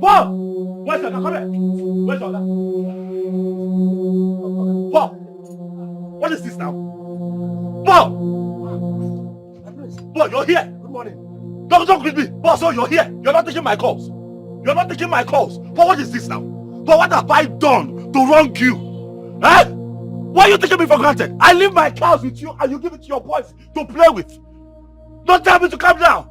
Paul! Where's your come here? Where's your Paul! What is this now? Paul! Paul, you're here! Good morning. Don't greet me! Paul, so you're here! You're not taking my calls! You're not taking my calls! Paul, what is this now? Paul, what have I done to wrong you? Eh? Why are you taking me for granted? I leave my cows with you and you give it to your boys to play with. Don't tell me to calm down.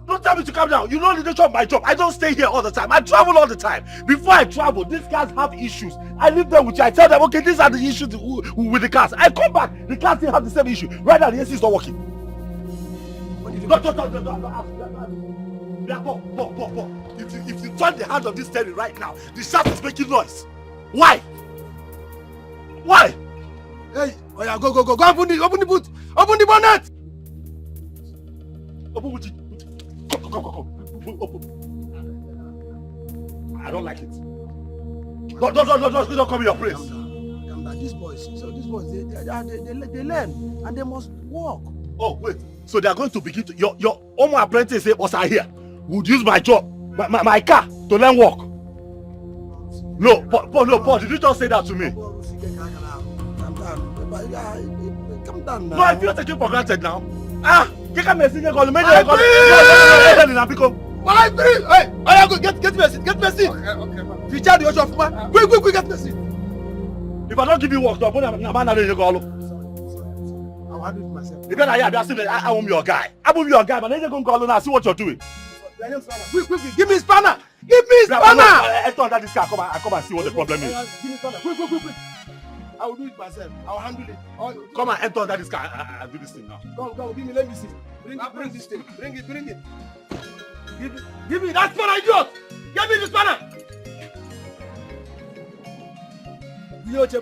Don't tell me to calm down. You know the nature of my job. I don't stay here all the time. I travel all the time. Before I travel, these guys have issues. I leave them with you. I tell them, okay, these are the issues with the cars. I come back, the cars still have the same issue. Right now, the AC is not working. Don't. If you turn the hand of this steering right now, the shaft is making noise. Why? Why? Hey, oh yeah, go, open the boot, open the bonnet. Open with it. Go. Open. I don't like it. Don't come in your place. Calm down. These boys, they learn and they must walk. Oh, wait. So they are going to begin to your own apprentice was here. Would use my job, my car to learn walk. No, Paul, did you just say that to me? Calm down now. No, I feel taken for granted now. Get me a single call. My breathe! Hey, I go get me a seat. Get me a seat. Okay. Feature the ocean of man. Quick, get me a seat. If I don't give you work, I'm going to go. I'll handle it myself. If I am your guy. I am your guy, but then you go call and see what you're doing. Quick, give me spanner. Give me spanner. Enter under this car. Come and see what the problem is. Give me spanner. Quick. I will do it myself. I'll handle it. Come and enter under this car. I'll do this thing now. Come, give me. Let me see. Bring this thing. Bring it. Give me that spanner, idiot. Give me the spanner. Bunyoche.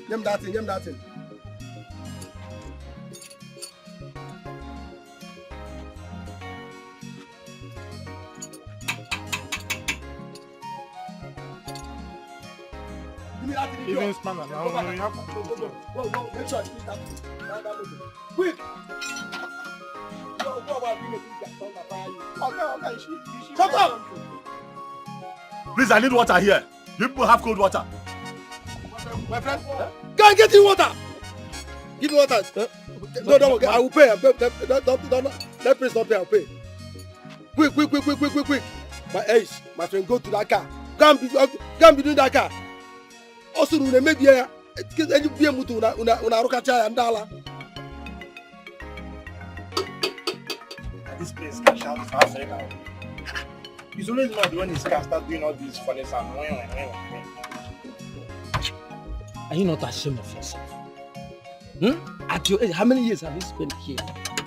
Give me that thing. Even spanner now. Go. Make sure you that quick. Go about being a okay. Shut up. Please, I need water here. You people have cold water. My friend, go and get you water. Give me water. No, I will pay. Don't, let please not pay. I'll pay. Quick. My friend, go to that car. Go and be doing that car. Also, we may be here. You be able to una rokacha and dollar. This place can shout fast right now. It's always not when this car start doing all these funny sounds. Are you not ashamed of yourself? At your age, how many years have you spent here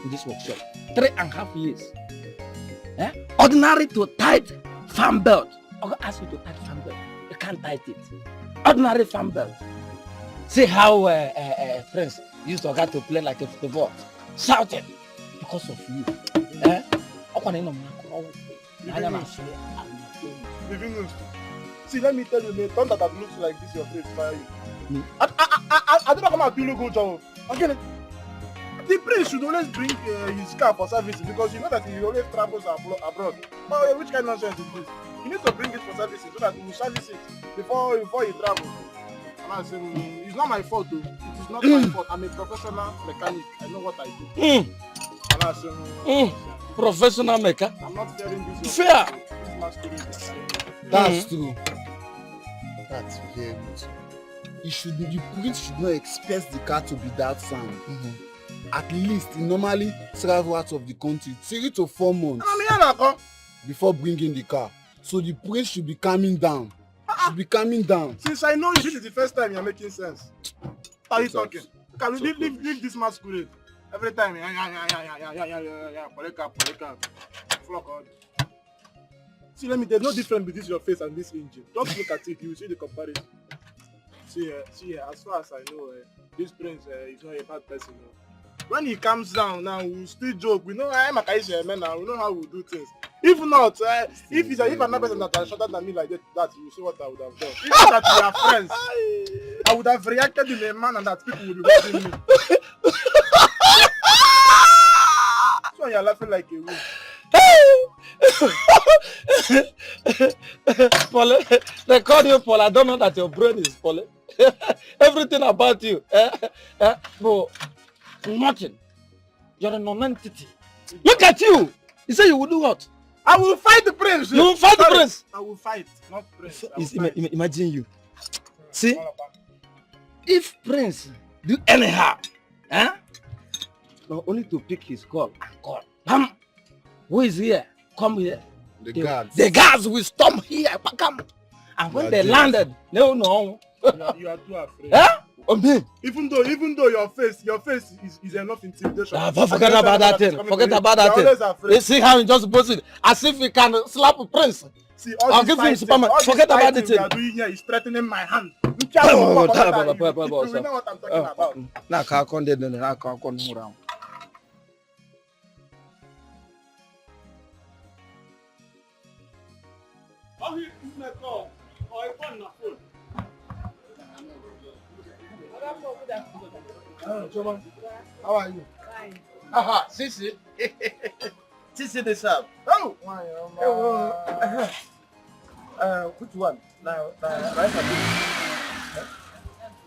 in this workshop? 3.5 years. Ordinary to tight farm belt. I'm going to ask you to tight farm belt. You can't tight it. Ordinary farm belt. See how friends used to get to play like a football. Shouting because of you. See, let me tell you, the thunder that looks like this, your face fire you. I don't know come out to look good, Joe. Okay, the prince should always bring his car for servicing because you know that he always travels abroad. Oh, which kind of nonsense is this? You need to bring it for servicing so that he will service it before he travels. And I said, it's not my fault though. It is not my fault. I'm a professional mechanic. I know what I do. And I said, professional mechanic. I'm not telling this. Fair. That's true. That's very good. The prince should not expect the car to be that sound. At least he normally travel out of the country 3 to 4 months before bringing the car. So the prince should be calming down. Since I know you, this is the first time you're making sense. How are you talking? Can we leave this masquerade? Every time, poleka. Flock on. See, there's no difference between your face and this engine. Just look at it, you will see the comparison. See, as far as I know, this prince is not a bad person. When he comes down now, we'll still joke. We know I'm a Kaisha man now. We know how we do things. If not, if another person that is shorter than me like that, you see what I would have done. If that we are friends, I would have reacted in a manner that people would be watching me. So you're laughing like a wolf. Paul, they call you Paul. I don't know that your brain is Paul. Everything about you. But nothing. You're a non-entity. Look at you. You say you will do what? I will fight the prince. You will fight the prince. I will fight, not prince. I will fight. Imagine you. See, if prince do anyhow, not only to pick his call and call. Who is here? Come here. The guards. The guards will storm here. Come. And when they landed, no. You are too afraid. Me. Even though your face is enough intimidation. Forget about that thing. Forget about that thing. You see how he just puts it as if he can slap a prince. See, I'll give him Superman. Forget about the thing. We are doing here is threatening my hand. You Oh, know what I'm talking about. Now, I can't come around. How are you? Fine. Aha, Sisi. Sisi this up. Oh, which one? Now, right at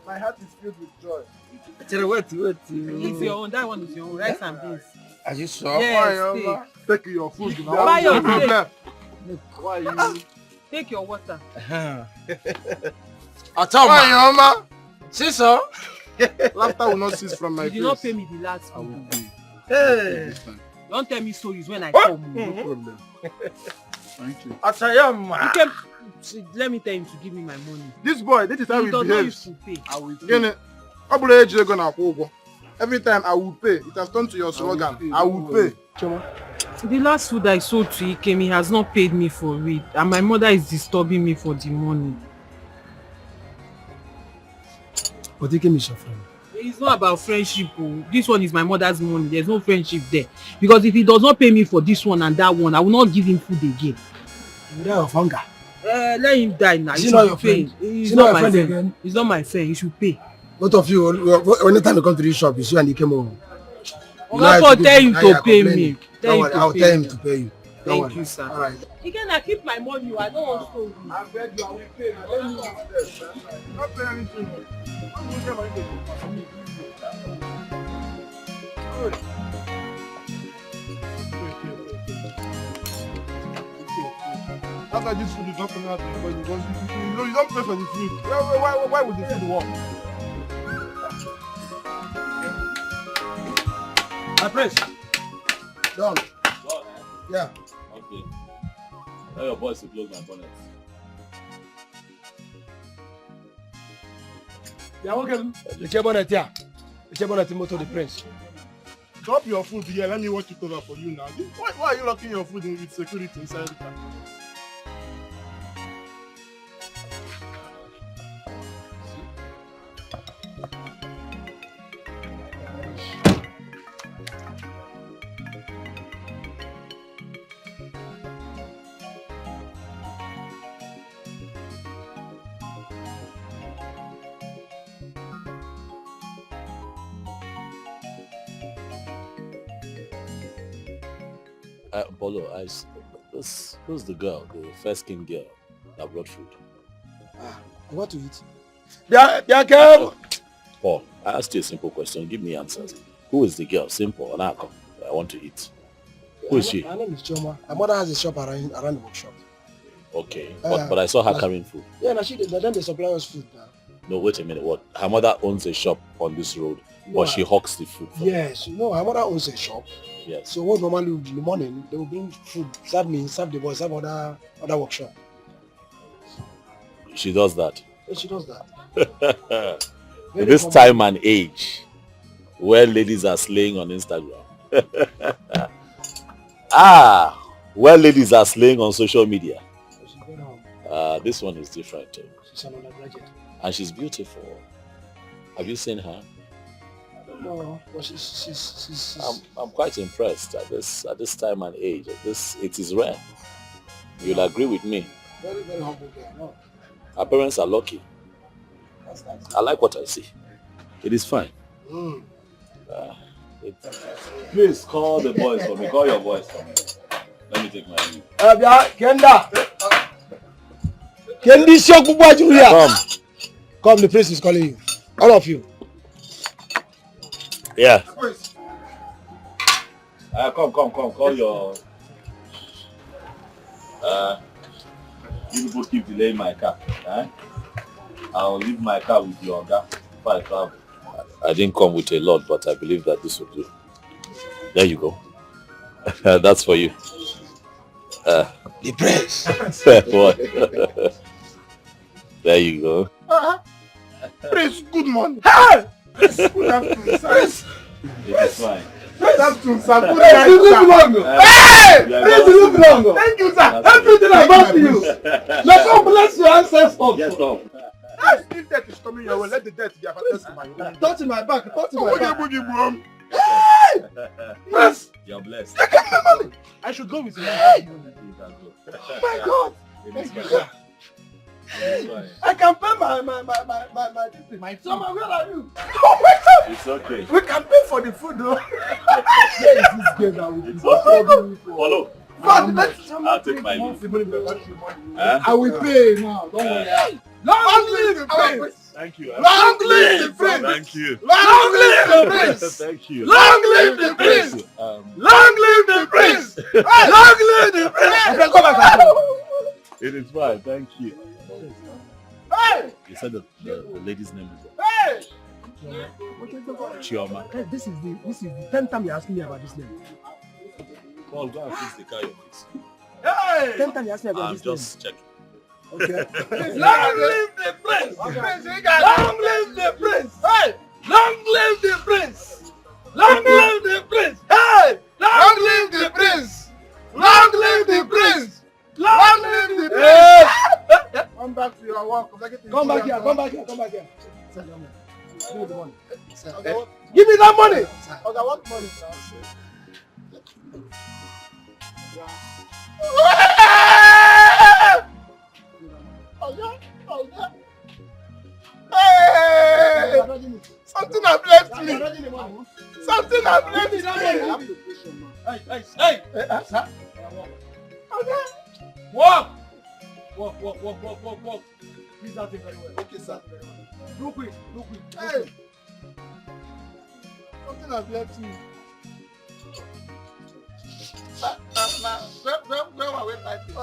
my heart is filled with joy. Wait. It's your own. That one is your own. Rice and beans. Are you sure? Yes, Take your food. Buy your food. Why you? Take your water. Atoma. Sister. Laughter will not cease from my You face. did not pay me the last I will food. pay. Hey. Don't tell me stories when I come. No problem. Thank you. You came, see, let me tell him to give me my money. This boy, this is how He he does not behaves. used to pay. I will pay. Gene, Abule Ejire gonna go. Every time I will pay. It has turned to your slogan. I will pay. The last food I sold to Ikem, he has not paid me for it. And my mother is disturbing me for the money. But Ikem is your friend. It's not about friendship. Oh. This one is my mother's money. There's no friendship there. Because if he does not pay me for this one and that one, I will not give him food again. You die of hunger. Let him die now. Is He he not should your pay. friend? He's Is he not not my your friend friend. again? He's not my friend. He should pay. Both of you, anytime you come to this shop, you see and he came home. That's what tell him to pay me. Don't worry, I'll tell him to pay you. Thank you, sir. All right. Again, I keep my money. I don't want to. I beg you, I will pay. Now, let me use this. Not pay anything. I'm going to get my money. After this food is not coming out because you don't pay for the food. Why would the food work? My prince. Done. Yeah. Okay. Tell your boys to close my bonnet. Yeah, okay. The chairman here. The chairman motor the prince. Drop your food here. Let me watch it over for you now. Why are you locking your food in with security inside the car? Polo, who's the girl, the fair skinned girl that brought food? What to eat? Yeah, girl. Paul, I asked you a simple question. Give me answers. Who is the girl? Simple. And I come. I want to eat. Who is she? Her name is Choma. Her mother has a shop around the workshop. Okay, but I saw her carrying food. Yeah, now then they supply us food now. No, wait a minute. What? Her mother owns a shop on this road, but she hawks the food. Yes, her mother owns a shop. Yes. So what normally in the morning they will bring food, serve me, serve the boys, serve other workshop. She does that. Yeah, she does that. In this time and age, where ladies are slaying on Instagram. Where ladies are slaying on social media. This one is different too. She's an undergraduate. And she's beautiful. Have you seen her? No, but she's I'm quite impressed at this time and age. It is rare. You'll agree with me. very, very humble girl. No. Our parents are lucky. That's nice. I like what I see. It is fine. Mm. Please call the boys for me. Call your boys for me. Let me take my leave. Kenda. Kendi Shokubu Julia. Come, the prince is calling you. All of you. Yeah. Come. Call your. You people keep delaying my car. I'll leave my car with your guy before I travel. I didn't come with a lot, but I believe that this will do. There you go. That's for you. The prince. What? There you go. Prince, good morning. Hey! Good afternoon, sir. It's fine. Good afternoon, sir. Good Prince, night, you look sir. long. Hey! Yeah, Prince, you look long. Thank you, sir. Everything about you. May God bless your ancestors. Yes, sir. If death is coming your way, let the death be advertised to my own. Touch my back. Touch my back. Yes. You're blessed. I should go with you. You can go. My God. It's fine. It's fine. I can pay my Summer, where are you? Oh my God. It's okay. We can pay for the food though. Where is this girl that will be It's okay. Follow. But let's I'll take my leave. I will pay now. Don't worry. long live the prince. Thank you. Long live the prince. Thank you. Long live the prince. Thank you. Long live the prince. Um, Long live the prince. Long live the prince. Go back. it is fine. Thank you. Hey! You said the lady's name is Hey! Chioma. This is the 10th time you're asking me about this name. Paul, go and fix the car, please. Hey! 10th time you're asking me about I'm this name. just checking. Okay. Long live the prince. Long live the prince. Hey! Long live the prince. Long live the prince. Hey! Long live the prince. Long live the prince. Long live the prince. Come back to your work. Come back here. Give me the money. Give me that money. Okay, what money, sir? Hey! Something has left me. Something has left me. Hey! Walk. Please that thing very well. Okay, sir. Look quick. Hey! Something has left me. Where were we fighting?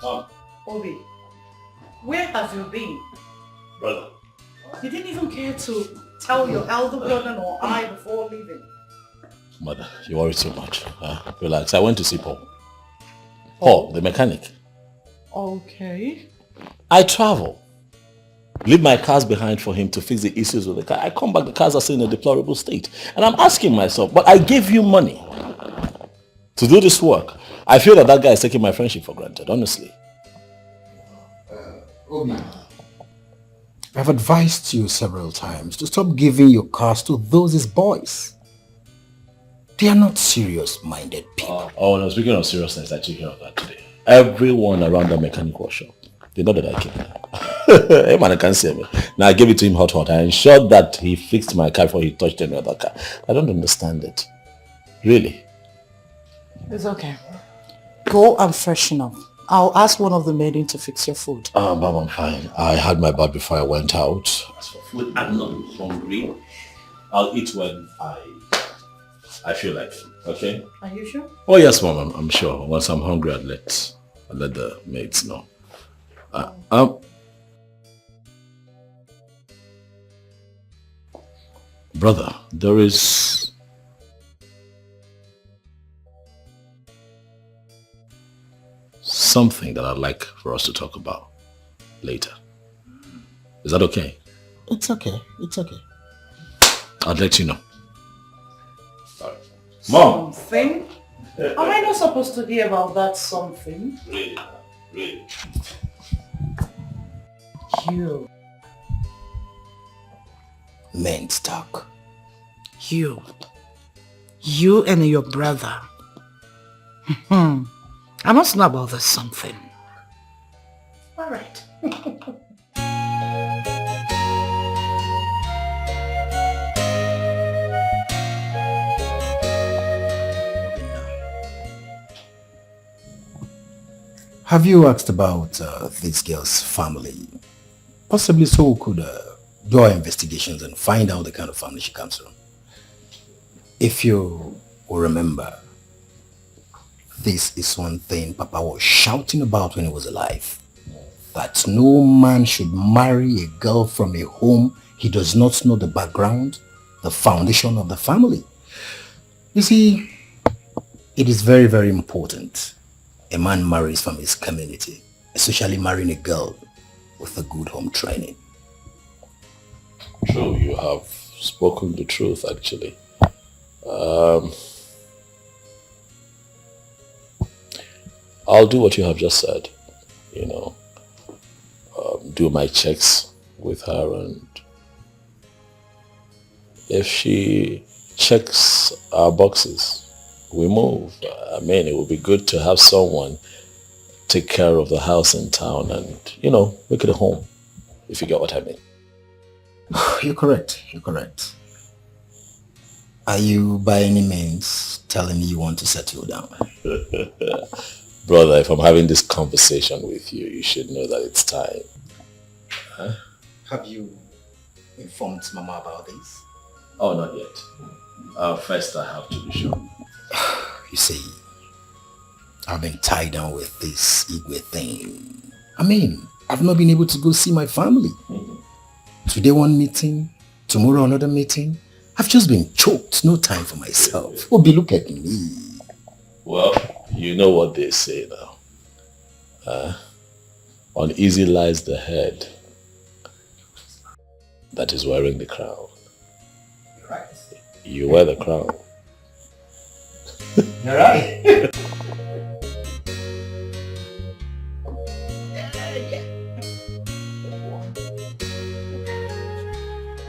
Obi, where have you been? Brother. You didn't even care to tell your elder brother or I before leaving. Mother, you worry too much. Relax. I went to see Paul. Paul, the mechanic. Okay. I travel. Leave my cars behind for him to fix the issues with the car. I come back, the cars are still in a deplorable state. And I'm asking myself, but I gave you money to do this work. I feel that guy is taking my friendship for granted, honestly. Obi, I've advised you several times to stop giving your cars to those his boys. They are not serious-minded people. No, speaking of seriousness, I took care of that today. Everyone around the mechanic workshop, they know that I came there. Hey man, I can't say me. Now I gave it to him hot. I ensured that he fixed my car before he touched any other car. I don't understand it. Really. It's okay. Go and freshen up. I'll ask one of the maiden to fix your food. Mom, I'm fine. I had my bath before I went out. As for food, I'm not hungry. I'll eat when I feel like it, okay? Are you sure? Oh yes, Mom, I'm sure. Once I'm hungry, I'll let the maids know. Brother, there is something that I'd like for us to talk about later. Is that okay? It's okay. It's okay. I'll let you know. Mom! Something? Am I not supposed to hear about that something? Really? Really? You. Men's talk. You and your brother. I must know about this something. All right. Have you asked about this girl's family? Possibly so we could do our investigations and find out the kind of family she comes from. If you will remember, this is one thing Papa was shouting about when he was alive. That no man should marry a girl from a home he does not know the background, the foundation of the family. You see, it is very, very important a man marries from his community, especially marrying a girl with a good home training. True, you have spoken the truth actually. I'll do what you have just said, do my checks with her, and if she checks our boxes, we move. I mean, it would be good to have someone take care of the house in town and, make it a home, if you get what I mean. You're correct. You're correct. Are you by any means telling me you want to settle down? Brother, if I'm having this conversation with you, you should know that it's time. Huh? Have you informed Mama about this? Oh, not yet. First I have to be sure. You see, I've been tied down with this Igwe thing. I mean, I've not been able to go see my family. Today one meeting, tomorrow another meeting. I've just been choked, no time for myself. Obi, look at me. Well, you know what they say now. Uneasy lies the head that is wearing the crown. You're right. You wear the crown. You're right.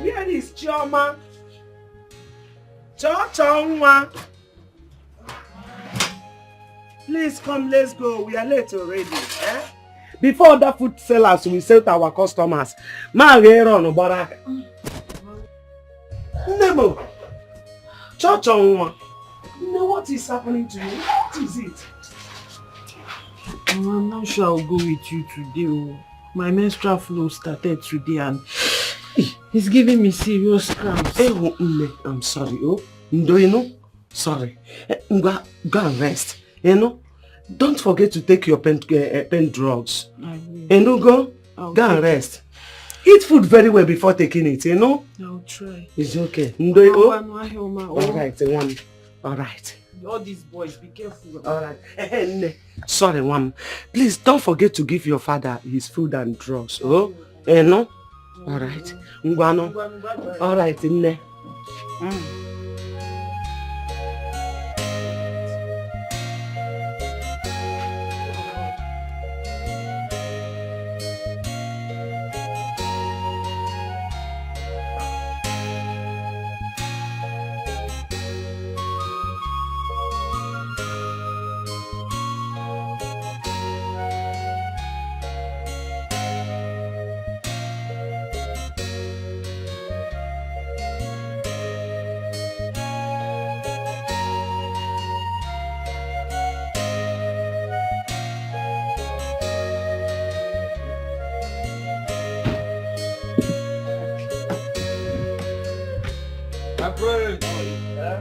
Where is Chioma? Chonwa. Please come, let's go. We are late already. Before other food sellers will sell to our customers. Nemo. Chonwa. No, what is happening to you? What is it? I'm not sure I'll go with you today. Oh. My menstrual flow started today and it's giving me serious cramps. I'm sorry. Oh, sorry. Go and rest. don't forget to take your pain drugs. I will. Enugo, go and rest. Eat food very well before taking it, you know? I'll try. It's okay. Alright, one. Alright. All these boys, be careful. Alright. Sorry, one. Please don't forget to give your father his food and drugs. Oh? No? Alright. Ngwano. Alright, Nne.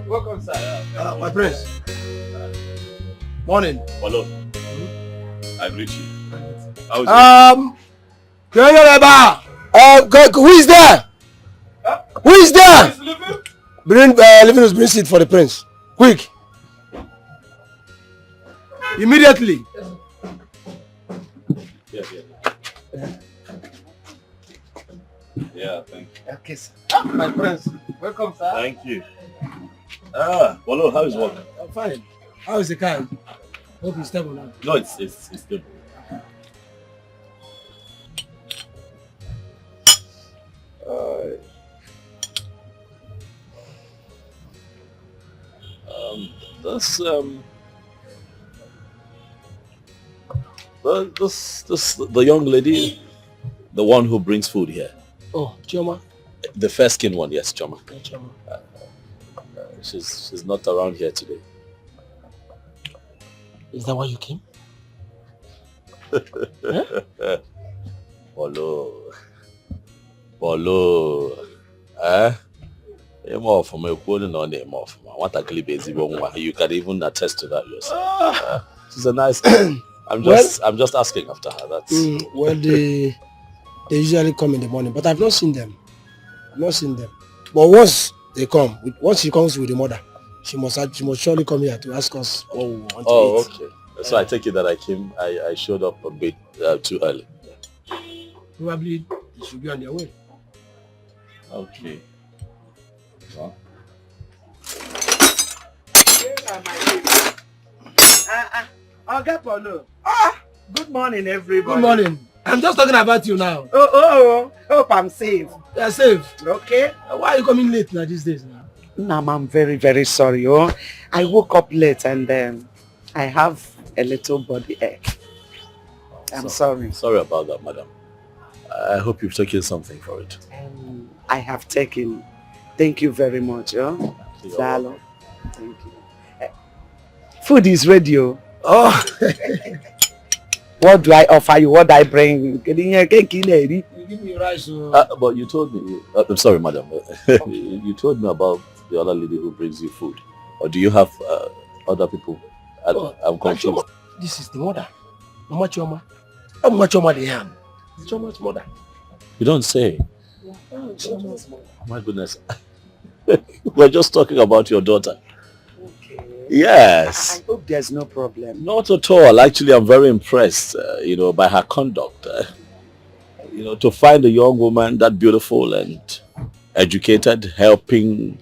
Welcome, sir. My prince. Morning. Hello. I greet you. How is Who is there? Who is there? Bring Livinus, bring seat for the prince. Quick. Immediately. Yeah, thank you. Okay, sir. My prince. Welcome, sir. Thank you. Hello, how is work? I'm fine. How is the car? Hope it's stable now. No, it's stable. The young lady, the one who brings food here. Oh, Chioma. The fair skinned one, yes, Choma. Yeah, Chioma. She's not around here today. Is that why you came? Bolo. More from a quoting on name of what a clip is. You can even attest to that yourself. She's a nice girl. I'm just asking after her. That's well, they usually come in the morning, but I've not seen them. But once they come, once she comes with the mother, she must surely come here to ask us what we want to eat. Okay. So I take it that I showed up a bit too early. Probably they should be on their way. Okay. Well. Good morning, everybody. Good morning. I'm just talking about you now. Hope I'm safe. You're safe. Okay. Why are you coming late now these days now? Nam, I'm very, very sorry. I woke up late and I have a little body ache. I'm sorry. Sorry about that, madam. I hope you've taken something for it. I have taken. Thank you very much. Dalo. Thank you. Food is ready. Oh. What do I offer you? What do I bring? You give me rice. But you told me. I'm sorry, madam. You told me about the other lady who brings you food. Or do you have other people? I'm confused. This is the mother. Mama Choma. How much Choma they have? Choma's mother. You don't say. Choma's mother. Oh my goodness. We're just talking about your daughter. Okay. Yes. I hope there's no problem. Not at all. Actually, I'm very impressed, by her conduct. To find a young woman that beautiful and educated, helping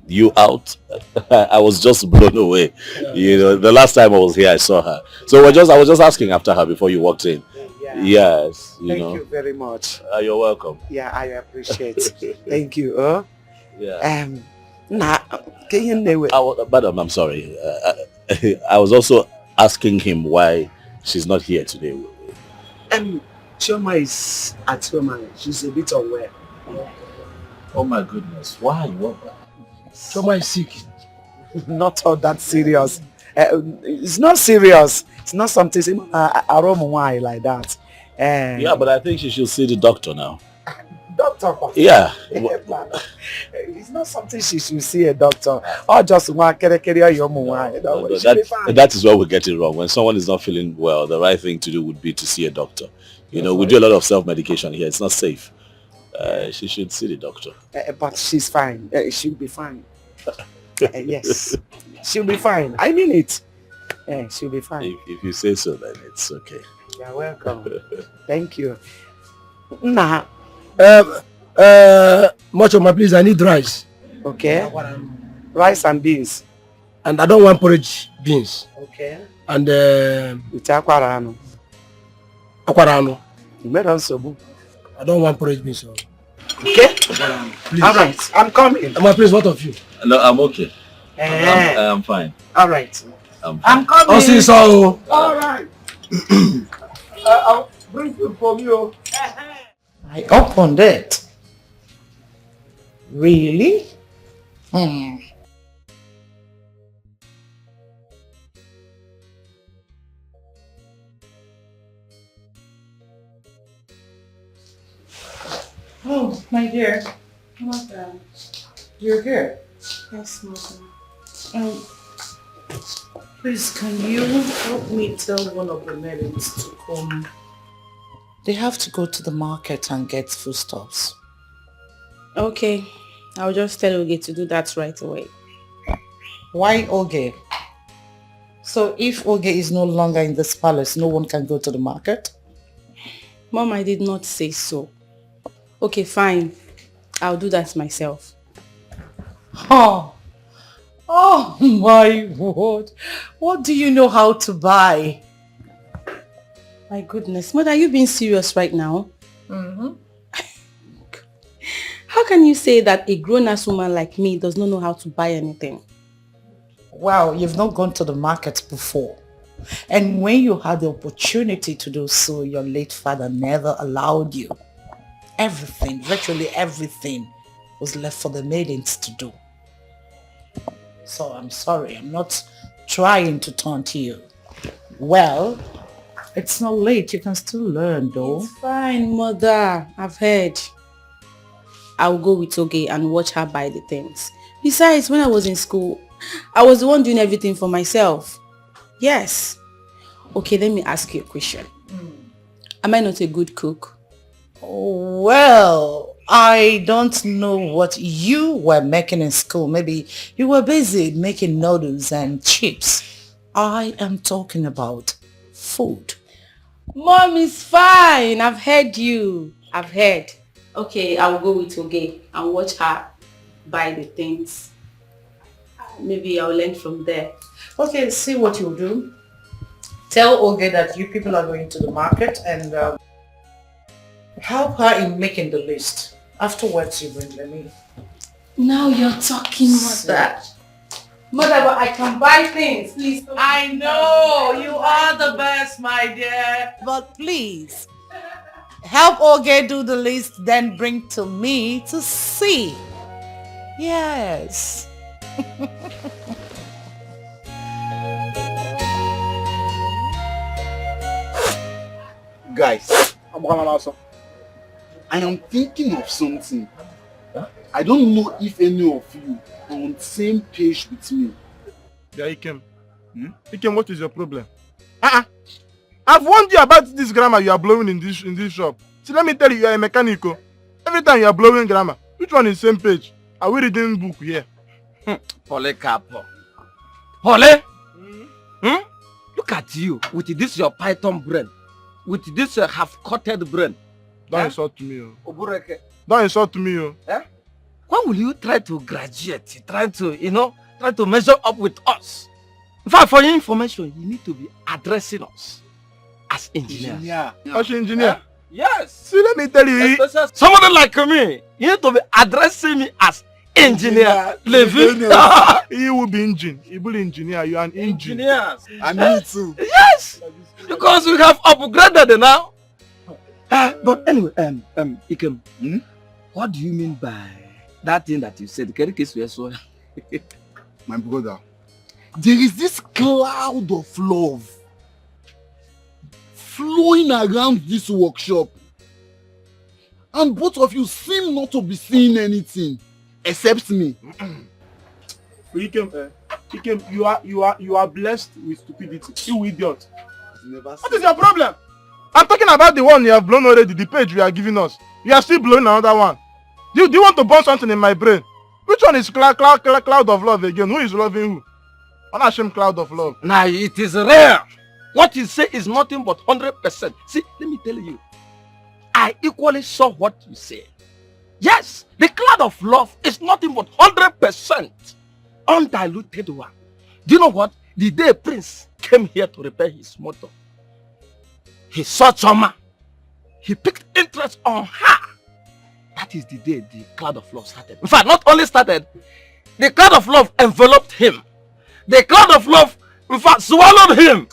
you out. I was just blown away. Yeah. The last time I was here, I saw her. So I was just asking after her before you walked in. Yeah. Yes. Thank you very much. You're welcome. Yeah, I appreciate it. Thank you. Yeah. Madam, I'm sorry. I was also asking him why she's not here today. Chioma is at home. She's a bit unwell. Oh my goodness. Why? Chioma is sick. Not all that serious. It's not serious. It's not something like that. Yeah, but I think she should see the doctor now. doctor. Yeah. It's not something she should see a doctor. Or just one carry your mom. That is where we get it wrong. When someone is not feeling well, the right thing to do would be to see a doctor. You know, we do a lot of self-medication here. It's not safe. She should see the doctor. But she's fine. She'll be fine. Yes. She'll be fine. I mean it. She'll be fine. If you say so, then it's okay. You're welcome. Thank you. Nah. Mochoma, please, I need rice. Okay. Rice and beans. And I don't want porridge beans. Okay. And With aquarano. aquarano. You made us so. I don't want porridge beans. So. Okay. Please. All right. I'm coming. Mama, please, what of you? No, I'm okay. Eh. I'm fine. All right. I'm fine. I'm coming. Oh, see, so. All right. I'll bring food for you. I opened it. Really? Oh, my dear. Mother. You're here. Yes, mother. Please, can you help me tell one of the Maidens to come? They have to go to the market and get foodstuffs. Okay. I'll just tell Oge to do that right away. Why Oge? So if Oge is no longer in this palace, no one can go to the market? Mom, I did not say so. Okay, fine. I'll do that myself. Oh my word. What do you know how to buy? My goodness. Mother, are you being serious right now? Mm-hmm. How can you say that a grown-ass woman like me does not know how to buy anything? Well, you've not gone to the market before. And when you had the opportunity to do so, your late father never allowed you. Everything, virtually everything, was left for the maidens to do. So I'm sorry, I'm not trying to taunt you. Well, it's not late, you can still learn though. It's fine, Mother. I've heard. I'll go with Oge and watch her buy the things. Besides, when I was in school, I was the one doing everything for myself. Yes. Okay, let me ask you a question. Am I not a good cook? Well, I don't know what you were making in school. Maybe you were busy making noodles and chips. I am talking about food. Mom is fine. I've heard you. I've heard. Okay, I'll go with Oge and watch her buy the things. Maybe I'll learn from there. Okay, see what you'll do. Tell Oge that you people are going to the market and help her in making the list. Afterwards, you bring them in. Now you're talking, Mother. Mother, but I can buy things. Please don't. I know, you are the best, my dear. But please, help Oge do the list, then bring to me to see. Yes. Guys, I am thinking of something. I don't know if any of you are on the same page with me. Yeah, Ikem. Ikem, what is your problem? I've warned you about this grammar you are blowing in this shop. See, let me tell you, you are a mechanic. Every time you are blowing grammar, which one is same page? Are we reading book here? Polycarpo. Holly? Look at you with this your python brain. With this half-coated brain. Don't insult me. Obureke. Don't insult me. When will you try to graduate? Try to measure up with us? In fact, for your information, you need to be addressing us as engineers. As engineer? Yes. See, let me tell you. Somebody like me, you need to be addressing me as engineer. Levi. He will be engine. He will be engineer. You are an engine. Engineers. And me too. Yes. Because we have upgraded now. But anyway, Ikem, what do you mean by that thing that you said? My brother, there is this cloud of love flowing around this workshop. And both of you seem not to be seeing anything except me. Ikem, you are blessed with stupidity. You idiot. Never What is your problem? I'm talking about the one you have blown already, the page you are giving us. You are still blowing another one. Do you want to burn something in my brain? Which one is cloud of love again? Who is loving who? Unashamed cloud of love. Now it is rare. What you say is nothing but 100%. See, let me tell you. I equally saw what you say. Yes, the cloud of love is nothing but 100% undiluted one. Do you know what? The day Prince came here to repair his motor, he saw Choma. He picked interest on her. That is the day the cloud of love started. In fact, not only started, the cloud of love enveloped him. The cloud of love, in fact, swallowed him.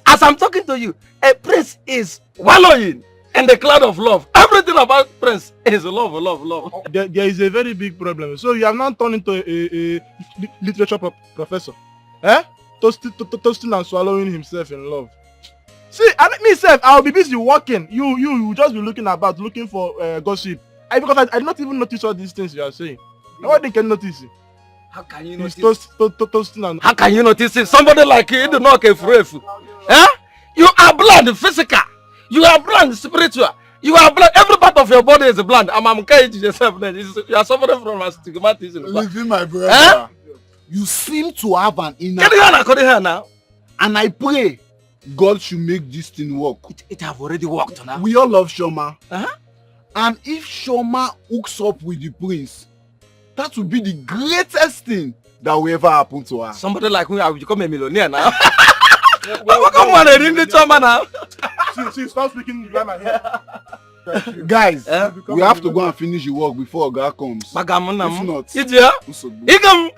As I'm talking to you, a prince is wallowing in the cloud of love. Everything about Prince is love, love, love. There is a very big problem. So you have now turned into a literature professor. Eh? Toasting and swallowing himself in love. See, myself, I'll be busy working. You will just be looking about, looking for gossip. Because I did not even notice all these things you are saying. Nobody can notice it. How can you notice? Toasting and... How can you notice it? Somebody like you do not care for it. Eh? You are blind physical. You are blind spiritual. You are blind. Every part of your body is blind. I'm encouraging yourself. You are suffering from astigmatism. Listen, my brother. Eh? You seem to have an inner... Can you hear now? And I pray God should make this thing work. It have already worked now. We all love Shoma. Uh-huh. And if Shoma hooks up with the prince, that would be the greatest thing that will ever happen to her. Somebody like me, I will become a millionaire now. Come on, ring the Choma now. See, stop speaking grammar here. Guys, we have to go and finish the work before God comes. If not, Igam.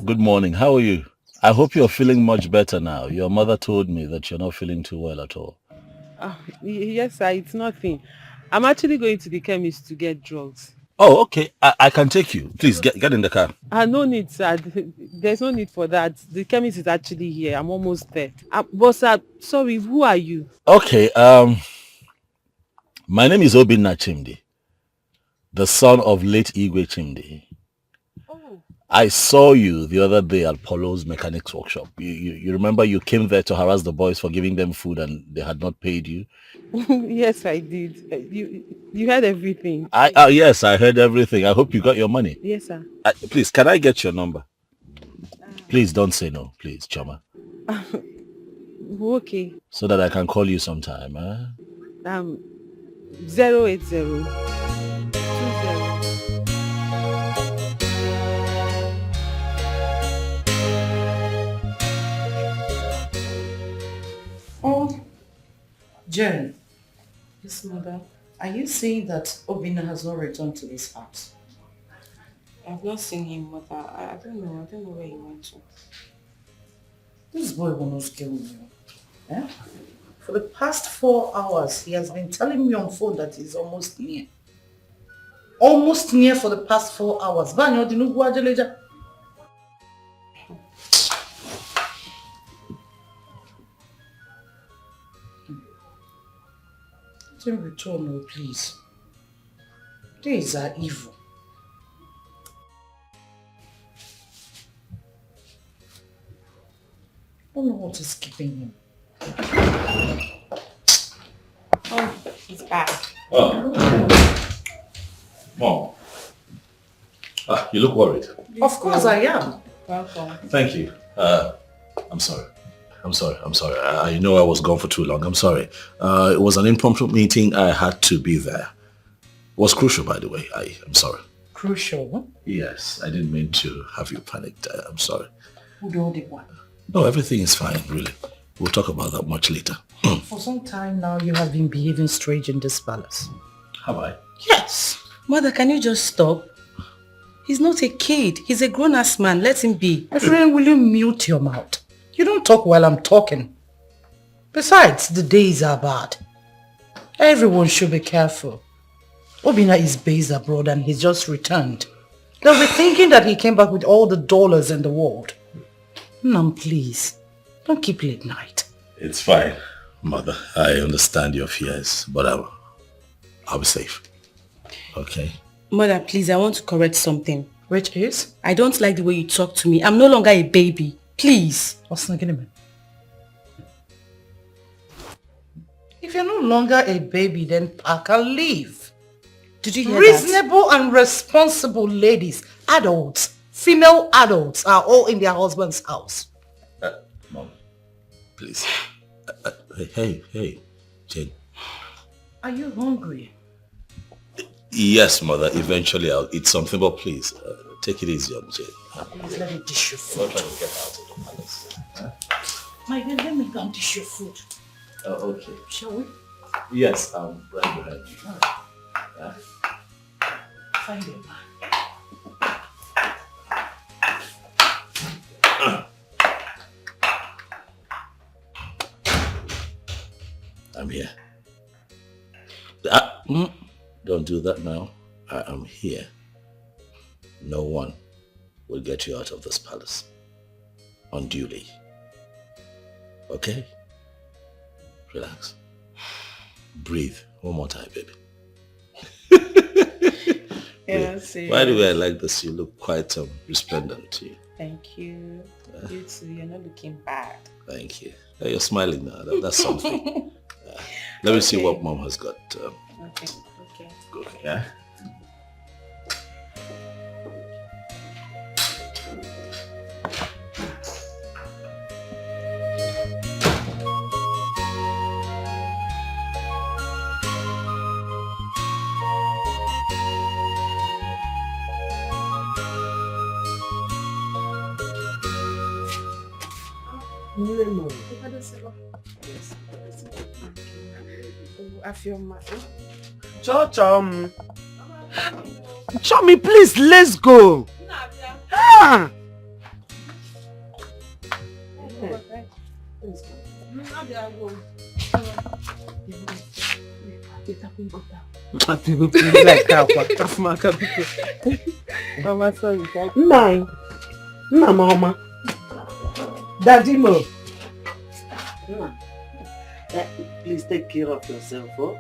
Good morning. How are you? I hope you're feeling much better now. Your mother told me that you're not feeling too well at all. Yes, sir. It's nothing. I'm actually going to the chemist to get drugs. Oh, okay. I can take you. Please get in the car. No need, sir. There's no need for that. The chemist is actually here. I'm almost there. But sir, sorry, who are you? Okay. My name is Obinna Chimdi, the son of late Igwe Chimdi. I saw you the other day at Polo's mechanics workshop. You remember you came there to harass the boys for giving them food and they had not paid you? Yes, I did. You heard everything. Yes, I heard everything. I hope you got your money. Yes, sir. Please, can I get your number? Please don't say no, please, Choma. Okay. So that I can call you sometime, huh? 080 Oh, Jen. Yes, mother. Are you saying that Obina has not returned to this house? I've not seen him, mother. I don't know. I don't know where he went to. This boy will not kill me. Eh? For the past 4 hours, he has been telling me on phone that he's almost near. Almost near for the past 4 hours. Banyo dinu guajeleja. Don't return, no, please. These are evil. I don't know what is keeping him. Oh, he's back. Oh. Mom. You look worried. Of course I am. Welcome. Thank you. I'm sorry. I know I was gone for too long. I'm sorry. It was an impromptu meeting. I had to be there. It was crucial, by the way. I'm sorry. Crucial, huh? Yes, I didn't mean to have you panicked. I'm sorry. Who do the one? No, everything is fine, really. We'll talk about that much later. For some time now, you have been behaving strange in this palace. Have I? Yes. Mother, can you just stop? He's not a kid. He's a grown-ass man. Let him be. My friend, will you mute your mouth? You don't talk while I'm talking. Besides, the days are bad. Everyone should be careful. Obina is based abroad and he's just returned. They'll be thinking that he came back with all the dollars in the world. Nam, please, don't keep late night. It's fine, Mother. I understand your fears, but I'll be safe. Okay? Mother, please, I want to correct something. Which is? I don't like the way you talk to me. I'm no longer a baby. Please. If you're no longer a baby, then pack and leave. Did you hear Reasonable and responsible ladies, adults, female adults are all in their husband's house. Mom, please. Hey, Jane. Are you hungry? Yes, Mother. Eventually I'll eat something, but please, take it easy on Jane. Please let me dish your food. Don't try to get out of the palace. Maiden, let me go and dish your food. Oh, okay. Shall we? Yes, I'm right behind you. Yeah. Find it. I'm here. Don't do that now. I am here. No one will get you out of this palace unduly. Okay? Relax. Breathe. One more time, baby. Yeah, by the way, I like this. You look quite resplendent. Thank you. You too. You're not looking bad. Thank you. You're smiling now. That's something. Let me see what Mom has got. Okay. Good. Yeah. Chummy, please, let's go. Ah. Mama, sorry. Mama. Daddy Mo. Please take care of yourself, oh?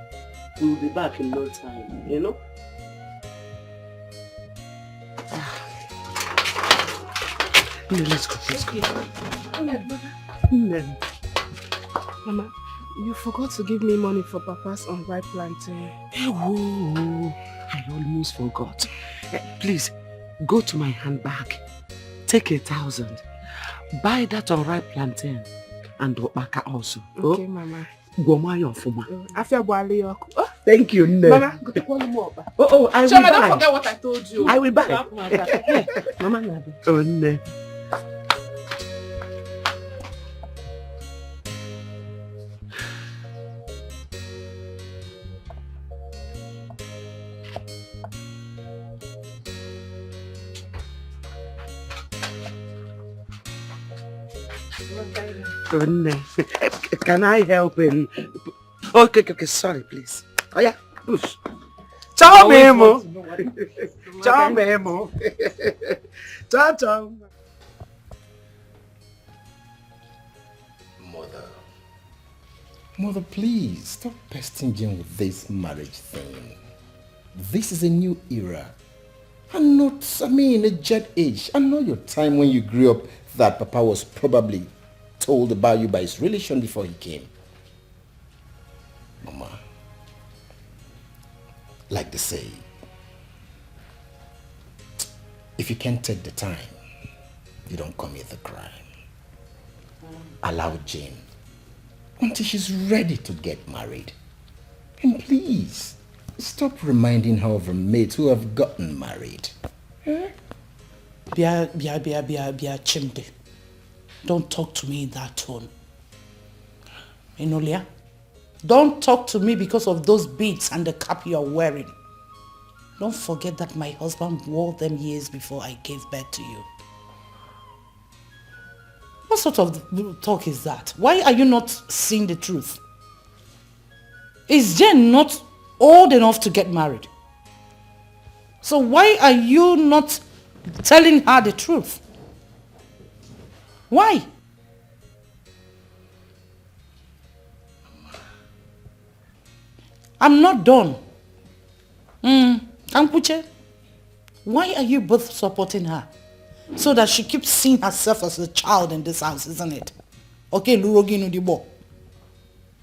We'll be back in no time, you know? Let's go. Mama, you forgot to give me money for Papa's unripe plantain. Oh, I almost forgot. Please, go to my handbag. Take 1,000. Buy that unripe plantain and Opaka also. Okay, Mama. Gomayo Fuma. Thank you, Nne. Mama, go to call Oh, I will Shama, buy. don't forget what I told you. I will buy. Yeah. Mama Nabi. Oh, Nne. Can I help him? Okay, sorry, please. Oh yeah, push. Ciao, Memo. Ciao, Memo. Ciao. Mother, please stop pesting Jane with this marriage thing. This is a new era. And not, a jet age. I know your time when you grew up that Papa was probably told about you by his relation before he came. Mama, like they say, if you can't take the time, you don't commit the crime. Allow Jane until she's ready to get married. And please, stop reminding her of her mates who have gotten married. Bia Chimde. Don't talk to me in that tone. Enolia, don't talk to me because of those beads and the cap you're wearing. Don't forget that my husband wore them years before I gave birth to you. What sort of talk is that? Why are you not seeing the truth? Is Jane not old enough to get married? So why are you not telling her the truth? Why? I'm not done. Ampuche, why are you both supporting her? So that she keeps seeing herself as a child in this house, isn't it? Okay, Lurogi Nudibo.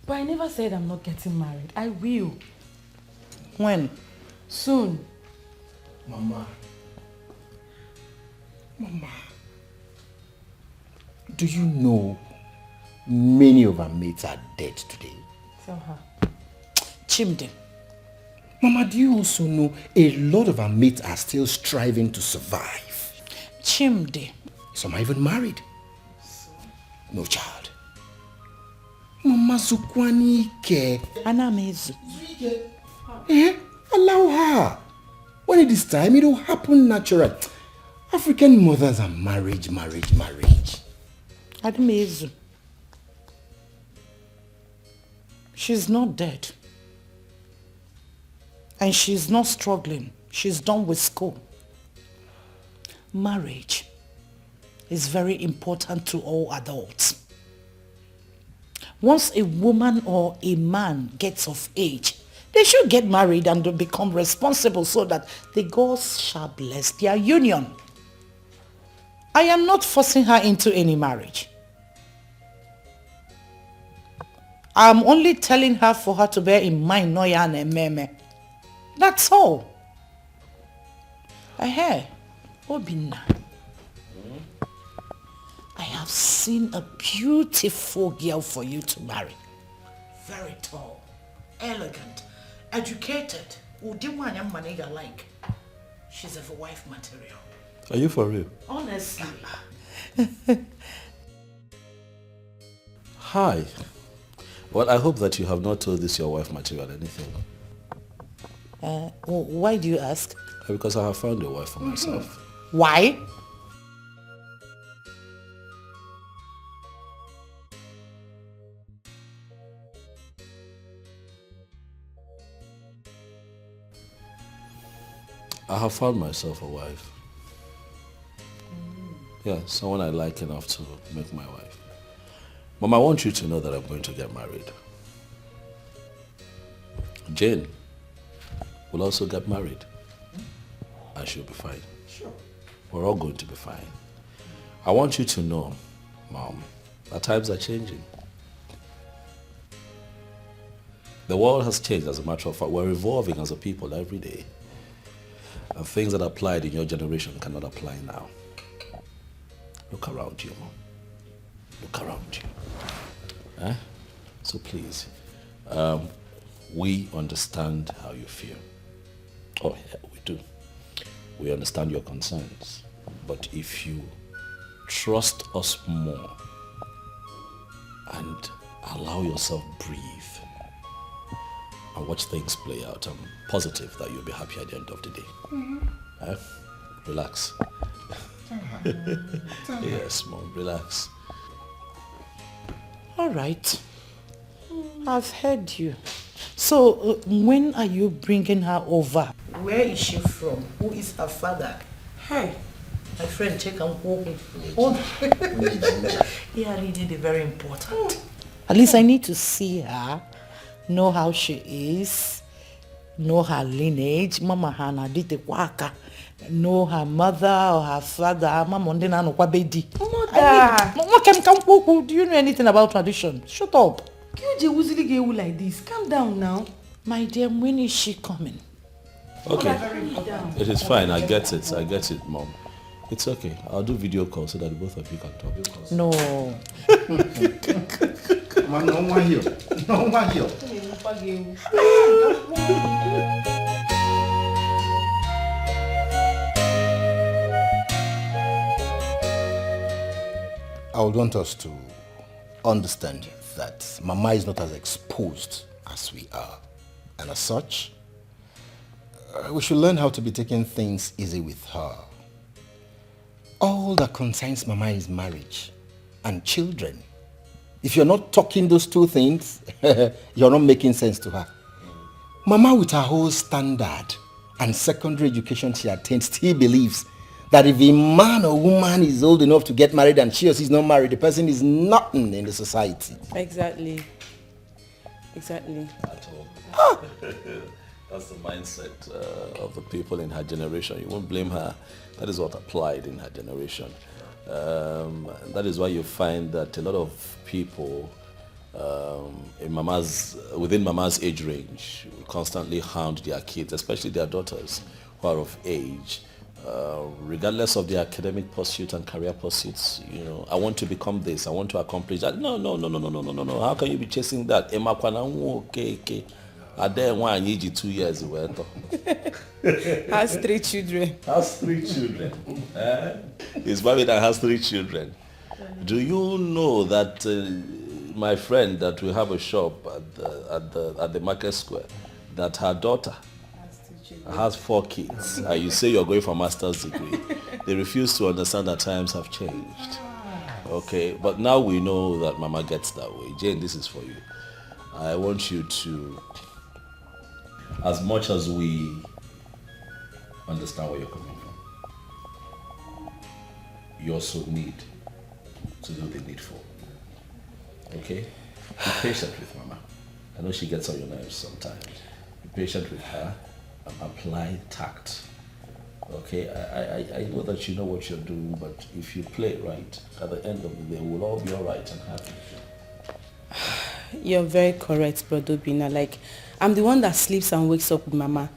But I never said I'm not getting married. I will. When? Soon. Mama. Do you know many of our mates are dead today? Tell her. Chimde. Mama, do you also know a lot of our mates are still striving to survive? Chimde. Some are even married. No child. Mama Zukwani Ike. Anamezu. Allow her. When it is time, it will happen naturally. African mothers are marriage. Anamezu. She's not dead. And she's not struggling. She's done with school. Marriage is very important to all adults. Once a woman or a man gets of age, they should get married and become responsible so that the gods shall bless their union. I am not forcing her into any marriage. I'm only telling her for her to bear in mind Noya and Meme. That's all. Obina, I have seen a beautiful girl for you to marry. Very tall, elegant, educated. Like. She's a wife material. Are you for real? Honestly. Hi. Well, I hope that you have not told this your wife material anything. Why do you ask? Because I have found a wife for myself. Why? I have found myself a wife. Yeah, someone I like enough to make my wife. Mom, I want you to know that I'm going to get married. Jane will also get married. And she'll be fine. Sure. We're all going to be fine. I want you to know, Mom, that times are changing. The world has changed, as a matter of fact. We're evolving as a people every day. And things that applied in your generation cannot apply now. Look around you, Mom. Look around you. Eh? So please, we understand how you feel. Oh, yeah, we do. We understand your concerns. But if you trust us more and allow yourself breathe and watch things play out, I'm positive that you'll be happy at the end of the day. Relax. Yes, Mom, relax. All right. I've heard you. So, when are you bringing her over? Where is she from? Who is her father? Hey, my friend, check and walk. Yeah, indeed, very important. At least I need to see her, know how she is, know her lineage. Mama Hana did the waka. Know her mother or her father. Mama Ndena no kwabedi. Mama, do you know anything about tradition? Shut up. QJ Wuzili get you like this. Calm down now. My dear, when is she coming? Okay. It is fine. I get it, Mom. It's okay. I'll do video call so that both of you can talk. No. No one here. I would want us to understand that Mama is not as exposed as we are. And as such, we should learn how to be taking things easy with her. All that concerns Mama is marriage and children. If you're not talking those two things, you're not making sense to her. Mama, with her whole standard and secondary education she attained, still believes that if a man or woman is old enough to get married and she or she is not married, the person is nothing in the society. Exactly. Exactly. At all. That's the mindset of the people in her generation. You won't blame her. That is what applied in her generation. That is why you find that a lot of people within Mama's age range constantly hound their kids, especially their daughters who are of age, regardless of their academic pursuits and career pursuits. You know, I want to become this, I want to accomplish that. No. How can you be chasing that? Okay. I dare one you 2 years away. Has 3 children. Has 3 children. He's married and has 3 children. Do you know that my friend that we have a shop at the market square, that her daughter has 4 kids, and you say you're going for a master's degree? They refuse to understand that times have changed. Okay, but now we know that Mama gets that way. Jane, this is for you. I want you to, as much as we understand where you're coming from, you also need to do the needful. Okay? Be patient with Mama. I know she gets on your nerves sometimes. Be patient with her and apply tact. Okay? I know that you know what you're doing, but if you play right, at the end of the day, we'll all be all right and happy. You're very correct, Brother Bina. Like, I'm the one that sleeps and wakes up with Mama.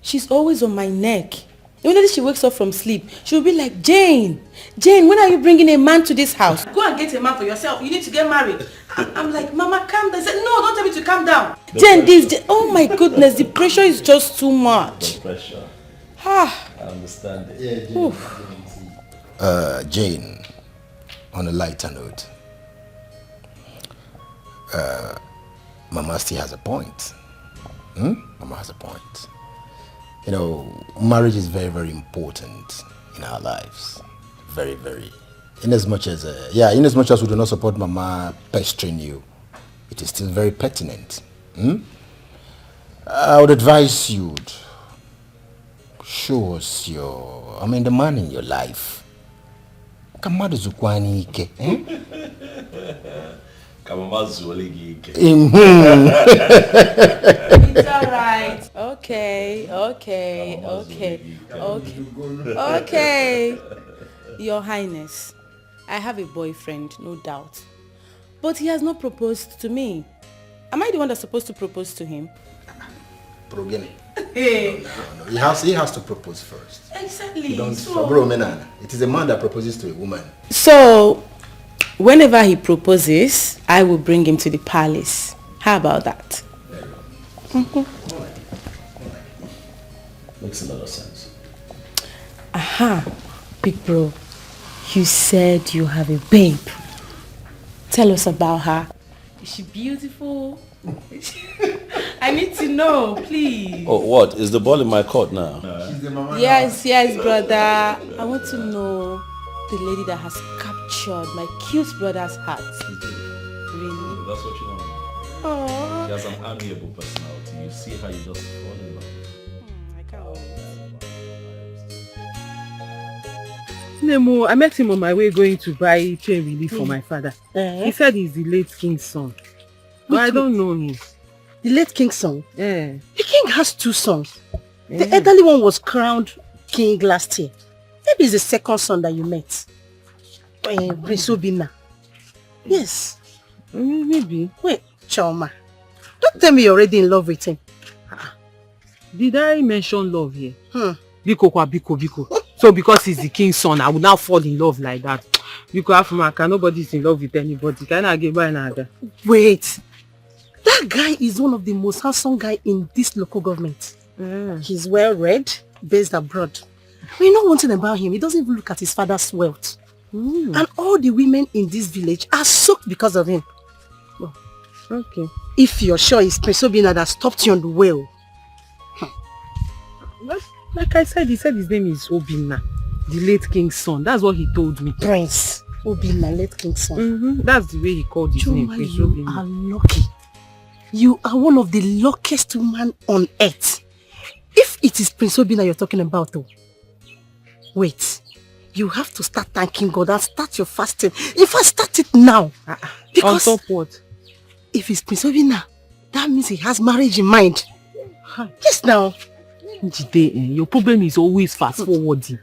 She's always on my neck. Immediately she wakes up from sleep, she'll be like, Jane, when are you bringing a man to this house? Go and get a man for yourself. You need to get married. I'm like, Mama, calm down. I said, no, don't tell me to calm down. Jane, oh my goodness, the pressure is just too much. The pressure. I understand it. Yeah, Jane, on a lighter note, Mama still has a point. Mama has a point. You know, marriage is very, very important in our lives. Very, very. In as much as we do not support Mama pestering you, it is still very pertinent. I would advise you to show us the man in your life. Kamadu Zukwani Ike. It's alright. Okay. Your Highness, I have a boyfriend, no doubt. But he has not proposed to me. Am I the one that's supposed to propose to him? Hey. No. He has to propose first. Exactly. It is a man that proposes to a woman. So, whenever he proposes, I will bring him to the palace. How about that? Makes a lot of sense. Aha, big bro. You said you have a babe. Tell us about her. Is she beautiful? I need to know, please. Oh, what? Is the ball in my court now? Yes, brother. I want to know the lady that has captured my cute brother's heart. Really? That's what you want. Aww. She has an amiable personality. You see how you just fall in love. I can't wait. Nemo, I met him on my way going to buy chain relief for my father. He said he's the late king's son. But I don't know him. The late king's son? Yeah. The king has 2 sons. The elderly one was crowned king last year. Maybe it's the second son that you met. Prince Obina. Yes. Maybe. Wait, Choma. Don't tell me you're already in love with him. Did I mention love here? Biko. So because he's the king's son, I will now fall in love like that. Biko Afumaka, nobody's in love with anybody. Can I get by another? Wait. That guy is one of the most handsome guy in this local government. He's well read, based abroad. We know one thing about him. He doesn't even look at his father's wealth. And all the women in this village are soaked because of him. Well, Okay. If you're sure it's Prince Obinna that stopped you on the way. Like I said, he said his name is Obinna, the late king's son. That's what he told me. Prince Obinna, late king's son. That's the way he called his name. Prince You Obinna. are lucky. You are one of the luckiest women on earth. If it is Prince Obinna you're talking about, though, wait. You have to start thanking God and start your fasting. If I start it now, because on top what? if it's Prince Obinna, that means he has marriage in mind. Yes, now. Jide, your problem is always fast forwarding.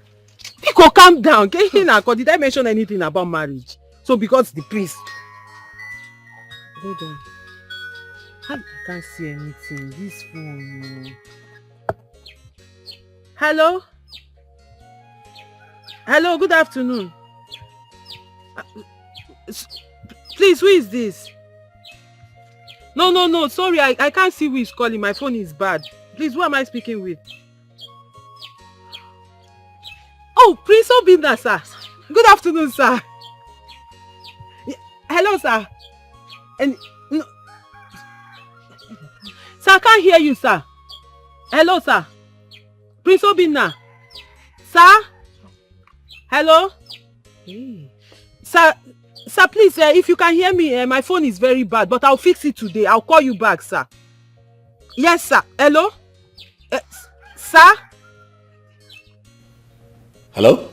Pico, calm down. Did I mention anything about marriage? So because the priest. Hold on. I can't see anything. This phone. Hello? Hello, good afternoon. Please, who is this? No, sorry, I can't see who is calling. My phone is bad. Please, who am I speaking with? Oh, Prince Obinna, sir. Good afternoon, sir. Hello, sir. And no, sir, I can't hear you, sir. Hello, sir. Prince Obinna. Sir? Hello? Hey. Sir, please, if you can hear me, my phone is very bad, but I'll fix it today. I'll call you back, sir. Yes, sir. Hello? Sir? Hello?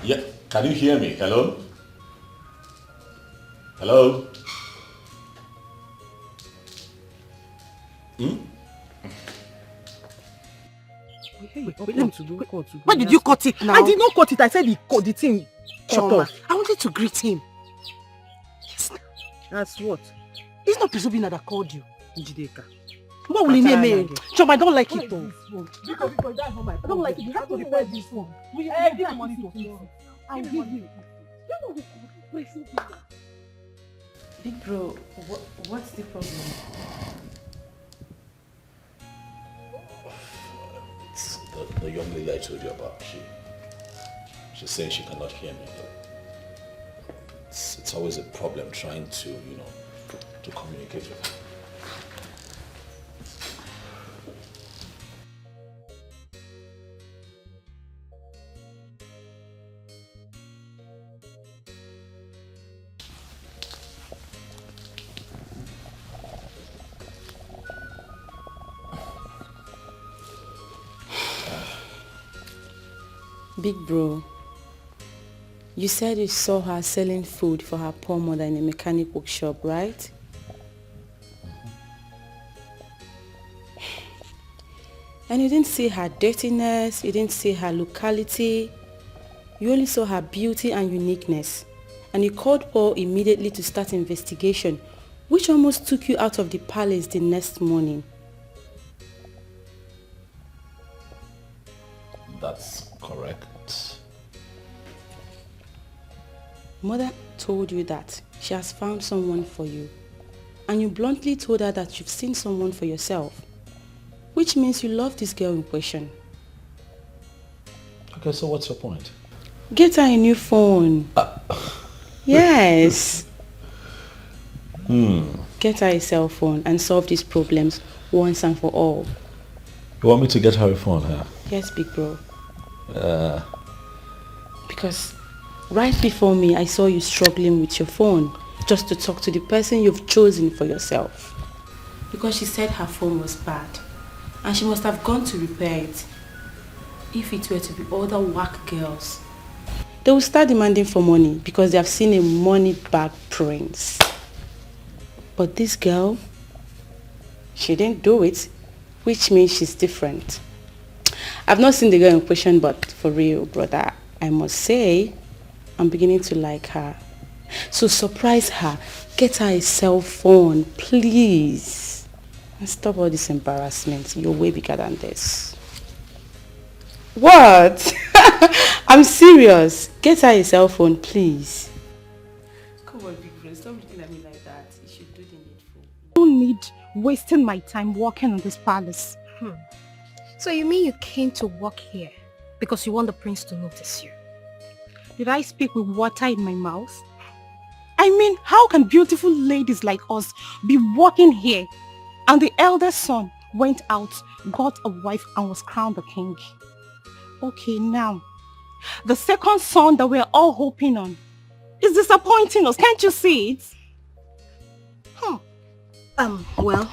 Yeah, can you hear me? Hello? Hello? Why did you cut it now? I did not cut it. I said the thing shut off. I wanted to greet him. Yes. That's what? It's not Prince Obinna that called you. Njideka. What will he name me? Chum, I don't like it though. Because that's not my problem. I don't like it. You have to repair this one. Give me money to fix it. I'll give you. Big bro, what's the problem? It's the young lady I told you about. She's saying she cannot hear me. It's always a problem trying to, to communicate with her. Big bro, you said you saw her selling food for her poor mother in a mechanic workshop, right? And you didn't see her dirtiness, you didn't see her locality, you only saw her beauty and uniqueness. And you called Paul immediately to start investigation, which almost took you out of the palace the next morning. That's correct. Mother told you that she has found someone for you, and you bluntly told her that you've seen someone for yourself, which means you love this girl in question. Okay, so what's your point? Get her a new phone. Yes. Get her a cell phone and solve these problems once and for all. You want me to get her a phone, huh? Yes, big bro. Because right before me, I saw you struggling with your phone just to talk to the person you've chosen for yourself. Because she said her phone was bad and she must have gone to repair it. If it were to be other whack girls, they will start demanding for money because they have seen a money bag prince. But this girl, she didn't do it, which means she's different. I've not seen the girl in question, but for real, brother, I must say, I'm beginning to like her. So surprise her, get her a cell phone, please. And stop all this embarrassment. You're way bigger than this. What? I'm serious. Get her a cell phone, please. Come on, big friend. Stop looking at me like that. You should do the needful. I don't need wasting my time walking in this palace. So you mean you came to work here because you want the prince to notice you? Did I speak with water in my mouth? I mean, how can beautiful ladies like us be walking here and the eldest son went out, got a wife and was crowned the king? Okay, now, the second son that we're all hoping on is disappointing us. Can't you see it? Well,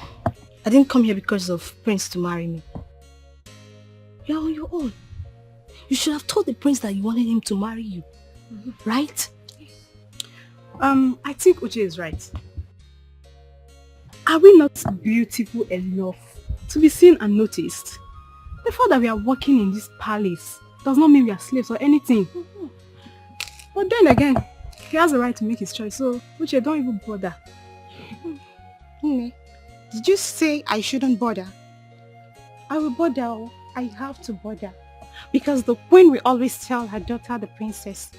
I didn't come here because of Prince to marry me. You're on your own. You should have told the prince that you wanted him to marry you. Right? I think Uche is right. Are we not beautiful enough to be seen and noticed? The fact that we are working in this palace does not mean we are slaves or anything. But then again, he has the right to make his choice, so Uche, don't even bother. Did you say I shouldn't bother? I will bother. I have to bother. Because the queen will always tell her daughter, the princess,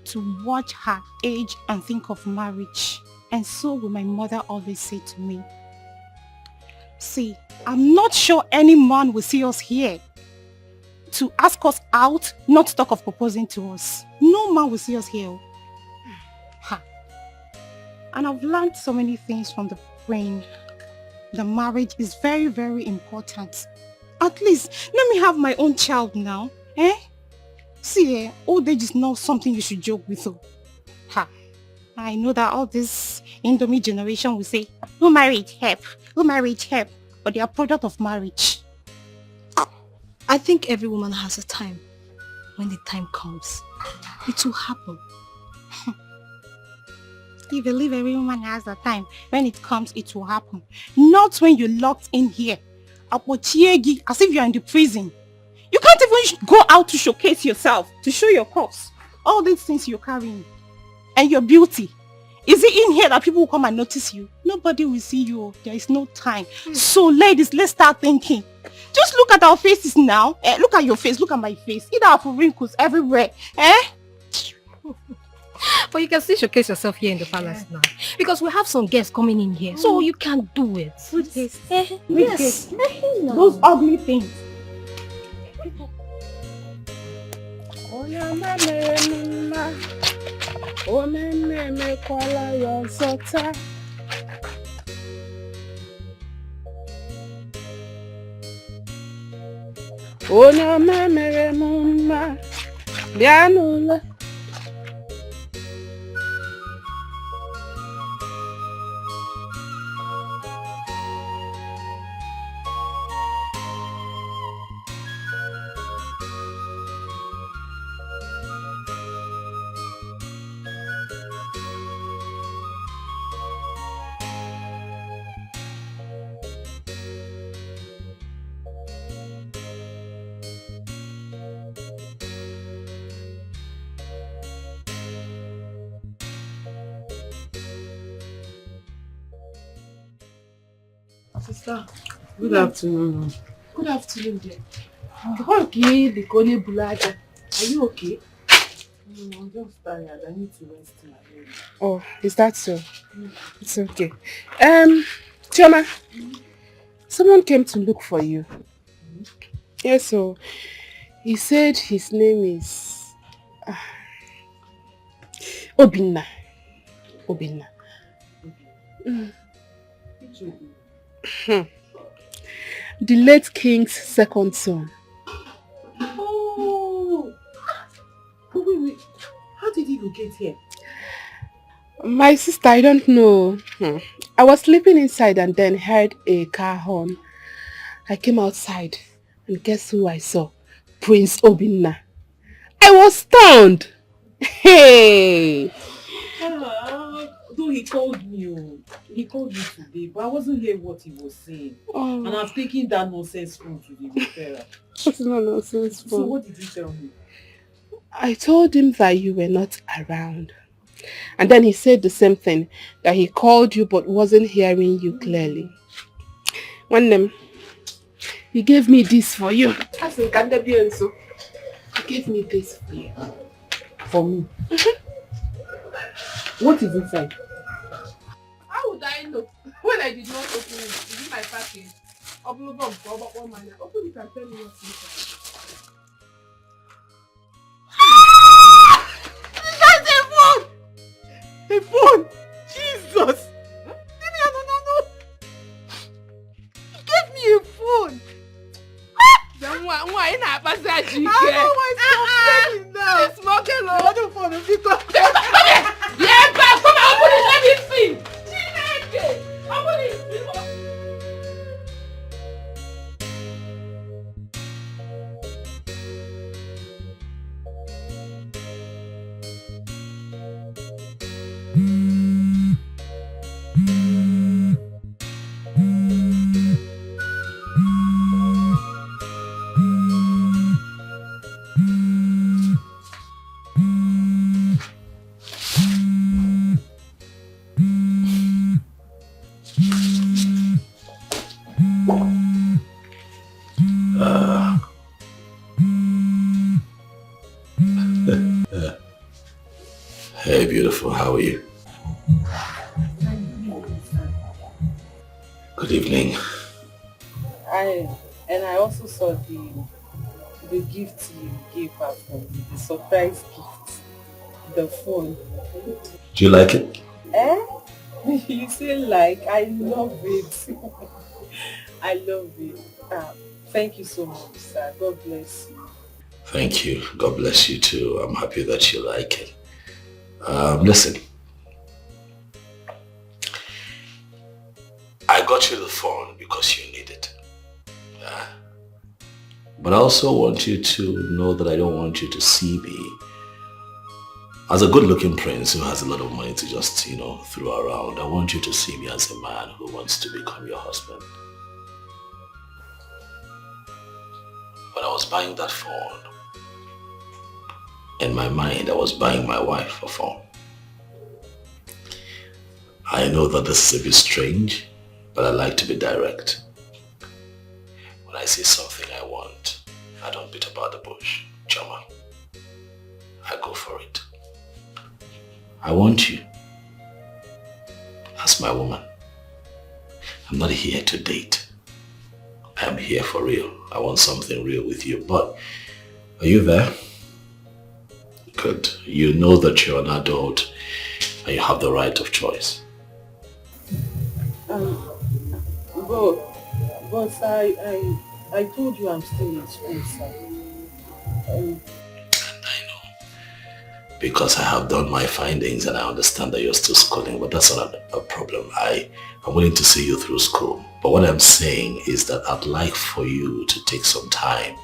to watch her age and think of marriage. And so will my mother always say to me. See, I'm not sure any man will see us here to ask us out, not to talk of proposing to us. No man will see us here. And I've learned so many things from the queen. The marriage is very, very important. At least, let me have my own child now. See, old age is not something you should joke with. I know that all this Indomie generation will say, who married help? Who married help? But they are product of marriage. I think every woman has a time. When the time comes, it will happen. You believe every woman has a time. When it comes, it will happen. Not when you're locked in here. Apochiegi, as if you're in the prison. You can't even go out to showcase yourself, to show your cause. All these things you're carrying. And your beauty. Is it in here that people will come and notice you? Nobody will see you. There is no time. So ladies, let's start thinking. Just look at our faces now. Look at your face. Look at my face. Either have wrinkles everywhere. But you can still showcase yourself here in the palace now. Because we have some guests coming in here. So you can do it. Good guests. Yes. No. Those ugly things. Sister, good afternoon. Good afternoon, dear. Okay, the Kone Bulaja. Are you okay? I'm just tired. I need to rest my head. Oh, is that so? It's okay. Chioma, someone came to look for you. Yes, so he said his name is Obinna. Obinna. The late king's second son. Oh! Wait. How did he get here? My sister, I don't know. I was sleeping inside and then heard a car horn. I came outside and guess who I saw? Prince Obinna. I was stunned. Hey! Though he called me. He called me today, but I wasn't hearing what he was saying. Oh. And I've taken that nonsense phone to the repairer. That's not nonsense phone. So what did you tell me? I told him that you were not around. And then he said the same thing, that he called you but wasn't hearing you clearly. He gave me this for you. He gave me this for you. For me? What is inside? How would I know when I did not open it? Is it my package? Open it and tell me what's inside. That's a phone! A phone! care. Small girl. I don't want to pick up. Yeah, but come on, open it, let me see. Chineke, open it. Hey, beautiful, how are you? Good evening. I also saw the gift you gave her from the surprise gift, the phone. Do you like it? Eh? You say like, I love it. I love it. Thank you so much, sir. God bless you. Thank you. God bless you too. I'm happy that you like it. Listen. I got you the phone because you need it. But I also want you to know that I don't want you to see me as a good-looking prince who has a lot of money to just, throw around. I want you to see me as a man who wants to become your husband. When I was buying that phone, in my mind, I was buying my wife a phone. I know that this is a bit strange, but I like to be direct. When I see something I want, I don't beat about the bush, Chama. I go for it. I want you as my woman. I'm not here to date. I'm here for real. I want something real with you, but are you there? Good. You know that you're an adult and you have the right of choice. But I told you I'm still in school, sir. Because I have done my findings and I understand that you're still schooling, but that's not a problem. I'm willing to see you through school. But what I'm saying is that I'd like for you to take some time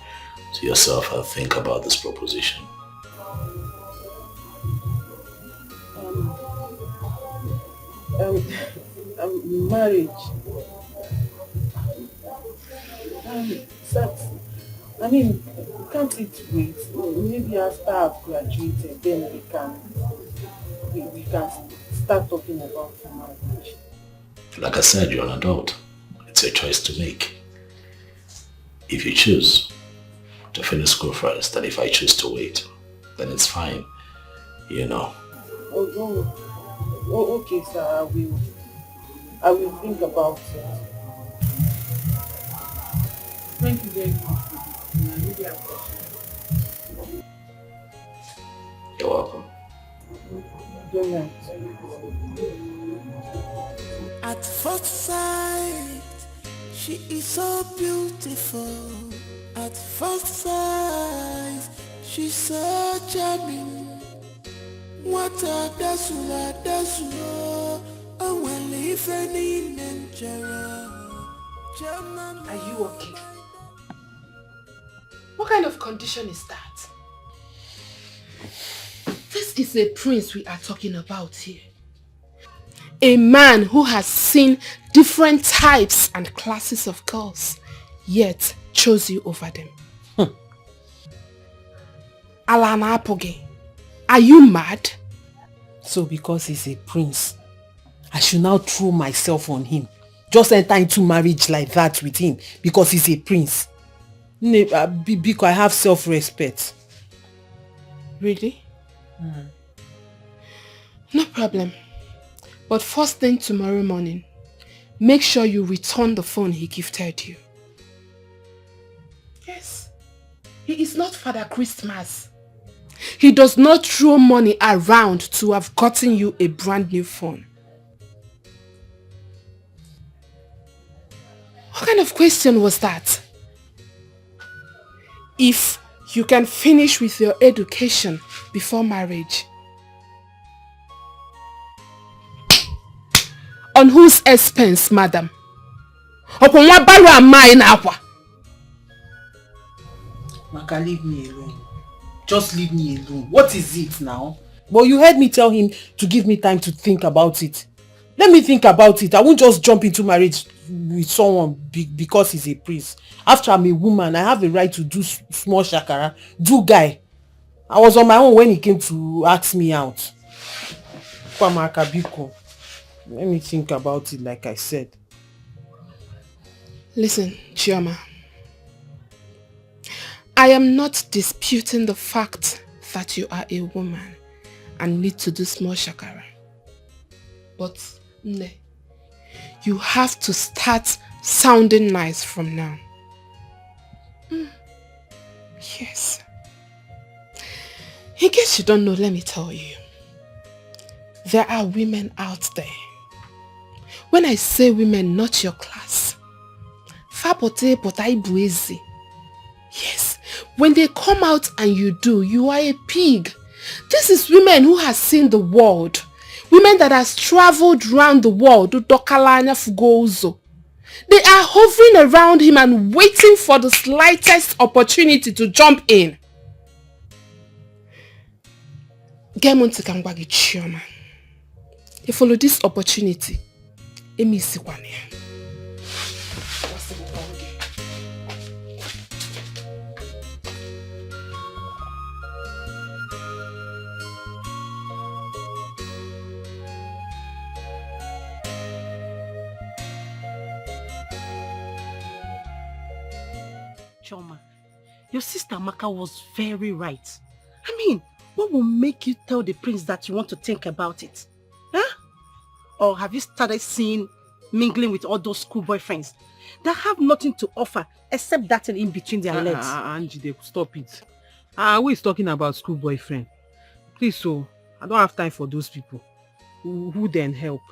to yourself and think about this proposition. Marriage. Sir, I mean, can't it wait? Maybe after I've graduated, then we can start talking about marriage. Like I said, you're an adult. It's a choice to make. If you choose to finish school first, and if I choose to wait, then it's fine, Okay, sir, I will think about it. Thank you very much. I really appreciate it. You're welcome. Good night. At first sight, she is so beautiful. At first sight, she's so charming. What a dasula, I will leave any ninja. Are you okay? What kind of condition is that? This is a prince we are talking about here. A man who has seen different types and classes of girls, yet chose you over them. Alana Apoge, are you mad? So because he's a prince, I should now throw myself on him. Just enter into marriage like that with him because he's a prince. Because I have self-respect. Really? No problem. But first thing tomorrow morning, make sure you return the phone he gifted you. Yes. He is not Father Christmas. He does not throw money around to have gotten you a brand new phone. What kind of question was that? If you can finish with your education before marriage. On whose expense, madam? Upon what barrow am I in Aqua? Maka, leave me alone. Just leave me alone. What is it now? But you heard me tell him to give me time to think about it. Let me think about it. I won't just jump into marriage with someone because he's a priest. After I'm a woman, I have a right to do small shakara. Do guy. I was on my own when he came to ask me out. Kwamaka Biko. Let me think about it like I said. Listen, Chioma. I am not disputing the fact that you are a woman and need to do small shakara. But, Nne, you have to start sounding nice from now. Yes. In case you don't know, let me tell you. There are women out there. When I say women, not your class. Fapote potai buezi. Yes. When they come out and you do, you are a pig. This is women who has seen the world. Women that has traveled around the world. They are hovering around him and waiting for the slightest opportunity to jump in. You follow this opportunity. Choma, your sister Maka was very right. I mean, what will make you tell the prince that you want to think about it? Huh? Or have you started seeing mingling with all those school boyfriends that have nothing to offer except that in between their legs? Angie, stop it. Who is talking about school boyfriend? Please, I don't have time for those people. Who then help?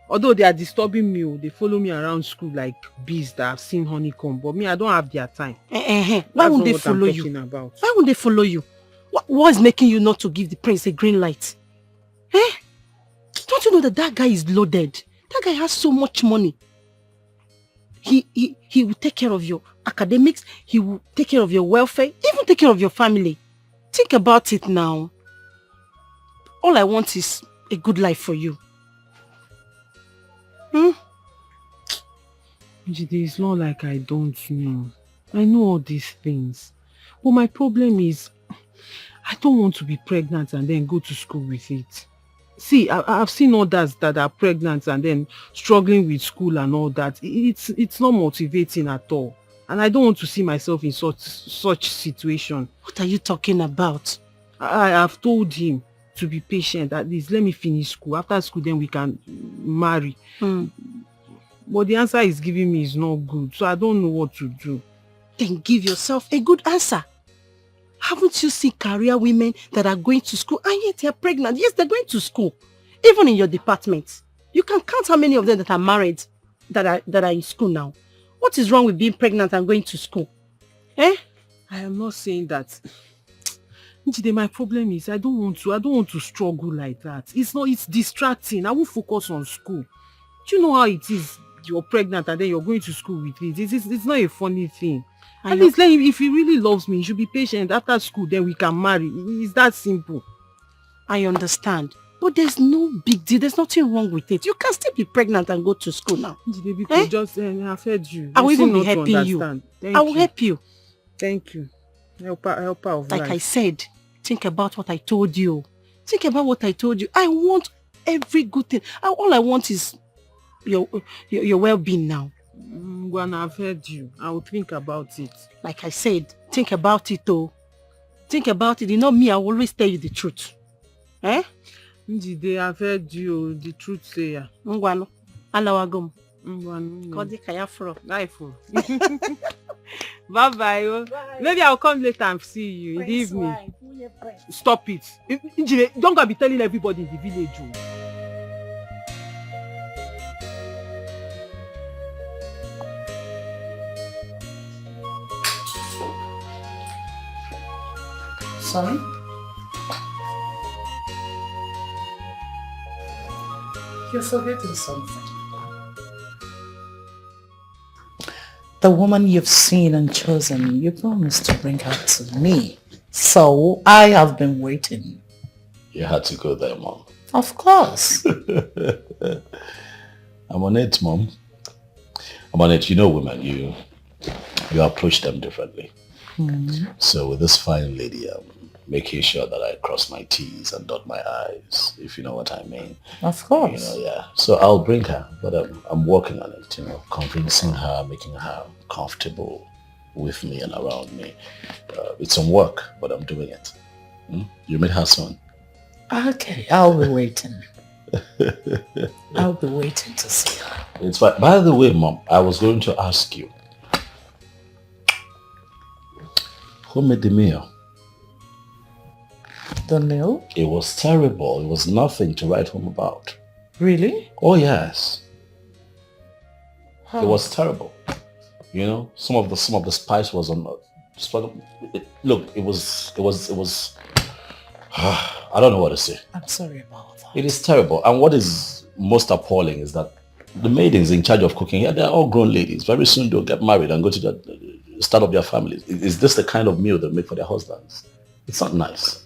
Although they are disturbing me, they follow me around school like bees that have seen honeycomb. But me, I don't have their time. Why won't they follow you? Why won't they follow you? What is making you not to give the prince a green light? Don't you know that guy is loaded? That guy has so much money. He will take care of your academics. He will take care of your welfare. Even take care of your family. Think about it now. All I want is a good life for you. It's not like I don't know. I know all these things. But my problem is, I don't want to be pregnant and then go to school with it. See, I've seen others that are pregnant and then struggling with school and all that. It's not motivating at all. And I don't want to see myself in such situation. What are you talking about? I have told him to be patient. At least let me finish school. After school, then we can marry. But the answer he's giving me is not good. So I don't know what to do. Then give yourself a good answer. Haven't you seen career women that are going to school and yet they're pregnant? Yes, they're going to school. Even in your department. You can count how many of them that are married that are in school now. What is wrong with being pregnant and going to school? I am not saying that. My problem is I don't want to struggle like that. It's distracting. I won't focus on school. Do you know how it is? You're pregnant and then you're going to school with it. It's not a funny thing. At least if he really loves me, he should be patient. After school, then we can marry. It's that simple. I understand. But there's no big deal. There's nothing wrong with it. You can still be pregnant and go to school now. I've heard you. I will even be helping you. I will help you. Thank you. Helper of life. Like I said, think about what I told you. Think about what I told you. I want every good thing. All I want is your well-being now. When I've heard you, I will think about it. Like I said, think about it though. Think about it. You know me, I will always tell you the truth. Njide, I've heard you, the truth sayer. Ngwano, alawagom. Ngwano. Kodi kayafro. Life. Bye-bye. Maybe I'll come later and see you in the evening. Stop it. Njide, don't go be telling everybody in the village. Sorry? You're forgetting something. The woman you've seen and chosen, you promised to bring her to me. So I have been waiting. You had to go there, Mom. Of course. I'm on it, Mom. I'm on it. You know women, you approach them differently. So with this fine lady, I'm making sure that I cross my T's and dot my I's, if you know what I mean. Of course. Yeah. So I'll bring her, but I'm working on it, convincing her, making her comfortable with me and around me. It's some work, but I'm doing it. You meet her soon. Okay, I'll be waiting. I'll be waiting to see her. It's fine. By the way, Mom, I was going to ask you, who made the meal? The meal? It was terrible. It was nothing to write home about. Really? Oh yes. How? It was terrible. Some of the spice was on. Look, it was. I don't know what to say. I'm sorry about that. It is terrible. And what is most appalling is that the maidens in charge of cooking, they're all grown ladies. Very soon they'll get married and go to start up their families. Is this the kind of meal they make for their husbands? It's not nice.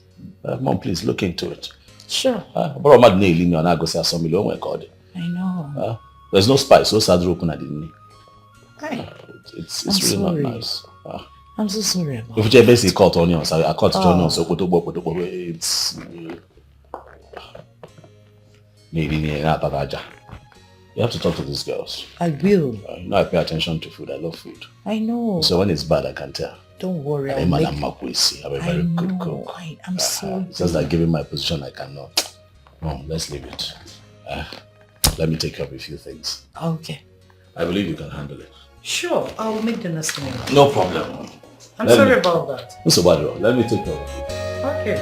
Mom, please look into it. Sure. I know. There's no spice, no sadru open at the Hey. It's I'm really sorry. not nice. I'm so sorry about If you basically cut onions, I cut onions, so it's you have to talk to these girls. I will. I pay attention to food. I love food. I know. So when it's bad, I can tell. Don't worry. I'm I'll a very good cook. I'm so It's just like giving my position, I cannot. No, let's leave it. Let me take care of a few things. Okay. I believe you can handle it. Sure, I'll make the next meal. No problem. I'm sorry about that. Mr. Badro, let me take care of it. Okay.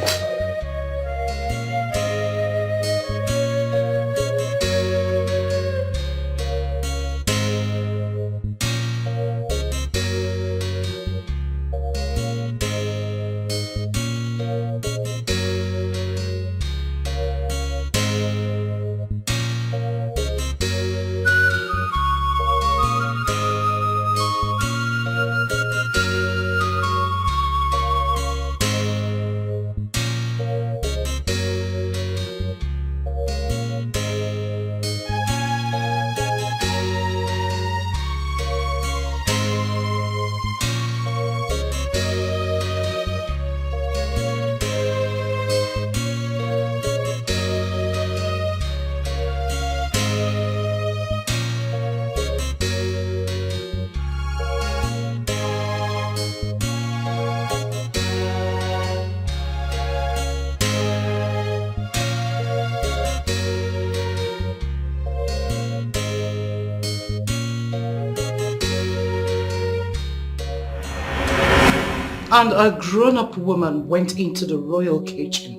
And a grown-up woman went into the royal kitchen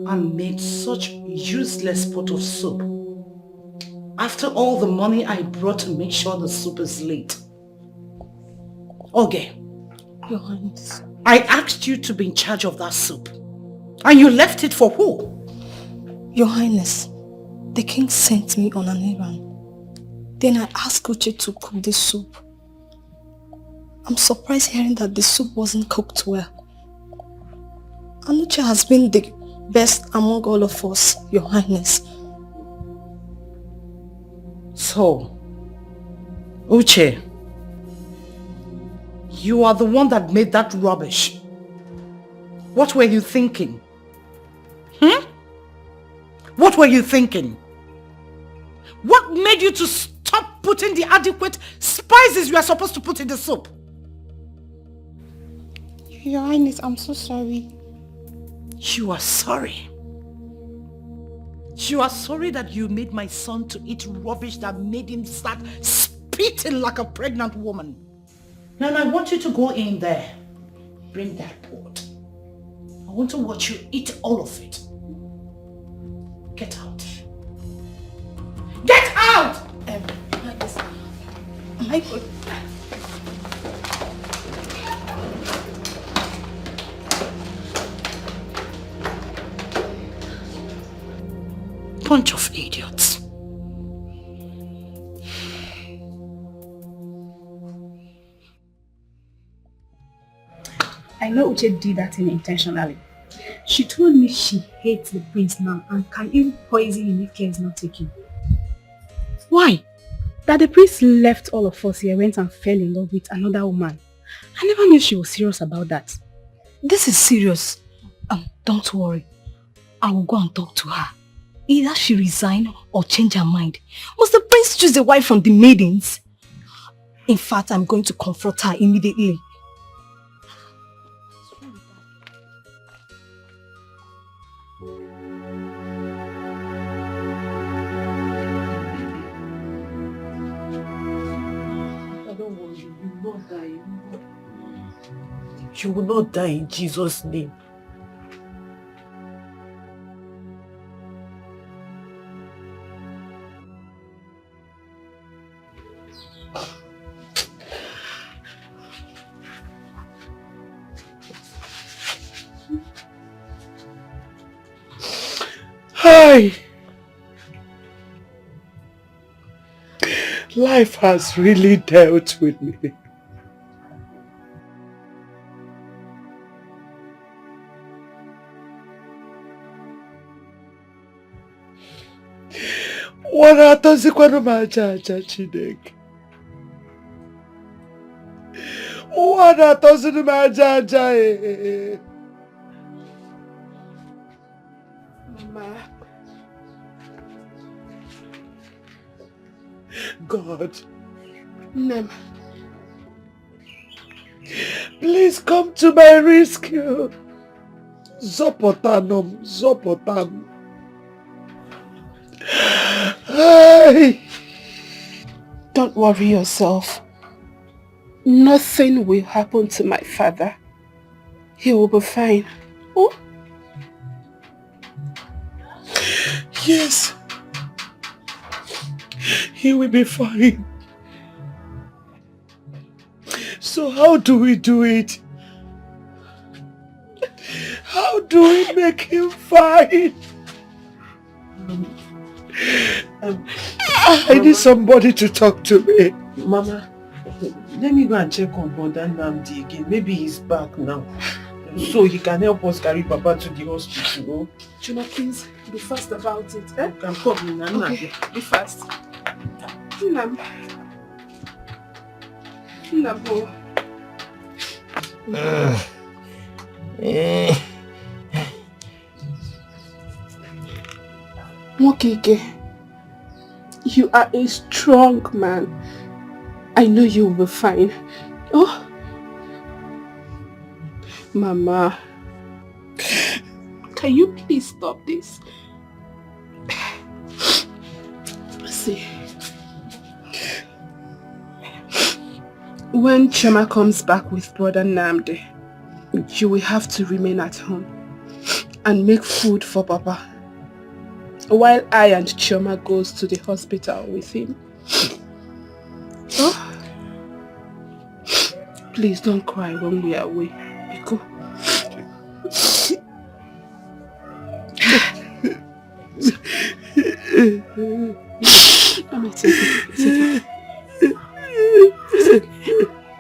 and made such useless pot of soup. After all the money I brought to make sure the soup is late. Okay. Your Highness. I asked you to be in charge of that soup. And you left it for who? Your Highness, the king sent me on an errand. Then I asked Uche to cook the soup. I'm surprised hearing that the soup wasn't cooked well. Anuche has been the best among all of us, Your Highness. So, Uche, you are the one that made that rubbish. What were you thinking? What were you thinking? What made you to stop putting the adequate spices you are supposed to put in the soup? Your Highness, I'm so sorry. You are sorry. You are sorry that you made my son to eat rubbish that made him start spitting like a pregnant woman. Now I want you to go in there. Bring that pot. I want to watch you eat all of it. Get out. Get out! My God. Bunch of idiots. I know Uche did that thing intentionally. She told me she hates the prince now and can even poison him if care is not taken. Why? That the prince left all of us here, went and fell in love with another woman. I never knew she was serious about that. This is serious. Don't worry. I will go and talk to her. Either she resign or change her mind. Must the prince choose a wife from the maidens? In fact, I'm going to confront her immediately. Don't worry, you will not die. You will not die in Jesus' name. Hi. Life has really dealt with me. Wanatozikwana majaja Chineke. Wanatozikwana majaja Mama. God. Nem. Please come to my rescue. Zopotanum, Zopotan. Hey. Don't worry yourself. Nothing will happen to my father. He will be fine. Oh? Yes. He will be fine. So how do we do it? How do we make him fine? I need somebody to talk to me. Mama, let me go and check on Brother Namdi again. Maybe he's back now. So he can help us carry Papa to the hospital. Chuma, please be fast about it. You can come in and okay. Be fast. Nam. Nabo. Mokike, you are a strong man. I know you will be fine. Oh, Mama, can you please stop this? See, when Chema comes back with Brother Namdi, you will have to remain at home and make food for Papa, while I and Chema goes to the hospital with him. Oh, please don't cry when we are away, Biko. Let me take it.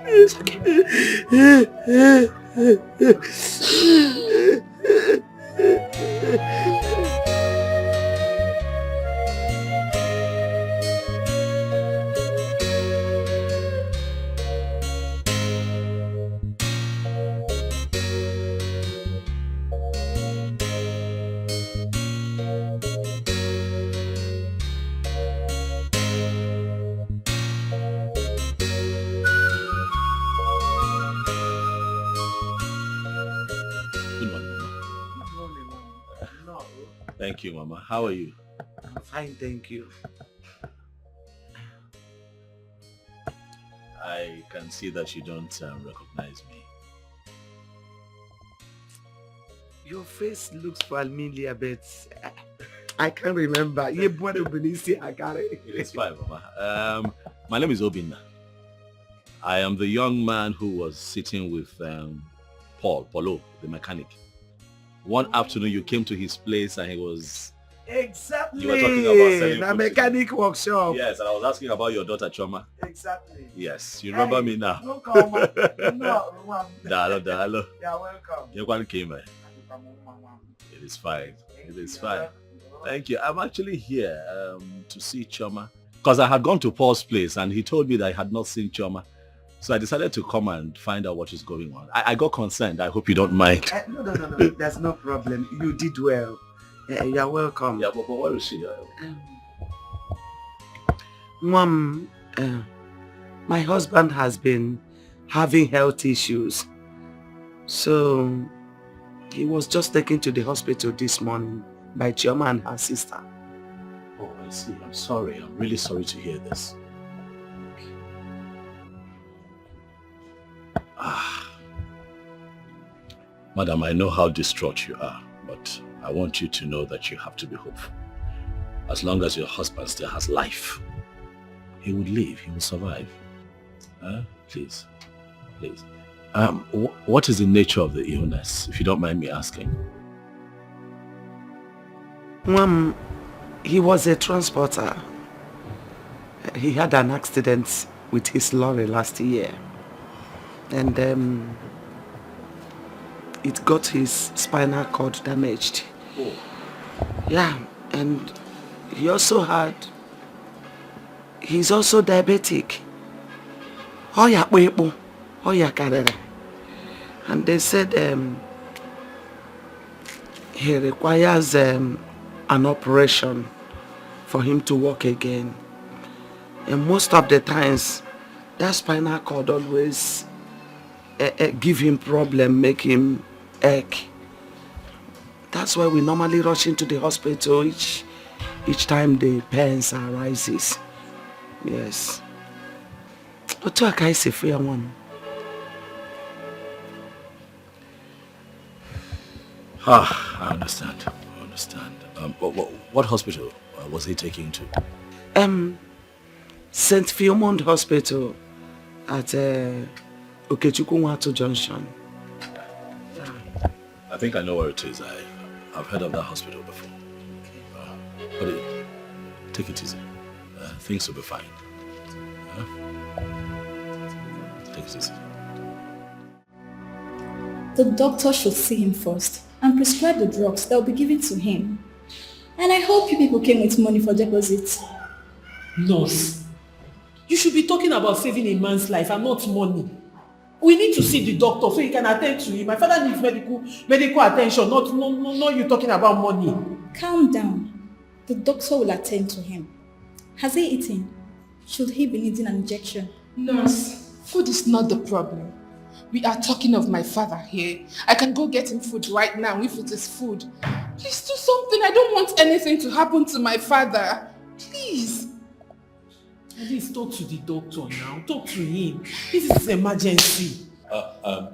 It's okay. Thank you, Mama. How are you? I'm fine, thank you. I can see that you don't recognize me. Your face looks familiar, but I can't remember. It's fine, Mama. My name is Obinna. I am the young man who was sitting with Paulo, the mechanic. One afternoon you came to his place and he was Exactly. You were talking about selling a food mechanic workshop. Yes, and I was asking about your daughter Choma. Exactly. Yes, you remember me now. No comment. No. Dalo. You're welcome. You one came. It is fine. It is fine. Thank you. I'm actually here to see Choma because I had gone to Paul's place and he told me that I had not seen Choma. So I decided to come and find out what is going on. I got concerned. I hope you don't mind. No. There's no problem. You did well. You're welcome. Yeah, but where is she? Mom, my husband has been having health issues. So he was just taken to the hospital this morning by Chioma and her sister. Oh, I see. I'm sorry. I'm really sorry to hear this. Madam, I know how distraught you are, but I want you to know that you have to be hopeful. As long as your husband still has life, he would live, he will survive. Please. What is the nature of the illness, if you don't mind me asking? Mom, he was a transporter. He had an accident with his lorry last year. And it got his spinal cord damaged. Oh. Yeah, and he's also diabetic. And they said he requires an operation for him to walk again. And most of the times, that spinal cord always give him problem, make him ache. That's why we normally rush into the hospital each time the pains arises. Yes. But I say fair one. I understand. What hospital was he taken to? St. Philemon Hospital at Okechukwu Junction. I think I know where it is. I've heard of that hospital before. But take it easy. Things will be fine. Take it easy. The doctor should see him first and prescribe the drugs that will be given to him. And I hope you people came with money for deposit. Nurse, you should be talking about saving a man's life and not money. We need to see the doctor so he can attend to him. My father needs medical attention, not you talking about money. Calm down. The doctor will attend to him. Has he eaten? Should he be needing an injection? Nurse, food is not the problem. We are talking of my father here. I can go get him food right now if it is food. Please do something. I don't want anything to happen to my father. Please. At least talk to the doctor now. Talk to him. This is an emergency.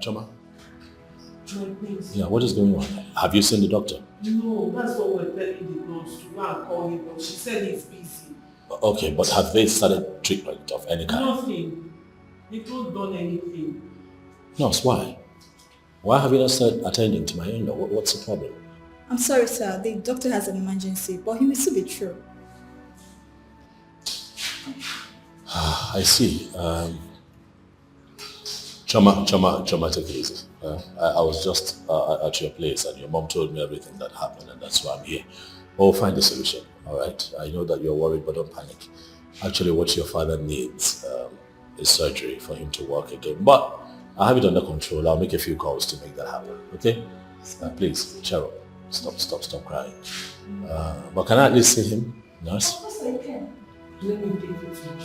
Choma. Joy, please. Yeah, what is going on? Have you seen the doctor? No, that's what we're telling the nurse to go and call him, but she said he's busy. Okay, but have they started treatment of any kind? Nothing. They've not done anything. Nurse, why? Why have you not started attending to my in-law? What's the problem? I'm sorry, sir. The doctor has an emergency, but he will still be through. I see. Choma, take it easy. I was just at your place and your mom told me everything that happened and that's why I'm here. We'll find a solution, all right? I know that you're worried, but don't panic. Actually, what your father needs is surgery for him to walk again. But I have it under control. I'll make a few calls to make that happen, okay? Please, Cheryl, stop crying. But can I at least see him, nurse? Of course I can. Let me take it to you.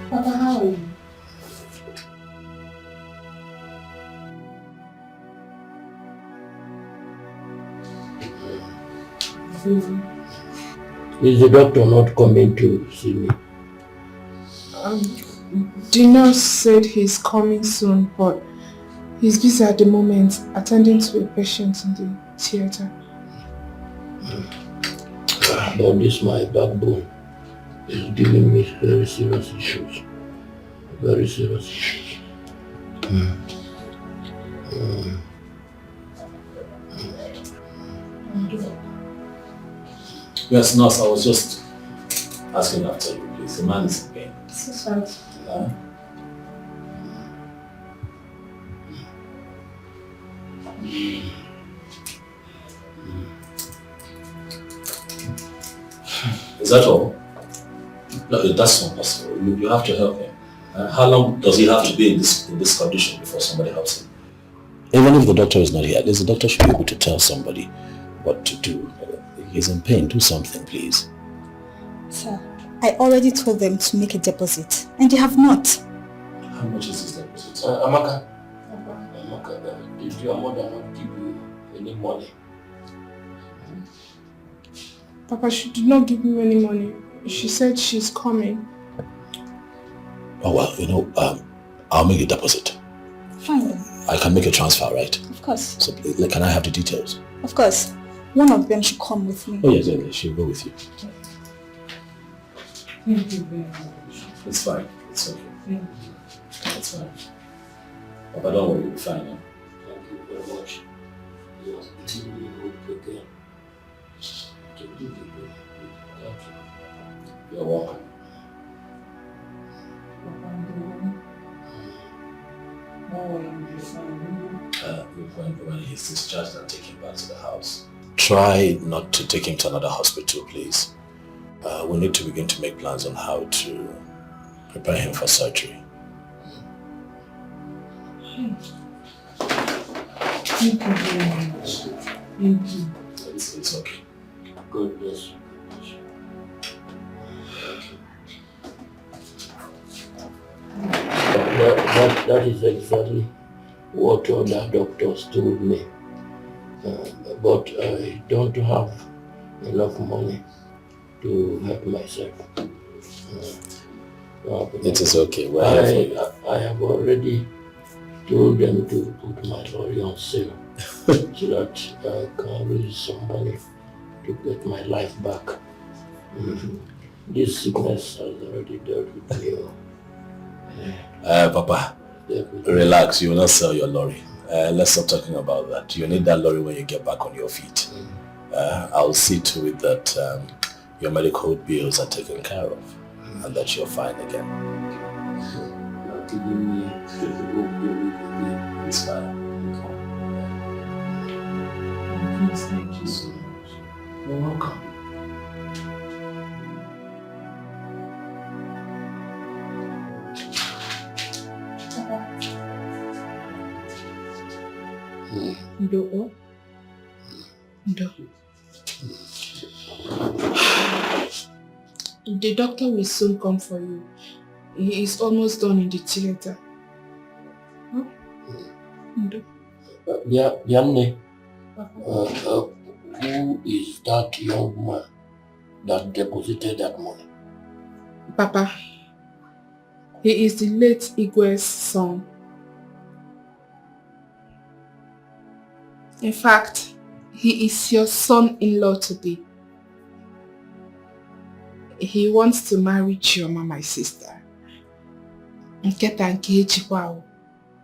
Papa, how are you? Is the doctor not coming to see me? The nurse said he's coming soon, but he's busy at the moment attending to a patient in the theater. But this my backbone is giving me very serious issues. very serious issue. Yes, nurse, I was just asking after you, please. The man is in pain. So sorry. Is that all? No, that's not possible. You have to help him. How long does he have to be in this condition before somebody helps him? Even if the doctor is not here, at least the doctor should be able to tell somebody what to do. He's in pain. Do something, please. Sir, I already told them to make a deposit, and they have not. How much is this deposit? Amaka, did your mother not give you any money? Papa, she did not give me any money. She said she's coming. Oh, well, I'll make a deposit. Fine then. I can make a transfer, right? Of course. So, can I have the details? Of course. One of them should come with me. Oh, yes, she'll go with you. Thank you very much. It's fine. It's okay. It's fine. Papa, don't worry, you'll be fine. Eh? Thank you very much. You are giving me hope again. Thank you. You're welcome. When he's discharged and take him back to the house. Try not to take him to another hospital, please. We need to begin to make plans on how to prepare him for surgery. Thank you very much. Thank you. It's okay. God bless you. That is exactly what other doctors told me. But I don't have enough money to help myself. It is okay. I have already told them to put my lorry on sale so that I can raise some money to get my life back. This sickness has already dealt with me. Papa, relax. You will not sell your lorry. Let's stop talking about that. You need that lorry when you get back on your feet. I'll see to it that your medical bills are taken care of and that you're fine again. You're giving me it's fine. Thank you so much. You're welcome. Ndo. The doctor will soon come for you. He is almost done in the theater. Huh? Ndo. Yanne, who is that young man that deposited that money? Papa, he is the late Igwe's son. In fact, he is your son-in-law to be. He wants to marry Chioma, my sister.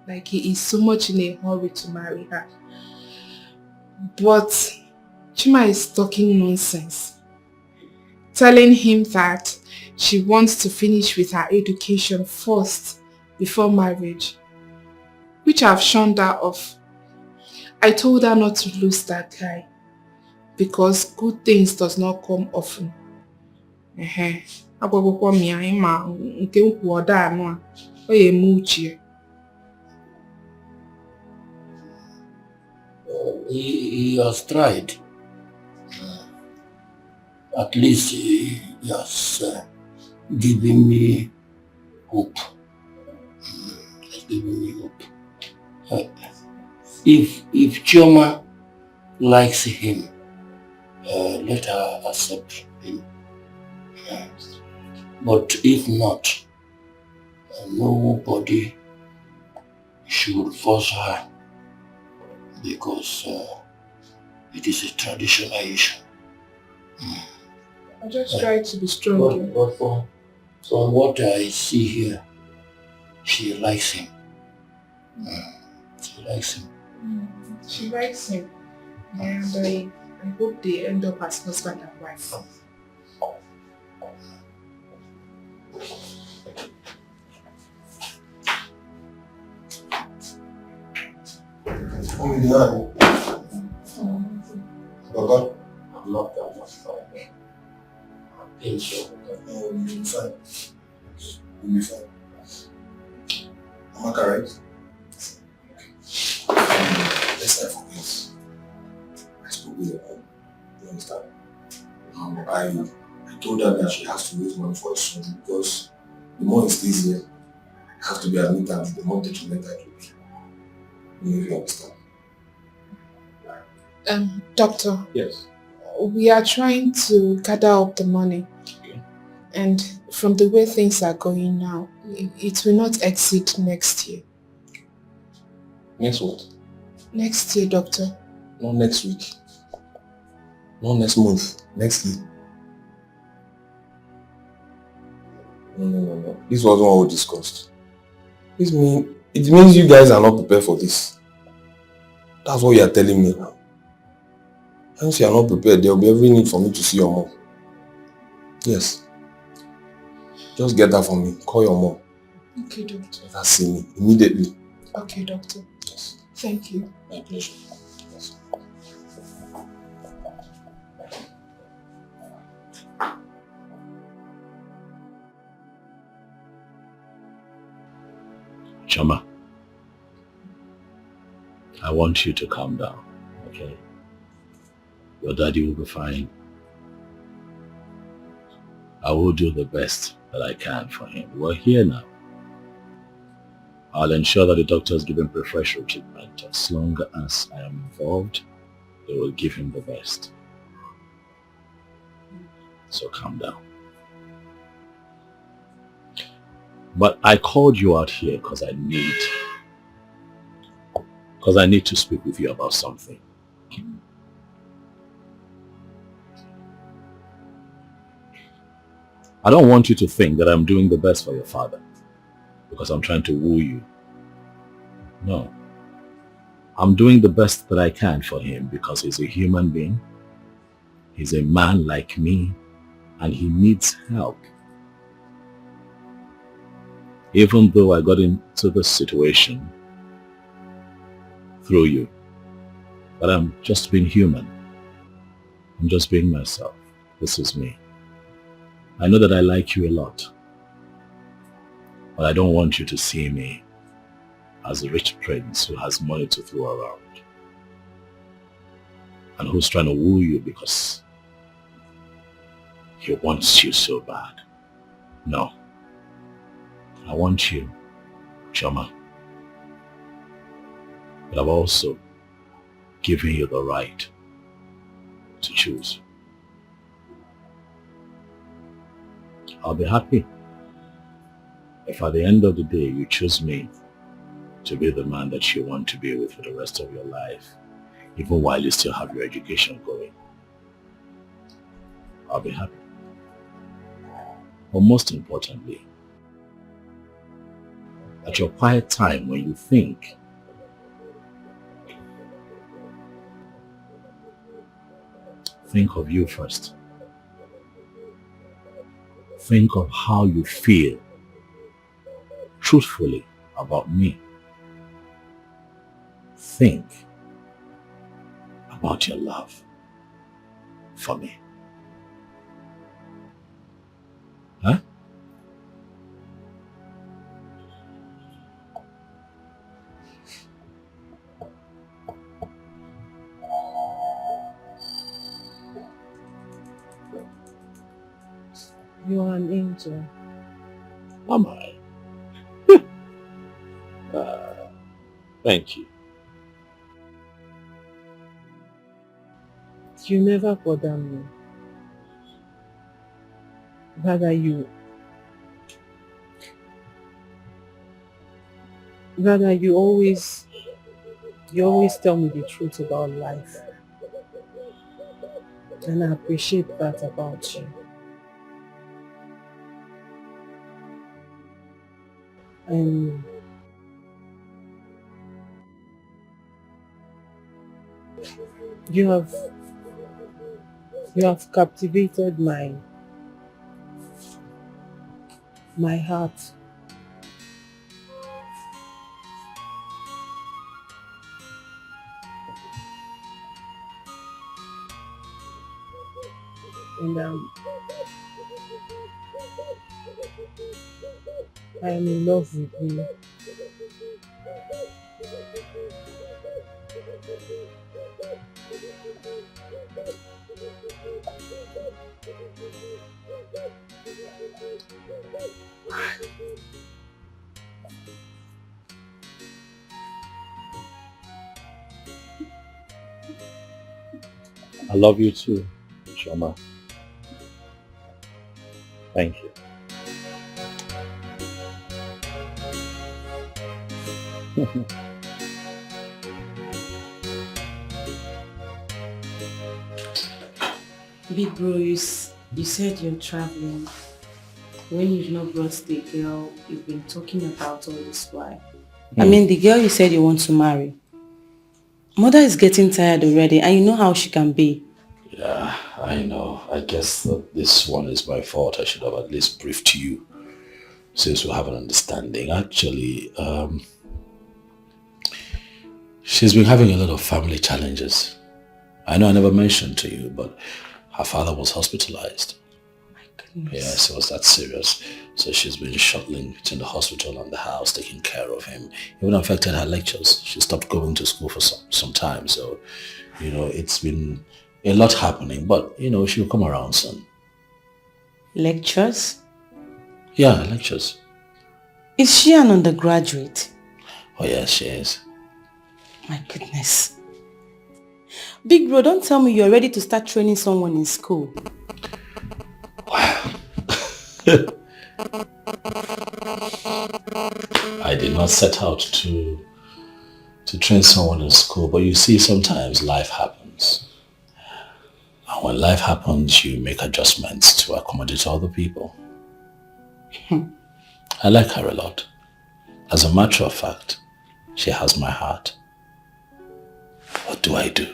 Like he is so much in a hurry to marry her. But Chima is talking nonsense. Telling him that she wants to finish with her education first before marriage. Which I have shunned her off. I told her not to lose that guy. Because good things does not come often. He has tried. At least he has given me hope. He's given me hope. If Chioma likes him, let her accept him. But if not, nobody should force her because it is a traditional issue. I just try to be strong. But from what I see here, She likes him. She likes him. She likes him. And I hope they end up as husband and wife. Baba, I'm not that much fine. I'm being so. you'll be fine. You'll be fine. Am I correct? Let's not forget. I spoke with your mom. You understand? I told her that she has to raise money for her son because the more he stays here, I have to be admitted, the more detrimental it will be. You understand? Doctor. Yes. We are trying to gather up the money. Okay. And from the way things are going now, it will not exceed next year. Next what? Next year, doctor. Not next week. Not next month. Next year. No. This wasn't what we discussed. It means you guys are not prepared for this. That's what you are telling me now. Once you are not prepared, there will be every need for me to see your mom. Yes. Just get that for me. Call your mom. Okay, doctor. Let her see me immediately. Okay, doctor. Yes. Thank you. My pleasure. Yes. Chama, I want you to calm down, okay? Your daddy will be fine. I will do the best that I can for him. We're here now. I'll ensure that the doctors give him preferential treatment. As long as I am involved, they will give him the best. So calm down. But I called you out here because I need to speak with you about something. I don't want you to think that I'm doing the best for your father because I'm trying to woo you. No. I'm doing the best that I can for him because he's a human being. He's a man like me and he needs help. Even though I got into this situation through you, but I'm just being human. I'm just being myself. This is me. I know that I like you a lot, but I don't want you to see me as a rich prince who has money to throw around and who's trying to woo you because he wants you so bad. No. I want you, Chama, but I've also given you the right to choose. I'll be happy if at the end of the day you choose me to be the man that you want to be with for the rest of your life, even while you still have your education going. I'll be happy. But most importantly, at your quiet time when you think of you first. Think of how you feel truthfully about me. Think about your love for me. Huh? You are an angel. Am I? Thank you. You never bother me. Rather you always tell me the truth about life. And I appreciate that about you. You have captivated my heart. And I am in love with you. I love you too, Shoma. Thank you. Big bro, you said you're traveling. When you've not brought the girl you've been talking about all this while. I mean, the girl you said you want to marry. Mother is getting tired already, and you know how she can be. Yeah, I know. I guess that this one is my fault. I should have at least briefed you, since we have an understanding. Actually, she's been having a lot of family challenges. I know I never mentioned to you, but her father was hospitalized. My goodness. Yes, it was that serious. So she's been shuttling between the hospital and the house, taking care of him. Even affected her lectures. She stopped going to school for some time. So, it's been a lot happening. But, she'll come around soon. Lectures? Yeah, lectures. Is she an undergraduate? Oh, yes, she is. My goodness. Big bro, don't tell me you're ready to start training someone in school. I did not set out to train someone in school, but you see, sometimes life happens. And when life happens, you make adjustments to accommodate other people. I like her a lot. As a matter of fact, she has my heart. What do I do?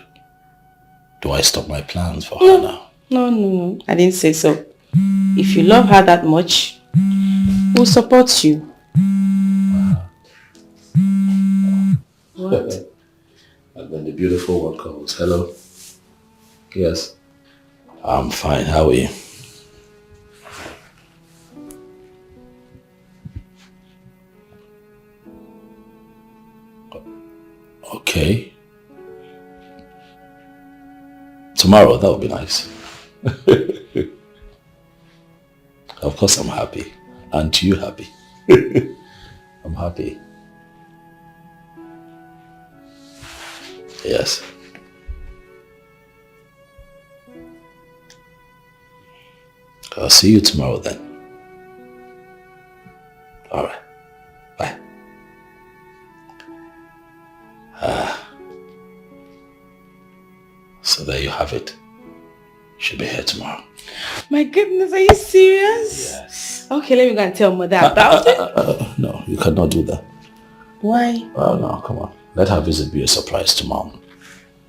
Do I stop my plans for her now? No. I didn't say so. If you love her that much, we'll support you. What? And then the beautiful one calls. Hello? Yes. I'm fine. How are you? Okay. Tomorrow, that would be nice. Of course I'm happy. Aren't you happy? I'm happy. Yes. I'll see you tomorrow then. Alright. Bye. So there you have it. She'll be here tomorrow. My goodness, are you serious? Yes. Okay, let me go and tell mother about it. No, you cannot do that. Why? Oh no, come on. Let her visit be a surprise to Mom.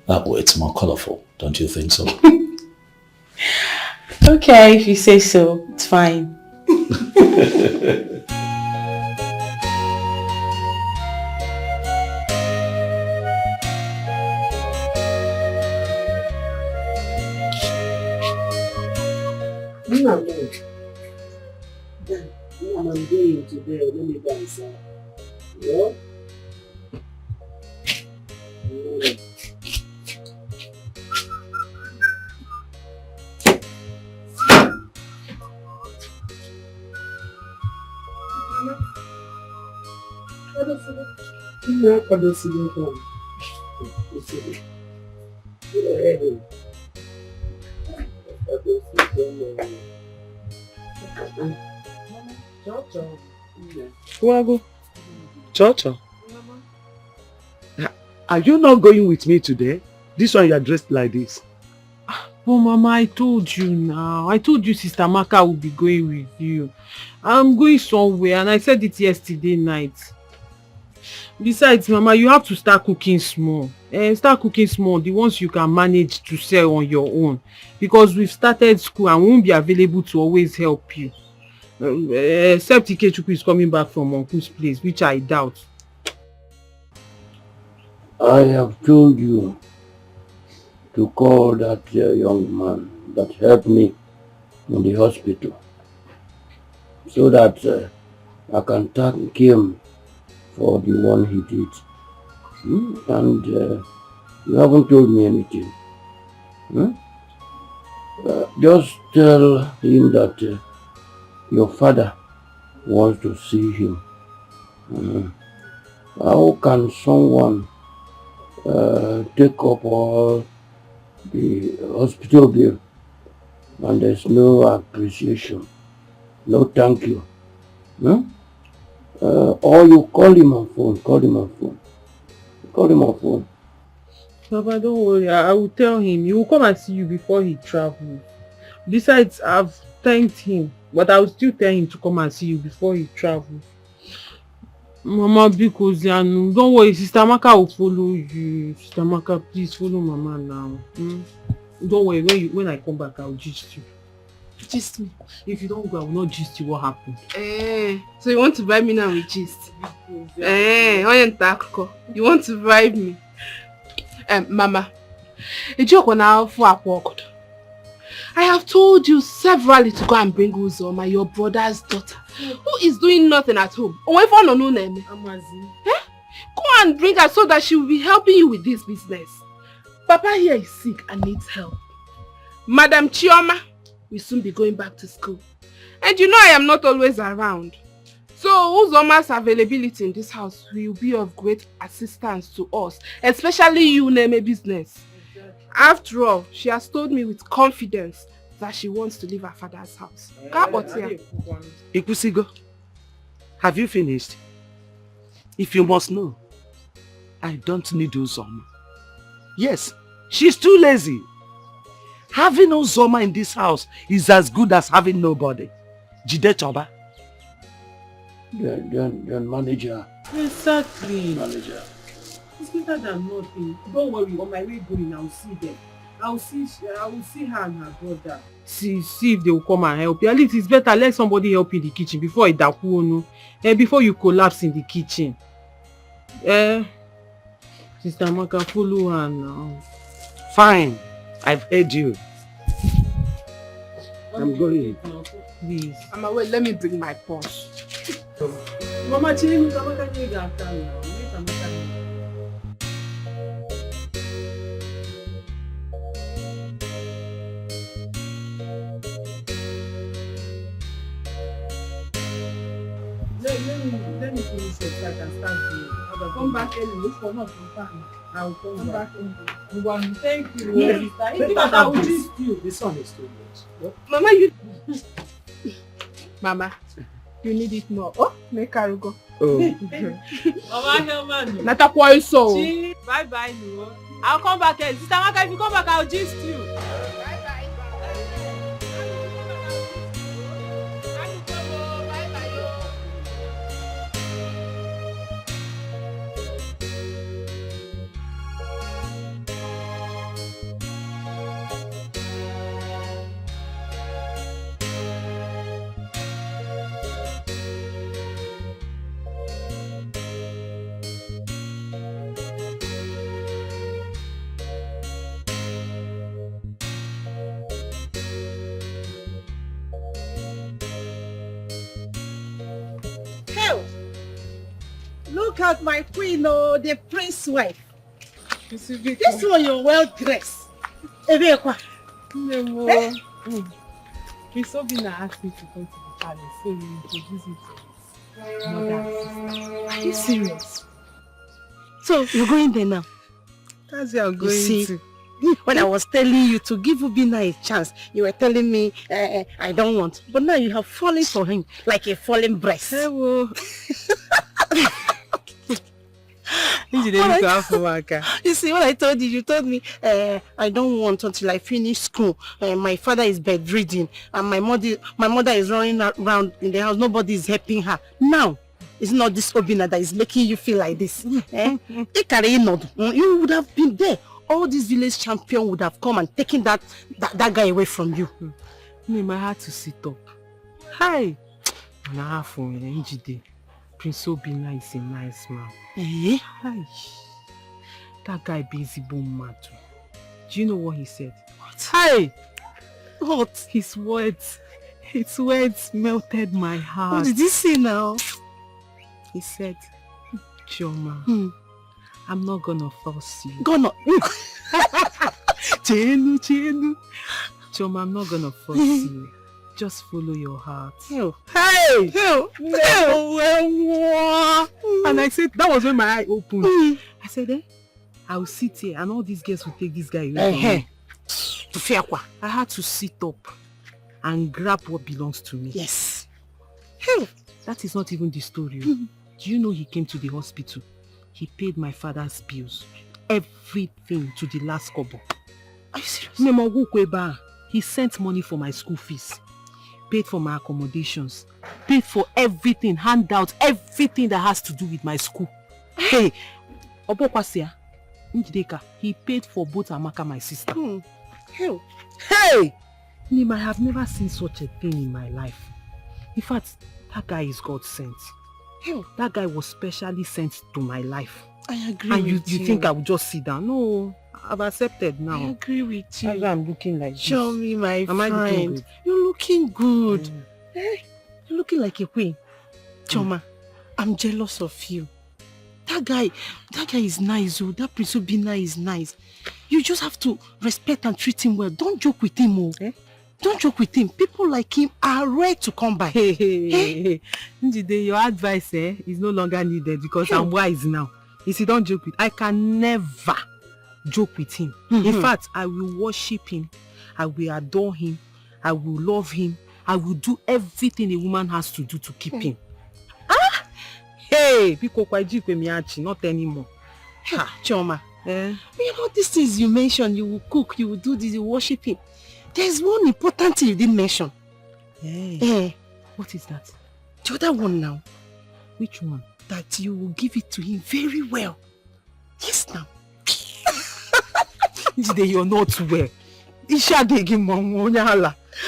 That way it's more colorful, don't you think so? Okay, if you say so, it's fine. I'm going today. Let me dance. Yeah? Wago. Chocho. Are you not going with me today? This one you are dressed like this. But Mama, I told you now. I told you Sister Maka will be going with you. I'm going somewhere and I said it yesterday night. Besides, Mama, you have to start cooking small. Start cooking small, the ones you can manage to sell on your own. Because we've started school and we won't be available to always help you. Except Ikechukwu is coming back from Uncle's place, which I doubt. I have told you to call that young man that helped me in the hospital so that I can thank him for the one he did. And you haven't told me anything. Just tell him that your father wants to see him. How can someone take up all the hospital bill and there's no appreciation, no thank you? Or you call him on phone, Papa, don't worry. I will tell him. He will come and see you before he travels. Besides, I've thanked him, but I will still tell him to come and see you before he travels. Mama, because don't worry, Sister Maka will follow you. Sister Maka, please follow Mama now. Don't worry, when I come back, I will gist you. Gist me. If you don't go, I will not gist you what happened. So you want to bribe me now with gist? You want to bribe me? Mama, I have told you severally to go and bring Uzoma, your brother's daughter, who is doing nothing at home. Go and bring her so that she will be helping you with this business. Papa here is sick and needs help. Madam Chioma will soon be going back to school. And you know I am not always around. So Uzoma's availability in this house will be of great assistance to us, especially you, Neme business. After all, she has told me with confidence that she wants to leave her father's house. Ikusigo, have you finished? If you must know, I don't need Uzoma. Yes, she's too lazy. Having Uzoma in this house is as good as having nobody. Jide Choba. Then manager. Exactly. Manager. It's better than nothing. Don't worry, on my way going, I'll see them. I will see her and her brother. See if they will come and help you. At least it's better let somebody help you in the kitchen before before you collapse in the kitchen. Sister Maka, follow her now. Fine, I've heard you. I'm going. Please. Mama, wait, let me bring my purse. Mama, change Mama can you after now. Let me finish it so I can start the come back early. Look for not from time. I will come back early. Thank you. Yes. I will gist you. This one is too much. Mama, you. Mama, you need it more. Oh, make her go. Oh. Mama, help me. Nata kwa so. Bye bye, no. I'll come back early. Sister Maka, if you come back, I'll gist you. Bye bye. Look at my queen, oh, the prince's wife. This one, you're well dressed. No. Miss Obina asked me to come to the palace, so we introduce you to his mother and sister. Are you serious? So, you're going there now? That's where I'm going to. When I was telling you to give Ubina a chance, you were telling me I don't want. But now you have fallen for him like a fallen breast. Hello. You see, what I told you told me, I don't want until I finish school. My father is bedridden, and my mother is running around in the house. Nobody is helping her. Now, it's not this Obina that is making you feel like this. You would have been there. All these village champion would have come and taken that guy away from you. I had to sit up. Hi. Prince Obina is a nice man. Hi. That guy busy boom mad. Do you know what he said? What? Hi. What? His words melted my heart. What did he say now? He said, Chioma, I'm not gonna force you. Chenu. Chioma, I'm not gonna force you. Just follow your heart. Hey! And I said, that was when my eye opened. I said, I'll sit here and all these girls will take this guy away from me. I had to sit up and grab what belongs to me. Yes. That is not even the story. Do you know he came to the hospital? He paid my father's bills. Everything to the last kobo. Are you serious? He sent money for my school fees. Paid for my accommodations. Paid for everything, handouts, everything that has to do with my school. Hey, Obokwasia, Njideka, he paid for both Amaka, my sister. Hey! Nima, I have never seen such a thing in my life. In fact, that guy is God sent. That guy was specially sent to my life. I agree and with you. And you think I would just sit down? No, I've accepted now. I agree with you. That's why I'm looking like Show this. me, my Am friend. I looking good? You're looking good. You're looking like a queen. Choma, I'm jealous of you. That guy is nice. Oh, that Prince Obina is nice. You just have to respect and treat him well. Don't joke with him, oh. Don't joke with him. People like him are rare to come by. Njide, your advice is no longer needed because I'm wise now. You see, don't joke with. I can never joke with him. In fact, I will worship him. I will adore him. I will love him. I will do everything a woman has to do to keep him. Hey, not anymore. Choma, you know these things you mentioned, you will cook, you will do this, you will worship him. There's one important thing you didn't mention. What is that? The other one now. Which one? That you will give it to him very well. Yes, now. You're not well.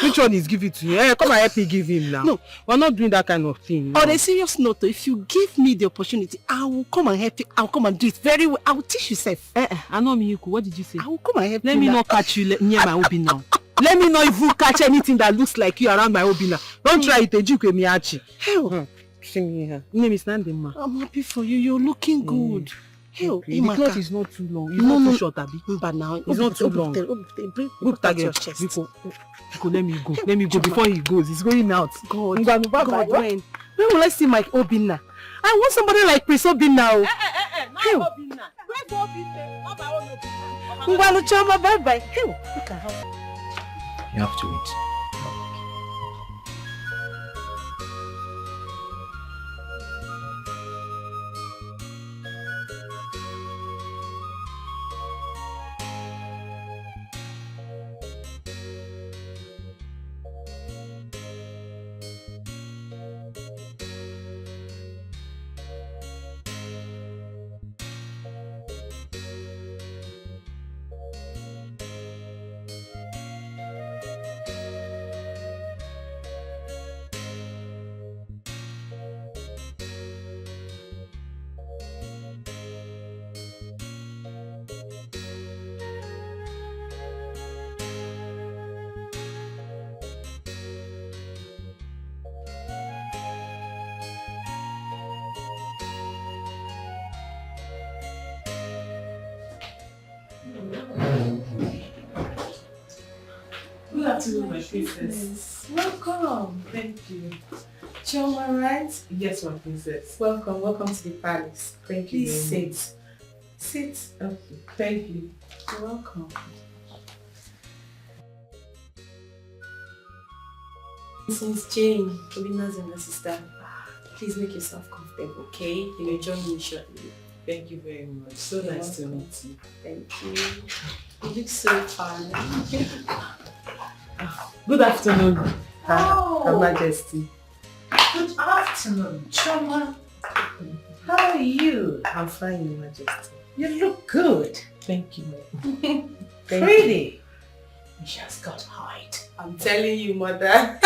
Which one is give it to you? Hey, come and help me give him now. No, we're not doing that kind of thing. No. On a serious note, if you give me the opportunity, I will come and help you. I'll come and do it very well. I will teach you self. I know Miyuku. What did you say? I will come and help you. Let me not catch you near my Obi now. Let me not even catch anything that looks like you around my Obi now. Don't try it, Ejikwe Miyachi. Hell. Name is Nandema. I'm happy for you. You're looking good. Hell, the cloth is not too long. It's not too short, Abi. But now it's not too long. Look at your chest. Biko, let me go. Let me go before he goes. He's going out. God, when will I see my Obina? I want somebody like Prince Obina. Not Obina. Where's Obina? Not my own Obina. Ngwanu Choma, bye-bye. Look at her. You have to eat. Good afternoon, my princess. Welcome. Thank you. Choma, right? Yes, my princess. Welcome to the palace. Thank you. Please sit. Sit. Okay. Thank you. You're welcome. Since Jane, Obina's younger sister, please make yourself comfortable, okay? You will join me shortly. Thank you very much. So nice to meet you. Thank you. You look so fun. Good afternoon, Her Majesty. Good afternoon, Choma. How are you? I'm fine, Your Majesty. You look good. Thank you. Pretty. She has got height. I'm telling you, Mother.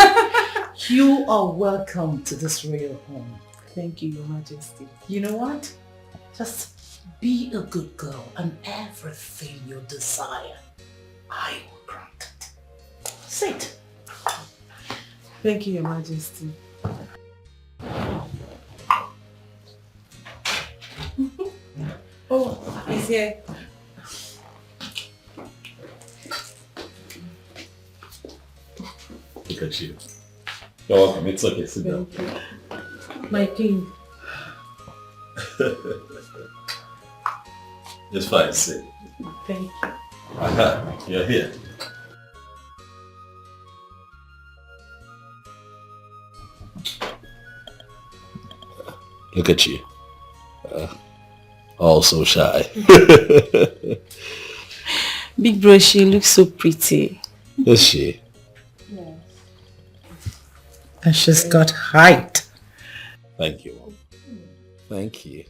You are welcome to this royal home. Thank you, Your Majesty. You know what? Just be a good girl and everything you desire, I will grant it. Sit. Thank you, Your Majesty. Oh, he's here. Look at you. You're welcome. It's okay. Sit down. My king. It's fine. Sit. Thank you. Aha, you're here. Look at you. All so shy. Big bro, she looks so pretty. Is she? Yes. And she's got height. Thank you, Mom. Thank you.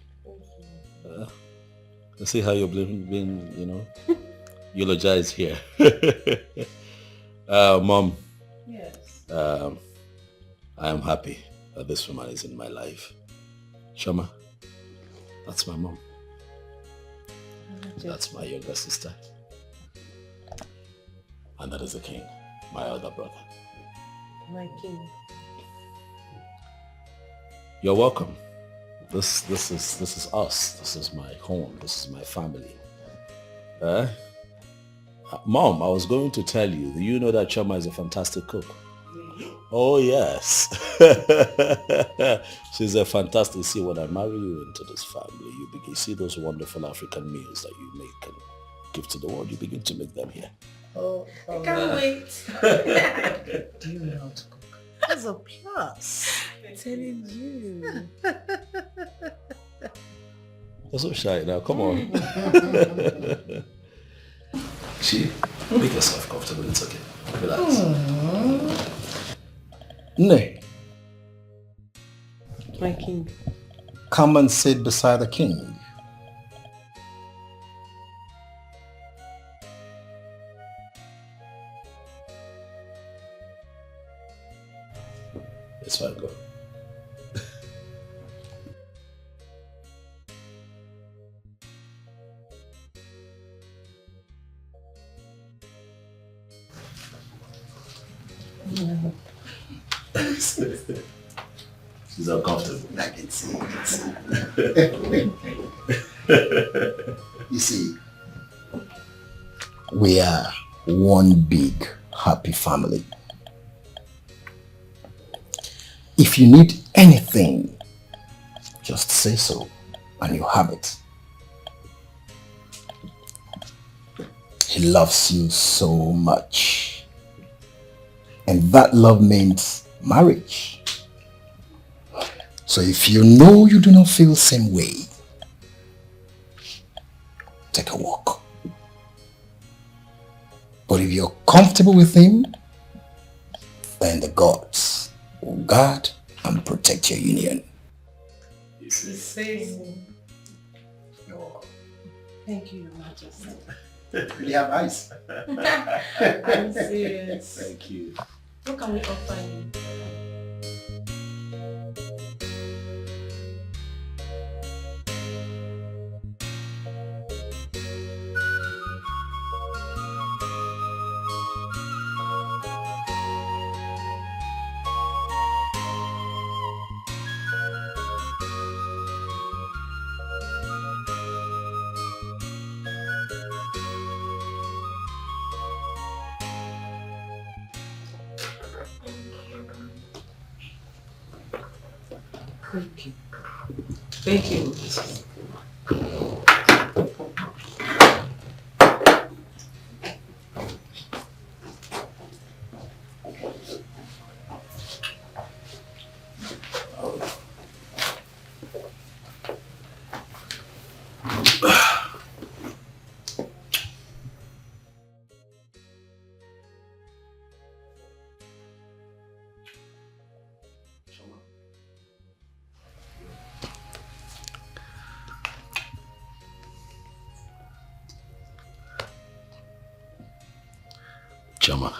I see how you've been, you know, eulogized here. Mom. Yes. I am happy that this woman is in my life. Shama, that's my mom. That's my younger sister. And that is the king, my elder brother. My king. You're welcome. This is us. This is my home. This is my family. Mom, I was going to tell you, do you know that Chama is a fantastic cook? Oh yes. She's a fantastic. See, when I marry you into this family, you begin see those wonderful African meals that you make and give to the world. You begin to make them here. I can't wait. Do you know how to cook? That's a plus. I'm telling you. You're so shy now. Come on. See, make yourself comfortable. It's okay. Relax. Nay, My king. come and sit beside the king. It's fine, go. She's uncomfortable. I can see. You see, we are one big happy family. If you need anything, just say so and you have it. He loves you so much. And that love means marriage. So if you know you do not feel the same way, take a walk. But if you're comfortable with him, then the gods will guard and protect your union. He says, thank you, Your Majesty. You have eyes. I'm serious. Thank you. What can we offer you? Thank you. Thank you. Chama,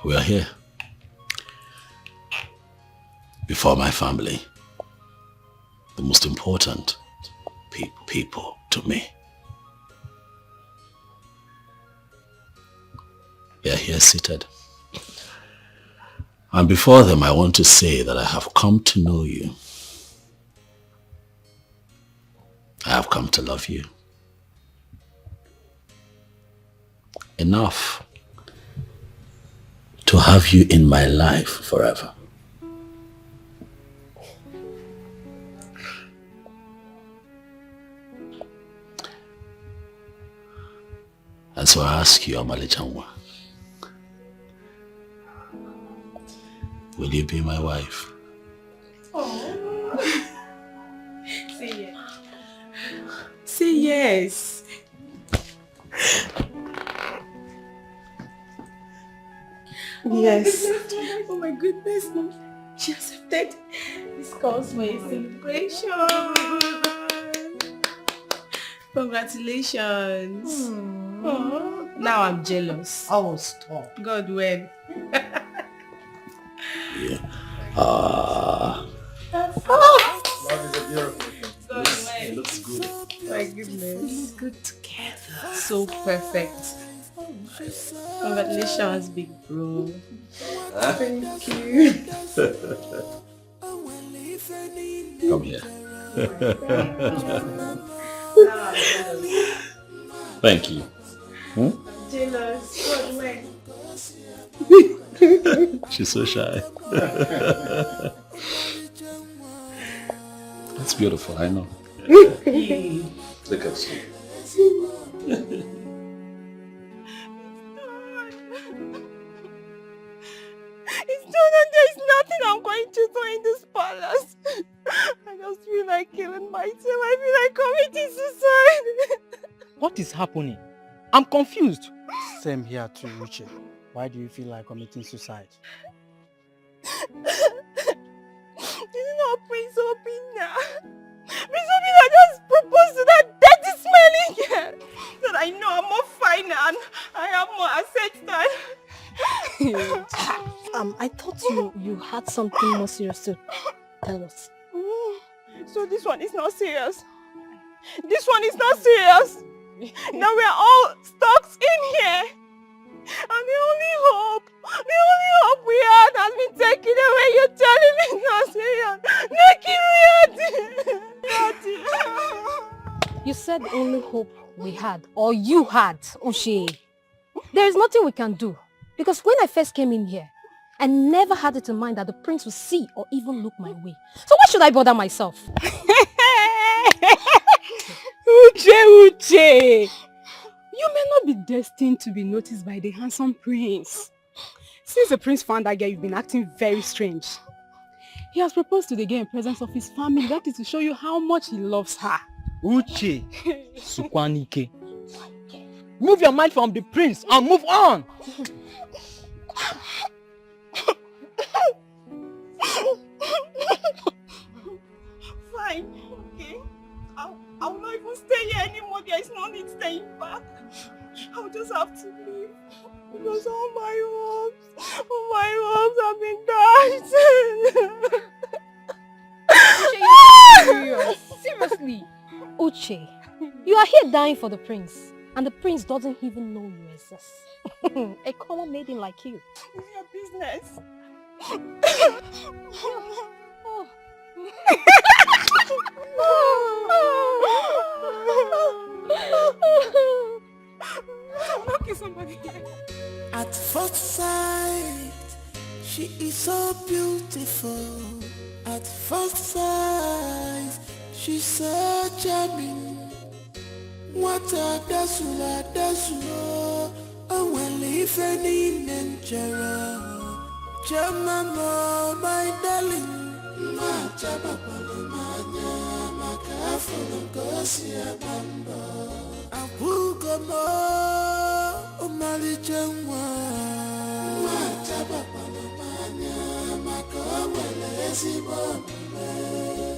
we are here before my family, the most important people to me. They are here seated. And before them, I want to say that I have come to know you. I have come to love you. Enough to have you in my life forever. And so I ask you, Amale Chanwa, will you be my wife? Oh. Say yes. Say yes. Yes. Oh my goodness. She accepted. This calls for a celebration. Congratulations. Oh, now I'm jealous. Oh, stop. God will. Yeah. Love is a beautiful thing. God will. It looks good. My goodness. Good together. So perfect. Congratulations, big bro. Thank you. Come here. Thank you. Jealous. God will. She's so shy. That's beautiful, I know. Look at you. It's done and there's nothing I'm going to do in this palace. I just feel like killing myself. I feel like committing suicide. What is happening? I'm confused. Same here too, Uche. Why do you feel like committing suicide? This is not Prince Obina. Prince Obina just proposed to that dirty smelling girl. That I know I'm more fine and I have more assets than... I thought you had something more serious to tell us. So this one is not serious. This one is not serious. Now we are all stuck in here. And the only hope we had has been taken away. You're telling me not serious. You said the only hope we had, or you had, Uche. There is nothing we can do. Because when I first came in here, I never had it in mind that the prince would see or even look my way. So why should I bother myself? Uche! You may not be destined to be noticed by the handsome prince. Since the prince found that girl, you've been acting very strange. He has proposed to the girl in presence of his family. That is to show you how much he loves her. Uche, Sukwanike. Move your mind from the prince and move on. Fine, okay. I will not even stay here anymore. There is no need staying back. I'll just have to leave. Because all my hopes have been dashed. Uche, you're serious. Seriously. Uche, you are here dying for the prince. And the prince doesn't even know you exist. A common maiden like you. It's your business. At first sight, she is so beautiful. At first sight, she's so charming. What a dasula, when living in Nigeria. Jamama, my darling. Ma chabapalo manya, makafuno gosia bamba. Apugomo, umali jengwa. Ma chabapalo manya, makawele zibombe.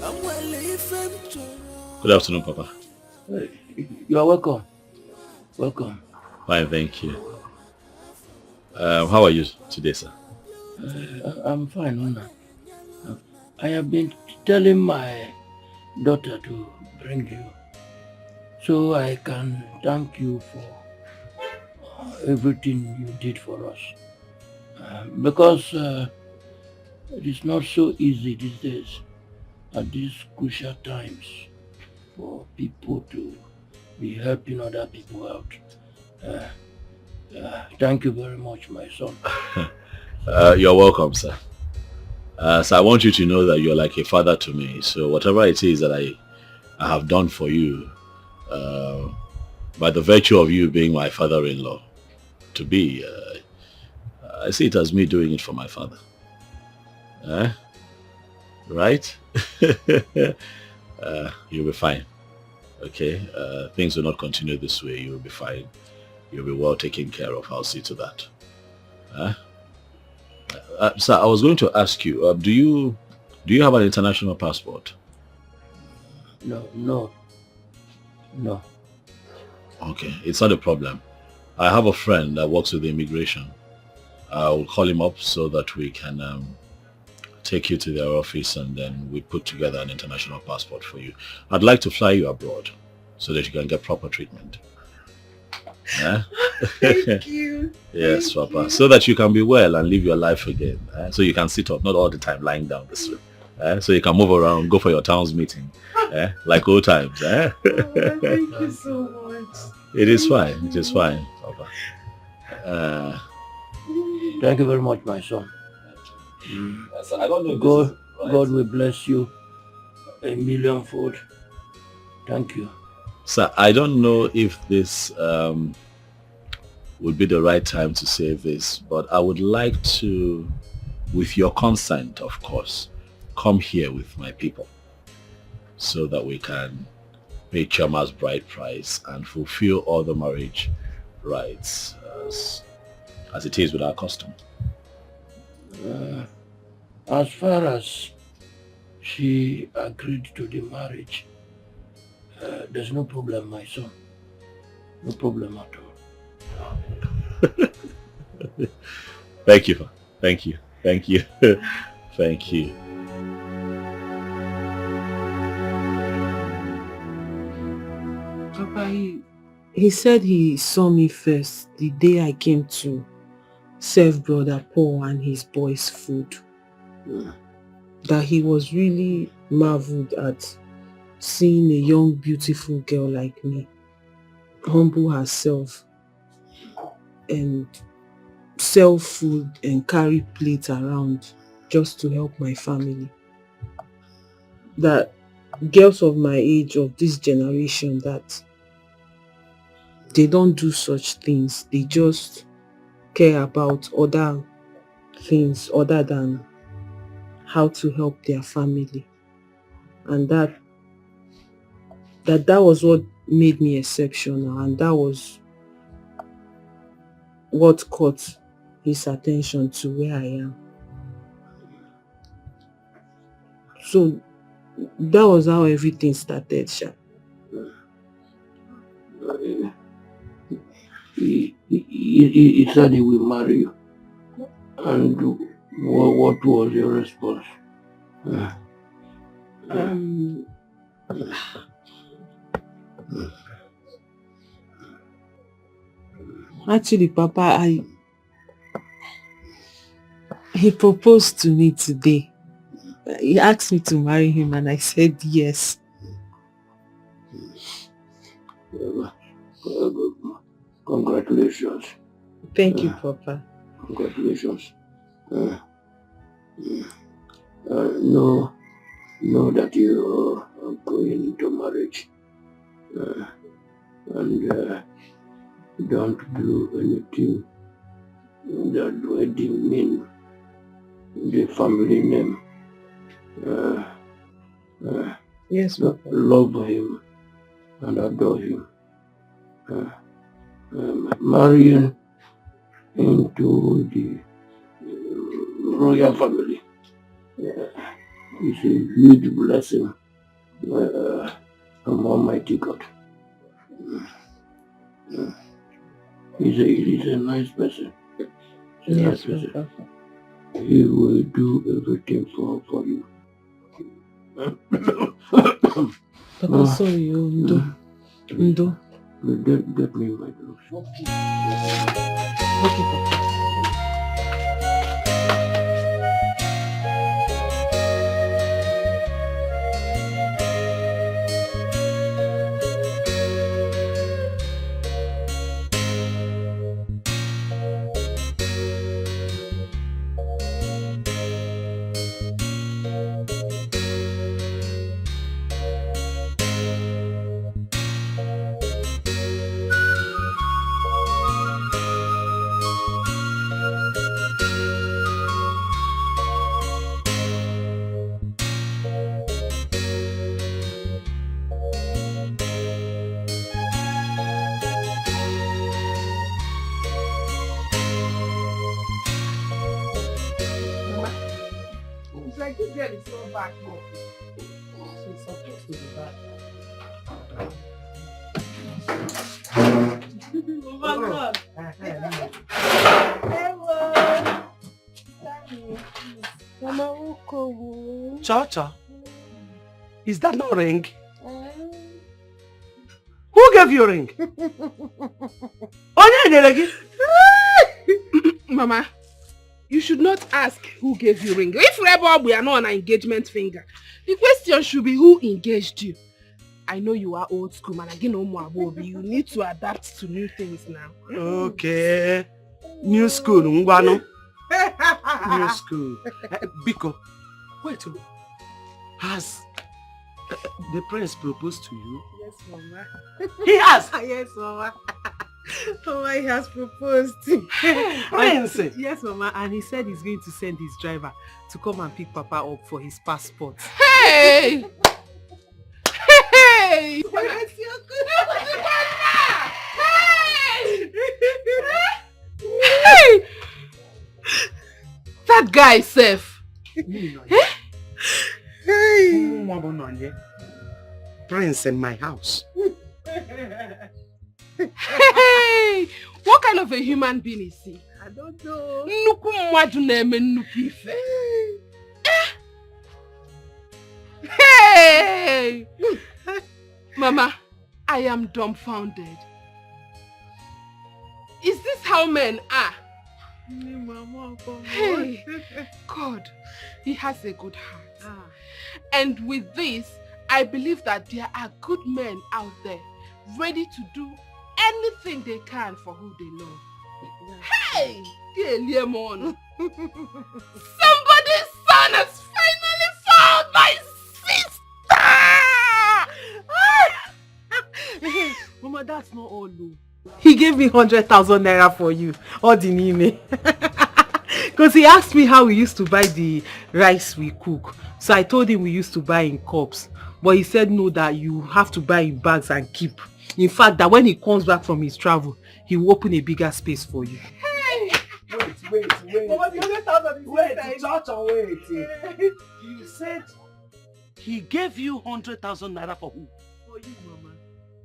Amwele ifemcho. Good afternoon, Papa. You are welcome. Welcome. Fine, thank you. How are you today, sir? I'm fine, Una. I have been telling my daughter to bring you so I can thank you for everything you did for us. Because it is not so easy these days at these crucial times for people to be helping other people out. Thank you very much, my son. You're welcome, sir. So I want you to know that you're like a father to me. So whatever it is that I have done for you, by the virtue of you being my father-in-law, to be, I see it as me doing it for my father. Right? You'll be fine. Okay? Things will not continue this way. You'll be fine. You'll be well taken care of. I'll see to that. Sir, I was going to ask you, do you have an international passport? No. Okay, it's not a problem. I have a friend that works with immigration. I'll call him up so that we can take you to their office and then we put together an international passport for you. I'd like to fly you abroad so that you can get proper treatment. Thank you. Yes, Papa. So that you can be well and live your life again. So you can sit up, not all the time lying down this way. So you can move around, go for your town's meeting. Like old times. Thank you so much. It is fine. It is fine, Papa. Thank you very much, my son. I don't know God will bless you a millionfold. Thank you. Sir, I don't know if this would be the right time to say this, but I would like to, with your consent, of course, come here with my people so that we can pay Chama's bride price and fulfill all the marriage rights as it is with our custom. As far as she agreed to the marriage, there's no problem, my son. No problem at all. Thank you. Thank you. Thank you. Thank you. Papa, he said he saw me first the day I came to serve Brother Paul and his boys food. That he was really marveled at seeing a young, beautiful girl like me humble herself and sell food and carry plates around just to help my family. That girls of my age, of this generation, that they don't do such things. They just care about other things other than how to help their family. And that was what made me exceptional, and that was what caught his attention to where I am. So that was how everything started, Sha. He said he will marry you. And what was your response? Actually, Papa, he proposed to me today. He asked me to marry him and I said yes. Congratulations. Thank you, Papa. Congratulations. Know that you are going into marriage. And don't do anything that would demean the family name. Yes, Papa. Love him and adore him. Marrying into the royal family is a huge blessing from Almighty God. He's a nice person. He's a nice person. He will do everything for you. Papa, sorry, Ndo. Get me my drugs. Okay, Papa. It's like this girl is so back here. She's supposed to be back. Oh my God. Mama, Cha-cha, is that no ring? Who gave you a ring? Mama, you should not ask who gave you ring. If we are not on an engagement finger, the question should be who engaged you. I know you are old school, man. Again, you need to adapt to new things now. Okay. New school, Ngwano. New school. Biko, wait. Has the prince proposed to you? Yes, Mama. He has? Yes, Mama. Mama, he has proposed. Prince? Yes, Mama, and he said he's going to send his driver to come and pick Papa up for his passport. Hey! Hey! Hey! That guy, Seth. Hey! Prince in my house. Hey! What kind of a human being is he? I don't know. Hey! Mama, I am dumbfounded. Is this how men are? Hey, God, he has a good heart. And with this, I believe that there are good men out there ready to do anything they can for who they love. Hey! Somebody's son has finally found my sister! Mama, that's not all, though. He gave me 100,000 naira for you. All the name. Because he asked me how we used to buy the rice we cook. So I told him we used to buy in cups. But he said no, that you have to buy in bags and keep. In fact, that when he comes back from his travel, he will open a bigger space for you. Hey! Wait. Mama, the 100,000 is Wait. You said he gave you 100,000 naira for who? For you, Mama.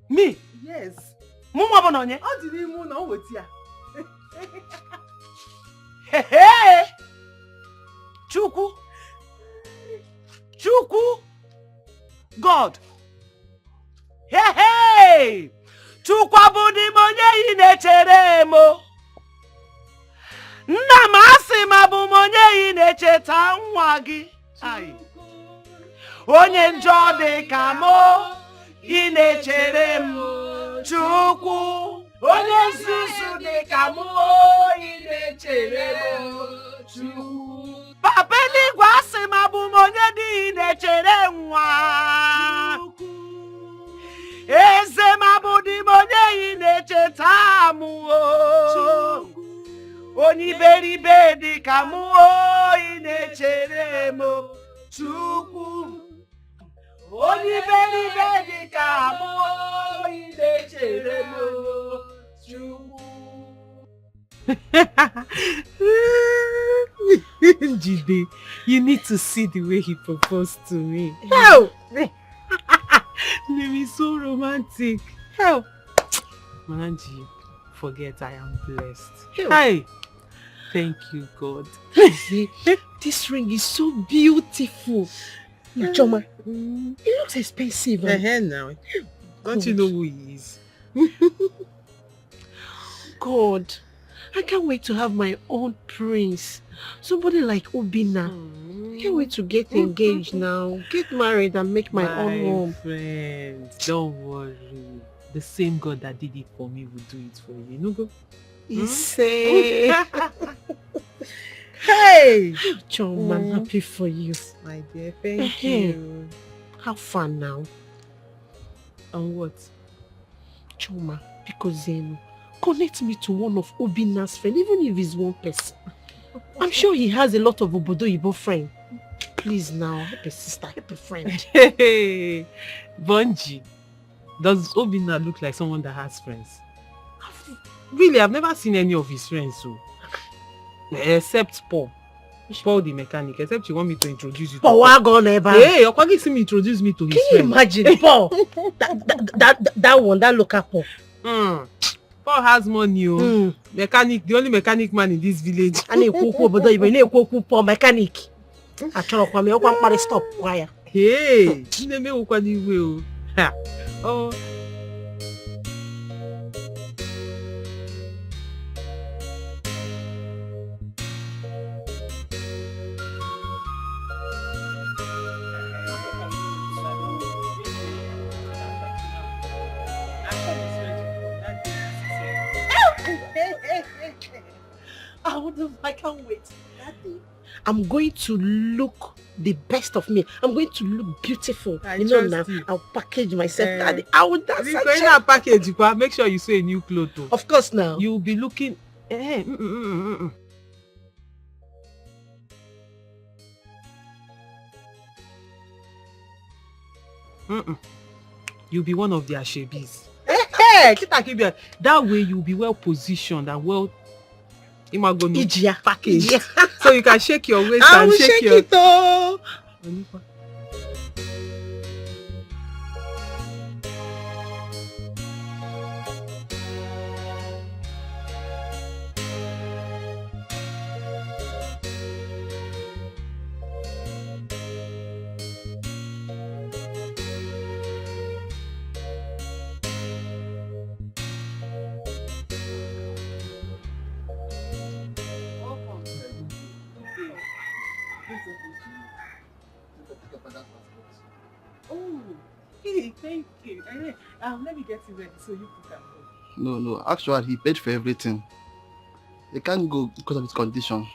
Me? Yes. Mama Bononye? How did he know what you? Hey! Chukwu! God! Hey! Chukwu abudi monye inechere mo. Nna m asị m abụ monye inecheta nwa gị. Onye njọ dị ka mo inechere m. Chukwu onye nzuzu dị ka mo inechere m. Chukwu Papa eluigwe asị m abụ monye dị inechere nwa. Eze m abụdị monye inecheta m. Onye iberibe dị ka m inechere m. Chukwu onye iberibe dị ka m inechere m. Chukwu. Jide, you need to see the way he proposed to me. Help! It is so romantic. Help! Mananji, forget I am blessed. Ew. Hey, thank you, God. See, this ring is so beautiful. Choma, it looks expensive. Now. Don't you know who he is? God, I can't wait to have my own prince. Somebody like Obina. I can't wait to get engaged now. Get married and make my own home. Friend, don't worry. The same God that did it for me will do it for you. No go. Say. Hey! Choma, I'm happy for you. My dear, thank you. How fun now? On what? Choma, because connect me to one of Obina's friends, even if it's one person. I'm sure he has a lot of Obodo Ibo friends. Please now, help a sister, help a friend. Hey, Bunji, does Obina look like someone that has friends? Really, I've never seen any of his friends, so except Paul. Paul the mechanic, except you want me to introduce you to Paul. Wagon ever. Hey, you're going to introduce me to his friend. Can you imagine? Paul, that one, that local Paul. Paul has money. Mechanic, the only mechanic man in this village. And he Paul mechanic. Stop. Why? Hey, oh. I can't wait. That day, I'm going to look the best of me. I'm going to look beautiful. I now, you. I'll package myself. Daddy, I will dance. If you're going to package, you can make sure you sew a new clothes. Of course now. You'll be looking... You'll be one of their shabbies. That way you'll be well positioned and well packaged. So you can shake your waist and shake your... it all. Oh, hey, thank you. Let me get you ready so you can go. No, actually he paid for everything. They can't go because of his condition.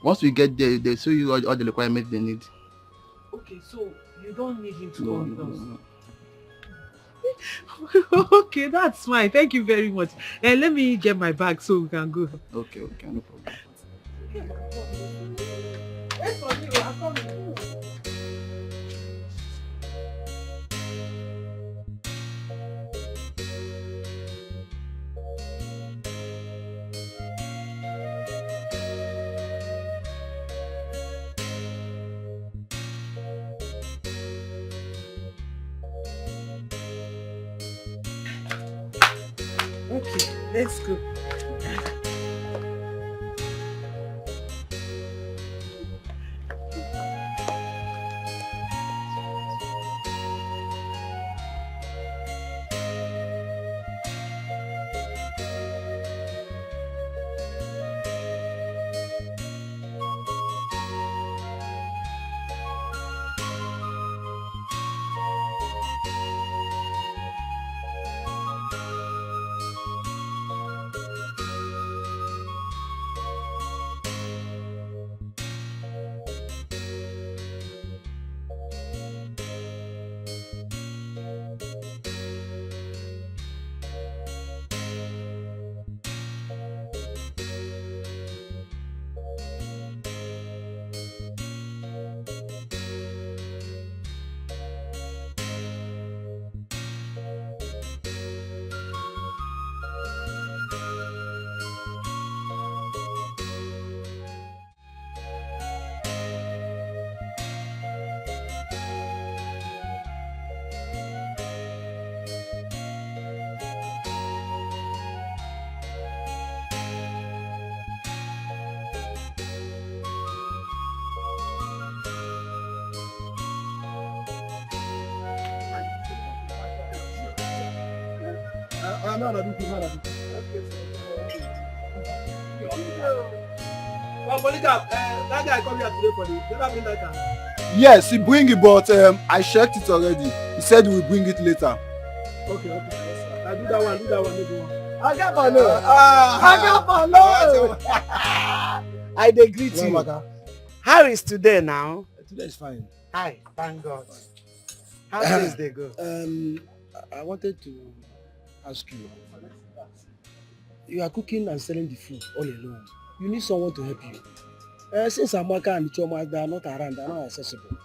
Once we get there, they show you all the requirements they need. Okay, so you don't need him to go with us. No. Okay, that's fine. Thank you very much. And let me get my bag so we can go. Okay, no problem. Okay, let's go. That guy come here today for the. Never bring that car. Yes, he bring it, but I checked it already. He said he will bring it later. Okay. I do that one. Maybe one. I got I dey greet you. How is today now? Today is fine. Hi, thank God. How things they go? I wanted to ask you. You are cooking and selling the food all alone. You need someone to help you. Since Amaka and Choma, they are not around, they are not accessible.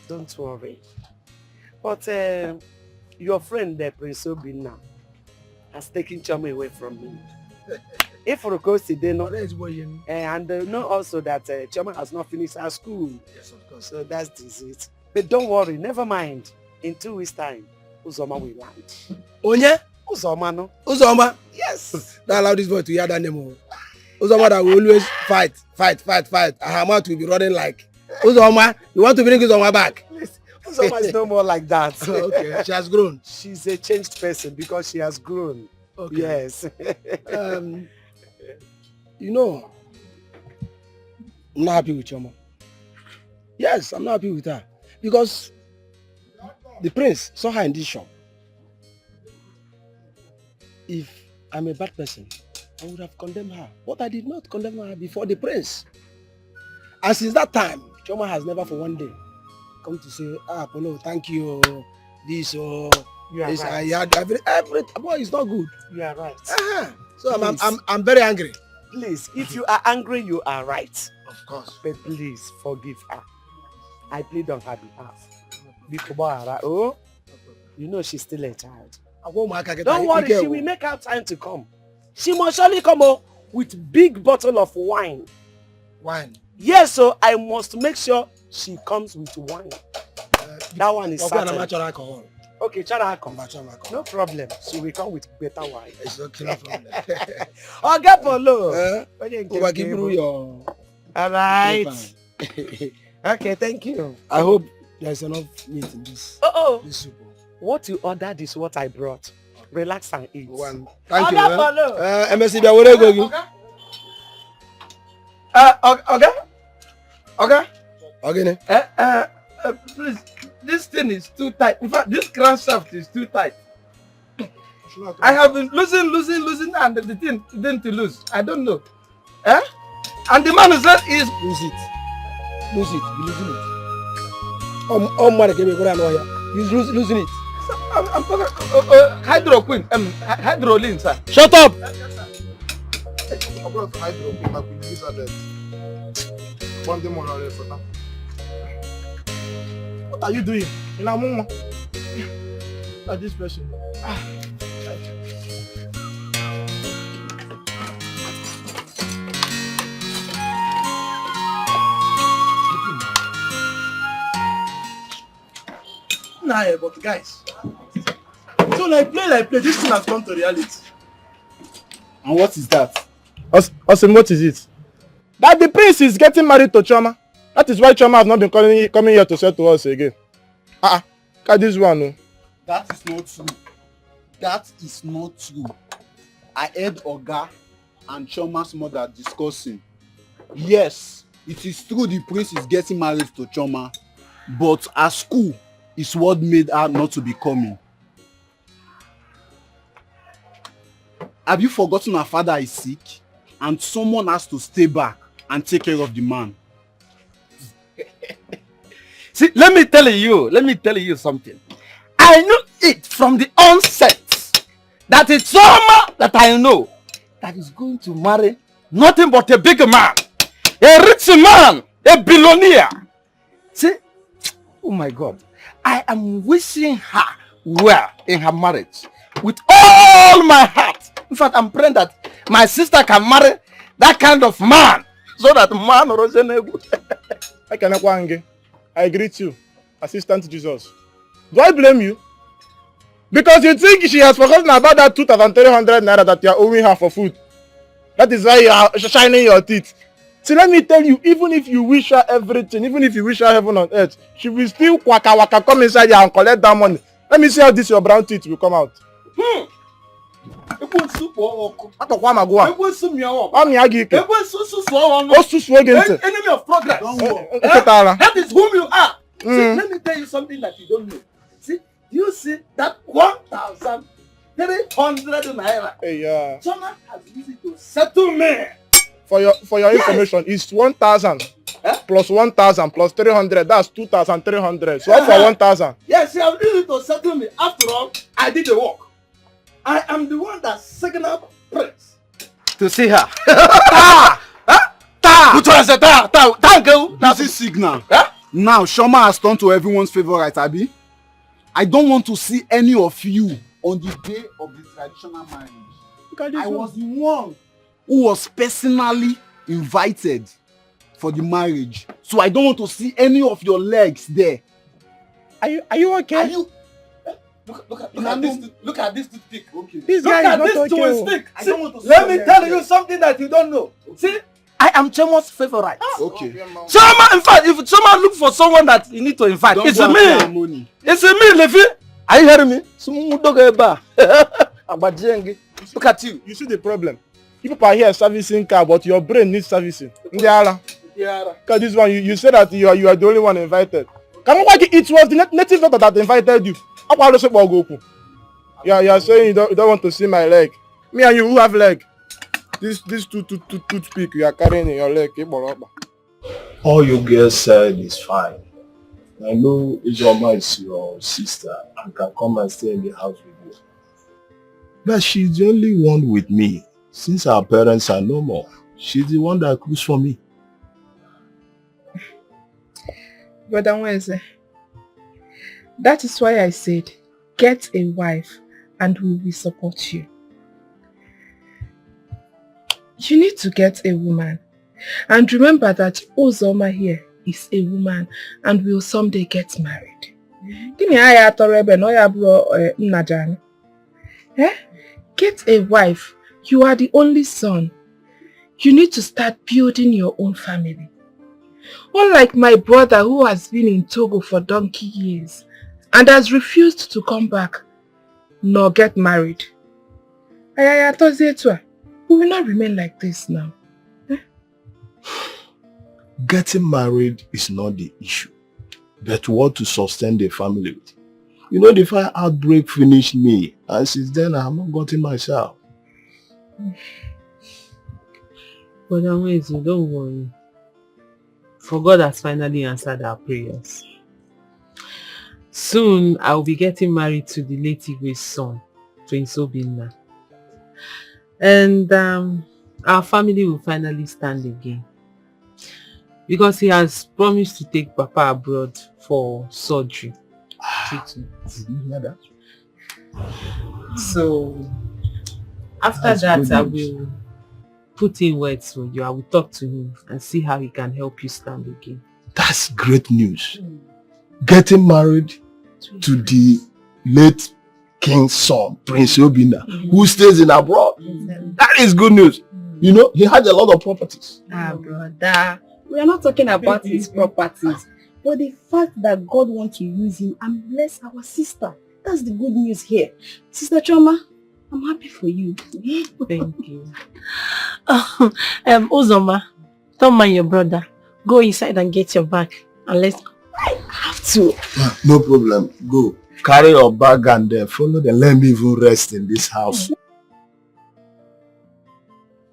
Don't worry. But your friend, the Prince Obinna, has taken Choma away from me. If for course they know, and know also that Choma has not finished her school. Yes, of course. So that's it. But don't worry, never mind. In 2 weeks' time, Uzoma will land. Onye? Uzoma, no? Uzoma? Yes. Don't allow this boy to hear that name. Uzoma that will always fight. Her mouth will be running like, Uzoma, you want to bring Uzoma back? Please, Uzoma is no more like that. Okay, she has grown. She's a changed person because she has grown. Okay. Yes. You know, I'm not happy with Choma. Yes, I'm not happy with her. Because the prince saw her in this shop. If I'm a bad person, I would have condemned her. But I did not condemn her before the prince. And since that time, Choma has never for one day come to say, Polo, thank you. This or this, right. I had every boy, it's not good. You are right. So I'm very angry. Please, if you are angry, you are right. Of course. But please forgive her. I plead on her behalf. Oh, you know she's still a child. Don't worry, she will make out time to come. She must surely come with big bottle of wine. Wine? Yes, so I must make sure she comes with wine. That one is certain. Alcohol. Okay, Chara come. No problem. She will come with better wine. It's okay, no problem. Oga Polo. All right. Okay, thank you. I hope there's enough meat in this. This soup. What you ordered is what I brought. Relax and eat. Thank you. MSC, Okay. Please, this thing is too tight. In fact, this crankshaft is too tight. I have been losing, and the thing didn't lose. I don't know. And the man who said is lose it. Be losing it. He's losing it. I'm talking hydroquin, sir. Shut up! What are you doing? At this person. Nah, but guys. So like play, this thing has come to reality. And what is that? Awesome, what is it? That the prince is getting married to Choma. That is why Choma has not been coming here to sell to us again. Look at this one. No? That is not true. That is not true. I heard Oga and Choma's mother discussing. Yes, it is true the prince is getting married to Choma, but at school is what made her not to be coming. Have you forgotten her father is sick and someone has to stay back and take care of the man? See, let me tell you something. I knew it from the onset that it's Choma that I know that is going to marry nothing but a big man, a rich man, a billionaire. See, oh my God, I am wishing her well in her marriage with all my heart. In fact, I'm praying that my sister can marry that kind of man so that man I greet you, Assistant Jesus. Do I blame you? Because you think she has forgotten about that 2,300 naira that you are owing her for food. That is why you are shining your teeth. See, let me tell you, even if you wish her everything, even if you wish her heaven on earth, she will still waka come inside here and collect that money. Let me see how this your brown teeth will come out. Ekwensu pụọ ọkụ. Atọkwa ma gwa. Ekwensu mịa ọkụ. Ọ mịa gị ike. Ekwensu susuo ọnụ. O susuo gị ntị. Enemy of progress. Eketara. That is whom you are. See, let me tell you something that you don't know. See, you see that 1,300 naira. Hey, yeah. Choma has used it to settle me. For your information, it's 1,000 plus 1,000 plus 300. That's 2,300. So for 1,000. Yes, she has used it to settle me. After all, I did the work. I am the one that signaled Prince to see her. Which one is it? That's his signal. Now, Shoma has turned to everyone's favorite, Abi. I don't want to see any of you on the day of the traditional marriage. I was the one who was personally invited for the marriage. So I don't want to see any of your legs there. Are you okay? Are you? Look at this toothpick. Okay. This Look guy at is this not okay. toothpick. I don't want to see Let me your tell legs you there. something that you don't know. See, I am Chemo's favorite. Okay. Choma, in fact, if Choma look for someone that you need to invite, it's me. It's me, Levi. Are you hearing me? Look at you. You see the problem? People are here servicing car, but your brain needs servicing. Because this one, you say that you are the only one invited. It was the native doctor that invited you. You are saying you don't want to see my leg. Me and you, who have leg? This toothpick you are carrying in your leg. All you girls said is fine. I know Ijoma is your sister and can come and stay in the house with you. But she's the only one with me. Since our parents are no more, she's the one that cooks for me. Brother Wednesday, that is why I said, get a wife and we will support you. You need to get a woman. And remember that Uzoma here is a woman and will someday get married. Get a wife. You are the only son. You need to start building your own family. Unlike my brother who has been in Togo for donkey years and has refused to come back nor get married. We will not remain like this now. Getting married is not the issue, but what to sustain the family with. You know, the fire outbreak finished me, and since then I have not gotten myself. But Wednesday, don't worry. For God has finally answered our prayers. Soon I will be getting married to the late Igwe's son, Prince Obinna. And our family will finally stand again. Because he has promised to take Papa abroad for surgery. Treatment. Did you hear that? So after that I will put in words for you. I will talk to him and see how he can help you stand again. That's great news. Getting married to the late king's son, Prince Obinna, who stays in abroad. That is good news. You know, he has a lot of properties. Brother, we are not talking about his properties, but the fact that God wants to use him and bless our sister. That's the good news here. Sister Choma, I'm happy for you. Thank you. Uzoma, don't mind your brother. Go inside and get your bag. And let's go. I have to. No problem. Go. Carry your bag and follow them. Let me even rest in this house.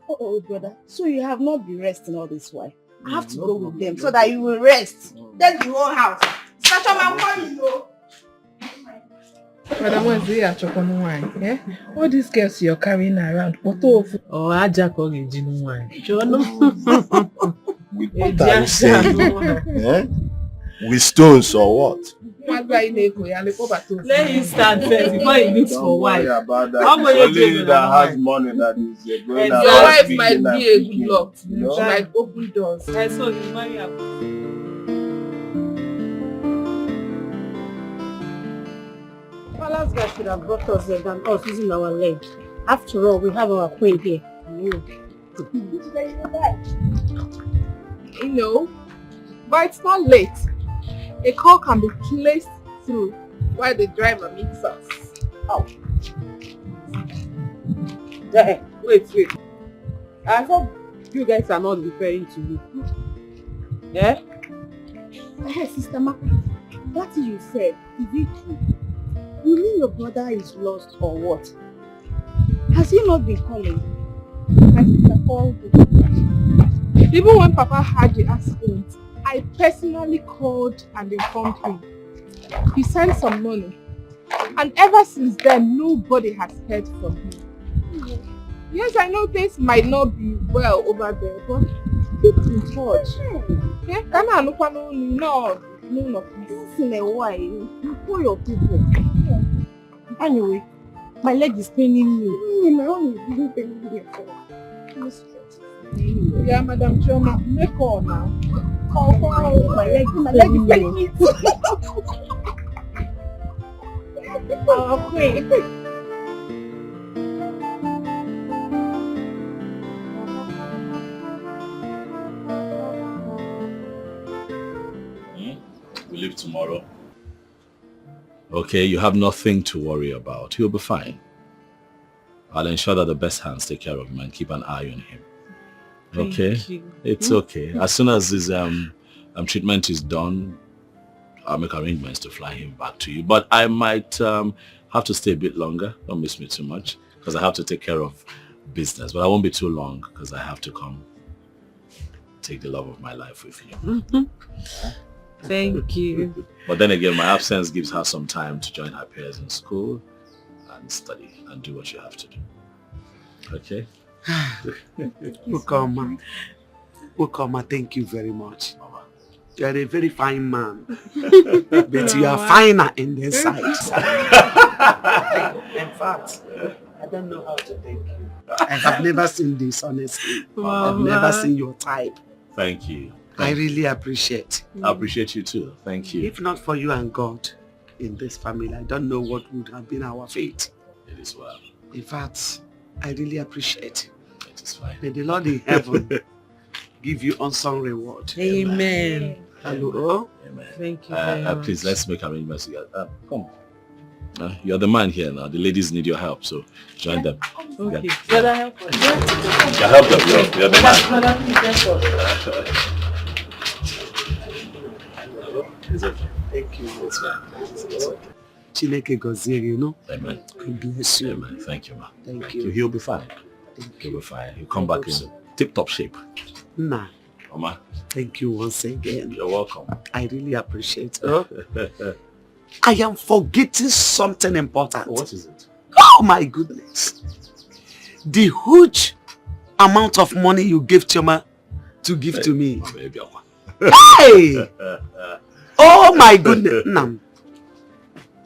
Oh, brother. So you have not been resting all this while. I have to go with them so that you will rest. That's the whole house. Sister Choma, I'm coming, though. Madam Wednesday, eh? All these girls you're carrying around, what of? Oh, I just call you wine. What are you saying? Eh? With stones or what? Let him start first before he looks for wife. Don't worry about that. Only that has money that is going your wife might be a good luck. She might open doors. So you marry her. Palace guy should have brought us there than us using our leg. After all, we have our queen here. You know, but it's not late. A call can be placed through while the driver meets us. Oh. Wait. I hope you guys are not referring to me. Yeah? Hey, Sister Maka, what you said, is it true? You mean your brother is lost or what? Has he not been calling? My sister called him. Even when Papa had the accident, I personally called and informed him. He sent some money. And ever since then, nobody has heard from him. Yes, I know things might not be well over there, but keep in touch. Yeah, can I look on no Once in a while, you call your people. Anyway, my leg is paining me. My own is even paining me. Yeah, Madam Choma, make call now. Call. My leg is paining me. I'll pray. We leave tomorrow. Okay, you have nothing to worry about. He'll be fine. I'll ensure that the best hands take care of him and keep an eye on him. Okay? Thank you. It's okay. As soon as his treatment is done, I'll make arrangements to fly him back to you. But I might have to stay a bit longer. Don't miss me too much because I have to take care of business. But I won't be too long because I have to come take the love of my life with you. Thank you. But then again, my absence gives her some time to join her peers in school and study and do what you have to do. Okay? Ukoma, thank you very much. You are a very fine man. But you are finer in the inside. In fact, I don't know how to thank you. I have never seen this, honestly. I've never seen your type. Thank you. I really appreciate. I appreciate you too. Thank you. If not for you and God in this family, I don't know what would have been our fate. It is well. In fact, I really appreciate. It is fine. May the Lord in heaven give you unsung reward. Amen. Hello. Amen. Thank you very much. Please, let's make arrangements together. Come. You're the man here now. The ladies need your help, so join them. Okay. Yeah. Brother, help us. You help them. You're the man. It's okay. Thank you. It's fine. It's okay. Chineke gozie, you know. Amen. God bless you. Amen. Thank you, ma. Thank you. He'll be fine. He'll be fine. He'll come back in tip-top shape. Nah. Oma. Thank you once again. You're welcome. I really appreciate it. I am forgetting something important. What is it? Oh my goodness. The huge amount of money you gave Choma to give to me. Hey! Oh my goodness. Nam.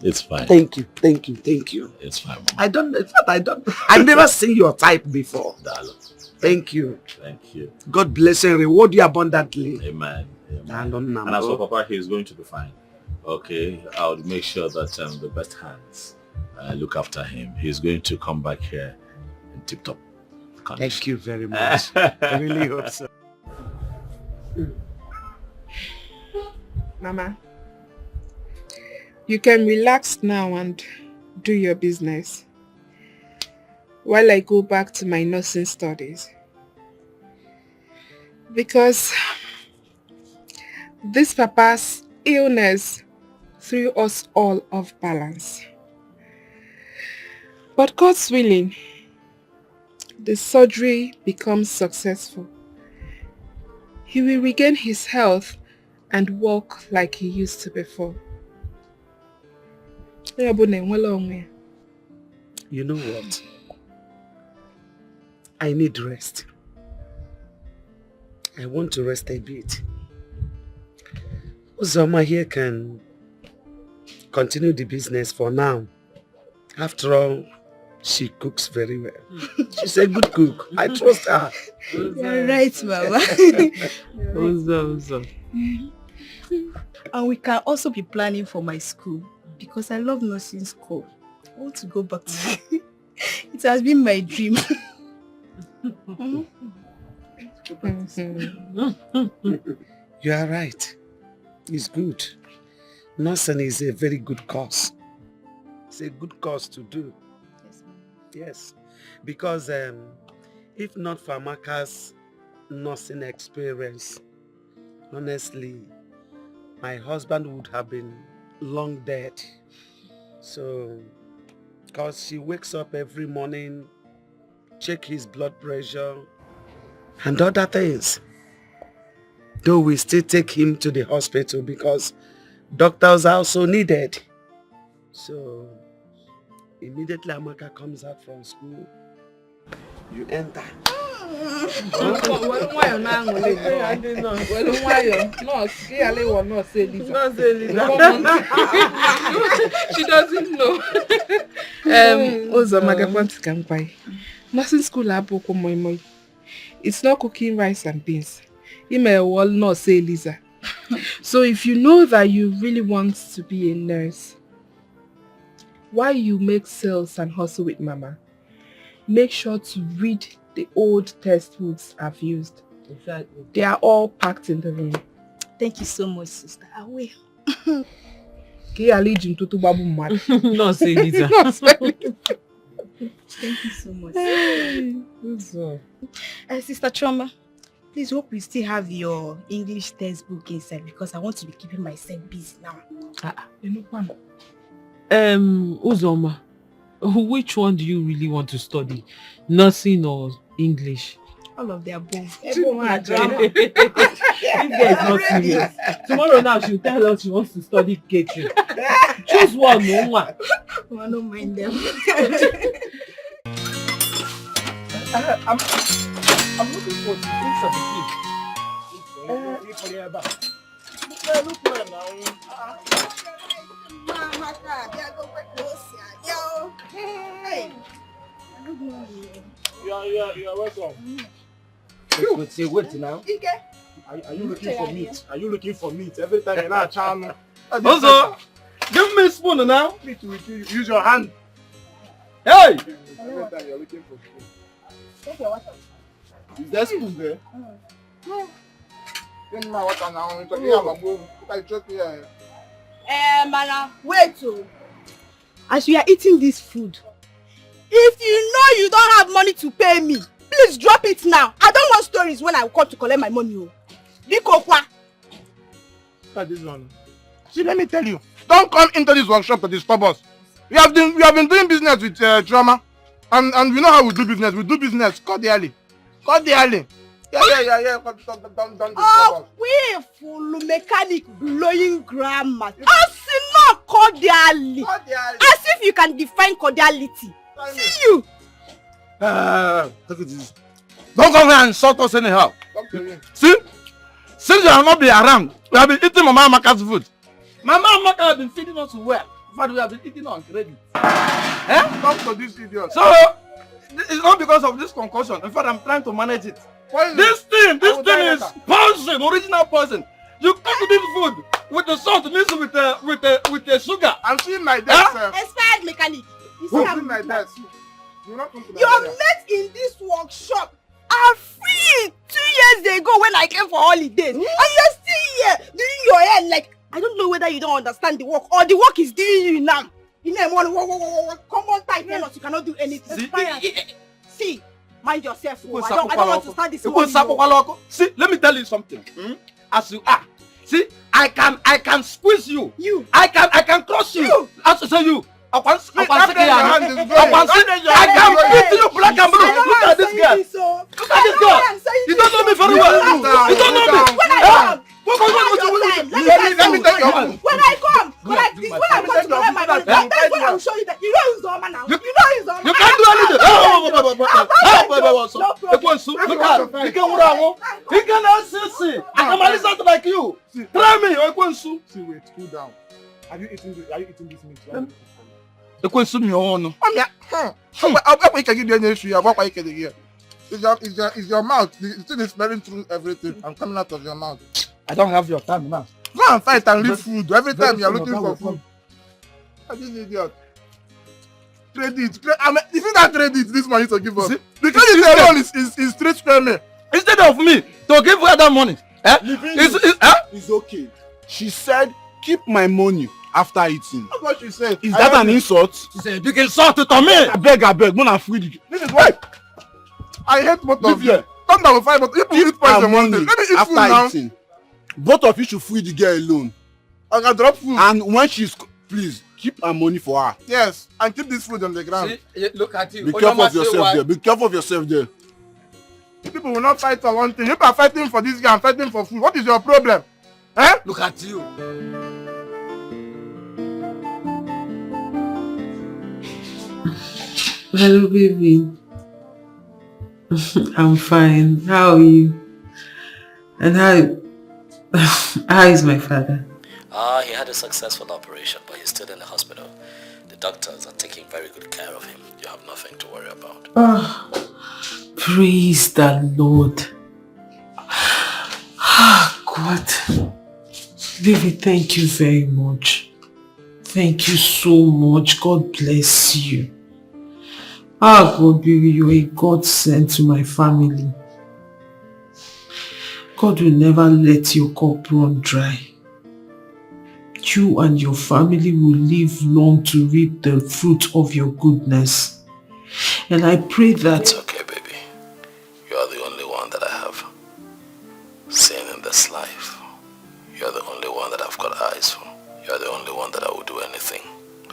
It's fine. Thank you. Thank you. Thank you. It's fine, Mama. I've never seen your type before. Thank you. Thank you. God bless and reward you abundantly. Amen. And as for Papa, he's going to be fine. Okay, I'll make sure that the best hands look after him. He's going to come back here in tip-top condition. Thank you very much. I really hope so. Mama, you can relax now and do your business while I go back to my nursing studies. Because this Papa's illness threw us all off balance. But God's willing, the surgery becomes successful. He will regain his health and walk like he used to before. You know what? I need rest. I want to rest a bit. Uzoma here can continue the business for now. After all, she cooks very well. She's a good cook. I trust her. You're right, Mama. And we can also be planning for my school because I love nursing school. I want to go back to it. It has been my dream. You are right. It's good. Nursing is a very good course. It's a good course to do. Yes. Because if not for Amaka's nursing experience, honestly, my husband would have been long dead. So, because she wakes up every morning, check his blood pressure, and other things. Though we still take him to the hospital because doctors are also needed. So, immediately Amaka comes out from school, you enter. She doesn't know. Nursing school it's not cooking rice and beans. You may well not say Lisa. So if you know that you really want to be a nurse, while you make sales and hustle with Mama, make sure to read the old textbooks I've used. Exactly. They are all packed in the room. Thank you so much, sister. I will. No, say Lisa. Thank you so much. Sister Choma, please hope you still have your English textbook inside because I want to be keeping myself busy now. Uzoma, which one do you really want to study? Nursing or English? All of the above. If there is not serious, tomorrow now she'll tell us she wants to study catering. Choose one, no one. I don't mind them. I'm looking for the things of the kid. You're welcome. Wait now. Are you looking for meat? Are you looking for meat? Every time you're not channel. Also, give me a spoon now. Use your hand. Hey! Every time you're looking for food. Is there spoon there? Mana, wait. As we are eating this food, if you know you don't have money to pay me, please drop it now. I don't want stories when I will come to collect my money. Look at this one. See, let me tell you. Don't come into this workshop to disturb us. We have been doing business with Drama. And we know how we do business. We do business cordially. Cordially. Yeah. Don't disturb us. We full mechanic blowing grammar. As not cordially. As if you can define cordiality. See you. Look at this. Don't come here and insult us anyhow. See? Since you have not been around, we have been eating Mama Amaka's food. Mama Amaka has been feeding us well. In fact, we have been eating on credit. Come to this idiot. So, it's not because of this concussion. In fact, I'm trying to manage it. This thing is poison, original poison. You cook this food with the salt mixed with the sugar. I'm seeing my desk, sir. Expired mechanic. You see I'm how seeing my desk. You're not coming to your mates in this workshop are free 2 years ago when I came for holidays. And you're still here doing your hair like, I don't know whether you don't understand the work or the work is doing you now. You know, come on tight, you cannot do anything. See, mind yourself. I don't want to start this morning. See, let me tell you something. As you are, see, I can squeeze you. I can crush you. As you. I can beat you black and blue. Look at this girl. Look at this girl. You don't know me very well. You don't know me. Let me take your hand. When I come to collect my money, that's when I will show you that you know he's Zoma now. You know he's Zoma. You can't do anything. He cannot see. I can listen like you. Try me. See, wait, cool down. Are you eating this meat? It's your mouth. The thing is smelling through everything. I'm coming out of your mouth. I don't have your time now. Go and fight and leave food. Every time you're looking for food. This idiot. Credit. I mean, is it that credit this money to give us? The credit alone is straight spending. Instead of me to give her that money, It's okay. She said, keep my money. after eating. That's what she said. Is that an insult? She said, big insult to me. I beg, Mona free the... This is why I hate both of you. Here. Come down with five, but if you eat poison one day, let me eat food now. After eating, both of you should free the girl alone. I can drop food. And when she's... Please, keep her money for her. Yes, and keep this food on the ground. See, look at you. Be careful of yourself there. Be careful of yourself there. People will not fight for one thing. If you are fighting for this guy and fighting for food, what is your problem? Eh? Look at you. Hello, baby. I'm fine. How are you? And how is my father? He had a successful operation, but he's still in the hospital. The doctors are taking very good care of him. You have nothing to worry about. Oh, praise the Lord. God. Baby, thank you very much. Thank you so much. God bless you. God, baby, you're a God sent to my family. God will never let your cup run dry. You and your family will live long to reap the fruit of your goodness. And I pray that... It's okay, baby. You are the only one that I have seen in this life. You are the only one that I've got eyes for. You are the only one that I will do anything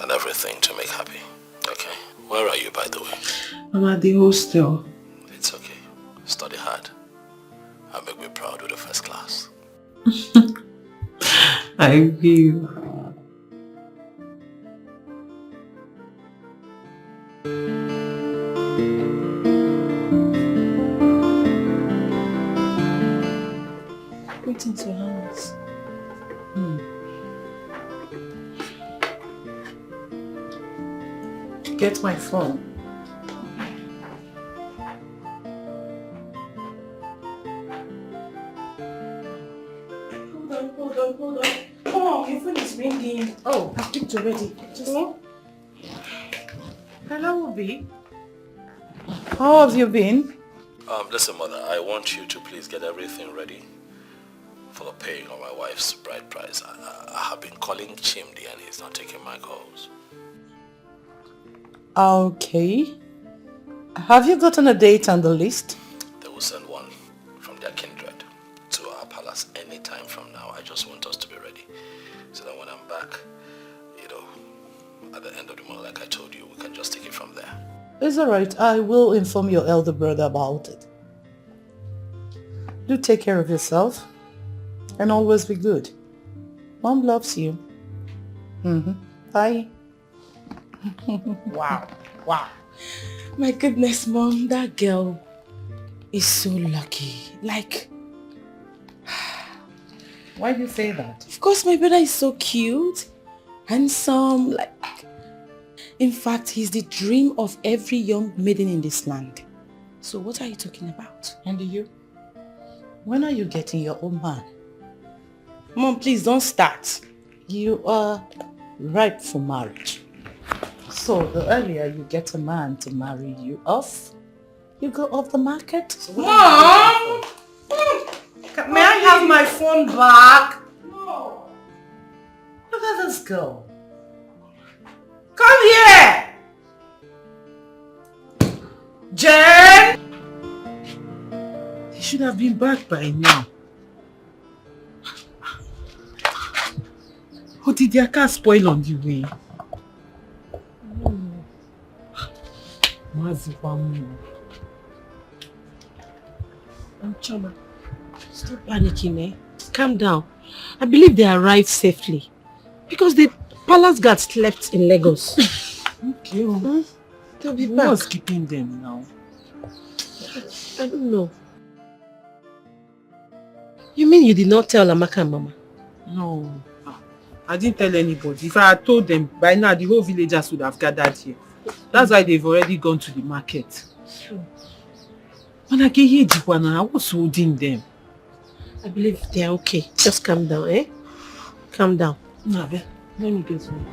and everything to make happy. Okay? Where are you, by the way? I'm at the hostel. It's okay. Study hard and make me proud with the first class. I will. Greetings, your Highness. Get my phone. Hold on. Come on, your phone is ringing. Oh, I've picked already. Hello, Obi. How have you been? Listen, Mother, I want you to please get everything ready for the paying of my wife's bride price. I have been calling Chimdi and he's not taking my calls. Okay. Have you gotten a date on the list? They will send one from their kindred to our palace any time from now. I just want us to be ready so that when I'm back, at the end of the month, like I told you, we can just take it from there. It's alright. I will inform your elder brother about it. Do take care of yourself and always be good. Mom loves you. Bye. Wow. My goodness, Mom, that girl is so lucky. Like... Why do you say that? Of course, my brother is so cute, handsome, like... In fact, he's the dream of every young maiden in this land. So what are you talking about? And you? When are you getting your own man? Mom, please don't start. You are ripe for marriage. So the earlier you get a man to marry you off, you go off the market. So Mom! May I have my phone back? No. Look at this girl. Come here! Jen! He should have been back by now. Or did their car spoil on the way? Wazico. Choma, stop panicking, eh? Calm down. I believe they arrived safely. Because the palace guard slept in Lagos. Okay. They'll be Who back. was keeping them now? I don't know. You mean you did not tell Amaka and Mama? No. I didn't tell anybody. If I had told them, by now the whole villagers would have gathered here. That's why they've already gone to the market. Sure. When I get here, I was holding them. I believe they are okay. Just calm down, eh? Calm down. No, let me get some.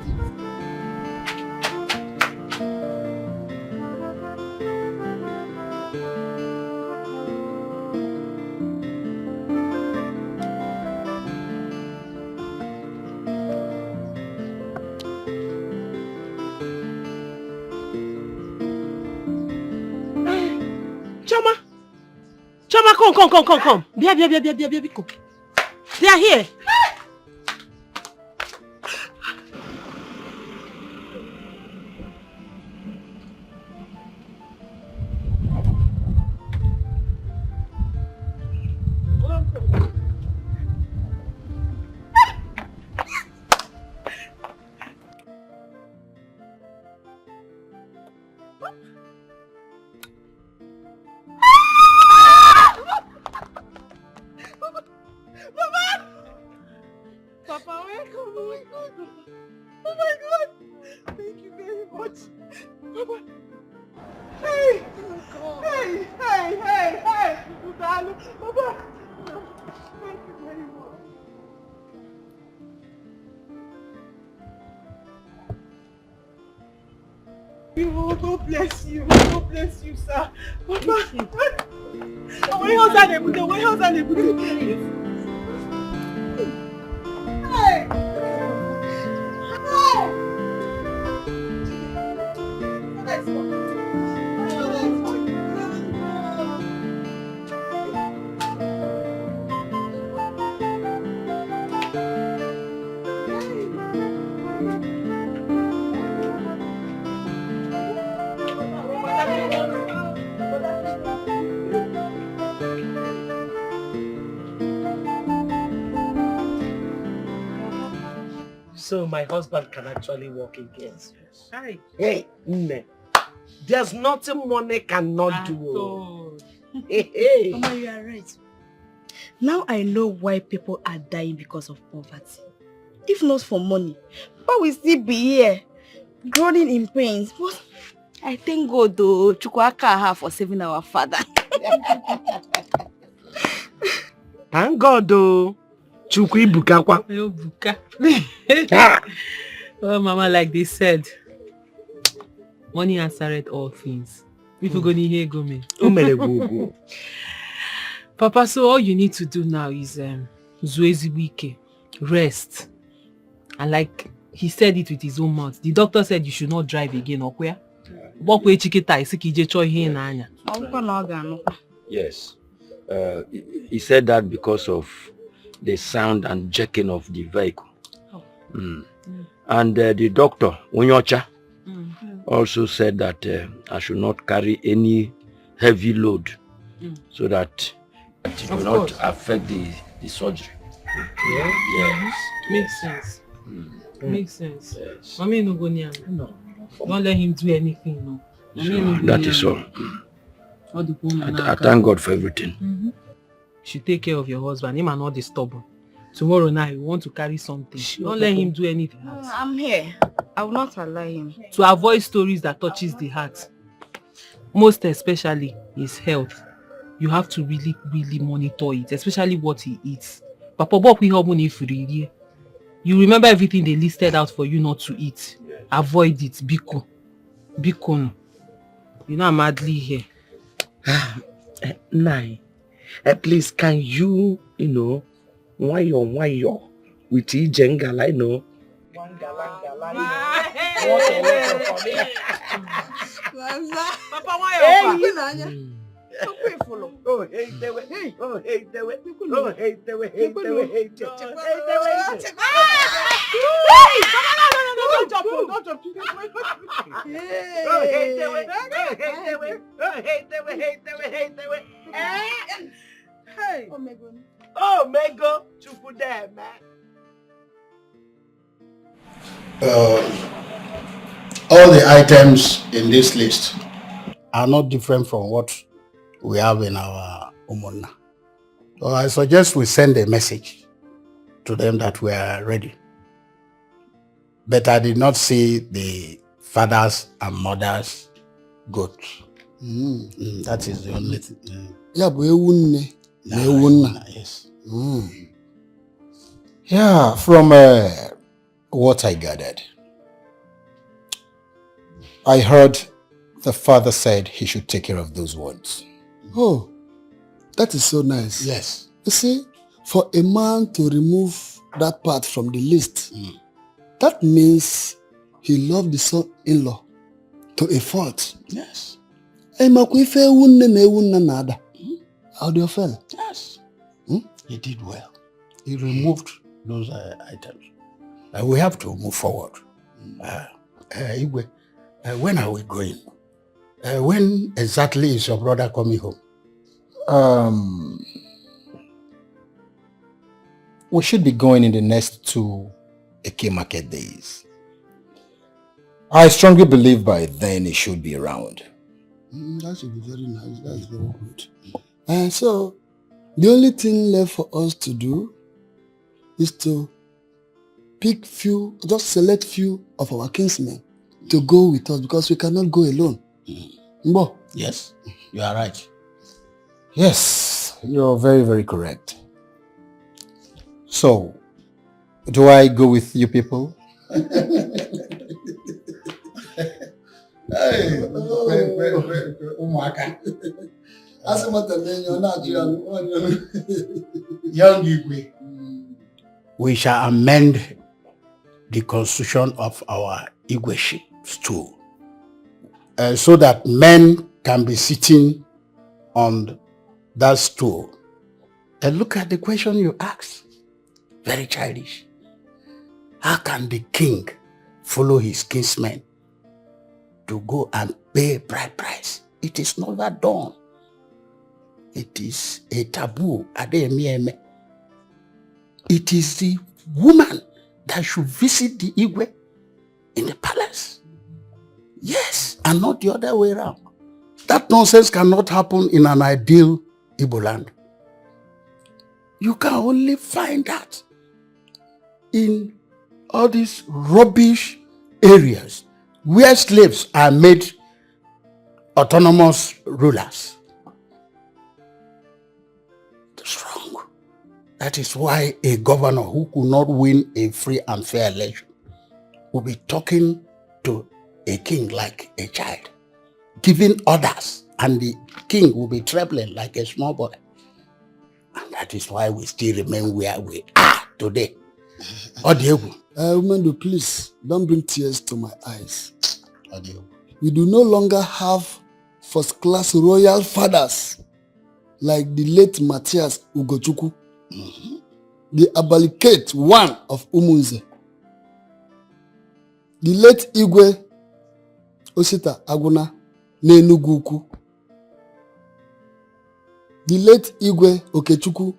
Choma, come. Bia, Biko. They are here. Papa, welcome. Oh my God. Oh my God. Thank you very much. Papa. Hey. Hey. Darling. Papa. Thank you very much. God bless you. God bless you, sir. Papa. Where else are they putting? Hey! So my husband can actually walk again. Hi. Hey, Nne. There's nothing money cannot do. Hey. Mama, you are right. Now I know why people are dying because of poverty. If not for money, Papa will still be here, groaning in pains. But I thank God though, Chukwaka for saving our father. Thank God though. Chukwu Ibukakwa. Oh, Mama, like they said, money answered all things. If you go hear go me. Papa, so all you need to do now is Zuezibike, rest. And like he said it with his own mouth. The doctor said you should not drive again, or where? Yes. He said that because of the sound and jerking of the vehicle. And the doctor, Unyocha, also said that I should not carry any heavy load so that it will not affect the surgery. Yes. Makes sense. Makes sense. Mommy no go near me. No. Don't let him do anything, no. That is all. I thank God for everything. You should take care of your husband. Him and not disturb him. Tomorrow night, you want to carry something. Don't let him do anything else. I'm here. I will not allow him. To avoid stories that touches the heart, most especially his health, you have to really monitor it, especially what he eats. Papa, you remember everything they listed out for you not to eat. Yes. Avoid it. Biko. You know I'm madly here. Nine. At least can you why you with Ijengala, I know. Papa, why all the items in this list are not different from what we have in our Umonna. So I suggest we send a message to them that we are ready. But I did not see the fathers and mothers goats. That is the only thing. Yes. Yeah, from what I gathered, I heard the father said he should take care of those ones. Oh, that is so nice. Yes. You see, for a man to remove that part from the list, that means he loved the son-in-law to a fault. Yes. I Audiofel? Yes. He did well. He removed those items. We have to move forward. Igwe, when are we going? When exactly is your brother coming home? We should be going in the next 2 Eke market days. I strongly believe by then he should be around. That should be very nice. That's very good. And so, the only thing left for us to do is to pick just select few of our kinsmen to go with us because we cannot go alone. Mbo? Yes, you are right. Yes, you're very, very correct. So, do I go with you people? Young Igwe, we shall amend the constitution of our Igweship stool so that men can be sitting on that stool. And look at the question you asked. Very childish. How can the king follow his kinsmen to go and pay bride price? It is never done. It is a taboo. It is the woman that should visit the Igwe in the palace. Yes, and not the other way around. That nonsense cannot happen in an ideal Igbo land. You can only find that in all these rubbish areas where slaves are made autonomous rulers. It's wrong. That is why a governor who could not win a free and fair election will be talking to a king like a child, giving orders, and the king will be trembling like a small boy. And that is why we still remain where we are today. Umendo, please, don't bring tears to my eyes. We do no longer have first-class royal fathers like the late Matthias Ugochukwu, the Abalikate one of Umunze, the late Igwe Osita Aguna n'Enugu Ukwu, the late Igwe Okechukwu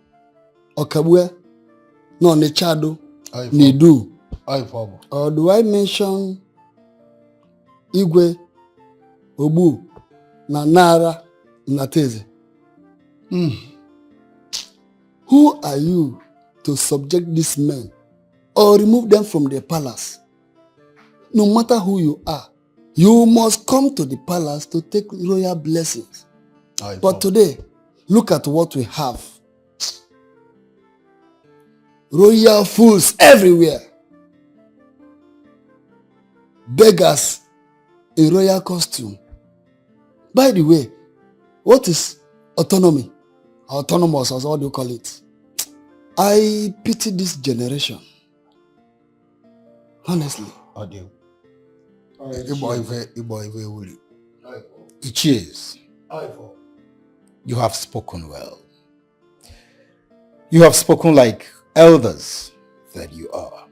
Okabue n'Onitsha Nidu. Or do I mention Igwe Obu na Nara Nateze? Who are you to subject these men or remove them from the palace? No matter who you are, you must come to the palace to take royal blessings. But today, look at what we have. Royal fools everywhere. Beggars in royal costume. By the way, what is autonomy? Autonomous, or what do you call it? I pity this generation. Honestly. Cheers. You have spoken well. You have spoken like elders that you are.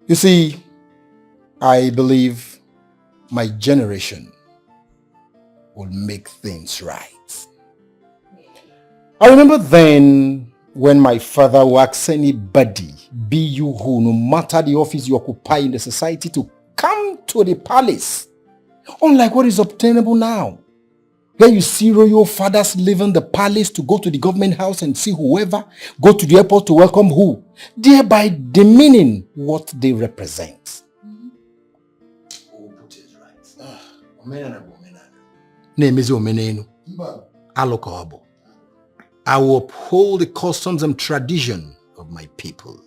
You see, I believe my generation will make things right. I remember then when my father would ask anybody, be you who, no matter the office you occupy in the society, to come to the palace. Unlike what is obtainable now, where you see royal fathers leaving the palace to go to the government house and see whoever, go to the airport to welcome who, thereby demeaning what they represent. I will uphold the customs and tradition of my people.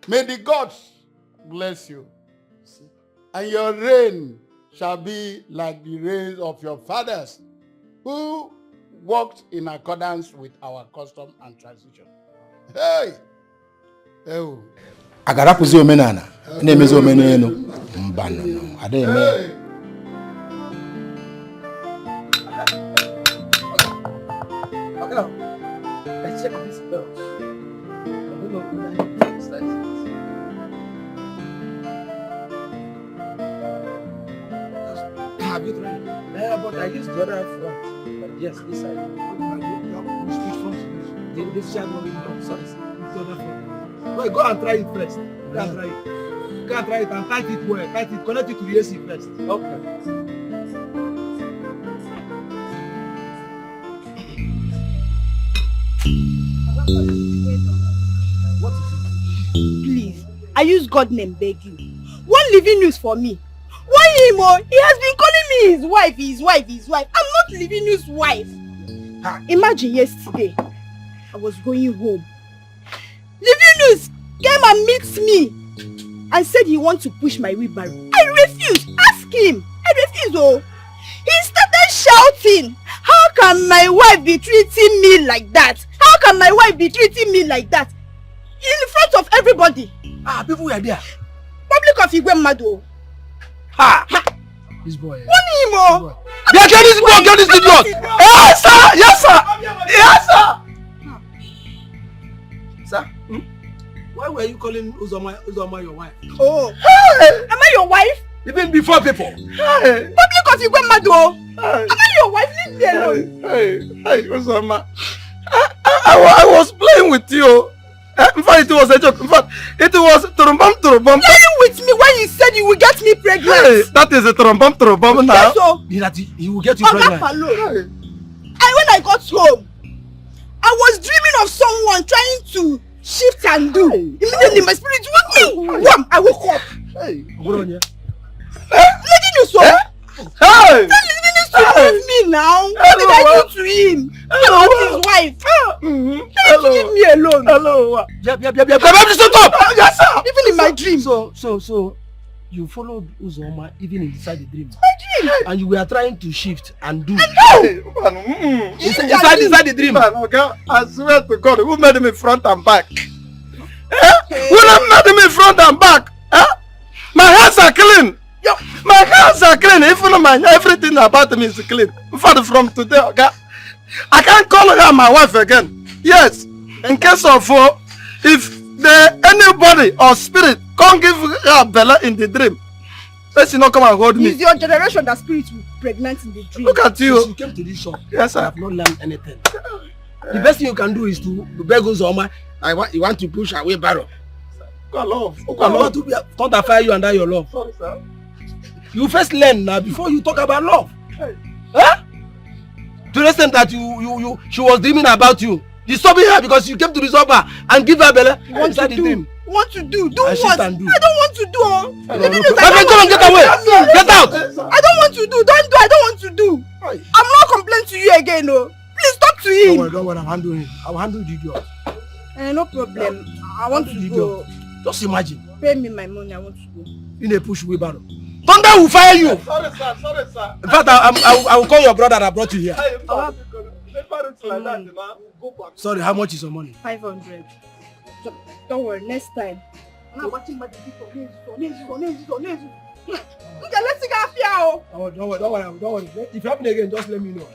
May the gods bless you, and your reign shall be like the reigns of your fathers, who walked in accordance with our custom and tradition. Hey! Oh. Agarapuzi omenana, nemezi omeneno. Mbano, ademe. check this belt. I don't know whether it's like have you tried? Yeah, but I use the other front. But yes, this side. This side one is not. Sorry, the other front. Well, go and try it first. Go and try it. Go and try it and tight it well. Tight it. Connect it to the AC first. Okay. What is it? Please, I use God name beg you. One living news for me. Why him? Oh, he has been calling me his wife, his wife, his wife. I'm not living news wife. Imagine yesterday, I was going home. Living news came and meets me and said he wants to push my wheelbarrow. I refused. Ask him. I refused. Oh, he started shouting, "How can my wife be treating me like that? How can my wife be treating me like that?" In front of everybody. People were there. Public of Igwemado. This boy. What him? Oh? Get this boy, get this idiot. Yes, sir. Yes, sir. Yes, sir. Sir, why were you calling Uzoma your wife? Oh, am I your wife? Even before people. Public of Igwemado. Am I your wife? Leave me alone. Hey, Uzoma. I was playing with you. In fact, it was a joke. In fact, it was trombom. Playing with me when you said you will get me pregnant. Hey, that is a trombom now. Yes, so. He will get you pregnant. And when I got home, I was dreaming of someone trying to shift and do. Immediately my spirit woke me. Wham! I woke up. Hey, what on you? Lady Nuso. Hey! To leave me now. What did I do to him? About his wife. Leave me alone. Hello. Shut up! Yes, sir. Even in my dream. So you followed Uzoma even inside the dream. My dream. And you were trying to shift and do. Hey, inside the dream. Man, okay? I swear to God, who made me front and back? Who made me front and back? My hands are clean. My hands are clean. Even everything about me is clean. In fact, from today, okay, I can't call her my wife again. Yes, in case of if anybody or spirit can't give her Bella in the dream, let she not come and hold me. It's your generation that spirits will pregnant in the dream. Look at you. Since you came to this shop, yes, sir. I have not learned anything. The best thing you can do is to beg Uzoma. You want to push away barrel. God love. I want to counterfire you under your love. Sorry, sir. You first learn now before you talk about love. Hey. Huh? To the extent that she was dreaming about you. Disturbing her because you came to resolve her and give her Bella inside the dream. What to do? Do and what? I don't want to do. My friend, come and get away. Get out. I don't want to do. Don't do. I don't want to do. I'm not complaining to you again. No. Please talk to him. Don't worry. I'm handling him. I will handle the idiot. No problem. I want to go. Just imagine. Pay me my money. I want to go. In a push wheelbarrow. Thunder will fire you. Sorry, sir. In fact, I will call your brother that brought you here. Sorry, how much is your money? 500. Don't worry, next time. I'm not watching my people. Let's get here. Don't worry. If it happens again, just let me know.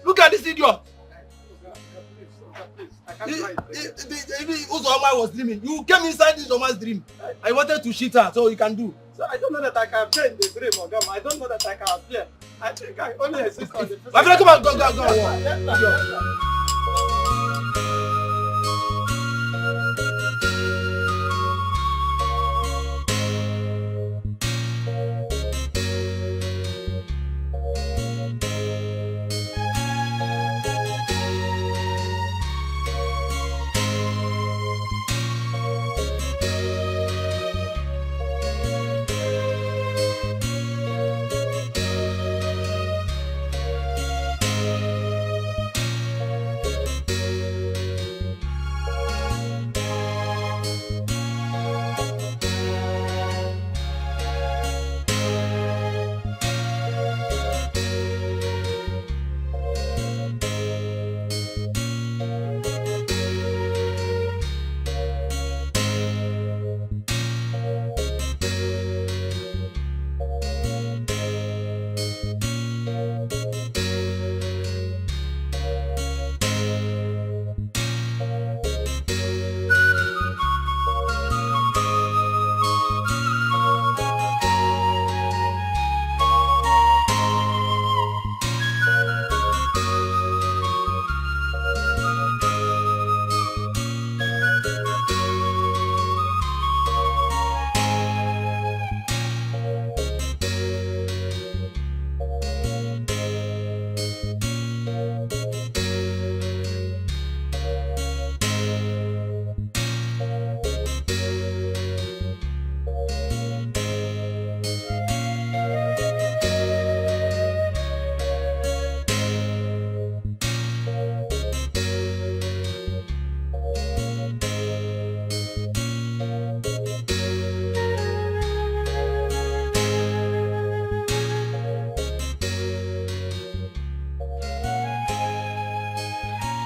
Look at this idiot. Uzoma was dreaming. You came inside this Uzoma's dream. I wanted to cheat her, so you can do. So I don't know that I can appear in the dream, Ogam. I don't know that I can appear. I think I only exist on the physical. My friend, come on, go.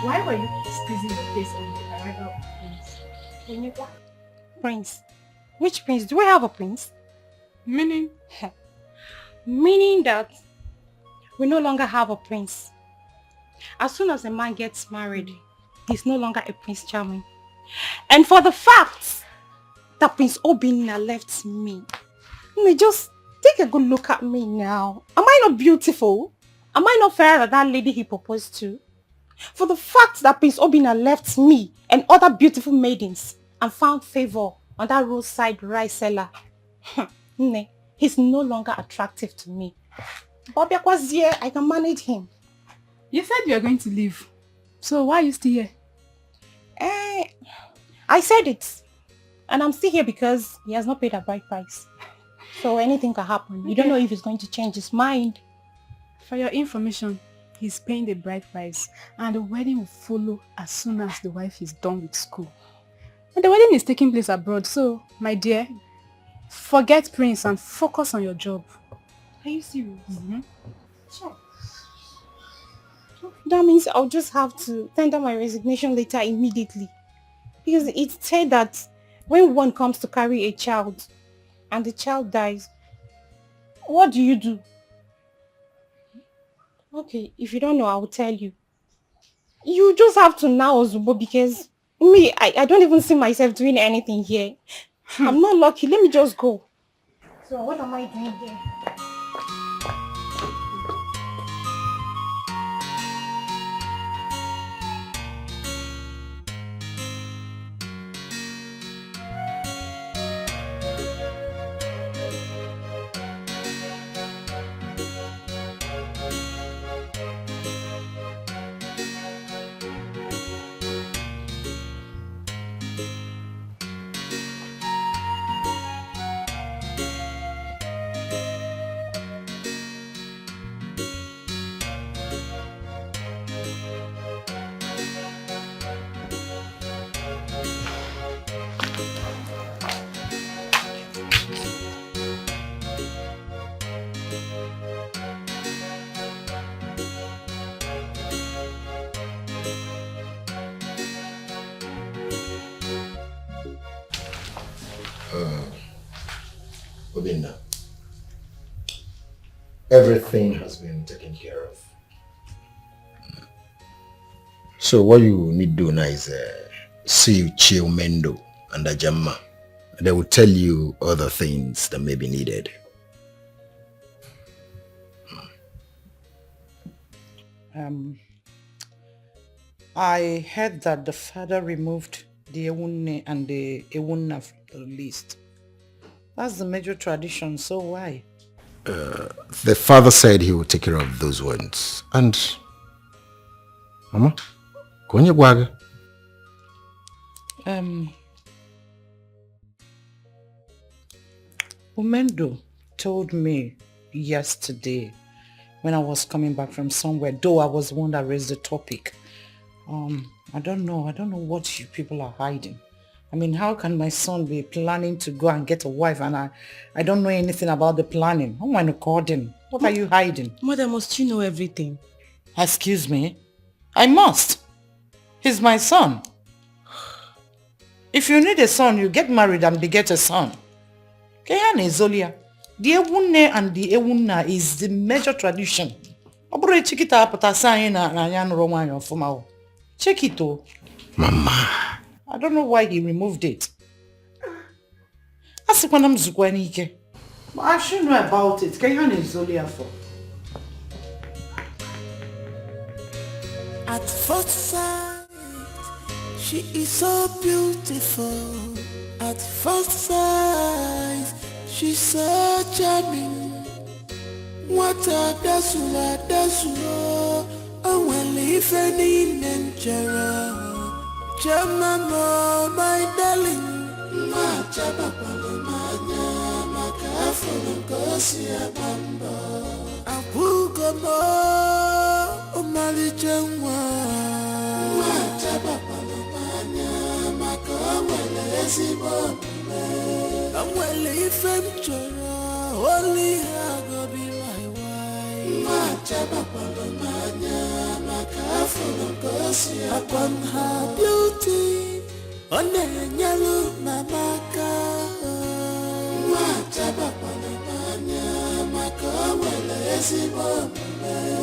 Why were you squeezing your face on the arrival of Prince? Prince? Which prince? Do I have a prince? Meaning? Meaning that we no longer have a prince. As soon as a man gets married, he's no longer a Prince Charming. And for the fact that Prince Obinna left me, just take a good look at me now. Am I not beautiful? Am I not fairer than that lady he proposed to? For the fact that Prince Obinna left me and other beautiful maidens and found favor on that roadside rice seller, he's no longer attractive to me. Bobby was here, I can manage him. You said you were going to leave. So why are you still here? I said it. And I'm still here because he has not paid a bride price. So anything can happen. Okay. You don't know if he's going to change his mind. For your information, he's paying the bride price. And the wedding will follow as soon as the wife is done with school. And the wedding is taking place abroad. So, my dear, forget Prince and focus on your job. Are you serious? Mm-hmm. Sure. That means I'll just have to tender my resignation letter immediately. Because it said that when one comes to carry a child and the child dies, what do you do? Okay, if you don't know, I will tell you. You just have to now, Zubo, because me, I don't even see myself doing anything here. I'm not lucky. Let me just go. So what am I doing here? Obinna, everything has been taken care of. So what you need to do now is see Chiomendo and Ajamma. They will tell you other things that may be needed. I heard that the father removed the Ewunne and the Ewunna from the list. That's the major tradition, so why? The father said he would take care of those ones. And Mama, Konya Gwaga. Umendo told me yesterday when I was coming back from somewhere, though I was the one that raised the topic. I don't know what you people are hiding. I mean, how can my son be planning to go and get a wife and I don't know anything about the planning? Oh my God, what are you hiding? Mother, must you know everything? Excuse me? I must. He's my son. If you need a son, you get married and beget a son. Kehane Zolia. The Ewunne and the Ewunna is the major tradition. Check it oh. Mama. I don't know why he removed it. But I should know about it. Kehane Zolia for. At first sight, she is so beautiful. At first sight, she's so charming. What a dasula, and well if any nenchera. Chamama, my darling, ma chaba palomanya, makafo ngosia bamba. Apugomo, umali chengwa, ma chaba palomanya, makawale sibonme. I'm well if I'm chora, only I go be my wife. Ma chaba palomanya, Upon her beauty, on the yellow mamaka.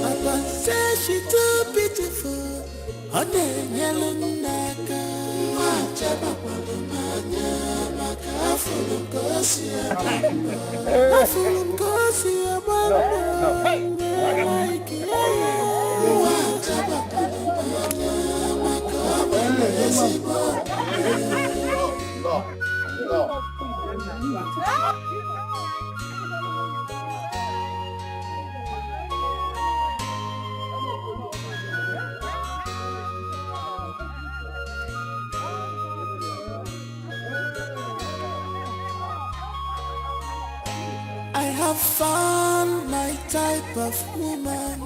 Upon say she too beautiful, on the yellow naka. I have found my type of woman.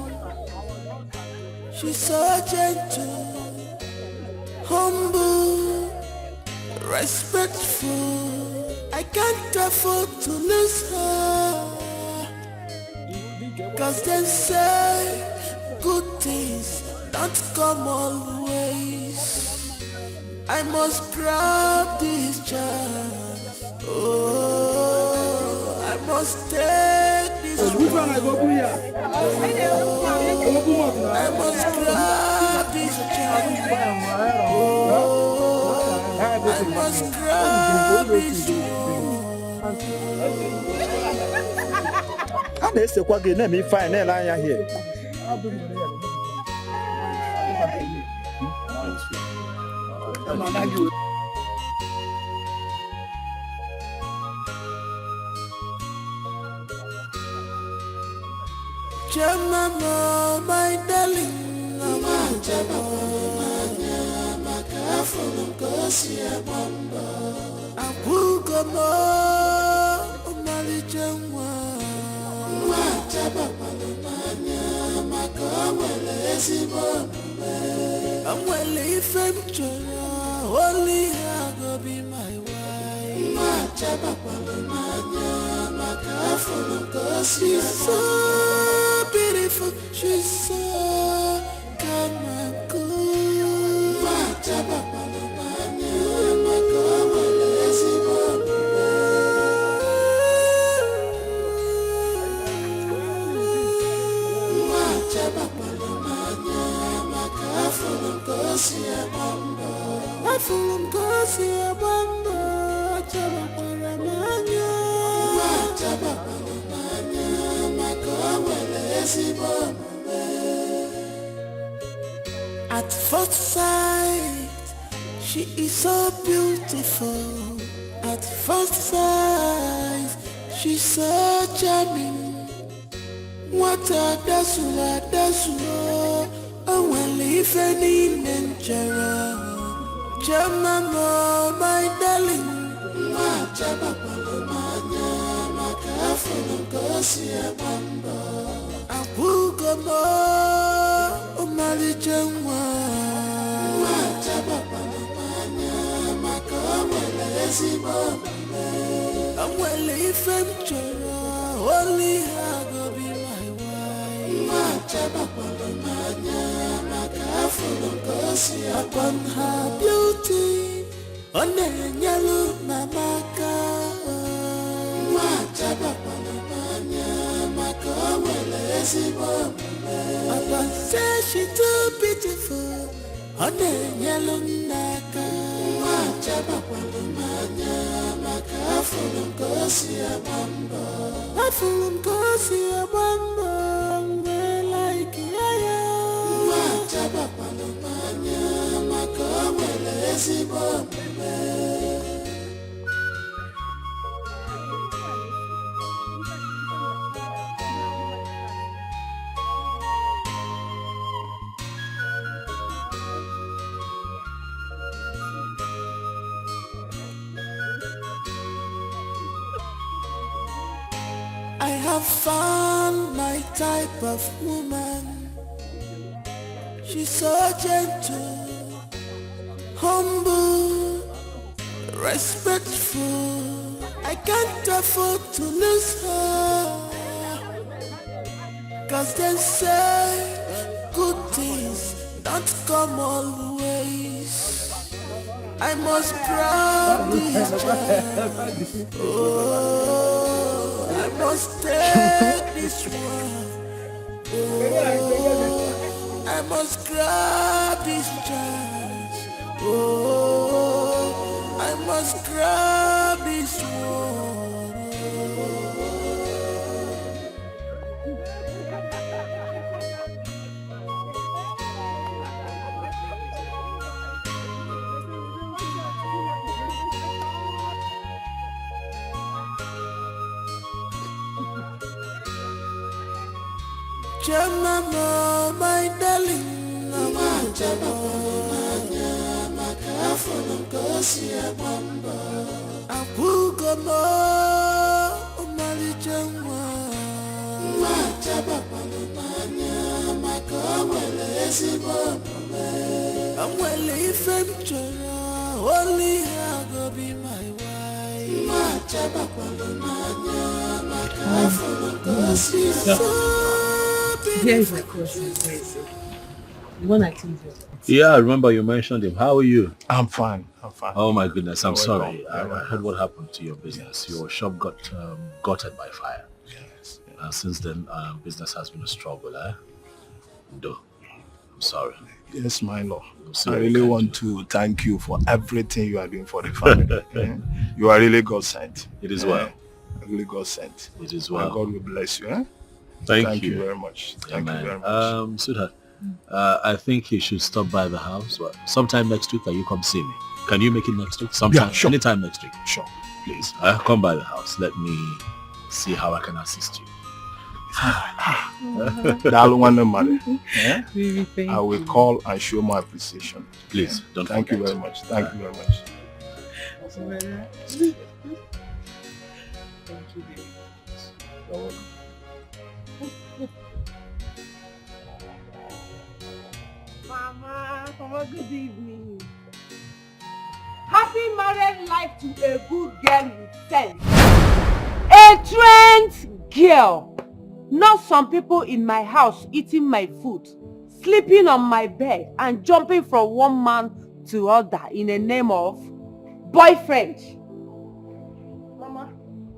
She's so gentle, humble, respectful. I can't afford to lose her. Cause they say good things don't come always. I must grab this chance. Oh, I must take this chance. I must grab this chance. Oh, I must grab this chance. A na-esekwa gị na-eme ife anyị na-ele anya here. Mama, my darling, I'm well if I'm only I go be my wife. She's so beautiful, she's so calm and cool. At first sight, she is so beautiful. At first sight, she's so charming. What a dasula, I will leave any mentora. Jamama, my darling. Abugamo, Omali Jangwa. I'm well if I'm only I go be my wife. Upon her beauty, on the yellow mamaka. Upon say she too beautiful, on the yellow naka. I have found my type of woman. She's so gentle, humble, respectful. I can't afford to lose her. Cause they say good things not come always. I must grab this chance. Oh, I must take this one. Oh, I must grab this chance. Oh, I must grab this one. Jamama, my darling, Mama, Jamama, Makafon, Gosia, Mamba, Apugamo, Mali Jama, Majabama, Makamele, Sibome, I'm well if I'm only I go be my wife, Majabama, Makafon, Gosia. Here is my cousin, Wazico. You want to leave you? Yeah, I remember you mentioned him. How are you? I'm fine. Oh my goodness, I'm sorry. I welcome. heard what happened to your business. Yes. Your shop got gutted by fire. Yes. Since then, business has been a struggle, eh? No, I'm sorry. Yes, my lord. We'll see I what we really can want to thank you for everything you are doing for the family. You are really God sent. It is well. Really God sent. It is well. And God will bless you. Thank you you very much. Thank you very much. Sweetheart, I think you should stop by the house. Sometime next week, can you come see me? Can you make it next week? Sometime, Yeah, sure. Anytime next week. Sure. Please, come by the house. Let me see how I can assist you. I will call and show my appreciation. Please, don't Thank you forget. very much. Thank you very much. Thank you very much. You're welcome. Mama, good evening. Happy married life to a good girl with sense. A trained girl. Not some people in my house eating my food, sleeping on my bed and jumping from one man to other in the name of boyfriend. Mama,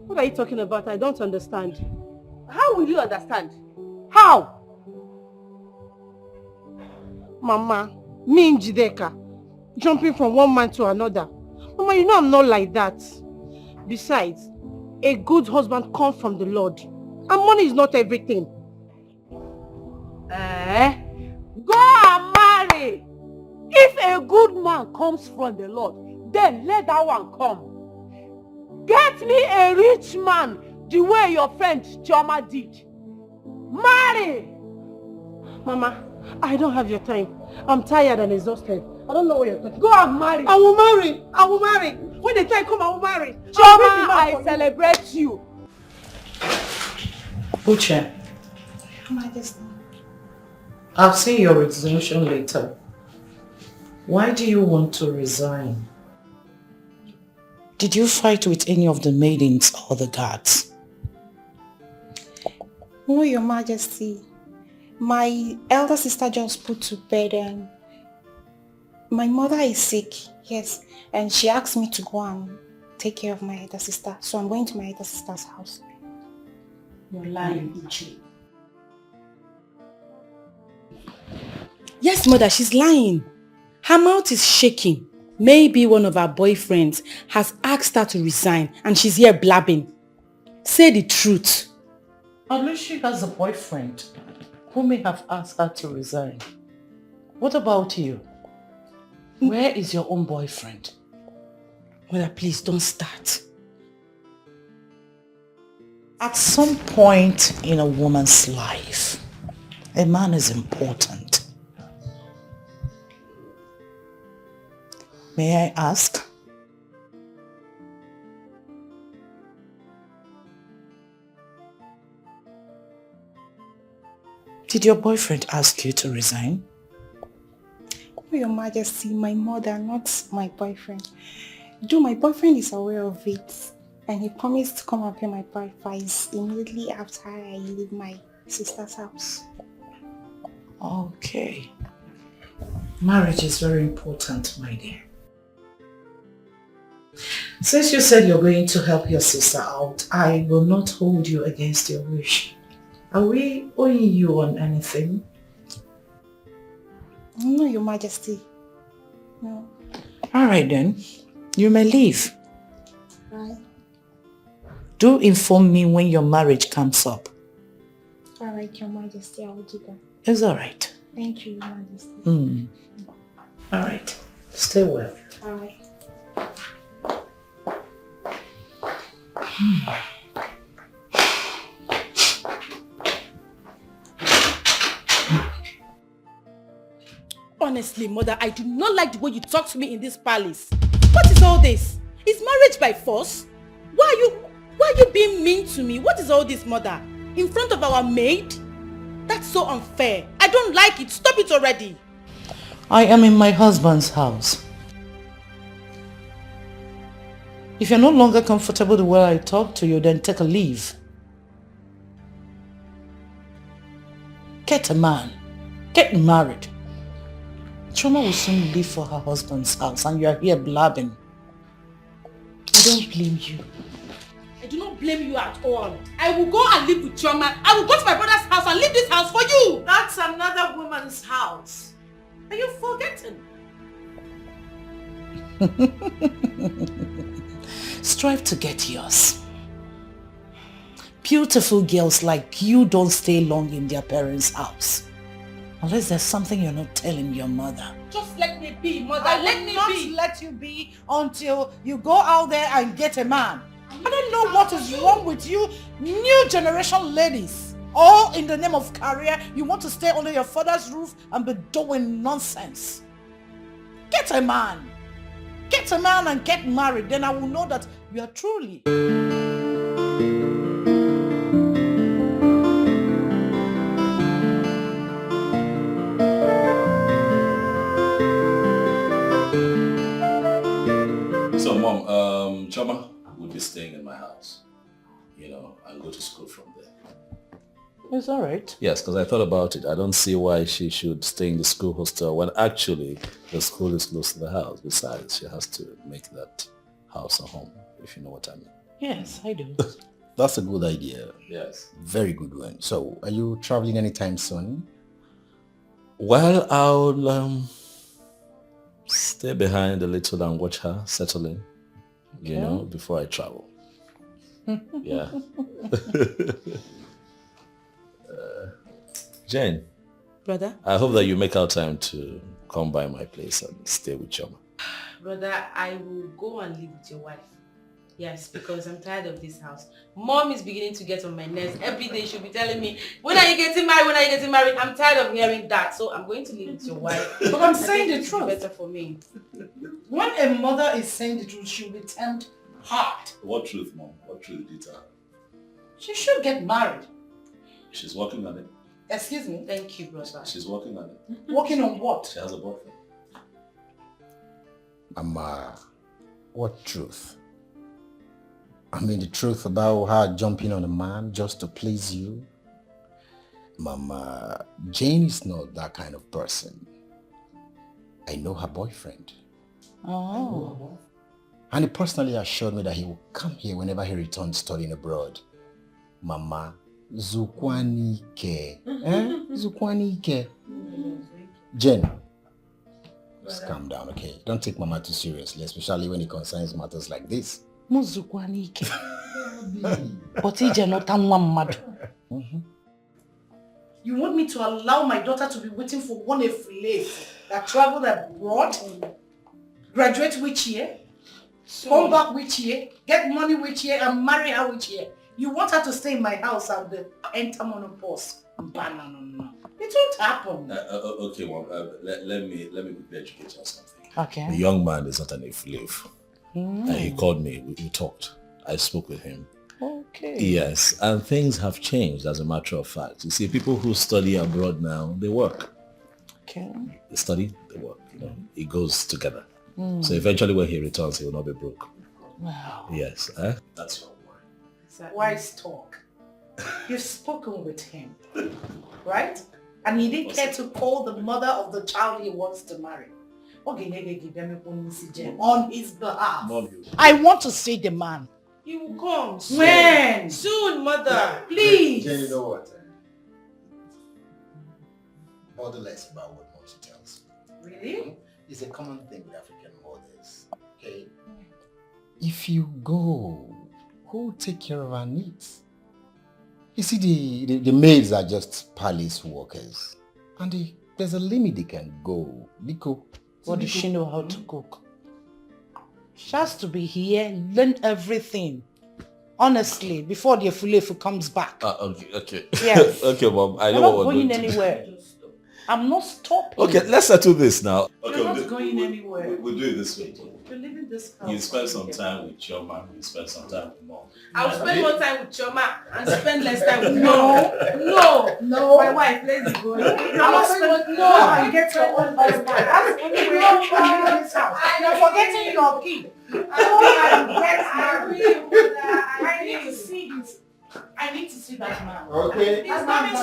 what are you talking about? I don't understand. How will you understand? How? Mama, me and Jideka, jumping from one man to another. Mama, you know I'm not like that. Besides, a good husband comes from the Lord. And money is not everything. Go and marry. If a good man comes from the Lord, then let that one come. Get me a rich man the way your friend Chioma did. Marry. Mama, I don't have your time. I'm tired and exhausted. I don't know what you're talking. Go and marry. I will marry. I will marry. When the time comes, I will marry. Chioma, I celebrate you. Uche, I'll see your resolution later. Why do you want to resign? Did you fight with any of the maidens or the guards? No, Your Majesty. My elder sister just put to bed and my mother is sick, yes. And she asked me to go and take care of my elder sister. So I'm going to my elder sister's house. You're lying, Uche. Yes, mother, she's lying. Her mouth is shaking. Maybe one of her boyfriends has asked her to resign and she's here blabbing. Say the truth. At least she has a boyfriend who may have asked her to resign. What about you? Where is your own boyfriend? Mother, please don't start. At some point in a woman's life, a man is important. May I ask? Did your boyfriend ask you to resign? Oh, Your Majesty, my mother, not my boyfriend. Though my boyfriend is aware of it and he promised to come and pay my bride price immediately after I leave my sister's house. Okay. Marriage is very important, my dear. Since you said you're going to help your sister out, I will not hold you against your wish. Are we owing you on anything? No, Your Majesty. No. Alright then, you may leave. Right. Do inform me when your marriage comes up. Alright, Your Majesty, I will do that. It's alright. Thank you, Your Majesty. Alright, stay well. Alright. Honestly, mother, I do not like the way you talk to me in this palace. What is all this? Is marriage by force? Why are you being mean to me? What is all this, mother? In front of our maid? That's so unfair. I don't like it. Stop it already. I am in my husband's house. If you're no longer comfortable the way I talk to you, then take a leave. Get a man. Get married. Choma will soon leave for her husband's house and you are here blabbing. I don't blame you. I do not blame you at all. I will go and live with Chioma. I will go to my brother's house and leave this house for you. That's another woman's house. Are you forgetting? Strive to get yours. Beautiful girls like you don't stay long in their parents' house. Unless there's something you're not telling your mother. Just let me be, mother. Let me not let you be until you go out there and get a man. I don't know what is wrong with you new generation ladies. All in the name of career, you want to stay under your father's roof and be doing nonsense. Get a man. Get a man and get married. Then I will know that you are truly... So, Mom, Choma will be staying in my house, and go to school from there. It's all right. Yes, because I thought about it. I don't see why she should stay in the school hostel when actually the school is close to the house. Besides, she has to make that house a home, if you know what I mean. Yes, I do. That's a good idea. Yes. Very good one. So, are you traveling anytime soon? Well, I'll stay behind a little and watch her settle in, before I travel. Yeah. Jane. Brother? I hope that you make out time to come by my place and stay with Choma. Brother, I will go and live with your wife. Yes, because I'm tired of this house. Mom is beginning to get on my nerves. Every day she'll be telling me, when are you getting married? When are you getting married? I'm tired of hearing that. So I'm going to live with your wife. But I'm saying the truth. Better for me. When a mother is saying the truth, she'll be termed hard. What truth, Mom? What truth did you tell her? She should get married. She's working on it. Excuse me? Thank you, brother. She's working on it. Working on what? She has a boyfriend. Mama, what truth? I mean the truth about her jumping on a man just to please you? Mama, Jane is not that kind of person. I know her boyfriend. Oh. And he personally assured me that he will come here whenever he returns studying abroad. Mama, Zukwanike. Zukwanike. Jen, just calm down, okay? Don't take Mama too seriously, especially when it concerns matters like this. Muzukwanike. But ije not one mad. You want me to allow my daughter to be waiting for one slave that traveled abroad, graduate which year, come back which year, get money which year, and marry her which year? You want her to stay in my house and enter monopause? No. It won't happen. Okay, Mom. Let me quickly educate you on something. Okay. The young man is not an slave. He called me. We talked. I spoke with him. Okay. Yes, and things have changed as a matter of fact. You see, people who study abroad now, they work. Okay. They study, they work. It goes together. So eventually when he returns, he will not be broke. Wow. Yes. That's your word. Wise talk. You've spoken with him, right? And he didn't care to call the mother of the child he wants to marry. On his behalf. Mom, I want to see the man. He will come soon. When? Soon, mother. Please. Jen, you know what? Bother less about what mom tells you. Really? It's a common thing with African mothers. Okay? If you go, who will take care of our needs? You see, the maids are just palace workers. And there's a limit they can go. Because what does she know how to cook? She has to be here, learn everything. Honestly, before the Efulefu comes back. Okay. Yes. Okay, Mom. I know You're what we're not going doing. anywhere. I'm not stopping. Okay, let's settle this now. Okay, You're not going anywhere. We'll do it this way. You're leaving this house. You spend some time with your mom. You spend some time with mom. I'll spend more time with Choma and spend less time with No. My wife, let's go. I'm not spending and get your own husband. That's anywhere you leave this house. You're forgetting your key. I need to see this. I need to see that man. Okay. This man is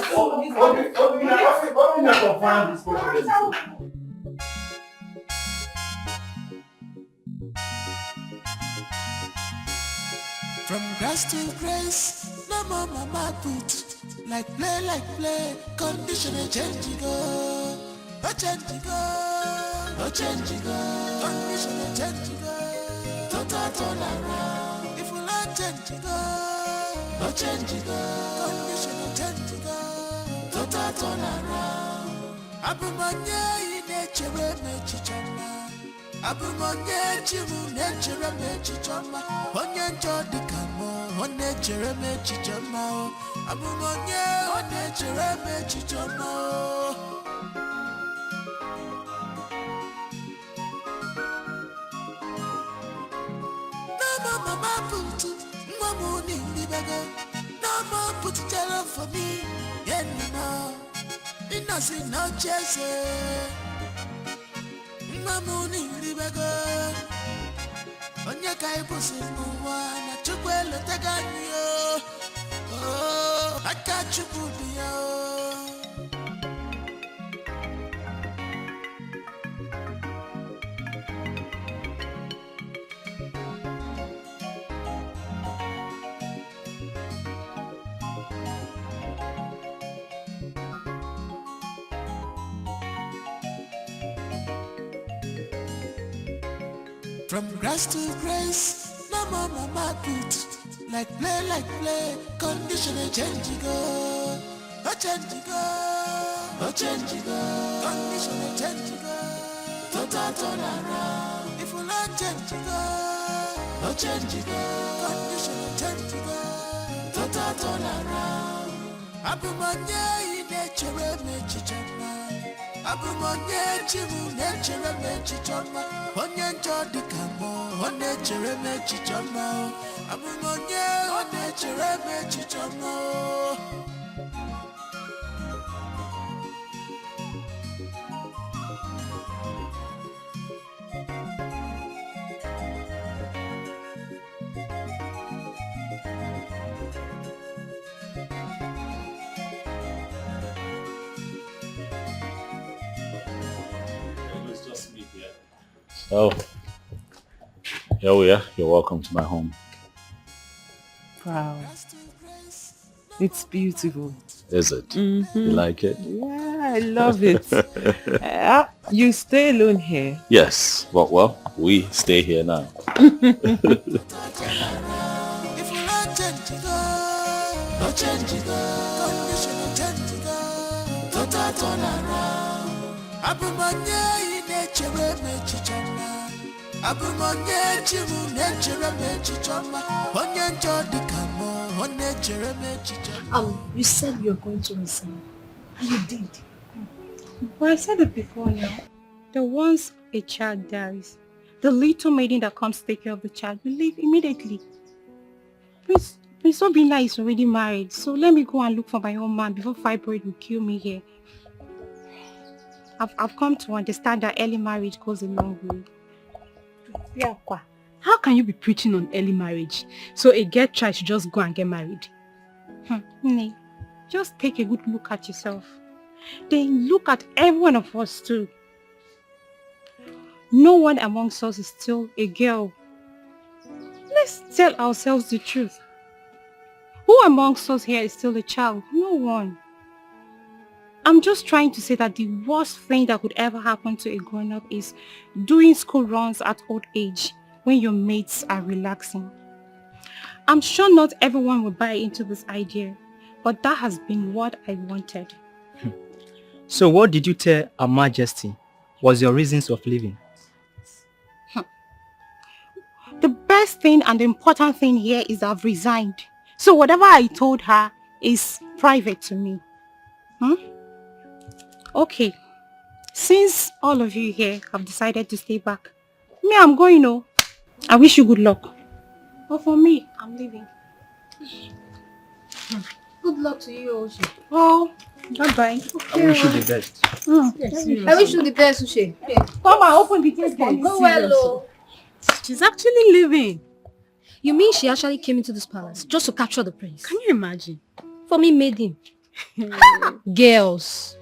From grass to grace, no more mama put. Like play, condition a change go. A change go, condition a change go. Total turn around, if you like change go. A change go, condition a change go. Total turn around. Abumanya in nature mechichama. Abumanya chimu nature mechichama. Onye njodi kamo, on nature mechichama. Abumanya on nature mechichama. No mama put, no money libaga. No more put it for me, anymore. Innocent no chase. Mamuni libaga. Onye kai pusi muwa na chukwelo taganyo. Oh, akachukubiyo. From grass to grace, no more mama put. Like play, condition a change go. A change go, a change go. Condition a change go. Total turn around. If you like change go, a change go. Condition a change go. Total turn around. Abumanya in nature mechichama. Abumanya chimu nature mechichama. Onye njodi kamo, on nature mechichama. Abumanya on nature mechichama. Oh, here we are. You're welcome to my home. Wow. It's beautiful. Is it? Mm-hmm. You like it? Yeah, I love it. You stay alone here? Yes. Well, we stay here now. If you like change go, no change go. Condition change go. Total turn around. Abumanya in nature mechichama. Abumanya chimu nature mechichama. Onye njodi kamo, on nature mechichama. You said you were going to resign. And you did. Well, I said it before now. The once a child dies, the little maiden that comes to take care of the child will leave immediately. Prince Obinna is already married, so let me go and look for my own man before fibroid will kill me here. I've come to understand that early marriage goes a long way. Yeah, how can you be preaching on early marriage? So a girl child should just go and get married? Nee, just take a good look at yourself. then look at every one of us too. No one amongst us is still a girl. Let's tell ourselves the truth. Who amongst us here is still a child? No one. I'm just trying to say that the worst thing that could ever happen to a grown-up is doing school runs at old age when your mates are relaxing. I'm sure not everyone will buy into this idea, but that has been what I wanted. So what did you tell Her Majesty was your reasons of leaving? The best thing and the important thing here is I've resigned. So whatever I told her is private to me. Okay. Since all of you here have decided to stay back, me, I'm going, oh. I wish you good luck. But for me, I'm leaving. Good luck to you, Uche. Oh, bye-bye. I wish you the best. I wish you the best, Uche. Come and open the gate for me. Go well, oh. She's actually leaving. You mean she actually came into this palace just to capture the prince? Can you imagine? For me, Maiden. Girls.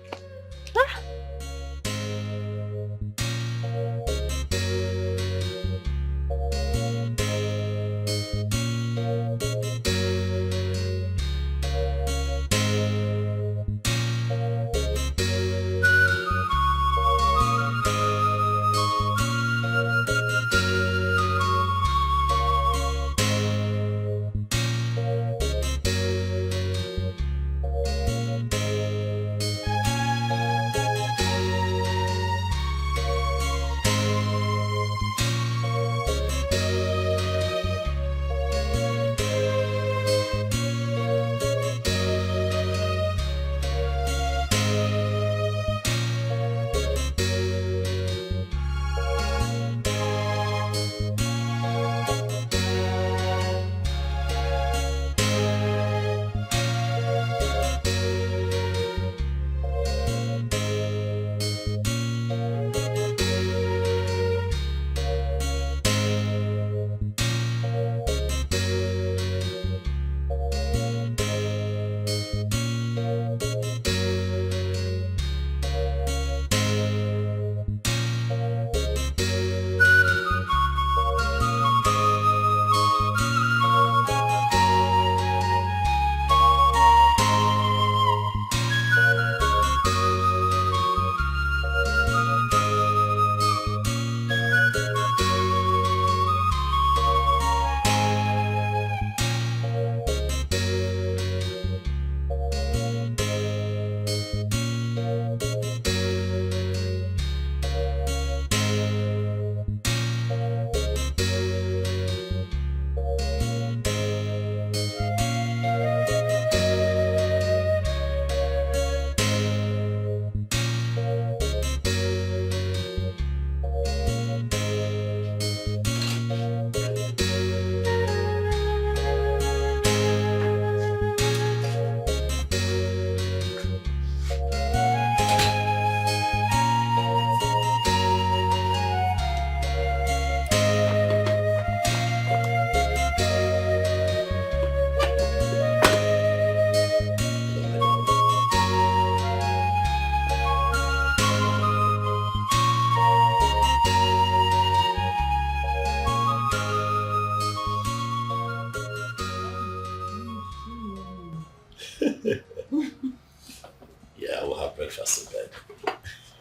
Yeah, we'll have breakfast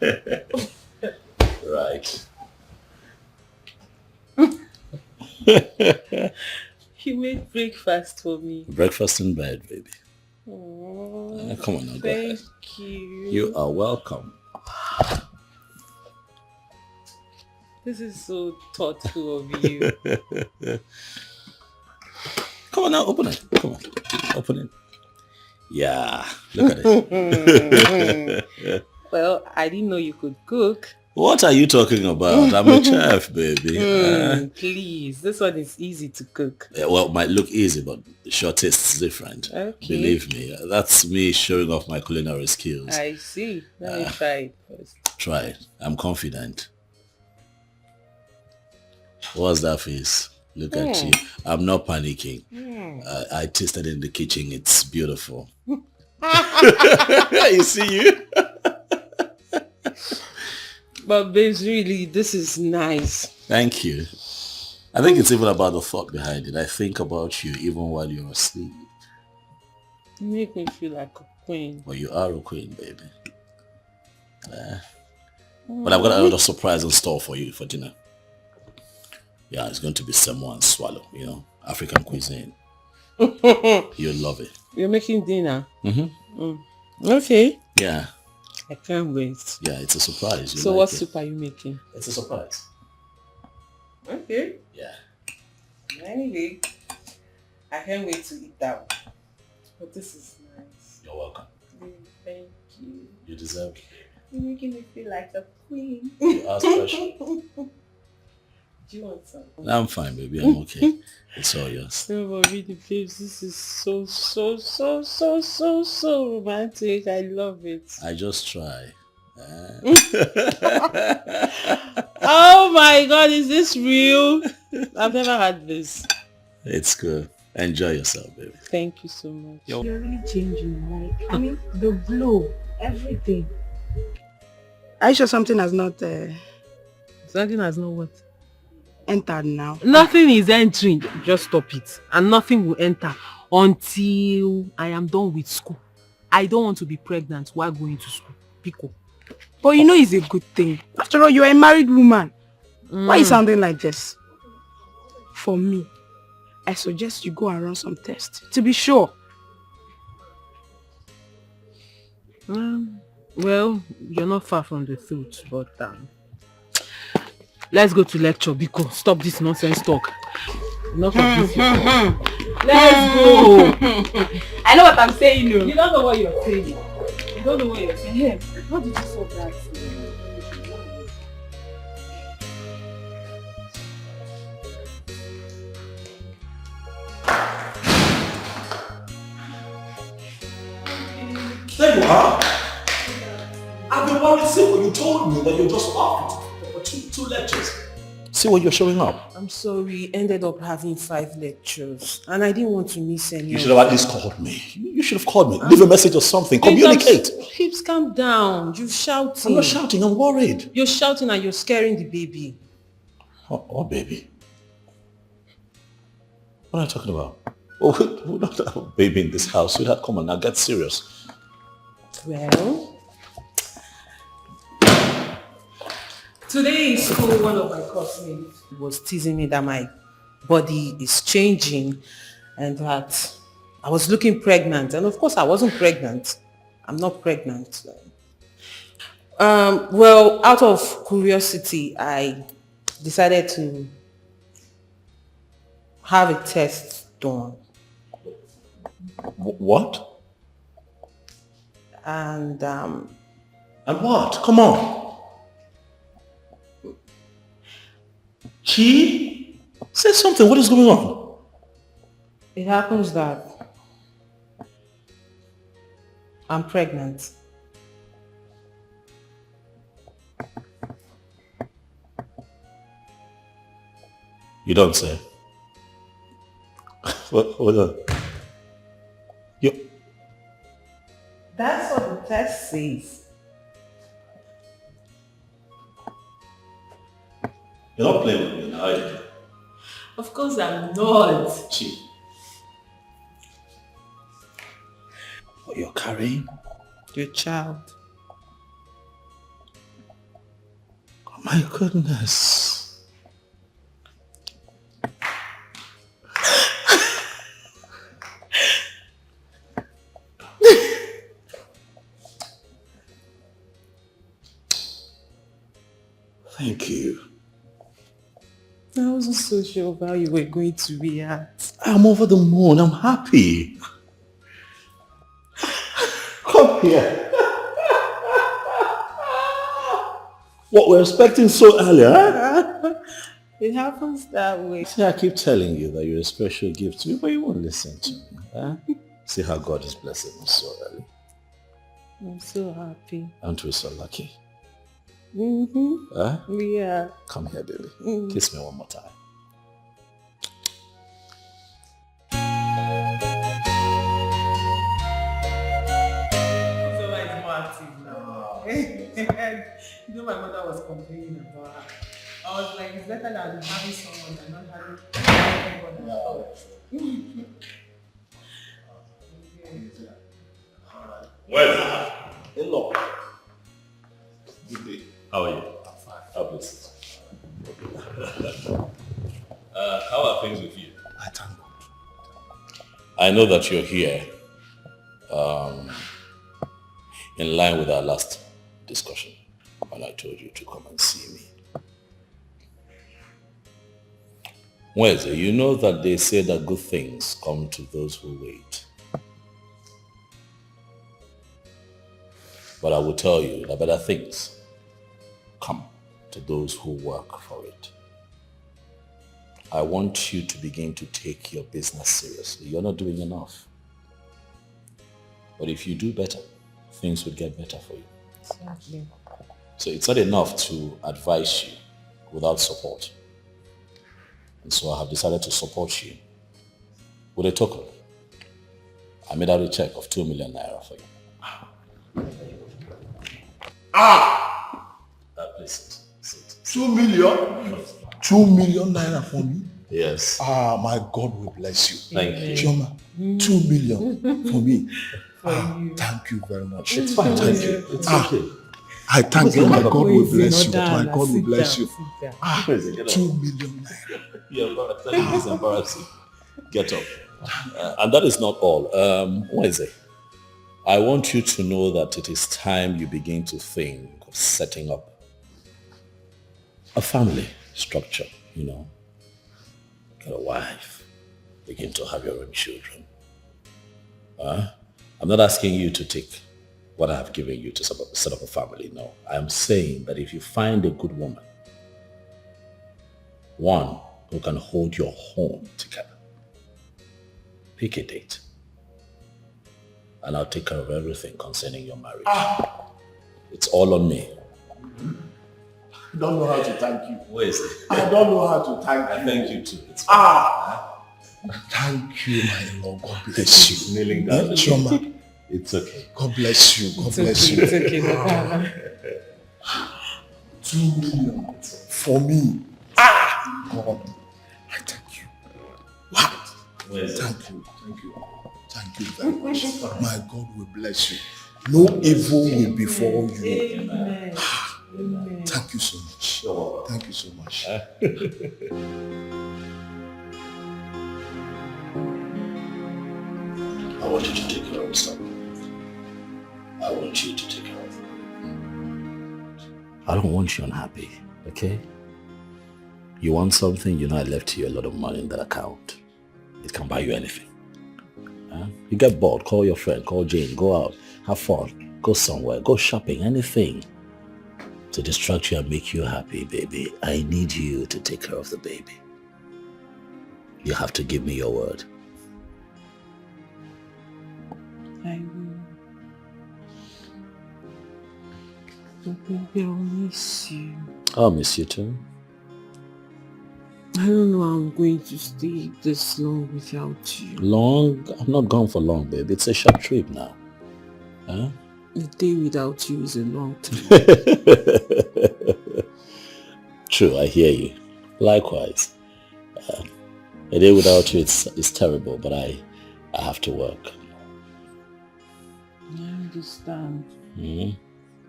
in bed. Right. You made breakfast for me. Breakfast in bed, baby. Oh, Come on now, go ahead. thank you. You are welcome. This is so thoughtful of you. Come on now, open it. Come on, open it. Yeah, look at it. Well, I didn't know you could cook. What are you talking about? I'm a chef, baby. Please, this one is easy to cook. Well, it might look easy, but the sure taste is different. Okay. Believe me, that's me showing off my culinary skills. I see. Let me try it first. Try it. I'm confident. What's that face? Look at you. I'm not panicking. I tasted in the kitchen. It's beautiful. You see you? But babes, really, this is nice. Thank you. I think it's even about the thought behind it. I think about you even while you're asleep. You make me feel like a queen. Well, you are a queen, baby. But I've got another surprise in store for you for dinner. Yeah, it's going to be semo and swallow, you know, African cuisine. You'll love it. You're making dinner? Mm-hmm. Okay. Yeah. I can't wait. Yeah, it's a surprise. So what soup are you making? It's a surprise. Okay. Yeah. Anyway, I can't wait to eat that one. But this is nice. You're welcome. Thank you. You deserve it. You're making me feel like a queen. You are special. Do you want some? I'm fine, baby. I'm okay. It's all yours. No, but really, babes, this is so romantic. I love it. I just try. Oh my God, is this real? I've never had this. It's good. Enjoy yourself, baby. Thank you so much. You're really changing, like, I mean, the glow, everything. Are you sure something has not Something has not what? entered now? Nothing is entering. Just stop it. And nothing will enter until I am done with school. I don't want to be pregnant while going to school. Pico. But you know it's a good thing. After all, you're a married woman. Why are you sounding like this? For me, I suggest you go and run some tests to be sure. Well, you're not far from the truth, but let's go to lecture because stop this nonsense talk. Enough of this. Let's go. I know what I'm saying. No. You don't know what you're saying. You don't know what you're saying. Hey, how did you solve that? There you are. I've been worried since when you told me that you're just off for two lectures. See what you're showing up. I'm sorry, ended up having 5 lectures and I didn't want to miss any. You should have at least called me. You should have called me. Leave a message or something. Communicate. Hips, calm down. You're shouting. I'm not shouting. I'm worried. You're shouting and you're scaring the baby. Oh, baby. What are you talking about? Oh, we don't have a baby in this house. Sweetheart, come on now. Get serious. Well, today in school, one of my classmates was teasing me that my body is changing and that I was looking pregnant. And of course, I wasn't pregnant. I'm not pregnant. Well, out of curiosity, I decided to have a test done. What? And what? Come on. Chi? Say something. What is going on? It happens that I'm pregnant. You don't say. Hold on. That's what the test says. You're not playing with me now, are you? Of course I'm not. Chi. What you're carrying? Your child. Oh my goodness. Thank you. I wasn't so sure of how you were going to react. I'm over the moon. I'm happy. Come here. What, we're expecting so early, huh? It happens that way. See, I keep telling you that you're a special gift to me, but you won't listen to me. Huh? See how God is blessing us so early. I'm so happy. Aren't we so lucky? Mm-hmm. Huh? Yeah. Come here, baby. Kiss me one more time. So it's more active now. You know, my mother was complaining about her. I was like, it's better than having someone than not having anyone at all. Well, hello. Good day. How are you? I'm fine. How blessed. How are things with you? I thank God. I know that you're here in line with our last discussion when I told you to come and see me. Wazico, you know that they say that good things come to those who wait. But I will tell you that better things come to those who work for it. I want you to begin to take your business seriously. You're not doing enough. But if you do better, things will get better for you. Exactly. So it's not enough to advise you without support. And so I have decided to support you with a token. I made out a check of 2 million naira for you. Please sit. 2 million? 2 million naira for me? Yes. My God will bless you. Thank you. Chioma, 2 million for me. Thank you very much. It's fine. Thank you. It's okay. I thank you. My God will bless you. Down, My God will bless you. 2 million naira. Yeah, it's embarrassing. Get up. And that is not all. Wazico, I want you to know that it is time you begin to think of setting up a family structure, you know. Get a wife. Begin to have your own children. I'm not asking you to take what I have given you to set up a family, no. I'm saying that if you find a good woman, one who can hold your home together, pick a date. And I'll take care of everything concerning your marriage. It's all on me. I don't know how to thank you. Where is it? I don't know how to thank you. I thank you too. It's fine. Thank you, my Lord. God bless you. Kneeling down. Chioma. It's okay. God bless you. God bless you. It's okay. 2 million for me. God, I thank you. What? Thank you. Thank you. Thank you very much. My God will bless you. No evil will befall you. Amen. Thank you so much. Thank you so much. I want you to take care of yourself. I want you to take care of me. I don't want you unhappy, okay? You want something, you know I left you a lot of money in that account. It can buy you anything. You get bored, call your friend, call Jane, go out, have fun, go somewhere, go shopping, anything to distract you and make you happy, baby. I need you to take care of the baby. You have to give me your word. I will. Baby, I'll miss you. I'll miss you too. I don't know how I'm going to stay this long without you. Long? I'm not gone for long, baby. It's a short trip now. Huh? A day without you is a long time. True, I hear you. Likewise. A day without you is terrible, but I have to work. I understand. Mm-hmm.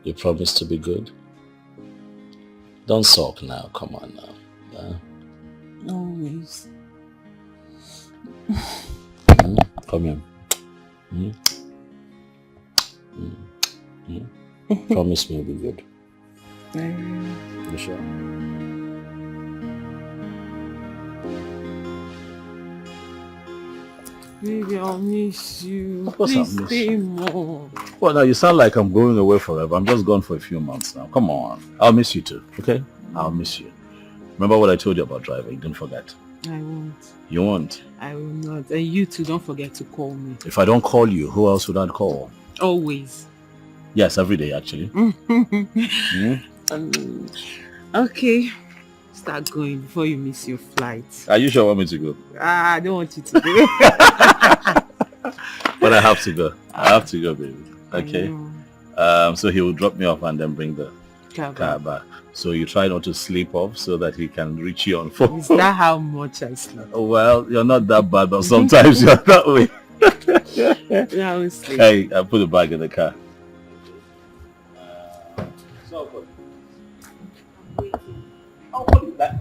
You promise to be good? Don't sulk now. Come on now. Always. Come here. Promise me you'll be good. I will. You sure? Baby, I'll miss you. Of course Please I'll miss stay you. more. Well, now you sound like I'm going away forever. I'm just gone for a few months now. Come on. I'll miss you too, okay? I'll miss you. Remember what I told you about driving? Don't forget. I won't. You won't? I will not. And you too, don't forget to call me. If I don't call you, who else would I call? Always. Yes, every day actually. Okay. Start going before you miss your flight. Are you sure you want me to go? I don't want you to go. But I have to go. I have to go, baby. Okay? So he will drop me off and then bring the Kaba. So you try not to sleep off so that he can reach you on phone. Is that how much I sleep? Well, you're not that bad, but sometimes you're that way. Yeah, I will sleep. Hey, I'll put the bag in the car.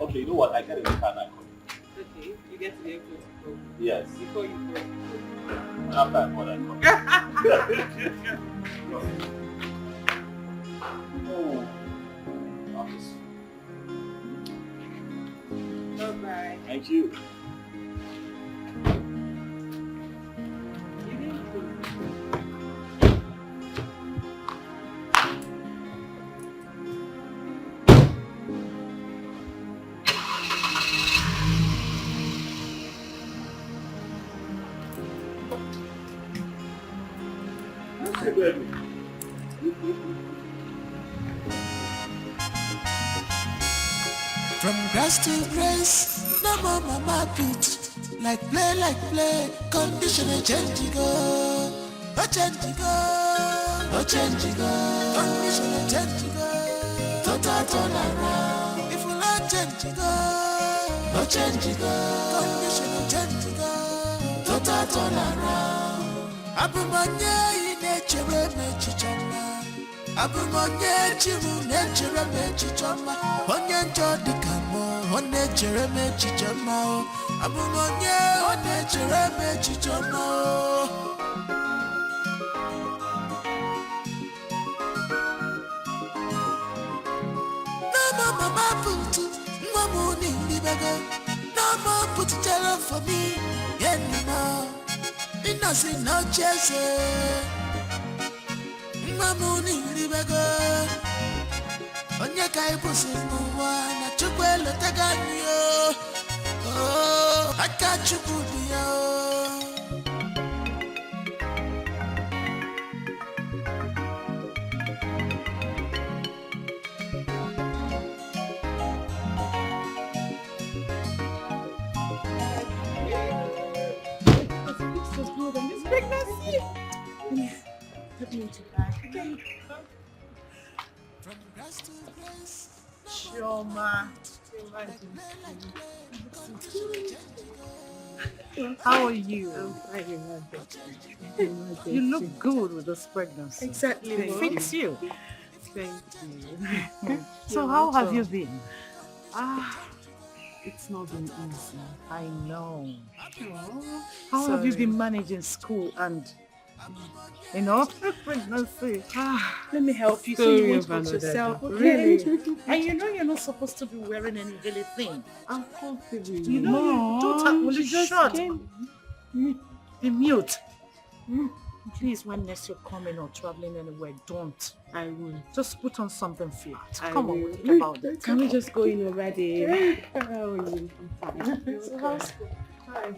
Okay, you know what? I get in the car now. Okay, you get to the airport. Yes. Before you go. After I call, I call. Bye-bye. Thank you. From grass to grace, no more mama put. Like play, condition a change go. A change go, a change go. Condition a change go. Total turn around. If you like change go, a change go. Condition a change go. Total turn around. Abumanye nature me chichama. Abumanye chiru nature me chichama. Onye njodi kamo, onye chere me chichama. Abumanye, onye chere me chichama. No mama put, no money in the bag. No more put it for me anymore. Innocent no chase. Mamuni libego onye kai pusi muwa na chukwelo taganyo oh aka chukwubiyo Chioma. How are you? I'm fine. You look good with this pregnancy. Exactly. It fits you. Thank you. So how have you been? It's not been easy. I know. Aww. How have you Sorry. been managing school and, you know, pregnancy? Let me help you. So you Story won't of hurt another yourself, day. okay? Really? And you know you're not supposed to be wearing any really thing. I'm comfortable. You know you don't have she just shut. came. Be mute. Please, when next you're coming or traveling anywhere, don't. I will. Just put on something flat. I Come on, will. we'll think about that. Can we just go in already? How are you? I'm fine. So how's school? Hi,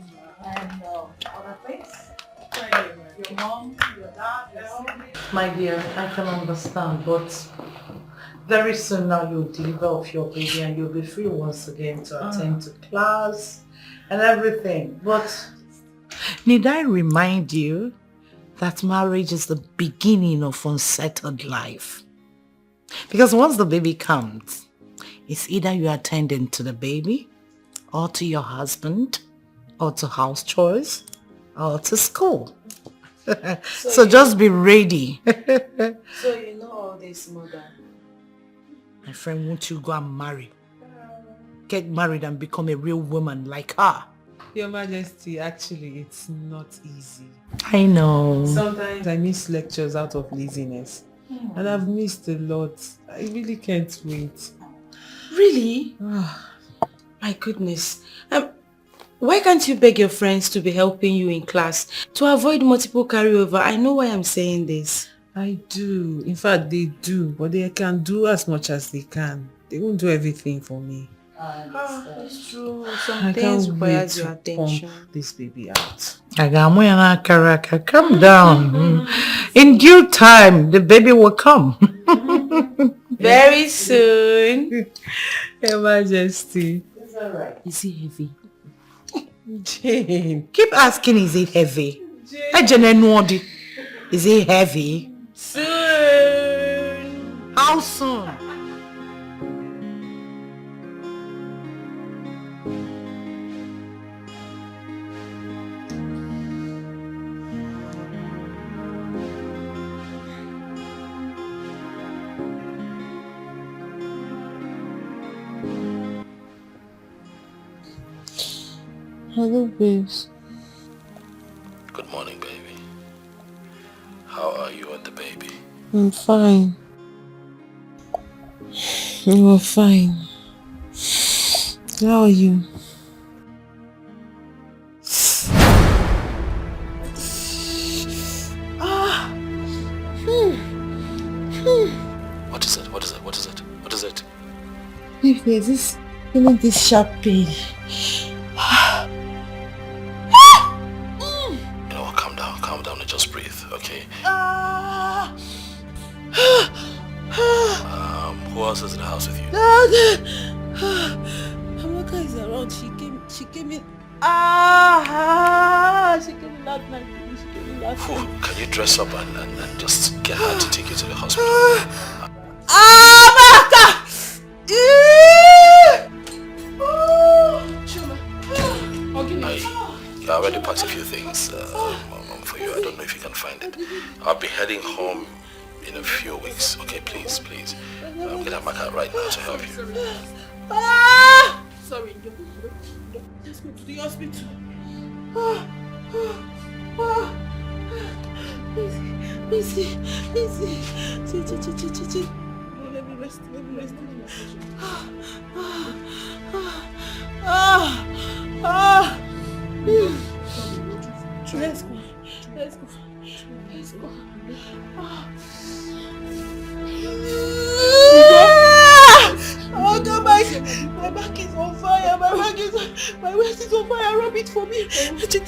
And other things? Your mom, your dad, your siblings? My dear, I can understand, but very soon now you'll deliver off your baby and you'll be free once again to attend to class and everything. But need I remind you that marriage is the beginning of unsettled life? Because once the baby comes, it's either you attending to the baby or to your husband or to house chores or to school. So just be ready. So you know all this, mother? My friend, won't you go and marry? Get married and become a real woman like her. Your Majesty, actually, it's not easy. I know. Sometimes I miss lectures out of laziness. And I've missed a lot. I really can't wait. Really? My goodness. Why can't you beg your friends to be helping you in class to avoid multiple carryover? I know why I'm saying this. I do. In fact, they do. But they can do as much as they can. They won't do everything for me. It's true. I Some things can't require wait your to attention. pump this baby out. Calm down. In due time, the baby will come. Very soon. Your Majesty. It's alright. Is he heavy? Jane. Keep asking, is it heavy? Is it heavy? Soon. How soon? Hello, babes. Good morning, baby. How are you and the baby? I'm fine. You are fine. How are you? What is it? What is it? What is it? What is it? If there's this, feeling this sharp pain. You know what? Calm down and just breathe, okay? Who else is in the house with you? Amaka is around. She came in. She came in last night. She came in last night. Can you dress up and just get her to take you to the hospital? Amaka! I already packed a few things for you. I don't know if you can find it. I'll be heading home in a few weeks. Okay, please. I'm gonna mark out right now to help you. Sorry, let's go to the hospital. Easy. Let me rest. Let's go. Oh God, my back is on fire. My waist is on fire. Rub it for me. I can't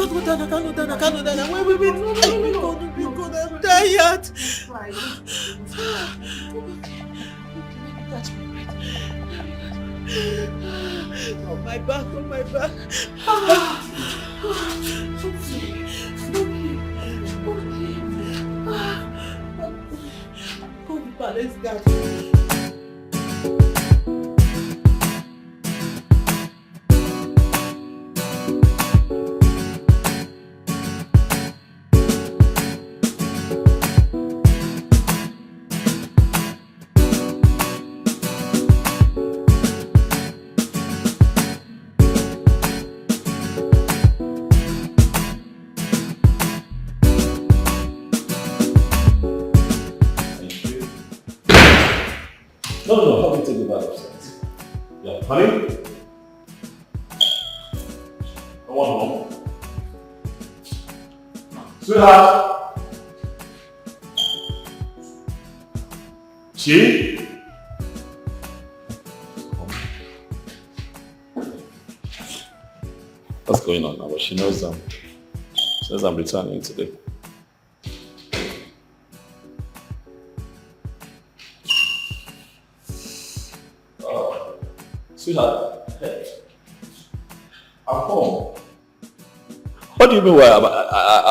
go down. Wait. I'm tired. Oh my back. Let's go. No, help me take the bag upstairs. Yeah, honey? I want home. Sweetheart? Chi? What's going on now? But she knows I'm returning today. Sweetheart, hey. I'm home. What do you mean? Why am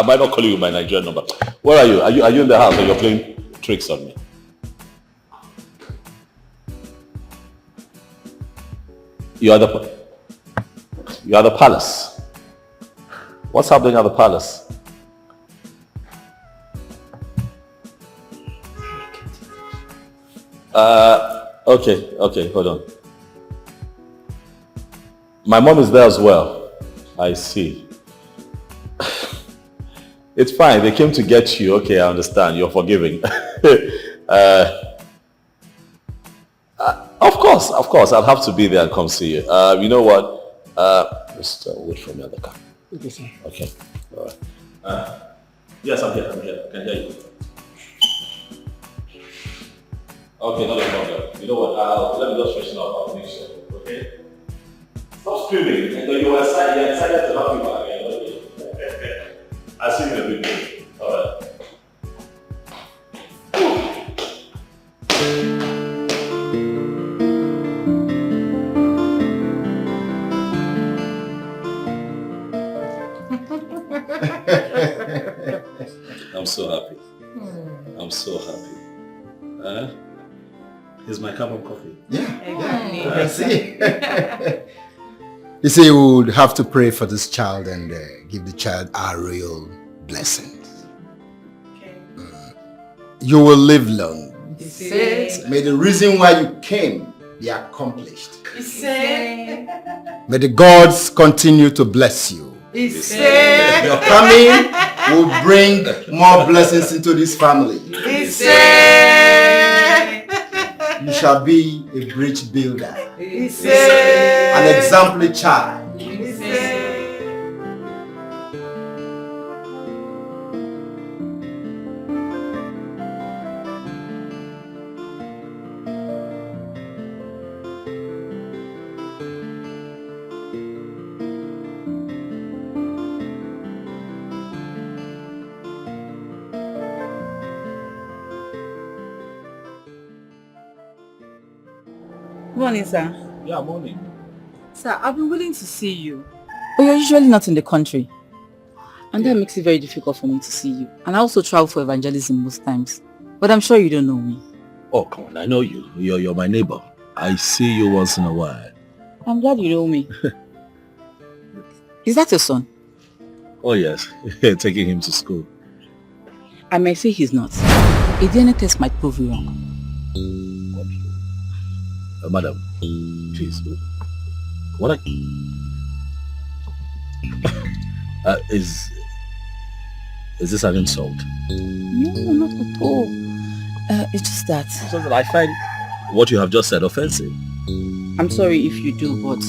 I not calling you my Nigerian number? Where are you? Are you in the house or you're playing tricks on me? You are the palace. What's happening at the palace? Okay, hold on. My mom is there as well. I see. It's fine. They came to get you. Okay, I understand. You're forgiving. Of course. I'll have to be there and come see you. You know what? Just wait for me at the car. Okay, sir. Okay. All right. Yes, I'm here. I can hear you. Okay, not a problem. You know what? Let me just freshen up. I'll make sure. Okay? Stop screaming. You were excited to have you back again. Okay? I'll see you in a bit. Alright. I'm so happy. I'm so happy. Here's my cup of coffee. Yeah. See? You see, we would have to pray for this child and give the child our royal blessings. Okay. You will live long. May the reason why you came be accomplished. May the gods continue to bless you. Your coming will bring more blessings into this family. You shall be a bridge builder, an exemplary child. Morning, sir. Yeah, morning. Sir, I've been willing to see you, but you're usually not in the country. And that makes it very difficult for me to see you. And I also travel for evangelism most times. But I'm sure you don't know me. Oh, come on, I know you. You're my neighbor. I see you once in a while. I'm glad you know me. Is that your son? Oh, yes. Taking him to school. I may say he's not. A DNA test might prove you wrong. Madam, please. What is this an insult? No, not at all. It's just that. So that I find what you have just said offensive. I'm sorry if you do, but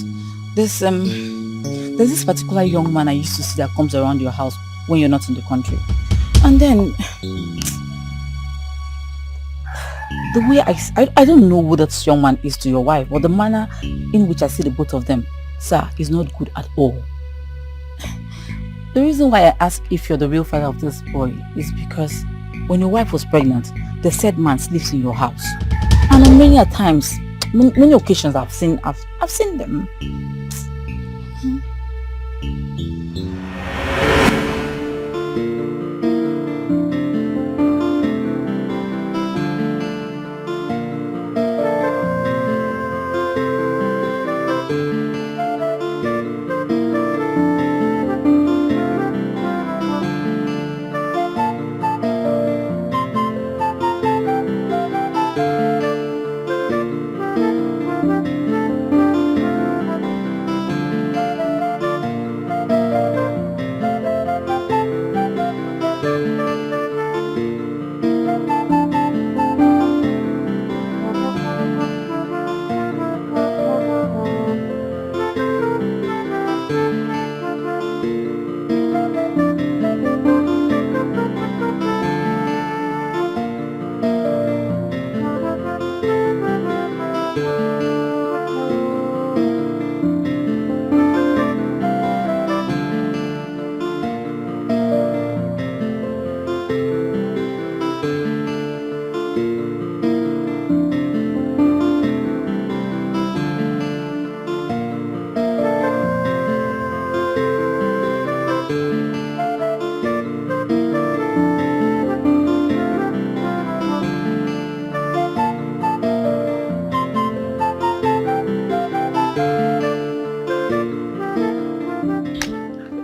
there's this particular young man I used to see that comes around your house when you're not in the country. And then the way I don't know who that young man is to your wife, but the manner in which I see the both of them, sir, is not good at all. The reason why I ask if you're the real father of this boy is because when your wife was pregnant, the said man sleeps in your house. And on many occasions I've seen them.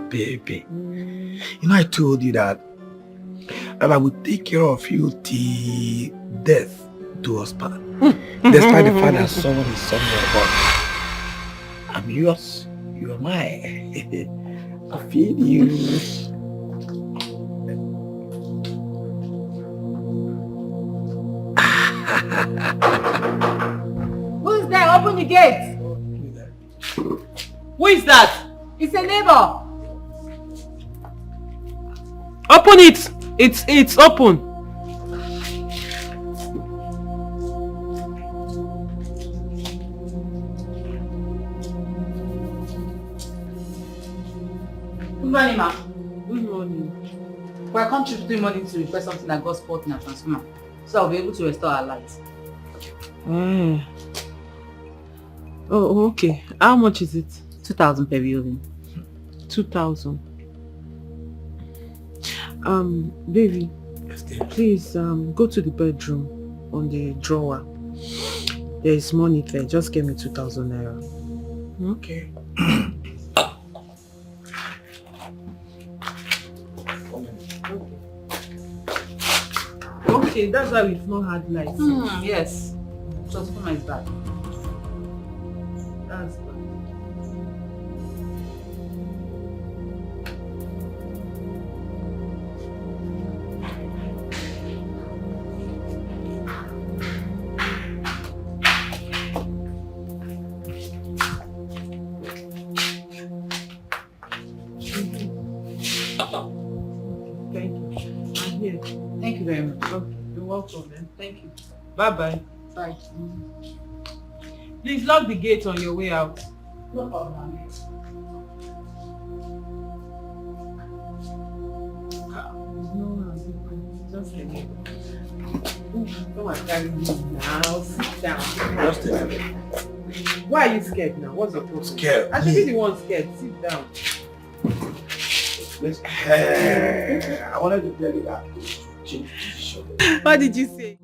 Baby, you know I told you that I would take care of you till death do us part. Despite the fact that someone is somewhere, but I'm yours, you are mine. I feel you. Who's there? Open the gate. Who is that? It's a neighbor. Open it. It's open. Good morning, ma. Good morning. We're contributing money to repair something that got spoiled in our transformer, so I'll be able to restore our lights. Oh, okay. How much is it? 2,000 per building. 2,000. Baby, please go to the bedroom on the drawer. There is money there. Just give me 2,000 naira. Okay. Okay, that's why we've not had lights. Yes. Transformer is bad. That's bad. Thank you. I'm here. Thank you very much. Okay, you're welcome, man. Thank you. Bye-bye. Bye. Please lock the gate on your way out. No problem. Just a minute. Come and carry me now. Sit down. Just a minute. Why are you scared now? What's your problem? Scared. I should be the one scared. Sit down. I wanted to tell you that. What did you say?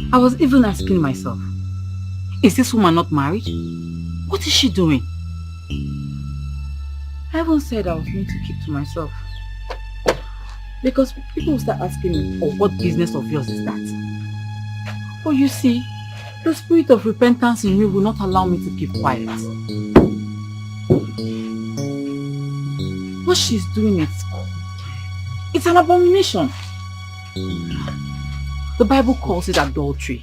I was even asking myself, is this woman not married? What is she doing? I even said I was going to keep to myself. Because people will start asking me, oh, what business of yours is that? But you see, the spirit of repentance in me will not allow me to keep quiet. What she's doing, it's an abomination. The Bible calls it adultery.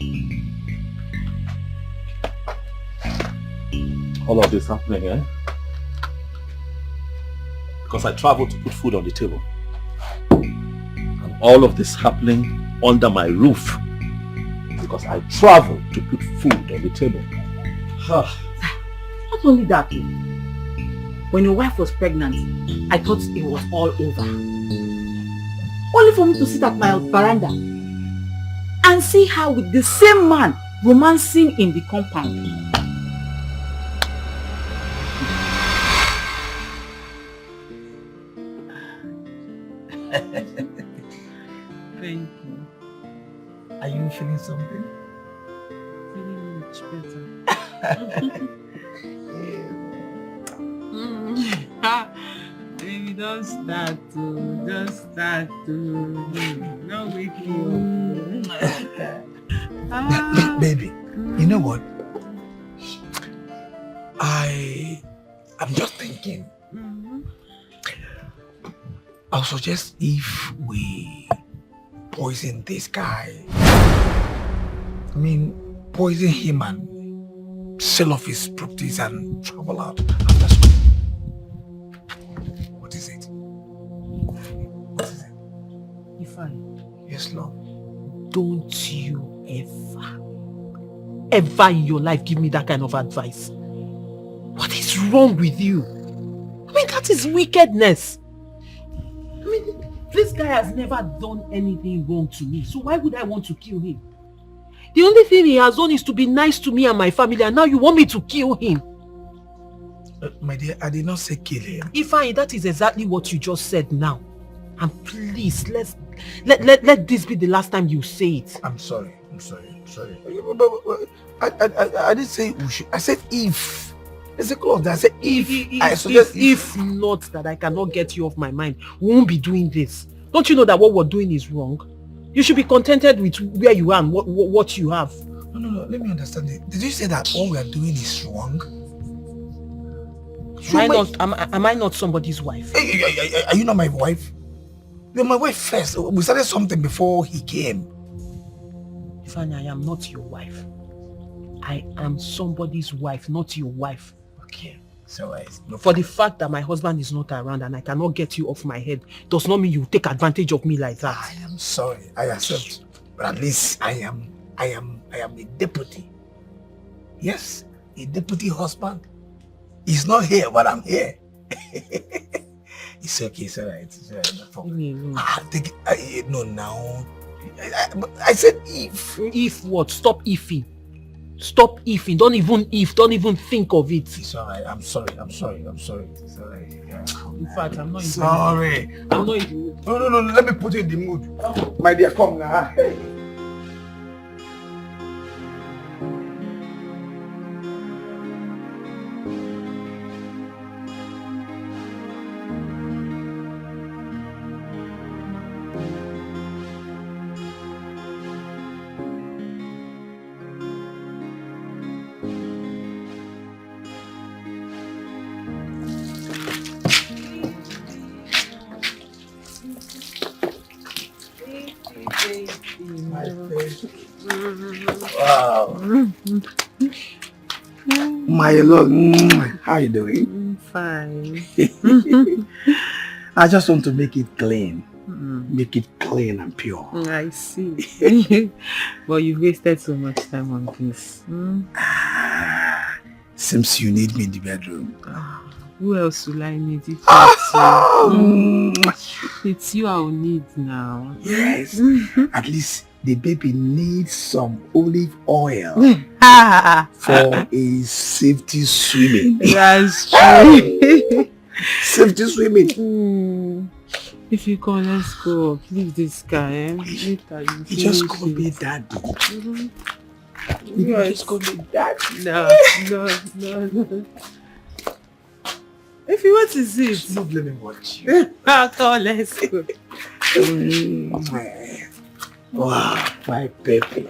All of this happening, eh? Because I traveled to put food on the table. And all of this happening under my roof. Because I traveled to put food on the table. Not only that, when your wife was pregnant, I thought it was all over. Only for me to sit at my veranda and see her with the same man romancing in the compound. Thank you. Are you feeling something? Feeling much better. Baby, don't start to, just start to. Don't wake me up. Baby, you know what? I'm just thinking. I'll suggest if we poison this guy. I mean, poison him and sell off his properties and travel out after school. What is it? What is it? You fine? Yes, Lord. Don't you ever in your life give me that kind of advice? What is wrong with you? I mean, that is wickedness. I mean, this guy has never done anything wrong to me, so why would I want to kill him? The only thing he has done is to be nice to me and my family, and now you want me to kill him? My dear, I did not say kill him. Ifeanyi, that is exactly what you just said now. And please, let this be the last time you say it. I'm sorry. I didn't say we should. I said if. It's a clause that I said if not that I cannot get you off my mind, we won't be doing this. Don't you know that what we're doing is wrong? You should be contented with where you are and what you have. No. Let me understand it. Did you say that what we are doing is wrong? Am I not somebody's wife? Are you not my wife? You're my wife first. We started something before he came. Ifeanyi, I am not your wife. I am somebody's wife, not your wife. Okay. So for the fact that my husband is not around and I cannot get you off my head does not mean you take advantage of me like that. I am sorry. I accept. But at least I am a deputy. Yes, a deputy husband. He's not here, but I'm here. It's okay, it's alright. It's alright. No, now. I said if. If what? Stop ifing. Stop ifing. Don't even think of it. It's alright. I'm sorry. It's alright. Yeah. In fact, I'm not in sorry. I'm not in No. Let me put you in the mood. My dear, come now. Wow. My lord, how you doing? Fine. I just want to make it clean. Make it clean and pure. I see. But you wasted so much time on this. Seems you need me in the bedroom. Who else will I need? It's you I will need now. Yes. At least the baby needs some olive oil for a safety swimming. That's true. Safety swimming. If you come, let's go. Leave this guy. Later you just call me daddy. You just call me daddy. No. If you want to see it, stop, let me watch you. Come, let's go. Wow, my baby.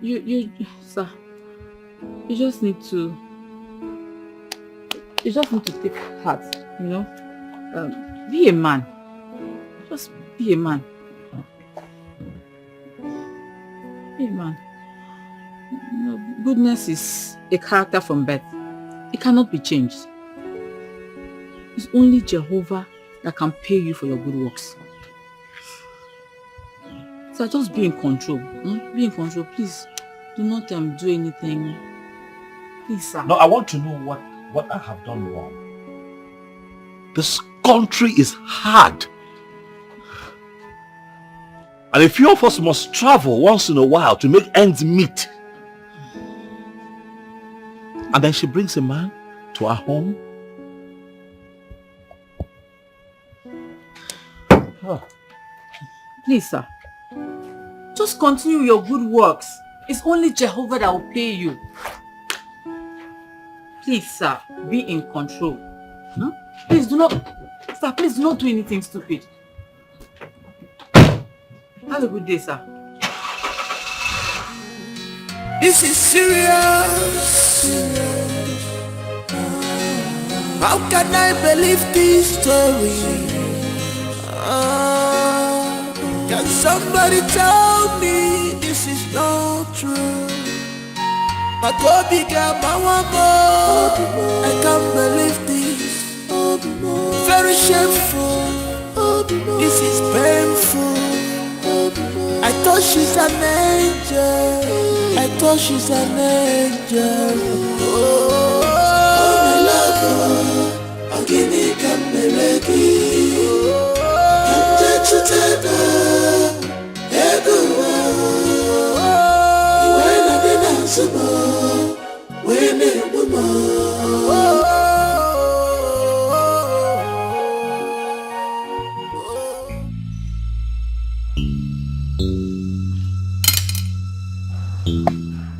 You, sir, you just need to take heart, you know. Be a man. Just be a man. Be a man. You know, goodness is a character from birth. It cannot be changed. It's only Jehovah that can pay you for your good works. So just be in control. Be in control. Please do not do anything. Please, sir. No, I want to know what I have done wrong. This country is hard. And a few of us must travel once in a while to make ends meet. And then she brings a man to our home. Please, sir. Just continue your good works. It's only Jehovah that will pay you. Please, sir, be in control. Please do not, sir, please do not do anything stupid. Have a good day, sir. This is serious. How can I believe this story? Can somebody tell me this is not true? My Kobe girl, my one more. I can't believe this. Very shameful. This is painful. I thought she's an angel. I thought she's an angel. Oh, my love, oh, give me Kameleki. Come to Tata. When I dance, when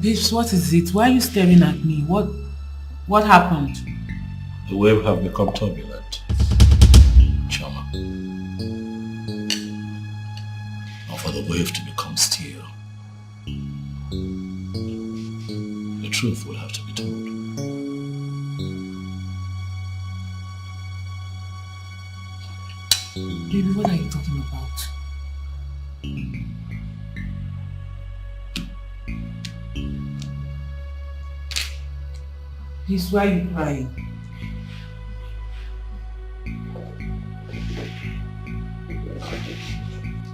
Babes, what is it? Why are you staring at me? What happened? The wave have become turbulent, Chama. Or for the wave to become still, the truth will have to be told. Baby, what are you talking about? Please, why are you crying?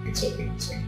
It's okay, it's okay.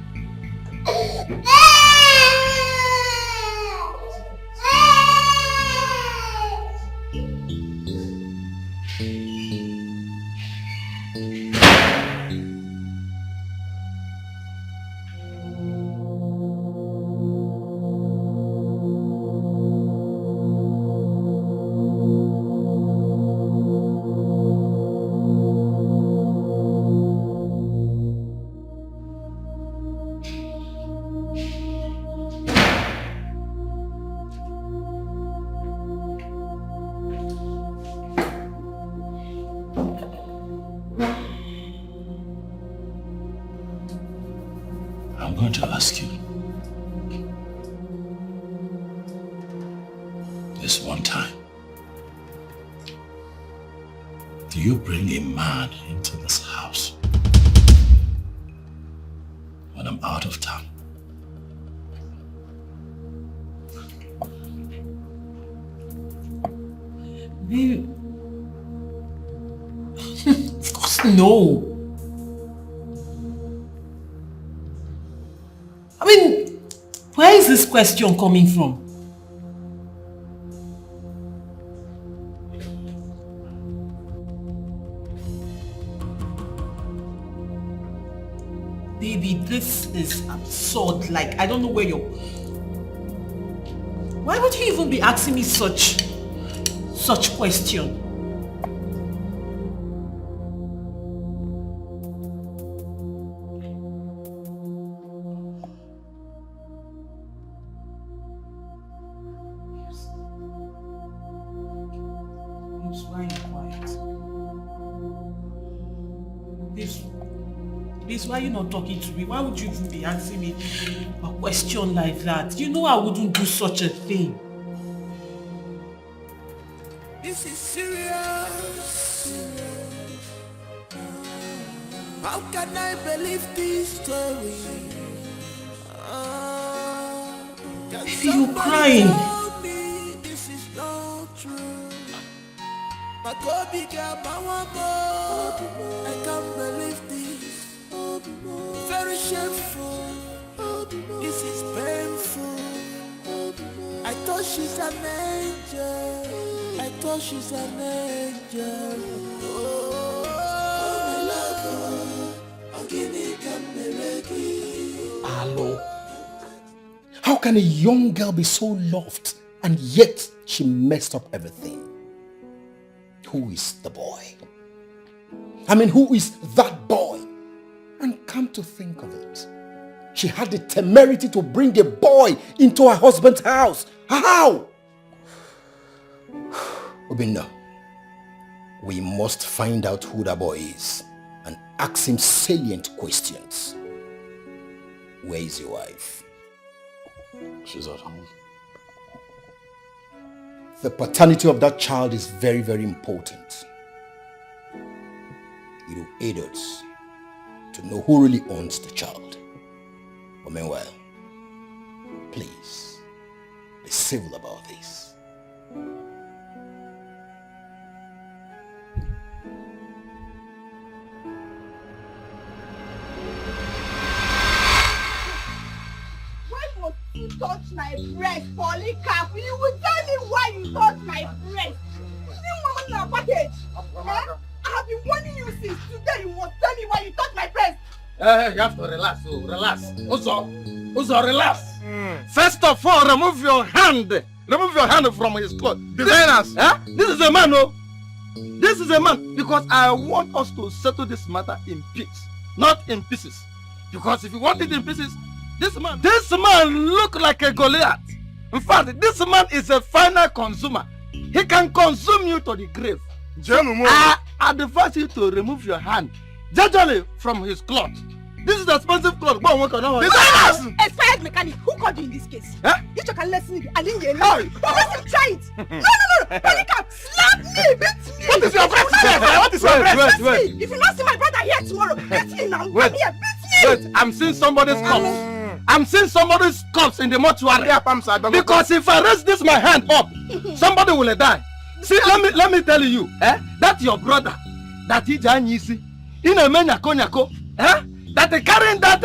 I'm going to ask you this one time. Do you bring a man into this house when I'm out of town? Babe. Of course no. I mean, where is this question coming from? Baby, this is absurd. Like, I don't know where you're... Why would you even be asking me such question? Babes, why are you quiet? Babes, why are you not talking to me? Why would you even be asking me a question like that? You know I wouldn't do such a thing. this is serious. How can I believe this story? Baby, you're crying. Tell me this is not true. My Kobe girl, my one more. I can't believe this. Very shameful. This is painful. I thought she's an angel. I thought she's an angel. Oh, my love, oh, give me Kameleki. Hello. How can a young girl be so loved and yet she messed up everything? Who is the boy? I mean, who is that boy? And come to think of it, she had the temerity to bring a boy into her husband's house. How? Obinna, we must find out who that boy is and ask him salient questions. Where is your wife? She's at home. The paternity of that child is very, very important. It will aid us to know who really owns the child. But meanwhile, please, be civil about this. Why must you touch my breast, Polycarp? You will tell me why you touch my breast. New woman in a package. I have been warning you since today. You must tell me why you touch my breast. You have to relax, relax. Uzo, relax. First of all, remove your hand. Remove your hand from his clothes. Designers. This is a man, oh. This is a man. Because I want us to settle this matter in peace, not in pieces. Because if you want it in pieces, this man look like a Goliath. In fact, this man is a final consumer. He can consume you to the grave. I advise you to remove your hand gradually from his cloth. This is expensive cloth. Expired mechanic. Who called you in this case? You can listen. I didn't hear you. Let him try it. No. Polycarp, slap me, beat me. What is your breast? What is your breast? Wait. If you not see my brother here tomorrow, beat me now. Wait. Come here, beat me. Wait, I'm seeing somebody's corpse. I'm seeing somebody's corpse in the mortuary. Because if I raise this my hand up, somebody will die. See, let me tell you, that's your brother. That is Janyisi. In a nyako, that carrying that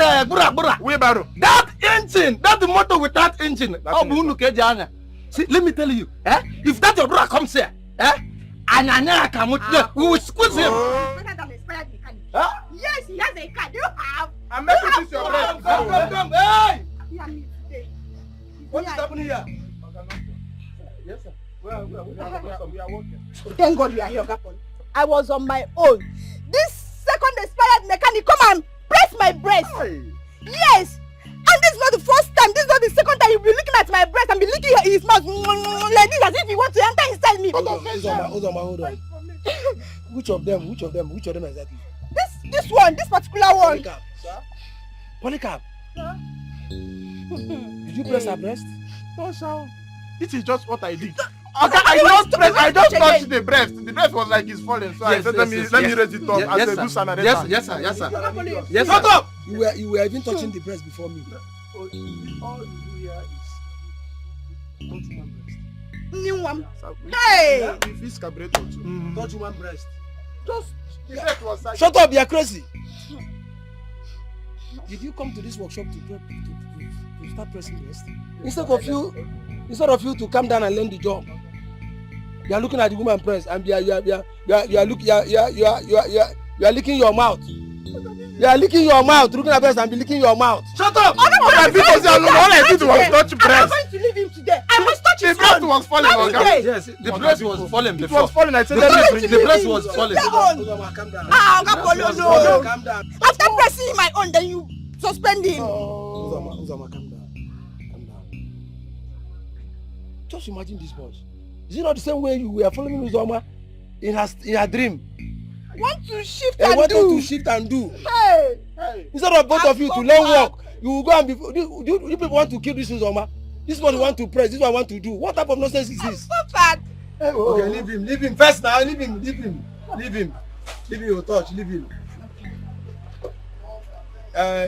wheelbarrow. That engine, that motor with that engine. See, let me tell you, if that your brother comes here, we will squeeze him. Yes, he has a car. Do you have? I'm making this your breast. Come, hey! What is happening here? Yes, sir. We are working. Thank God you are here, Gapon. I was on my own. This second expired mechanic come and press my breast. Yes. And this is not the first time. This is not the second time you'll be looking at my breast and be looking at his mouth like this as if you want to enter inside me. Hold on. Which of them exactly? This one, this particular one. Polycarp. Sir? Did you press her breast? No, sir. This is just what I did. Okay, I just touched the breast. The breast was like it's falling, so I said let me raise it up as a good Samaritan. Yes, sir. Shut up! You were even touching the breast before me. All you do here is touch one breast. New one. Hey! If it's carburetor too. Touch one breast. Just the breast was like. Shut up! You're crazy. Did you come to this workshop to start pressing breast? Instead of you to come down and learn the job, you are looking at the woman breast and you are licking your mouth. You are licking your mouth, looking at breast and be licking your mouth. Shut up! All I did was touch breast. I'm going to leave him today. I must touch his breast was falling. Yes, the breast was falling before. It was falling. I said the breast was falling. Calm down. No. Calm down. After pressing my own, then you suspend him. Uzoma, calm down. Just imagine this boss. Is it not the same way you were following Uzoma in her dream? Want to shift and do. To shift and do. Hey. Instead of both of you to learn work, you will go and be. You people want to kill this Uzoma. This one want to press. This one want to do. What type of nonsense is this? Stop that. Okay, leave him first now. Leave him. Your touch. Leave him.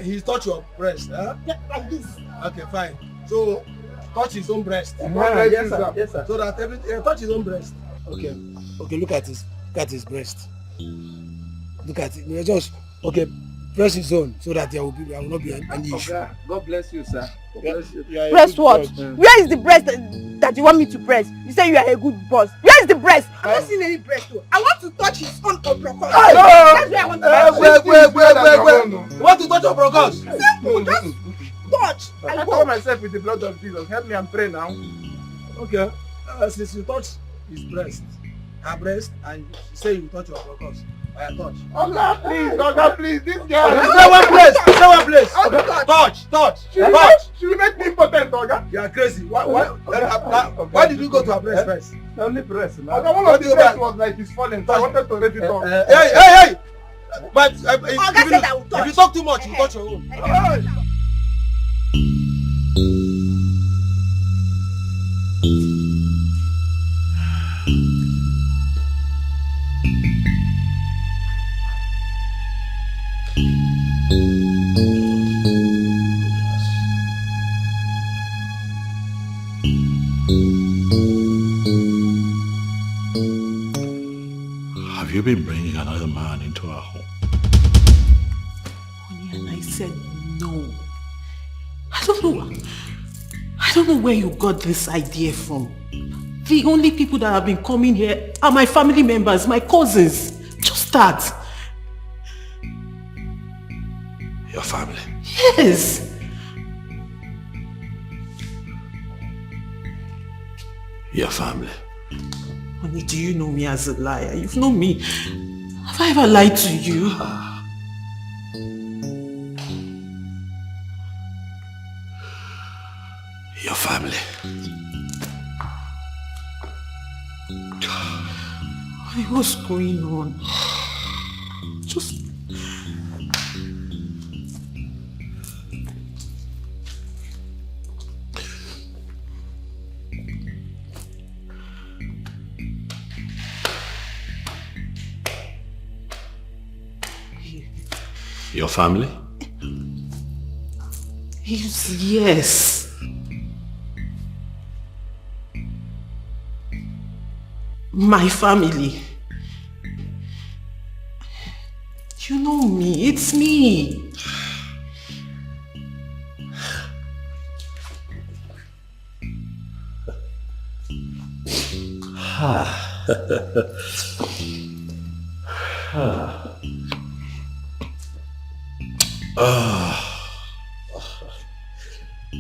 He's touch your breast, huh? Yeah, like this. Okay, fine. So touch his own breast. Yes, sir. So that everything touch his own breast. Okay, look at his breast. Look at it. Just press his own so that there will not be any issue. God bless you, sir. Press what? Where is the breast that you want me to press? You say you are a good boss. Where is the breast? I'm not seeing any breast though. I want to touch his own obrocos. That's where I want to touch. Wait. You want to touch obrocos? Simple, just touch. I cover myself with the blood of Jesus. Help me and pray now. Okay. Since you touch his breast, her breast, and you say you touch your obrocos, I touch. Oga, please, this girl. Stay one place. Touch. She will make me impotent, Oga. You are crazy. Why did you go to her breast first? Only breast. Oga, one of the breast was like it's falling, so I wanted to raise it up. Hey! But if you talk too much, you touch your own. Have you been bringing another man into our home? Honey, and I said no. I don't know where you got this idea from. The only people that have been coming here are my family members, my cousins. Just that. Your family? Yes. Your family? Honey, do you know me as a liar? You've known me. Have I ever lied to you? Your family? Honey, what's going on? Just... Your family? Yes. My family. You know me, it's me.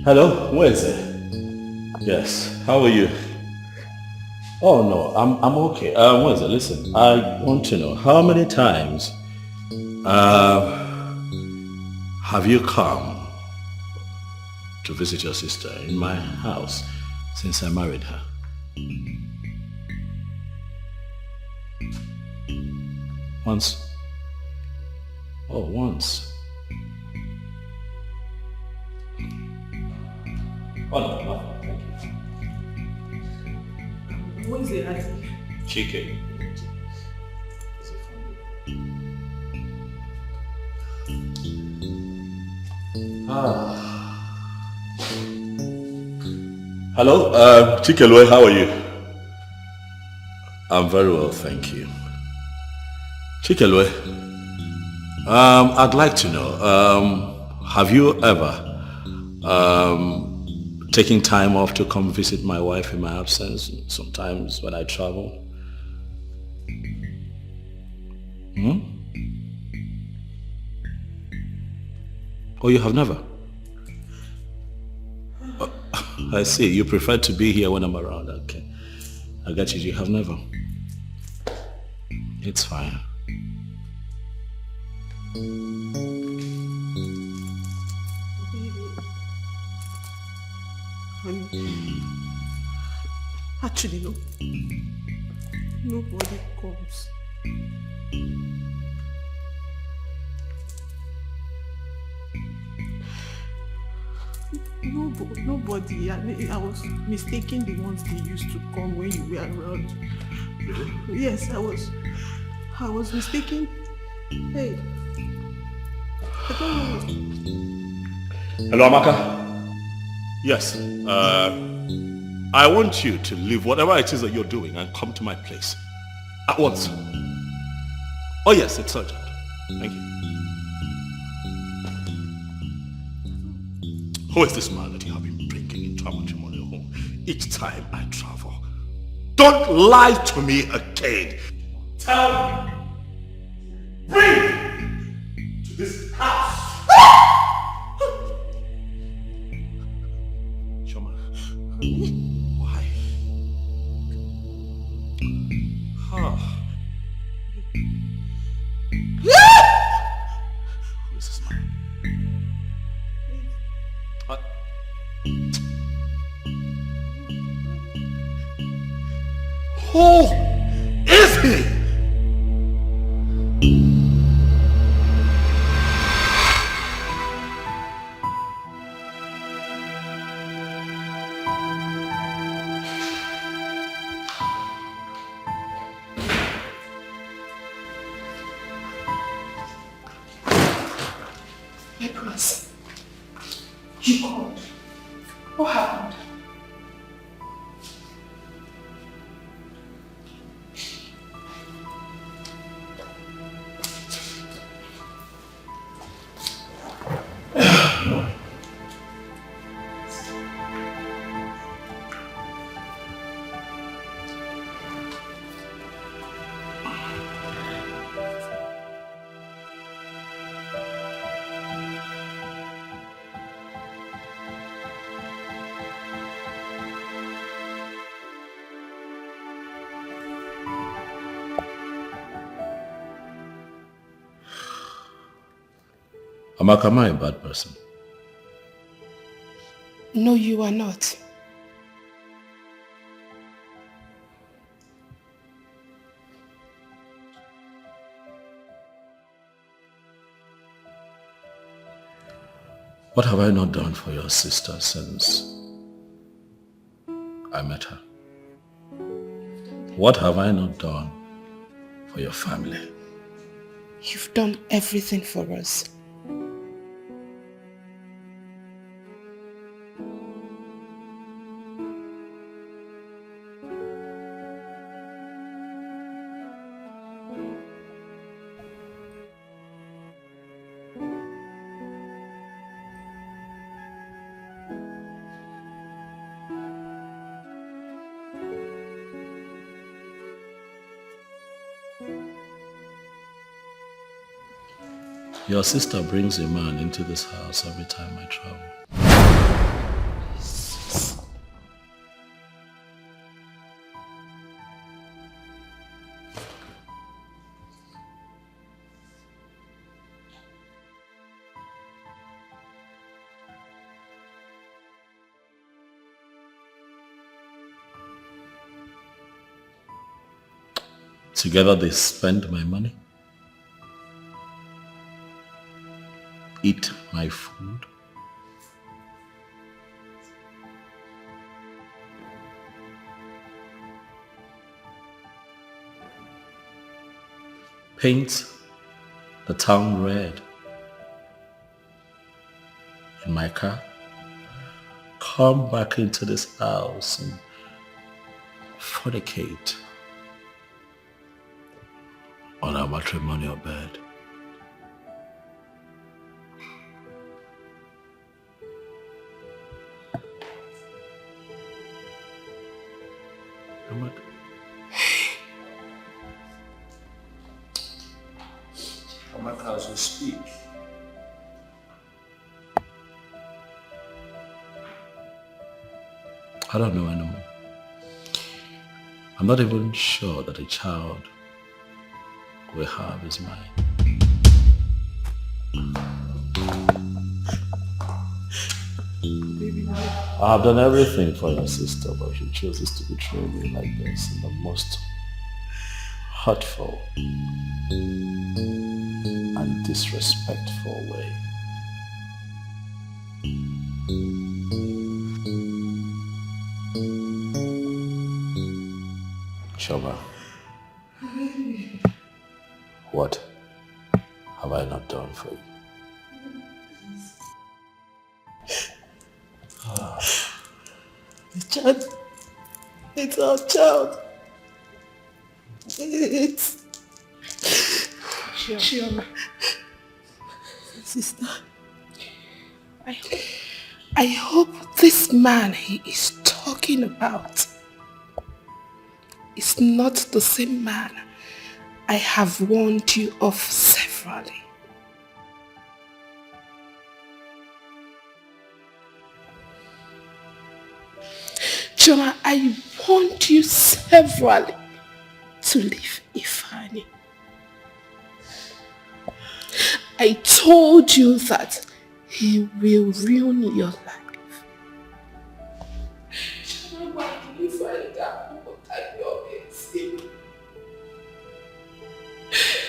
Hello, where is it? Yes, how are you? Oh no, I'm okay. What is it? Listen, I want to know how many times have you come to visit your sister in my house since I married her? Once? Oh, once. Oh no, nothing. Thank you. Who is it? Chike. Hello, Chikelwe, how are you? I'm very well, thank you. Chikelwe, I'd like to know, have you ever taken time off to come visit my wife in my absence, sometimes when I travel? Oh, you have never? I see. You prefer to be here when I'm around. Okay. I got you. You have never. It's fine. Honey, actually, no. Nobody comes. Nobody. I was mistaking the ones they used to come when you were around. Really? Yes, I was mistaken. Hey, I don't know. Hello, Amaka. Yes. I want you to leave whatever it is that you're doing and come to my place at once. Oh yes, it's urgent. Thank you. Who is this man that you have been bringing into our matrimonial home each time I travel? Don't lie to me again. Tell me. Bring me to this house. Shoma. Why? Who is this man? Who is he? Nicholas, you called. What happened? Amaka, am I a bad person? No, you are not. What have I not done for your sister since I met her? What have I not done for your family? You've done everything for us. Your sister brings a man into this house every time I travel. Together they spend my money, eat my food, paint the town red in my car, come back into this house and fornicate on our matrimonial bed. Amaka, as we speak, I don't know anymore. I'm not even sure that a child we have is mine. I have done everything for your sister, but she chooses to betray me like this in the most hurtful and disrespectful way. Shoma, what have I not done for you? The child. It's our child. It's... Chioma. Sister. I hope this man he is talking about is not the same man I have warned you of severally. Chioma, I warned you severally to leave Ifeanyi. I told you that he will ruin your life. Chioma, why did you find out what I always did?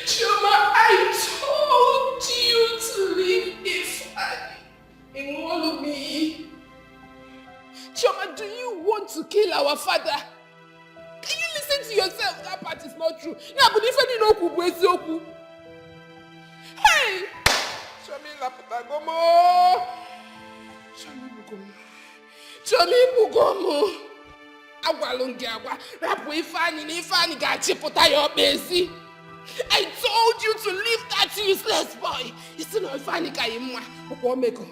Chioma, I told you to leave Ifeanyi in Olumi. Chioma, do you want to kill our father? Can you listen to yourself? That part is not true. Yeah, but if you know Kubu, hey! Chomi Laputagomo! Chomi Bugomo! Chomi Bugomo! Agwalungi agwa, rapu Ifeanyi gachi puta your bezi. I told you to leave that useless boy. You still know Ifeanyi kayimwa. Omego.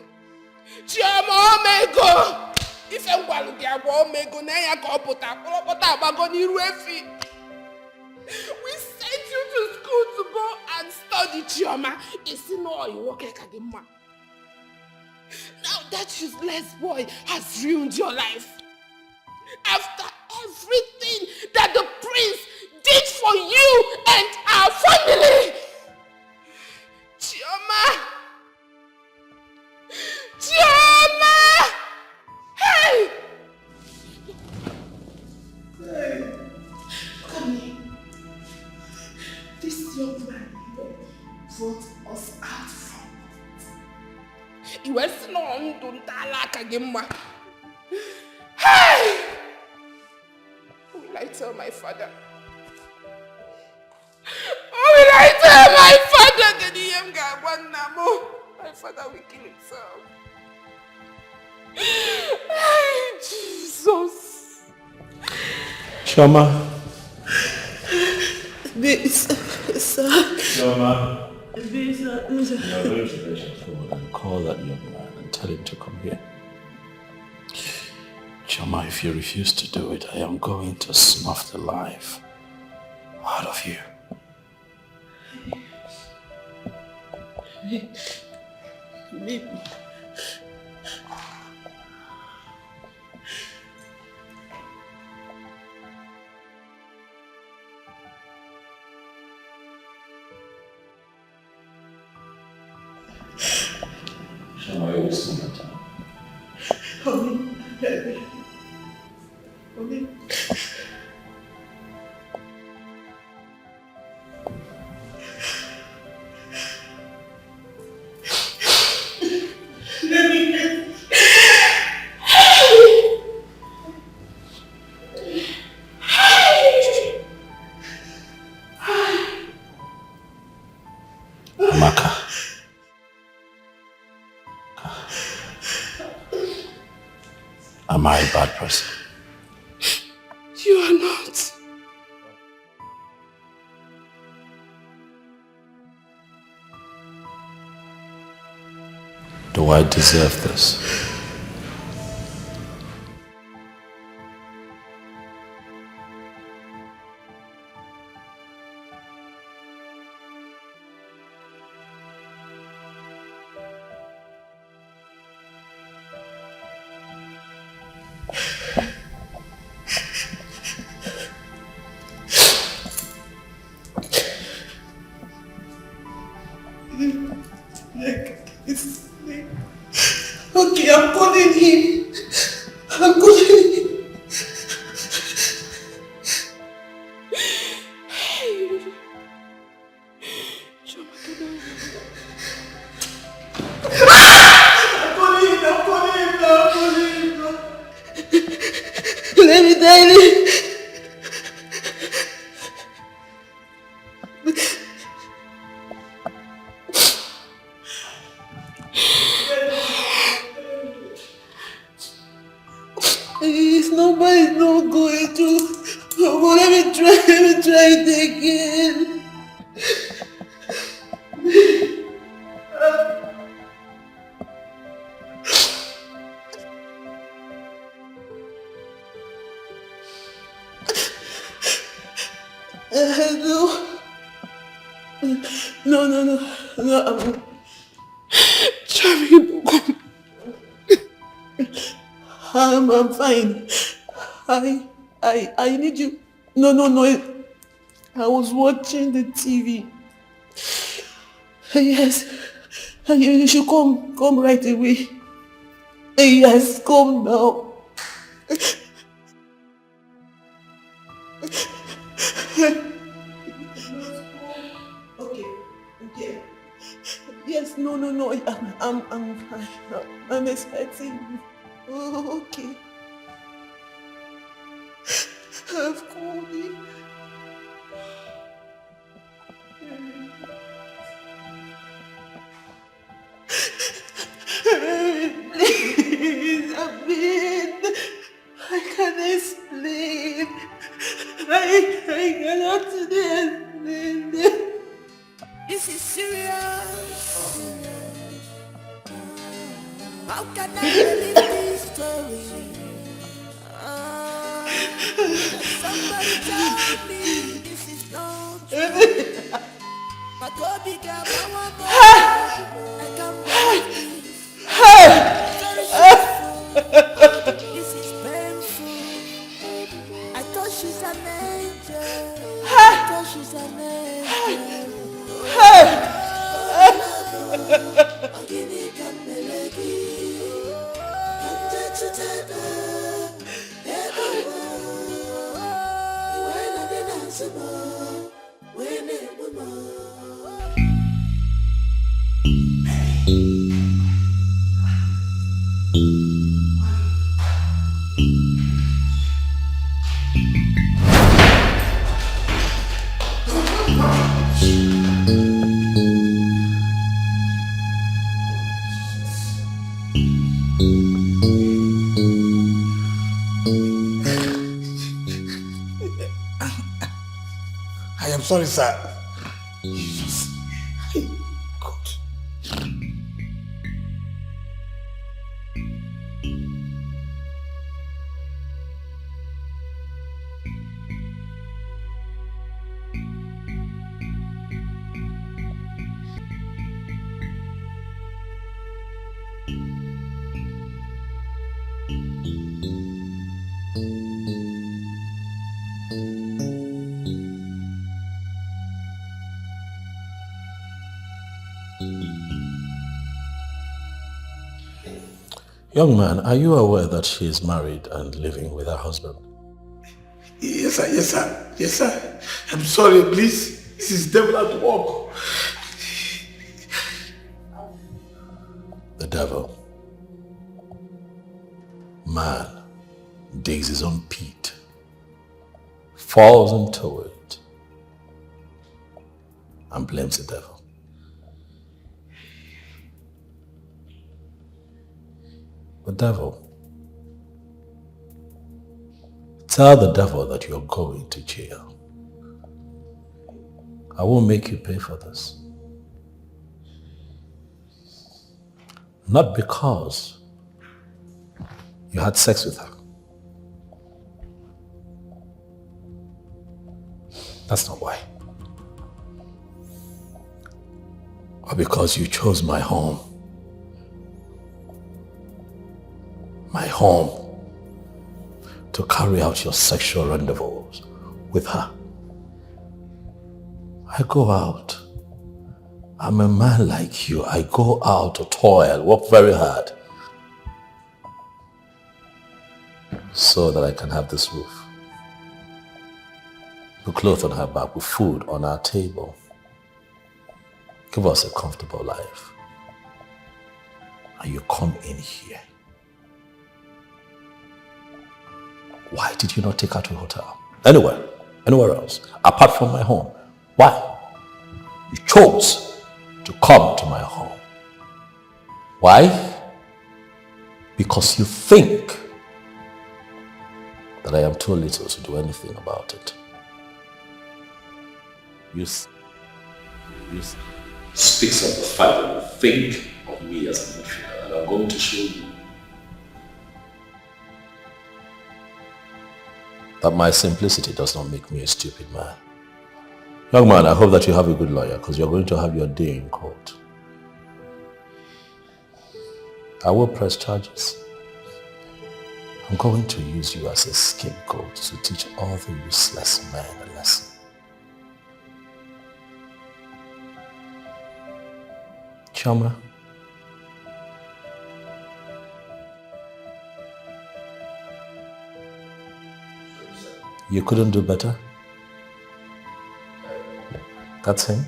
Chioma Omego! If you want to get Omego, now you can put a we sent you to school to go and study, Chioma. It's not you work like a man. Now that useless boy has ruined your life. After everything that the prince did for you and our family. Chioma, brought us out from. You were snoring, don't talk again, ma. Hey! Who will I tell my father? Who will I tell my father? My father will kill himself. Hey, Jesus. Shoma. Sir. Shoma. Sir. You are going to fetch your phone and call that young man and tell him to come here. Chama, if you refuse to do it, I am going to snuff the life out of you. Chama, eu ouço matar. Amaka. Am I a bad person? You are not. Do I deserve this? Okay, I'm calling him. I'm calling him. Let me die. His number is not going to. Oh, let me try it again. No. I'm fine. I need you. No. I was watching the TV. Yes. You should come right away. Yes, come now. Okay. Yes, no. I'm fine. I'm expecting you. Oh, okay. I've called you. Please, I can't explain. I cannot explain. This is serious. How can I believe this story? Somebody tell me this is not true. My baby girl, I can't believe this. This is painful. I thought she's an angel. I thought she's an angel. I am sorry, sir. Jesus. God. Young man, are you aware that she is married and living with her husband? Yes, sir. Yes, sir. Yes, sir. I'm sorry, please. This is devil at work. The devil. Man digs his own pit, falls into it, and blames the devil. The devil. Tell the devil that you're going to jail. I won't make you pay for this. Not because you had sex with her. That's not why. Or because you chose my home. My home. To carry out your sexual rendezvous with her. I go out. I'm a man like you. I go out to toil, work very hard, so that I can have this roof, the clothes on her back, with food on our table. Give us a comfortable life. And you come in here. Why did you not take her to a hotel? Anywhere else, apart from my home? Why? You chose to come to my home. Why? Because you think that I am too little to do anything about it. You speaks of the fact that you think of me as an inferior, and I'm going to show you that my simplicity does not make me a stupid man. Young man, I hope that you have a good lawyer, because you're going to have your day in court. I will press charges. I'm going to use you as a scapegoat to teach all the useless men a lesson. Chama, you couldn't do better? That's him?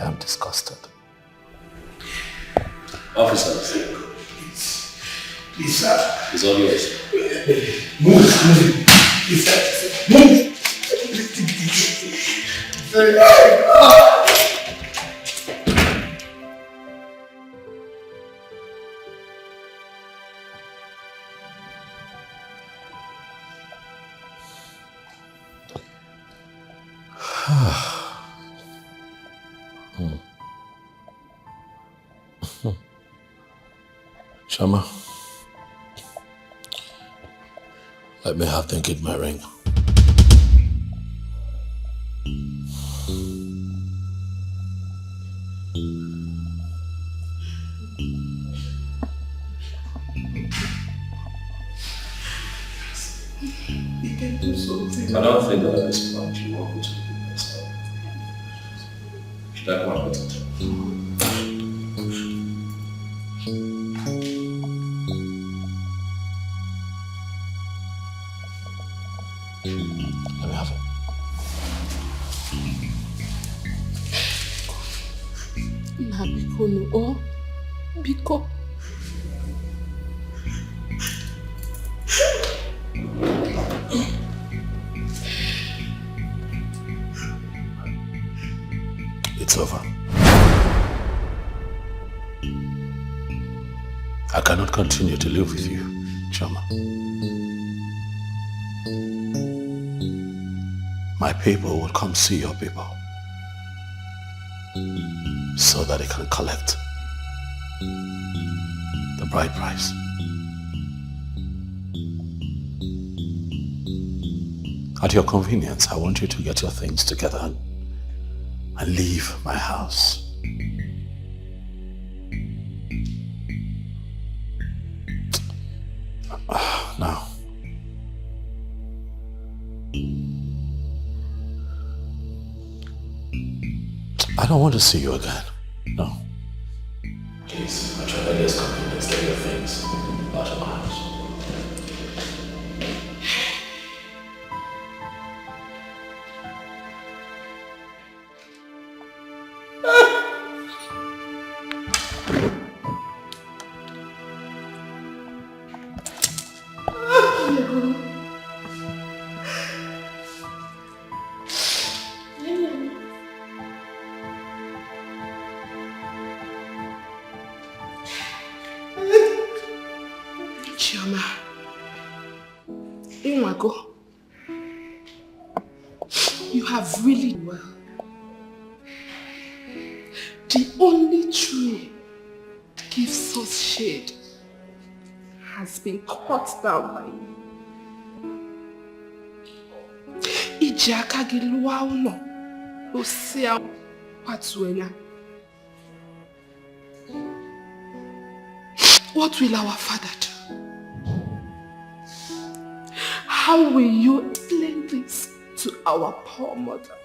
I am disgusted. Officers. Please, sir. It's all yours. Move. Please, sir. Move. Shama, let me have them get my ring. You can do something. I don't think that at this point you want me to do myself. Should I come with it? Let me have it. Na biko no o biko. It's over. I cannot continue to live with you, Chama. my people would come see your people so that they can collect the bride price. At your convenience, I want you to get your things together and leave my house. Now, I don't want to see you again. No. Please, at your earliest convenience, get your things out of my house. Chioma, Inwago, you have really well. The only tree that gives us shade has been cut down by you. Ijaka gilua uno, osea patuena. What will our father do? How will you explain this to our poor mother?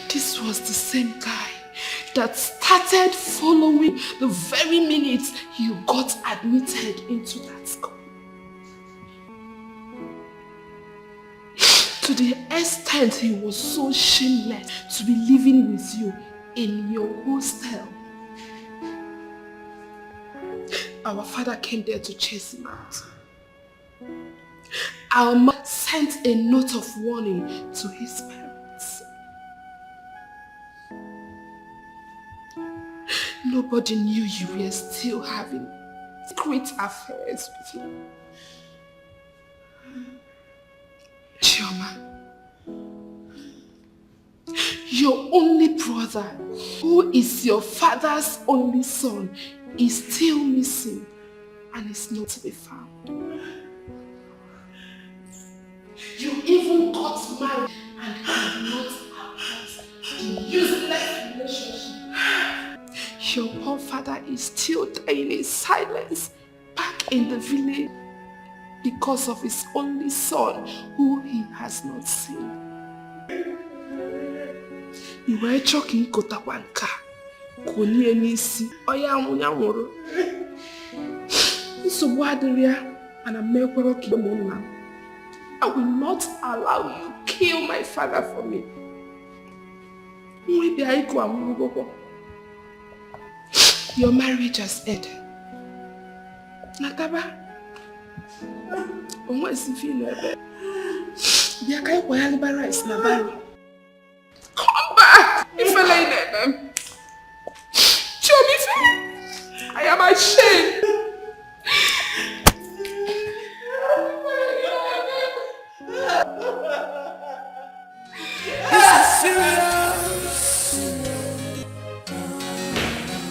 This was the same guy that started following the very minute you got admitted into that school. To the extent he was so shameless to be living with you in your hostel. Our father came there to chase him out. Our mother sent a note of warning to his parents. Nobody knew you were still having secret affairs with him. Chioma, your only brother, who is your father's only son, is still missing and is not to be found. You even got married and have not abort the useless relationship. Your poor father is still dying in silence back in the village because of his only son who he has not seen. You were choking Kotawanka. Konye nisi oya munyamuru. So and I will not allow you kill my father for me. Your marriage has ended. Nataba. Come back! If I lay them. I am ashamed. This is serious.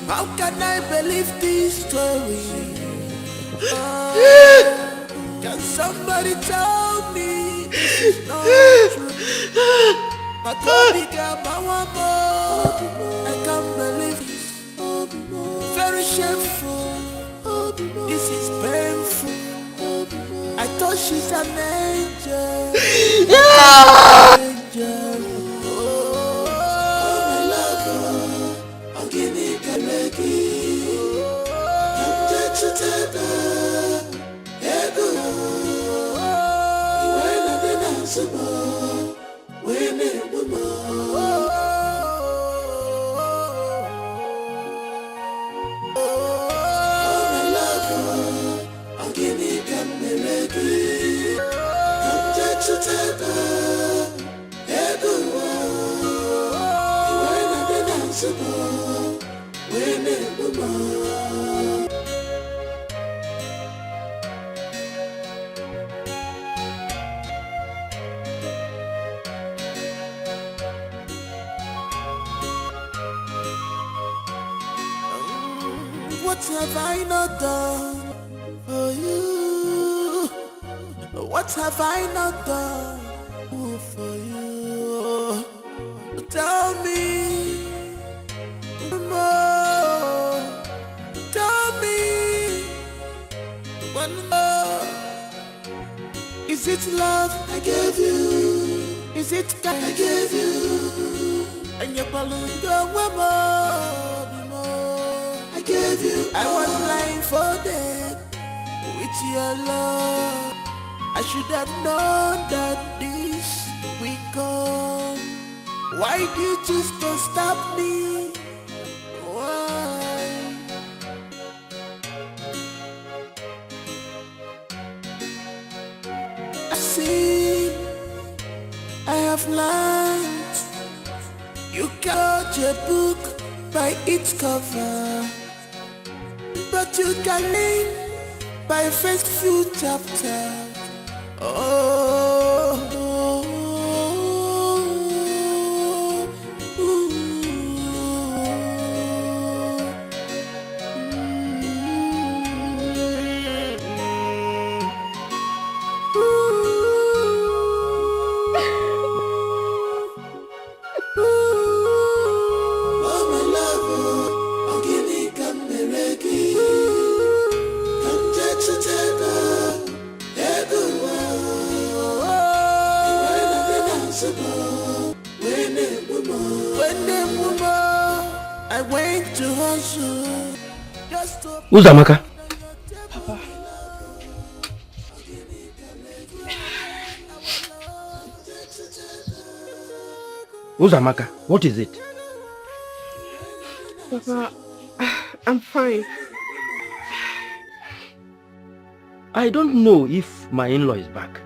How can I believe this story? Can somebody tell me this is not true? My baby got my one more. I can't believe this. Very shameful. This is painful. I thought she's an angel. Angel. Oh, my love. I'm getting galegi. I'm just a tether. Ego. When I dance more. When I do more. What have I not done for you? What have I not done for you? Tell me more. Tell me one more. Is it love I gave you? Is it God I gave you? And your balloon go more. I gave you. I was blindfolded with your love. I should have known that this will come. Why did you choose to stop me? Why? I see, I have learned. You can judge a book by its cover, but you can live by first few chapters. Oh, oh, oh, oh, my love, oh, give me come mereki, come to I went to hustle just to Uzamaka. Papa. Uzamaka, what is it? Papa, I'm fine. I don't know if my in-law is back.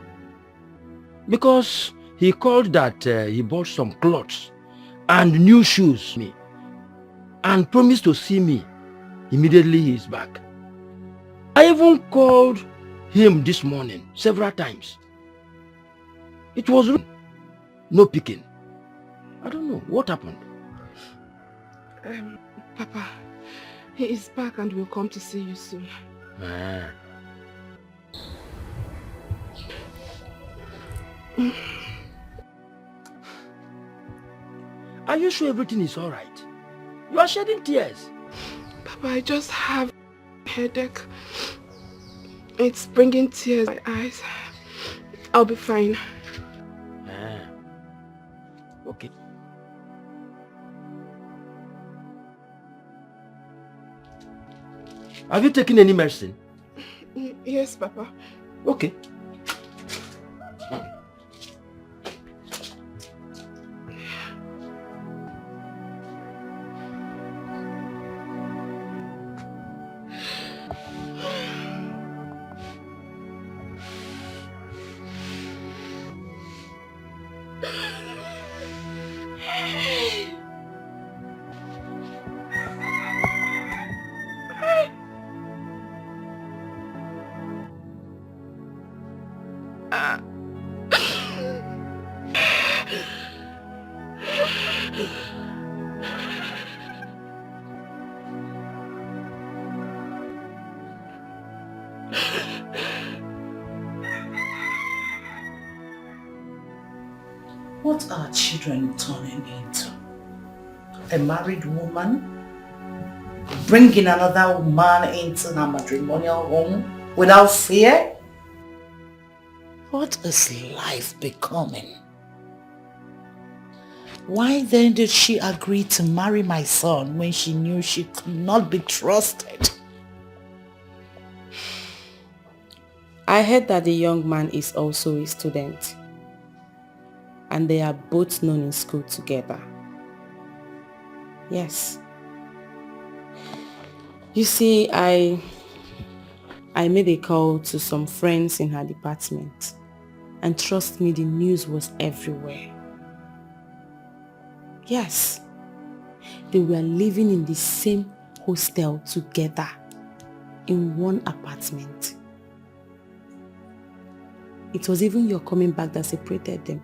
Because he called that he bought some clothes and new shoes me and promised to see me immediately he is back. I even called him this morning several times. It was no picking. I don't know what happened. Papa, he is back and will come to see you soon. Ah. Are you sure everything is all right? You are shedding tears. Papa, I just have a headache. It's bringing tears in my eyes. I'll be fine. Ah. Okay. Have you taken any medicine? Yes, Papa. Okay. What are children turning into? A married woman bringing another man into her matrimonial home without fear? What is life becoming? Why then did she agree to marry my son when she knew she could not be trusted? I heard that the young man is also a student. And they are both known in school together. Yes. You see, I made a call to some friends in her department. And trust me, the news was everywhere. Yes. They were living in the same hostel together in one apartment. It was even your coming back that separated them.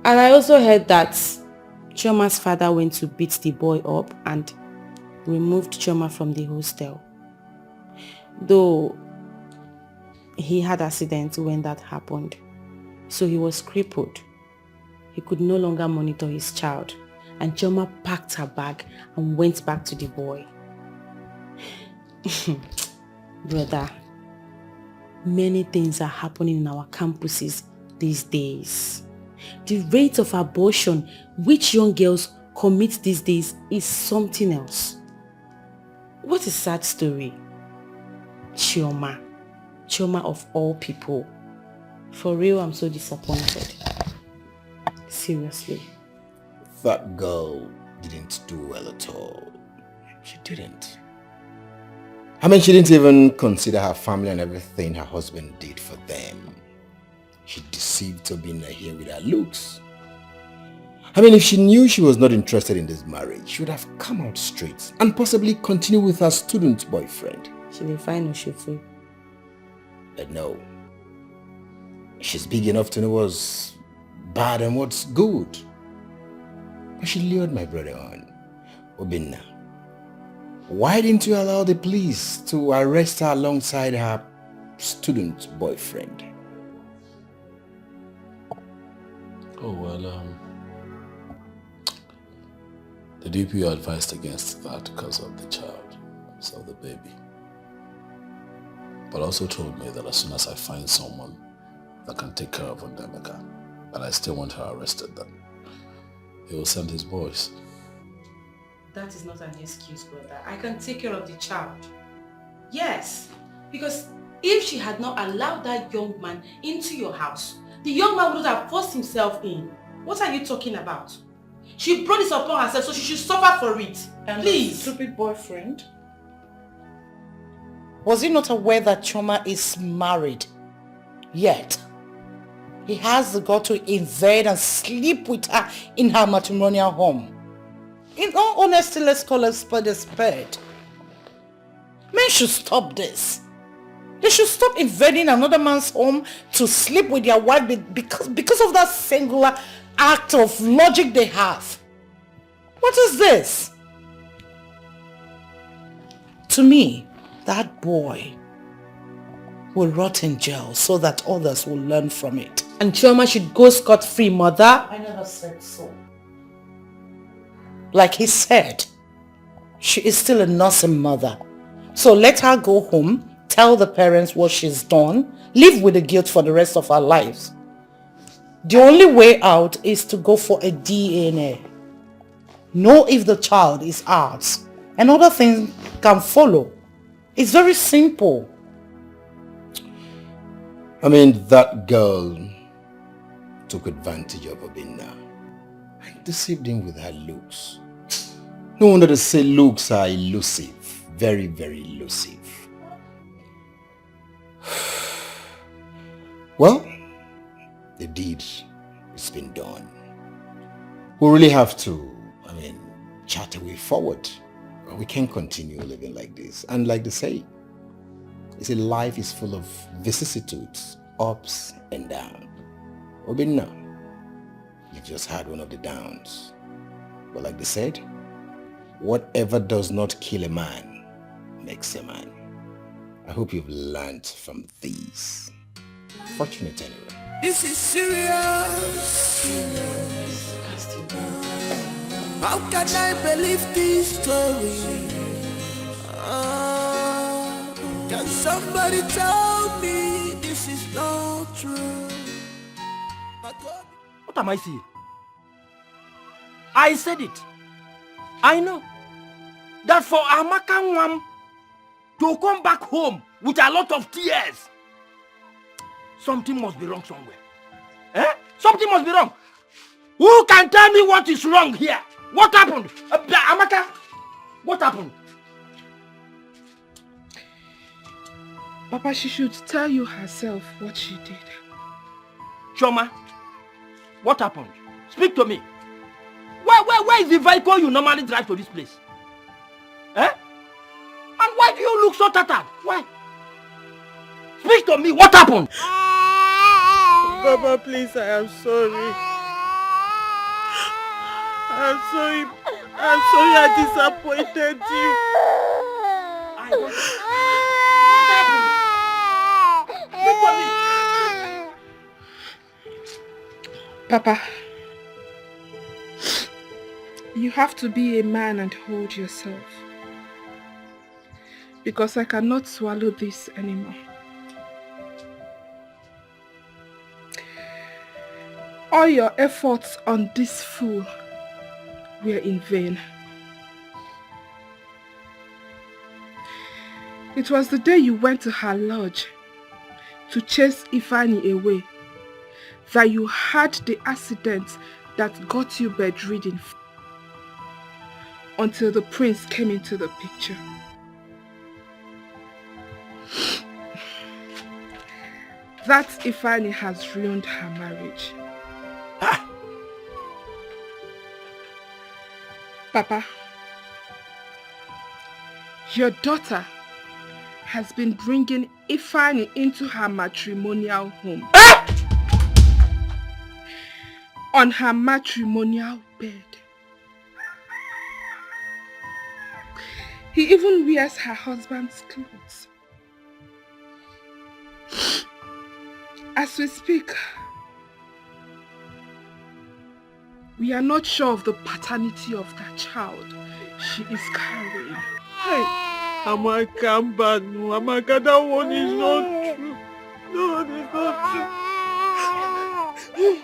And I also heard that Chioma's father went to beat the boy up and removed Chioma from the hostel. Though he had accident when that happened, so he was crippled. He could no longer monitor his child, and Chioma packed her bag and went back to the boy. Brother, many things are happening in our campuses these days. The rate of abortion which young girls commit these days is something else. What a sad story. Chioma of all people. For real, I'm so disappointed. Seriously. That girl didn't do well at all. She didn't. I mean, she didn't even consider her family and everything her husband did for them. She deceived Tobina here with her looks. I mean, if she knew she was not interested in this marriage, she would have come out straight and possibly continue with her student boyfriend. She will find Oshofu. But no. She's big enough to know what's bad and what's good. But she lured my brother on. Obinna, why didn't you allow the police to arrest her alongside her student boyfriend? Oh, well, the DPO advised against that because of the child, so the baby. But also told me that as soon as I find someone that can take care of Ondemeka, and I still want her arrested, then he will send his boys. That is not an excuse, brother. I can take care of the child. Yes, because if she had not allowed that young man into your house, the young man would have forced himself in. What are you talking about? She brought this upon herself, so she should suffer for it. And please. Stupid boyfriend. Was he not aware that Chioma is married? Yet, he has the gut to invade and sleep with her in her matrimonial home. In all honesty, let's call a spade a spade. Men should stop this. They should stop invading another man's home to sleep with their wife because of that singular act of logic they have. What is this? To me, that boy will rot in jail so that others will learn from it. And Chioma should go scot-free, mother. I never said so. Like he said, she is still a nursing mother. So let her go home, tell the parents what she's done, live with the guilt for the rest of her lives. The only way out is to go for a DNA. Know if the child is ours, and other things can follow. It's very simple. I mean, that girl took advantage of Obinna and deceived him with her looks. No wonder they say looks are elusive. Very, very elusive. Well, the deed has been done. We really have to, chart a way forward. We can't continue living like this. And like they say, life is full of vicissitudes, ups and downs. Obinna, you've just had one of the downs. But like they said, whatever does not kill a man makes a man. I hope you've learned from these. Fortunate anyway. This is serious. How can I believe this story? Can somebody tell me this is not true? What am I seeing? I said it. I know that for Amaka Nwam to come back home with a lot of tears, something must be wrong somewhere. Something must be wrong. Who can tell me what is wrong here? What happened? Amaka, what happened? Papa, she should tell you herself what she did. Chioma, what happened? Speak to me. Where is the vehicle you normally drive to this place? And why do you look so tattered? Why? Speak to me. What happened? Papa, please, I am sorry. I'm sorry. I'm sorry I disappointed you. Papa, you have to be a man and hold yourself. Because I cannot swallow this anymore. All your efforts on this fool were in vain. It was the day you went to her lodge to chase Ifani away that you had the accident that got you bedridden until the prince came into the picture. That Ifani has ruined her marriage. Papa, your daughter has been bringing Ifani into her matrimonial home. On her matrimonial bed. He even wears her husband's clothes. As we speak, we are not sure of the paternity of that child she is carrying. Hey, Amaka, Mbanu, Amaka, that one is not true. No, it's not true.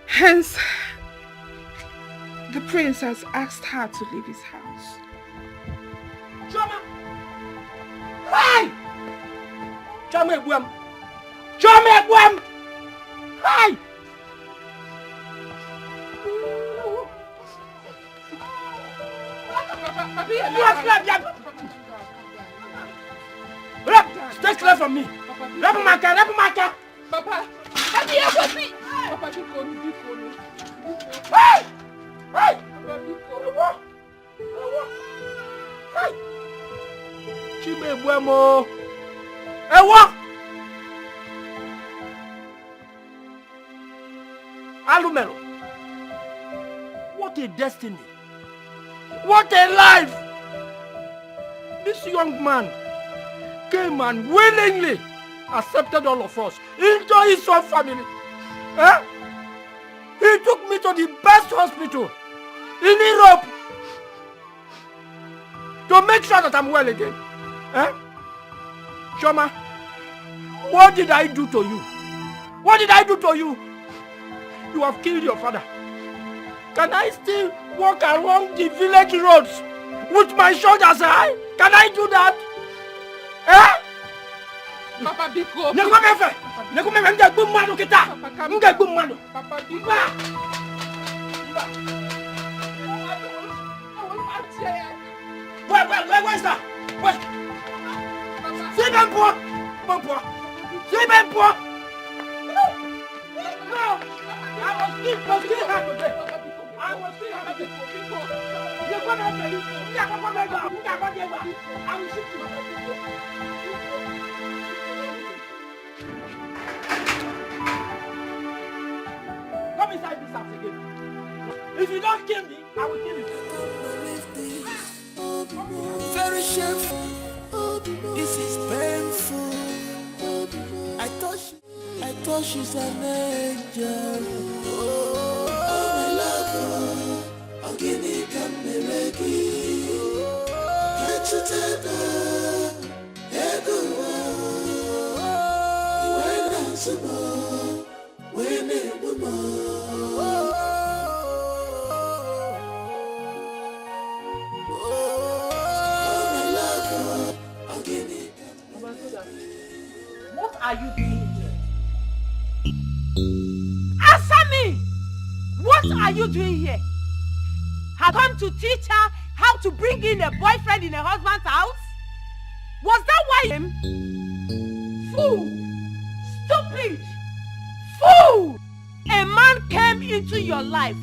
Hence, the prince has asked her to leave his house. Choma! Hey! Choma Ebuam! Choma Ebuam! Hey! Stay clear from me! Rapamaka! Papa! Papa, Hey! Hey! Hey! Chima Ebuamo! Ewa! Alumero! What a destiny! What a life! This young man came and willingly accepted all of us into his own family. Eh? He took me to the best hospital in Europe to make sure that I'm well again. Eh? Shoma, what did I do to you? What did I do to you? You have killed your father. Can I still walk along the village roads with my shoulders high? Can I do that? Eh? Papa Biko. Nekumefe nga gbumano kita. Nga gbumano. Papa Biko. Where's that? Where? C'est même pas. Bon point. C'est même pas. No. I was still happy. I was still happy. You're going to tell you. I will shoot you. Come inside this house again. If you don't kill me, I will kill you. Very shameful. This is painful. I thought she's an angel. Oh, my love, I'm gonna come mereki. Can't you tell her? When I'm so when it What are you doing here? Answer me! What are you doing here? Have come to teach her how to bring in a boyfriend in a husband's house? Was that why him? Fool! Stupid! Fool! A man came into your life,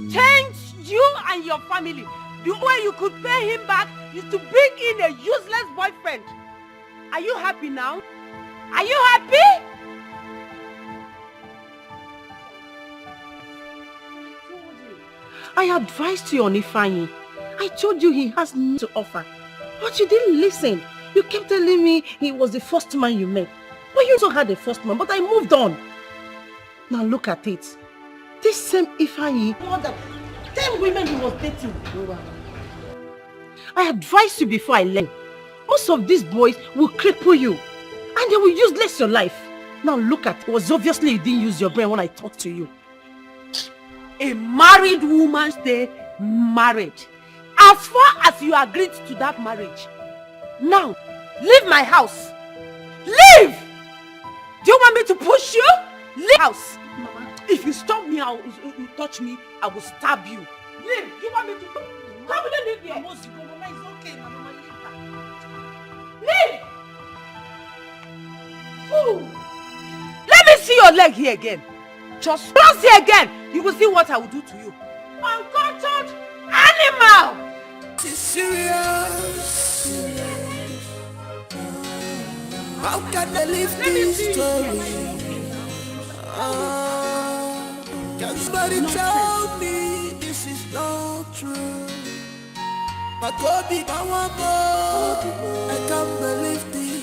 changed you and your family. The way you could pay him back is to bring in a useless boyfriend. Are you happy now? Are you happy? I advised you on Ifeanyi. I told you he has nothing to offer. But you didn't listen. You kept telling me he was the first man you met. But you also had a first man, but I moved on. Now look at it. This same Ifeanyi, more than 10 women he was dating. I advised you before I left. Most of these boys will cripple you. And they will useless your life. Now look at it. It was obviously you didn't use your brain when I talked to you. A married woman stay married. As far as you agreed to that marriage. Now, leave my house. Leave! Do you want me to push you? Leave house. If you stop me, you touch me, I will stab you. Leave! You want me to come and leave here? Mama, it's okay, Mama. Leave! Fool! Let me see your leg here again. Just cross here again. You will see what I will do to you. Uncultured animal! It's serious. How can I live this story? Can somebody tell me this is not true? But Kobe, I can't believe this.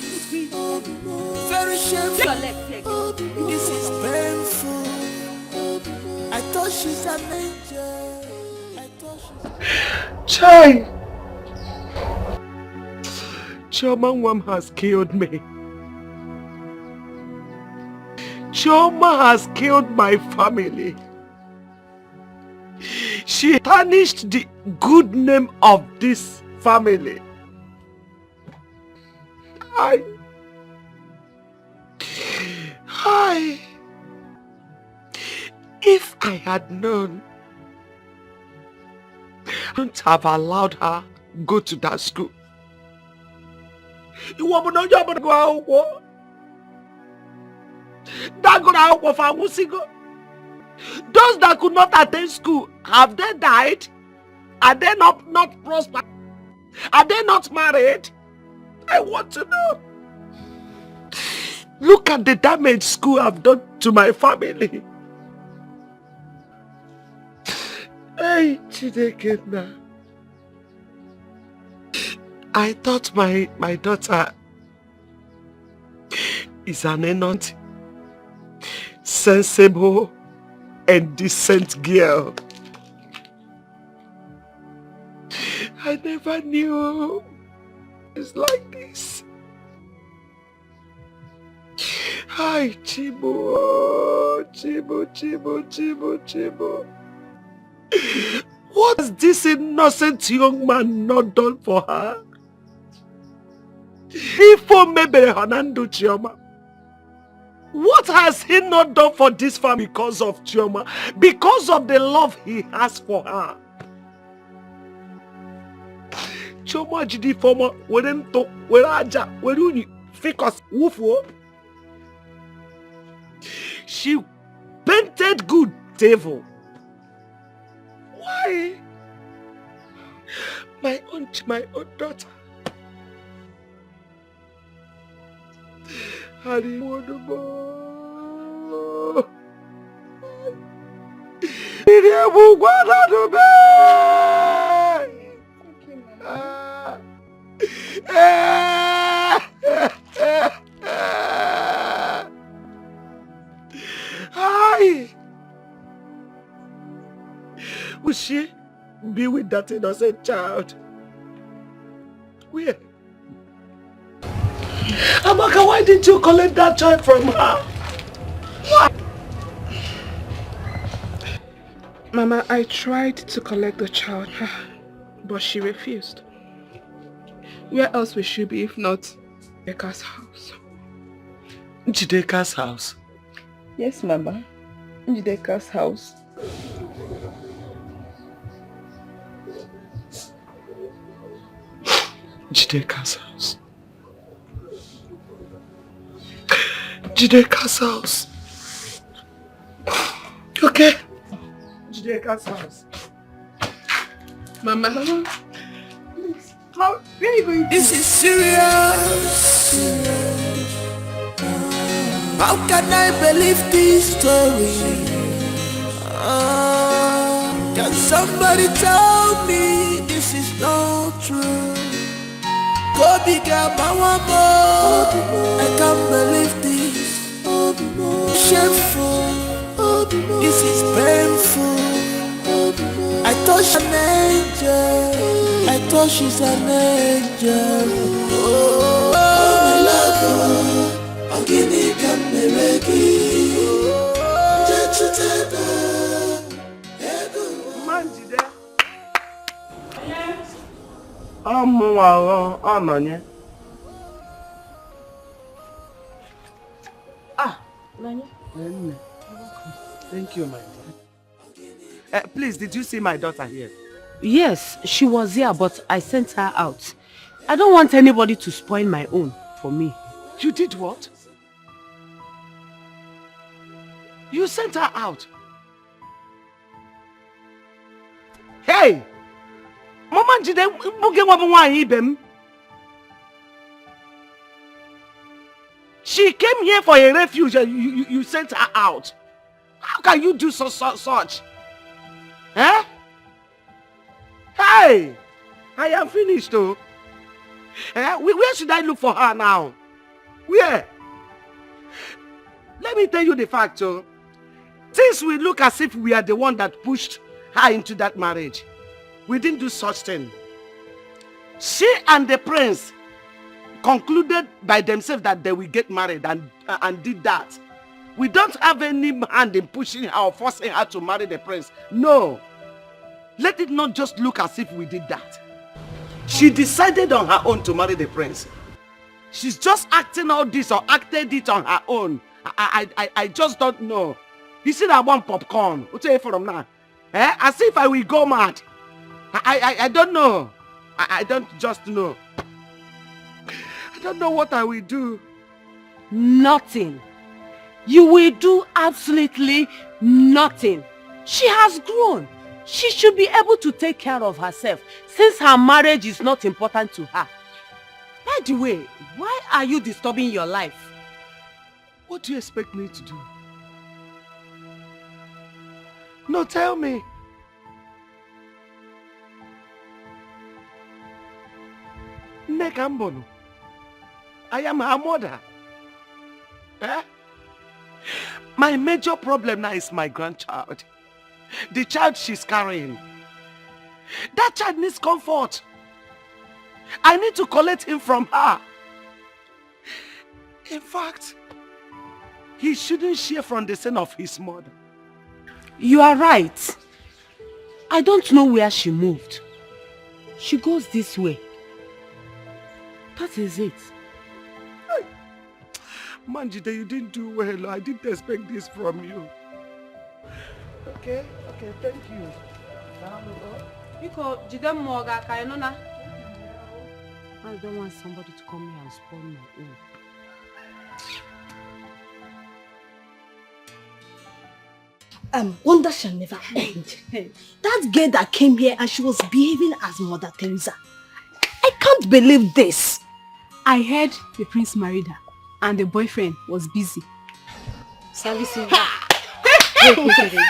Very shameful. This is painful. I thought she's an angel. Chai! Choma has killed me. Choma has killed my family. She tarnished the good name of this family. If I had known, I wouldn't have allowed her go to that school. Those that could not attend school, have they died? Are they not prosperous? Are they not married? I want to know. Look at the damage school have done to my family. Hey, Chidekena. I thought my daughter is an innocent, sensible, and decent girl. I never knew it's like this. Hi, Chibo. What has this innocent young man not done for her? What has he not done for this family because of Chioma? Because of the love he has for her. Chioma jidi former werento weraja weruni fikos wufu. She painted good devil. Why? My own daughter. Will she be with that innocent child? Where? Amaka, why didn't you collect that child from her? Why? Mama, I tried to collect the child, but she refused. Where else will she be if not Jideka's house? Jideka's house? Yes, Mama. Jideka's house. Jideka's house. Jideka's house. Okay. Jideka's house. Mama. Please. Where are you going to? This is serious. How can I believe this story? Can somebody tell me this is not true? Go bigger, Mawamo. I can't believe this. Shameful. This is painful. I thought she's an angel. I thought she's an angel. Oh, my love. I'm giving you Thank you, my dear. Please, did you see my daughter here? Yes, she was here, but I sent her out. I don't want anybody to spoil my own for me. You did what? You sent her out. Hey! Mama Jide, she came here for a refuge and you sent her out. How can you do such? Huh? Hey! I am finished though. Where should I look for her now? Where? Let me tell you the fact, since we look as if we are the one that pushed her into that marriage, we didn't do such thing. She and the prince concluded by themselves that they will get married and did that. We don't have any hand in pushing her or forcing her to marry the prince. No. Let it not just look as if we did that. She decided on her own to marry the prince. She's just acting all this or acted it on her own. I just don't know. You see that one popcorn? What tell you from now? As if I will go mad. I don't know. I don't just know. I don't know what I will do. Nothing. You will do absolutely nothing. She has grown. She should be able to take care of herself since her marriage is not important to her. By the way, why are you disturbing your life? What do you expect me to do? No, tell me. Nekambono. I am her mother. My major problem now is my grandchild. The child she's carrying. That child needs comfort. I need to collect him from her. In fact, he shouldn't share from the sin of his mother. You are right. I don't know where she moved. She goes this way. That is it. Manjide, you didn't do well. I didn't expect this from you. Okay, thank you. I don't want somebody to come here and spoil my own. Wonder shall never end. That girl that came here and she was behaving as Mother Teresa. I can't believe this. I heard the prince married her and the boyfriend was busy. Servicing her. Wait.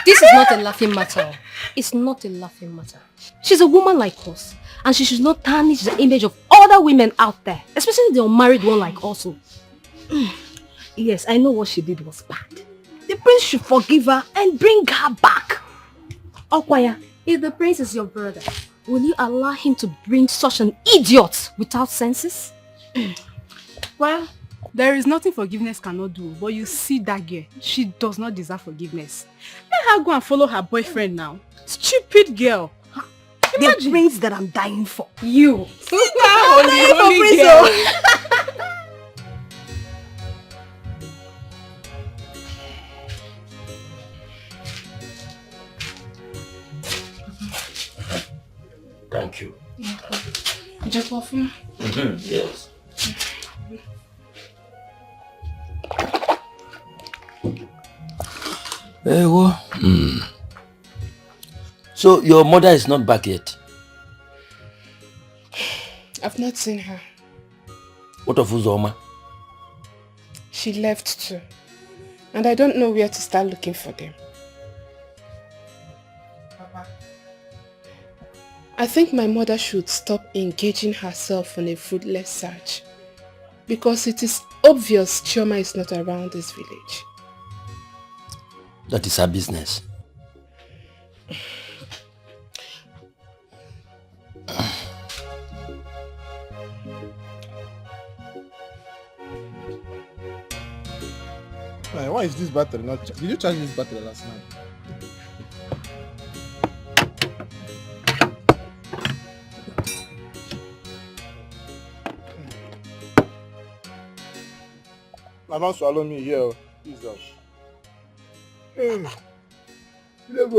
This is not a laughing matter. It's not a laughing matter. She's a woman like us, and she should not tarnish the image of other women out there, especially the unmarried one like us. Yes, I know what she did was bad. The prince should forgive her and bring her back. Okwaya, if the prince is your brother, will you allow him to bring such an idiot without senses? Well, there is nothing forgiveness cannot do, but you see that girl, she does not deserve forgiveness. Let her go and follow her boyfriend now. Stupid girl. Imagine. The prince that I'm dying for. You. I'm dying for prince. Thank you. Just laughing? Yes. So your mother is not back yet? I've not seen her. What of Uzoma? She left too. And I don't know where to start looking for them. Papa, I think my mother should stop engaging herself in a fruitless search. Because it is obvious Chioma is not around this village. That is her business. Why is this battery not charged? Did you charge this battery last night? Now don't swallow me here. Jesus. Hey. This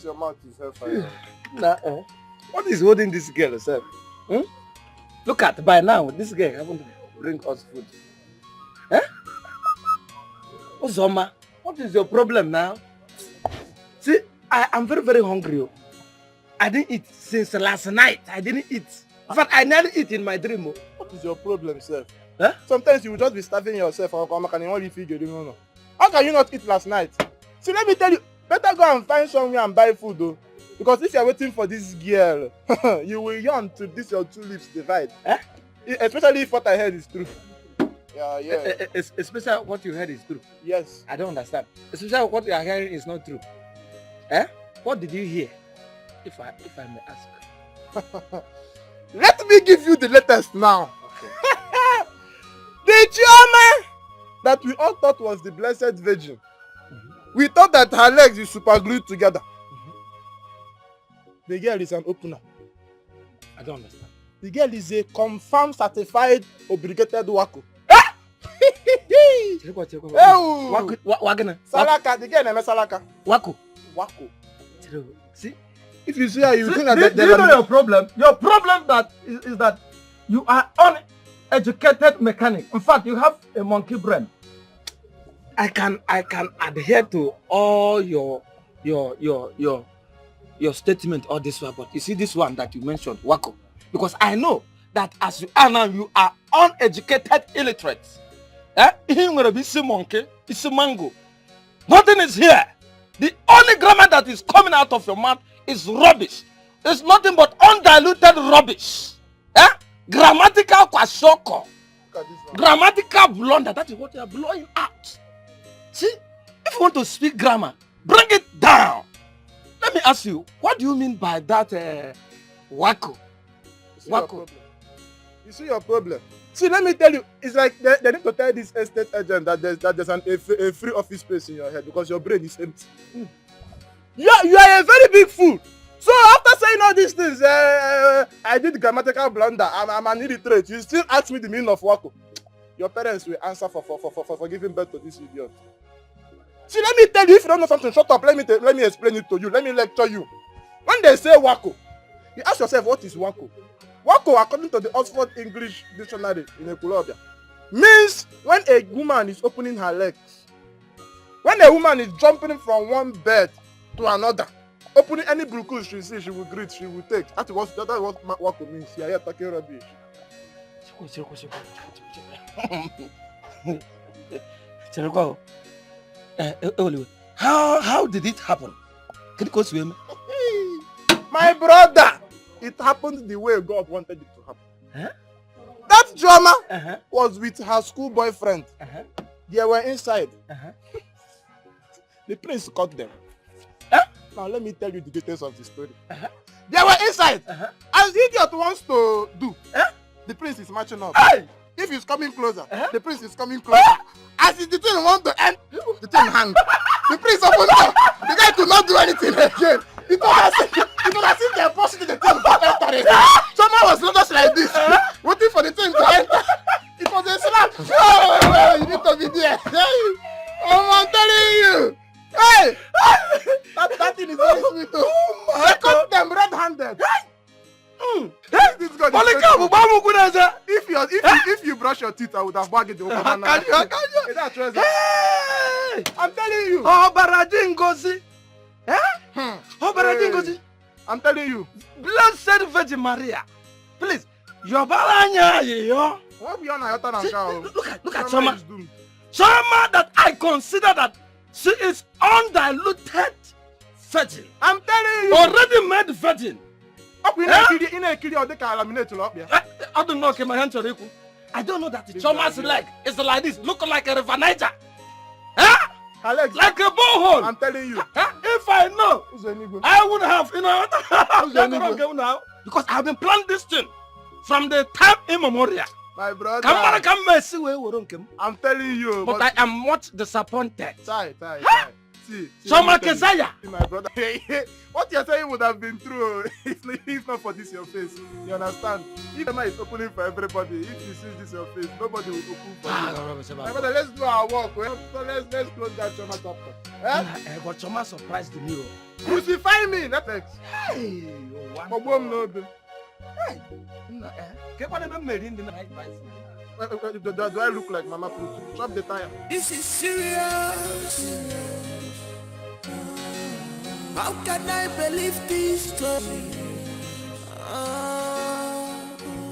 your mouth is hellfire. What is holding this girl herself? Look at, by now, this girl haven't bring us food. Uzoma, what is your problem now? See, I am very, very hungry. I didn't eat since last night. I didn't eat. In fact, I nearly eat in my dream. What is your problem, sir? Sometimes you will just be starving yourself. How can you not eat last night? See, let me tell you, better go and find somewhere and buy food though. Because if you are waiting for this girl, you will yawn till this your two lips divide. Especially if what I heard is true. Yeah. Especially what you heard is true. Yes. I don't understand. Especially what you are hearing is not true. What did you hear? If I may ask. Let me give you the latest now. Okay. The Chioma that we all thought was the Blessed Virgin. We thought that her legs is super glued together. The girl is an opener. I don't understand. The girl is a confirmed certified obligated wako. Salaka, the girl name Salaka. Wako. See, if you see her, you think that do you know your problem? Your problem is that you are uneducated mechanic. In fact, you have a monkey brain. I can adhere to all your statement, all this one, but you see this one that you mentioned, Wako, because I know that as you are now, you are uneducated illiterate. You're gonna be some monkey, it's a mango. Nothing is here. The only grammar that is coming out of your mouth is rubbish. It's nothing but undiluted rubbish. Grammatical kwashoko. Grammatical blunder. That is what you are blowing out. See, if you want to speak grammar, bring it down. Let me ask you, what do you mean by that wako? Wako. You see your problem. See, let me tell you, it's like they need to tell this estate agent that there's a free office space in your head because your brain is empty. You are a very big fool. So after saying all these things, I did grammatical blunder. I'm an illiterate. You still ask me the meaning of wako. Your parents will answer for giving birth to this idiot. See, let me tell you, if you don't know something, shut up. Let me explain it to you. Let me lecture you. When they say wako, you ask yourself, what is wako? Wako, according to the Oxford English Dictionary in Ekulobia, means when a woman is opening her legs. When a woman is jumping from one bed to another, opening any brukus she sees, she will greet, she will take. That's what wako means. You are here talking rubbish. How did it happen? Can you go swim? My brother, it happened the way God wanted it to happen. That drama was with her school boyfriend. They were inside. The prince caught them. Now let me tell you the details of the story. They were inside. As the idiot wants to do, the prince is marching up. If he's coming closer, the prince is coming closer. As the thing wants to end, the thing hangs. The prince opened up. The guy could not do anything again. It was as if they are pushing the thing to enter it. Someone was not just like this, waiting for the thing to enter. It was a slap. Oh, you need to be there. Hey, I'm telling you. Hey, that thing is very sweet too. I caught them red-handed. If you brush your teeth, I would have bagged the I'm telling you. I'm telling you. Blessed Virgin Maria, please, your balanya, yo. Look at Soma. Soma that I consider that she is undiluted, virgin. I'm telling you. Already made virgin. Up in a kid or the laminate to up here. I don't know, my hand to I don't know that the Choma's leg is like this, look like a river Niger. Huh? Alex, like a borehole. I'm telling you. If I know, I would have, now. Because I've been planning this thing from the time immemorial. My brother. I'm telling you. But I am not disappointed. Tie. See, Choma Kesaya. My brother. What you're saying would have been true if not for this your face. You understand? If the is opening for everybody, if you see this your face, nobody will open for you. My brother, let's do our work. So let's close that Choma chapter. But Choma surprised me. Crucify me, not X. Hey, do I look like Mama Put? Drop the tire. This is serious. How can I believe this story?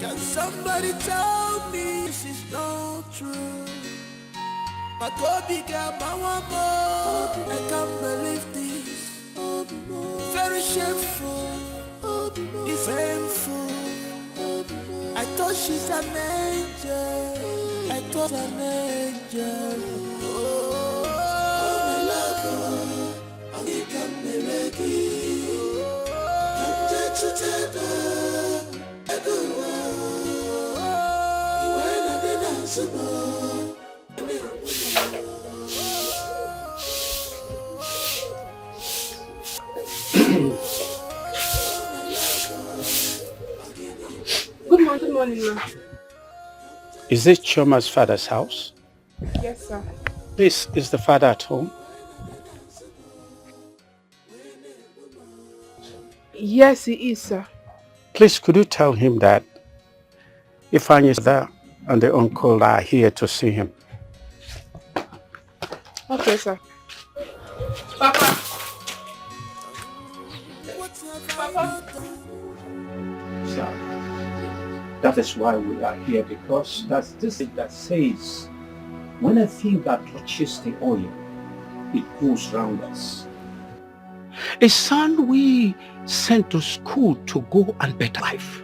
Can somebody tell me this is not true? My Kobe got my one more. I can't believe this. Very shameful. It's painful. I thought she's an angel. I thought an angel. Oh, my love. I can't believe it. I'm dead to tether. I don't know. When I did answer more. Good morning, ma'am. Is this Choma's father's house? Yes, sir. Please, is the father at home? Yes, he is, sir. Please, could you tell him that Ifanyi's there and the uncle are here to see him? Okay, sir. Papa. Sir, that is why we are here, because that's this thing that says when a finger touches the oil, it goes round us. A son we sent to school to go and better life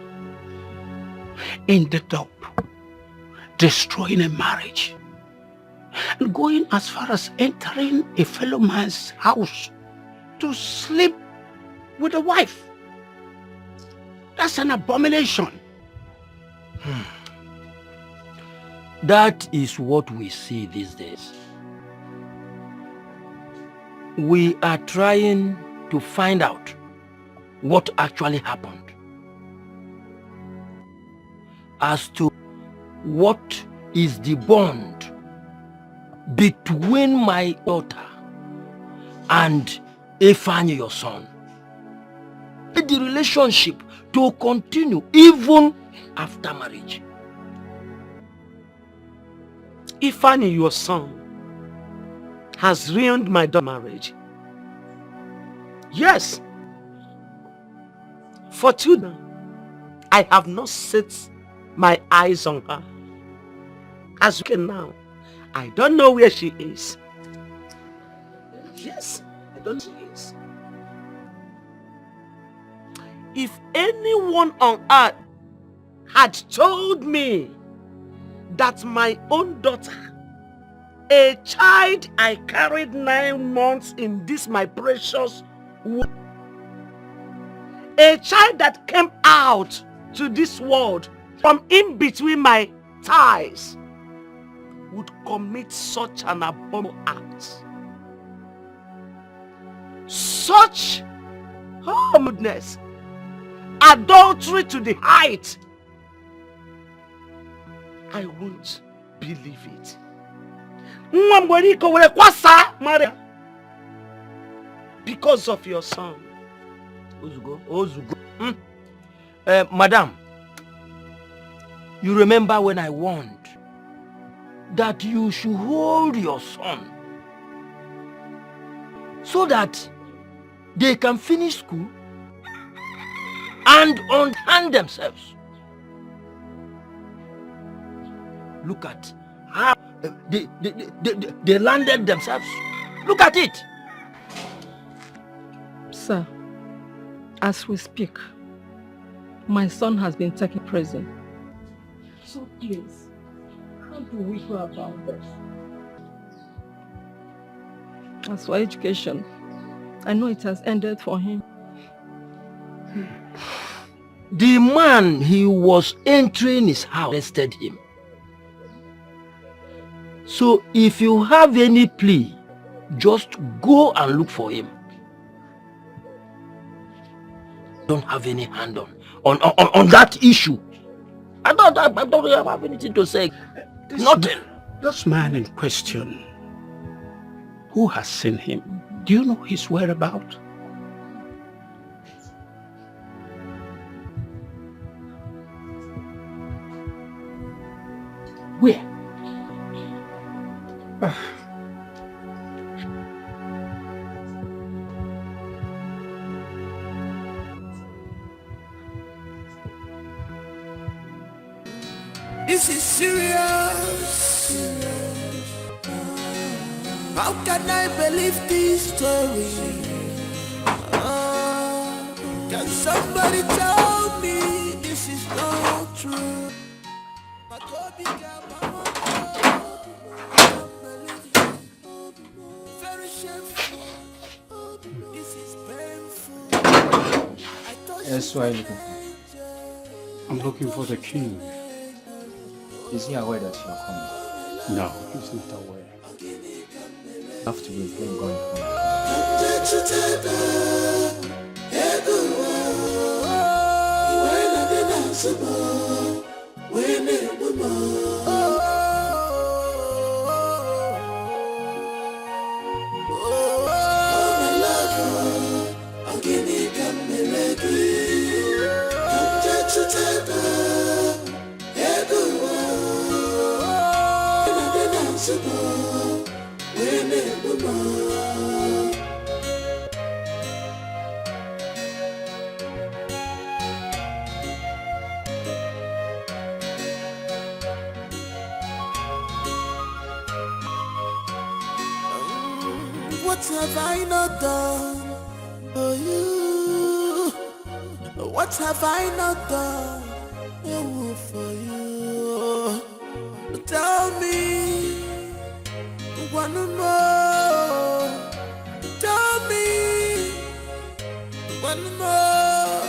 ended up destroying a marriage and going as far as entering a fellow man's house to sleep with a wife. That's an abomination. That is what we see these days. We are trying to find out what actually happened as to what is the bond between my daughter and Ifeanyi, your son. The relationship to continue even after marriage. Ifeanyi, your son, has ruined my daughter's marriage. Yes. For 2 now, I have not set my eyes on her. As you can now, I don't know where she is. Yes, I don't know where she is. If anyone on earth had told me that my own daughter, a child I carried 9 months in this my precious womb, a child that came out to this world from in between my thighs, would commit such an abominable act, such goodness, adultery to the height, I won't believe it. Because of your son. Madam, you remember when I warned that you should hold your son so that they can finish school and unhand themselves. Look at how they landed themselves. Look at it. Sir, as we speak, my son has been taken prison. So please, how do we go about this? As for education, I know it has ended for him. The man he was entering his house arrested him. So if you have any plea, just go and look for him. Don't have any hand on that issue. I don't have anything to say. Nothing. This man in question, who has seen him? Do you know his whereabouts? Where? This is serious. How can I believe this story? Can somebody tell me this is not true? Very shameful. This is painful. Yes, what are you looking for? I'm looking for the king. Is he aware that you're coming? No, he's not aware. You have to wait, let me go What have I not done for you? What have I not done for you? Tell me one more. Tell me one more.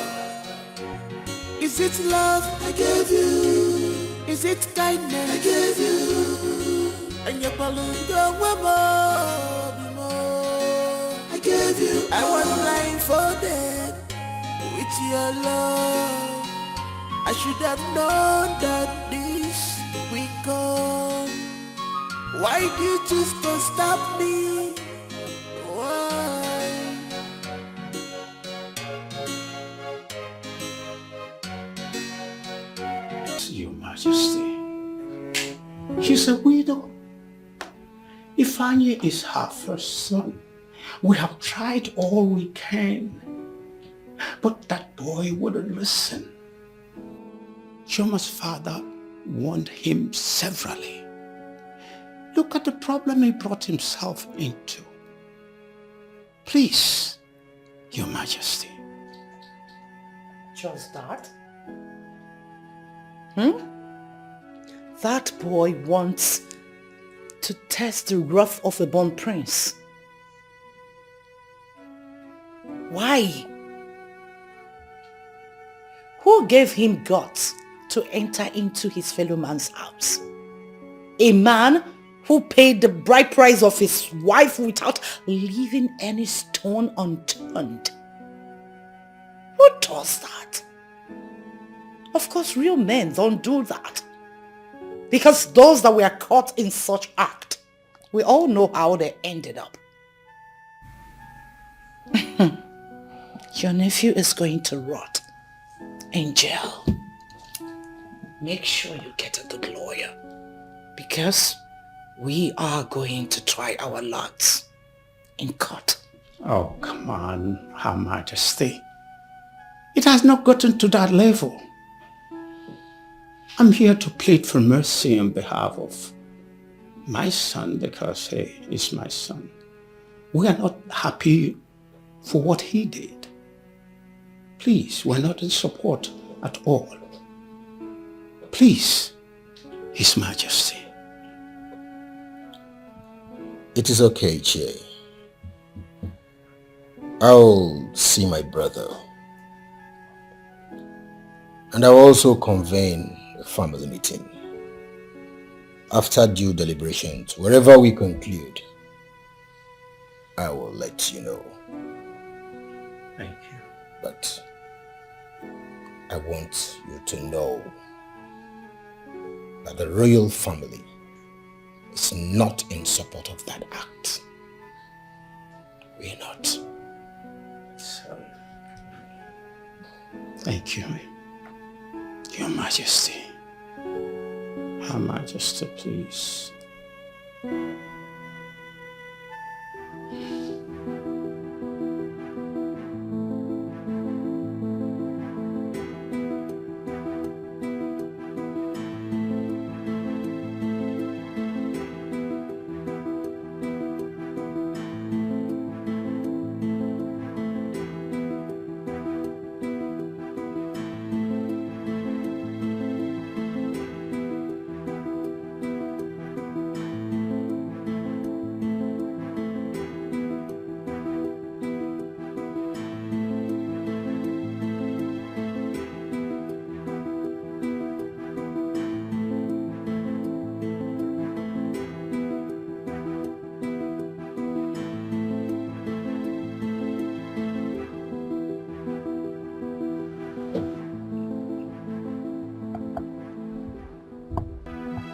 Is it love I gave you? Is it kindness I gave you? And your balloon don't want more. I gave you. I was blindfolded with your love. I should have known that this will come. Why did you choose to stop me? Why? Your Majesty, she's a widow. Ifeanyi is her first son. We have tried all we can, but that boy wouldn't listen. Chioma's father warned him severally. Look at the problem he brought himself into. Please, Your Majesty. Just that? That boy wants to test the wrath of a born prince. Why? Who gave him guts to enter into his fellow man's house? A man who paid the bride price of his wife without leaving any stone unturned. Who does that? Of course, real men don't do that. Because those that were caught in such act, we all know how they ended up. Your nephew is going to rot in jail. Make sure you get a good lawyer, because we are going to try our luck in court. Oh, come on, Her Majesty. It has not gotten to that level. I'm here to plead for mercy on behalf of my son, because he is my son. We are not happy for what he did. Please, we're not in support at all. Please, His Majesty. It is okay, Che. I'll see my brother. And I'll also convene a family meeting. After due deliberations, wherever we conclude, I will let you know. Thank you. But I want you to know that the royal family is not in support of that act. We're not. So, thank you, Your Majesty. Her Majesty, please.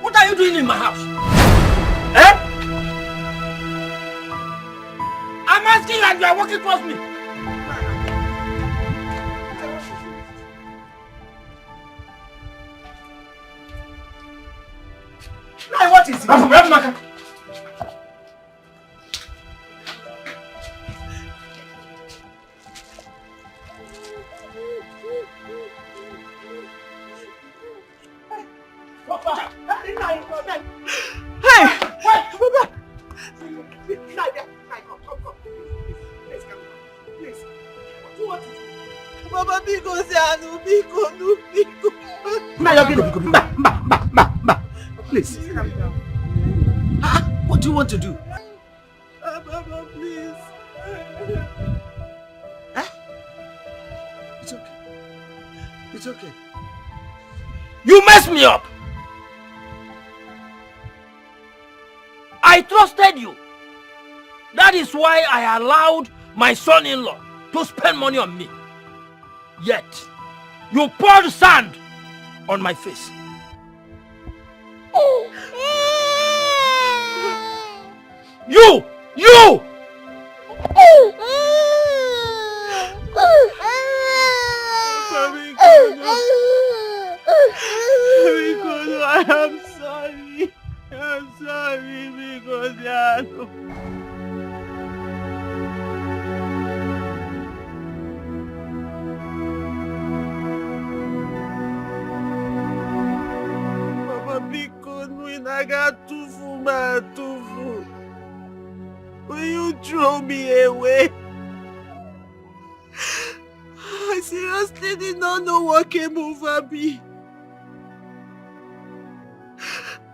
What are you doing in my house? Eh? I'm asking you and you are walking towards me. Now what is it? Baba, Biko, Sianu, Biko, no, Biko. Please. What do you want to do? Baba, please. It's okay. It's okay. You messed me up. I trusted you. That is why I allowed my son-in-law to spend money on me. Yet, you poured sand on my face. You! I am sorry. I'm sorry because Papa Biko, I got tufu, ma tufu. Will you throw me away? I seriously did not know what came over me.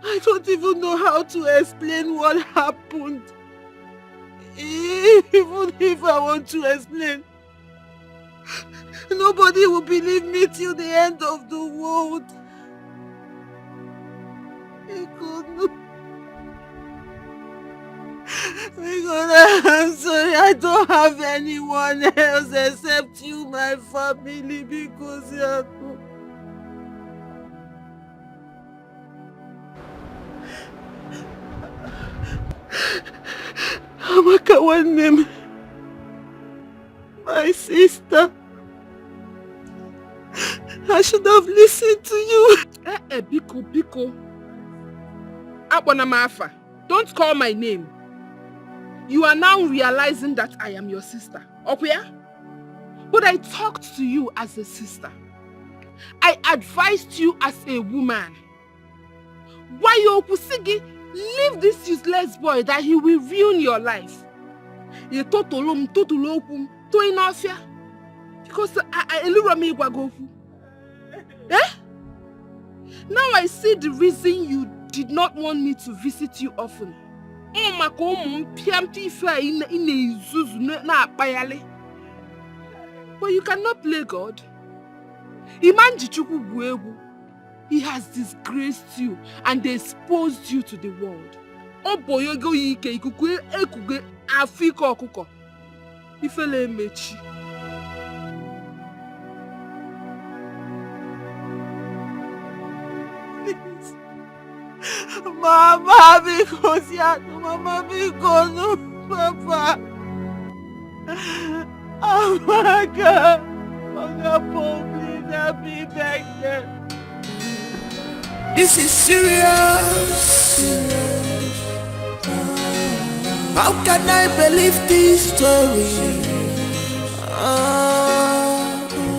I don't even know how to explain what happened. Even if I want to explain, nobody will believe me till the end of the world. I'm sorry, I don't have anyone else except you, my family, because you are... Amaka, one name. My sister. I should have listened to you. Biko. Abonamafa, don't call my name. You are now realizing that I am your sister. Okuya? But I talked to you as a sister. I advised you as a woman. Why you Okusigi? Leave this useless boy that he will ruin your life. To Inofia. Because I lure me Gwagofu. Eh? Now I see the reason you did not want me to visit you often. But you cannot play God. He has disgraced you and exposed you to the world. Mama, because Mama, because no, Papa. Oh my God. Mama, please help me back there. This is serious. How can I believe this story?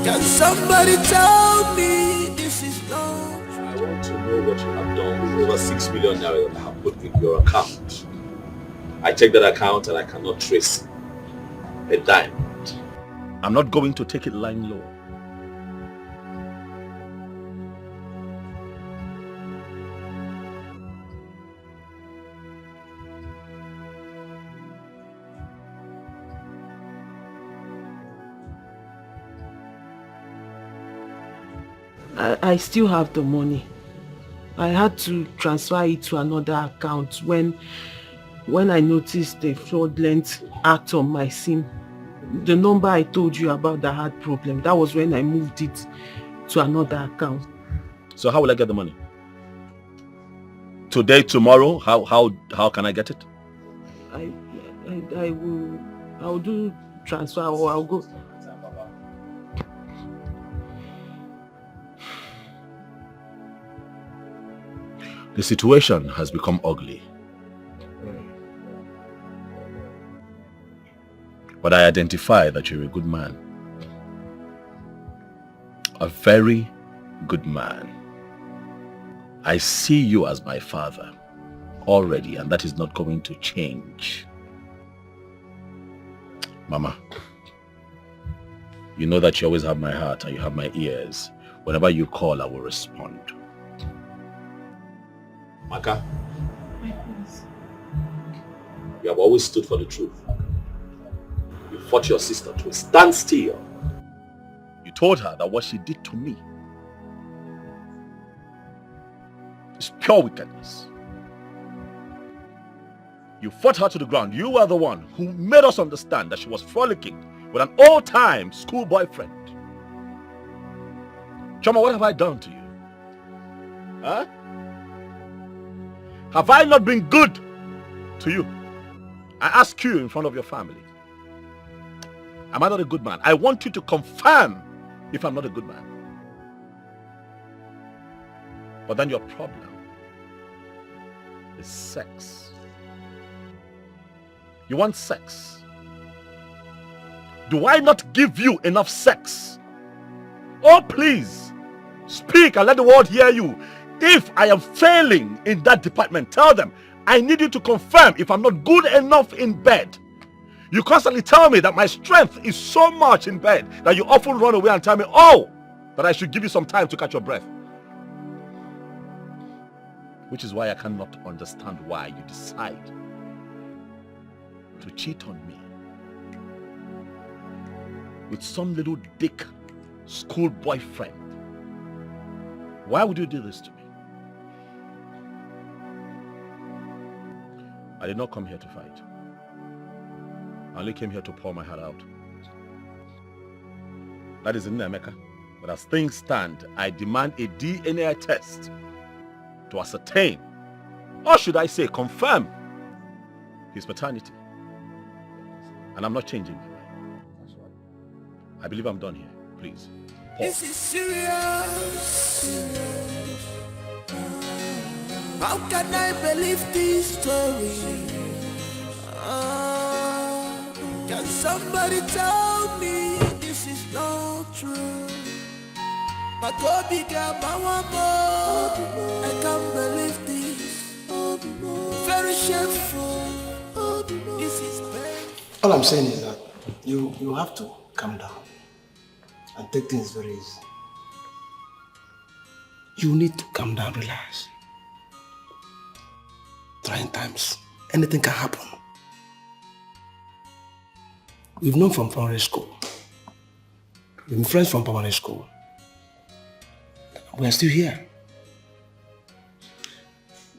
Can somebody tell me this is not? I want to know what you have done with over 6 million naira that I have put in your account. I checked that account and I cannot trace a dime. I'm not going to take it lying low. I still have the money. I had to transfer it to another account when I noticed a fraudulent act on my SIM. The number I told you about that had problem, that was when I moved it to another account. So how will I get the money? Today, tomorrow? How can I get it? I'll do transfer or I'll go. The situation has become ugly. But I identify that you're a good man. A very good man. I see you as my father already, and that is not going to change. Mama, you know that you always have my heart and you have my ears. Whenever you call, I will respond. Maka, you have always stood for the truth. You fought your sister to a standstill. You told her that what she did to me is pure wickedness. You fought her to the ground. You were the one who made us understand that she was frolicking with an old-time school boyfriend. Choma, what have I done to you? Huh? Have I not been good to you? I ask you in front of your family. Am I not a good man? I want you to confirm if I'm not a good man. But then your problem is sex. You want sex. Do I not give you enough sex? Oh, please, speak and let the world hear you. If I am failing in that department, tell them I need you to confirm if I'm not good enough in bed. You constantly tell me that my strength is so much in bed that you often run away and tell me, oh, that I should give you some time to catch your breath. Which is why I cannot understand why you decide to cheat on me with some little dick school boyfriend. Why would you do this to me? I did not come here to fight. I only came here to pour my heart out. That is in America. But as things stand, I demand a DNA test to ascertain, or should I say confirm, his paternity. And I'm not changing my mind. I believe I'm done here. Please. This is serious. How can I believe this story? Can somebody tell me this is not true? My Kobe got my one more. I can't believe this. Very shameful. This is pain. All I'm saying is that You have to calm down and take things very easy. You need to calm down, relax. Trying times. Anything can happen. We've known from primary school. We've been friends from primary school. We are still here.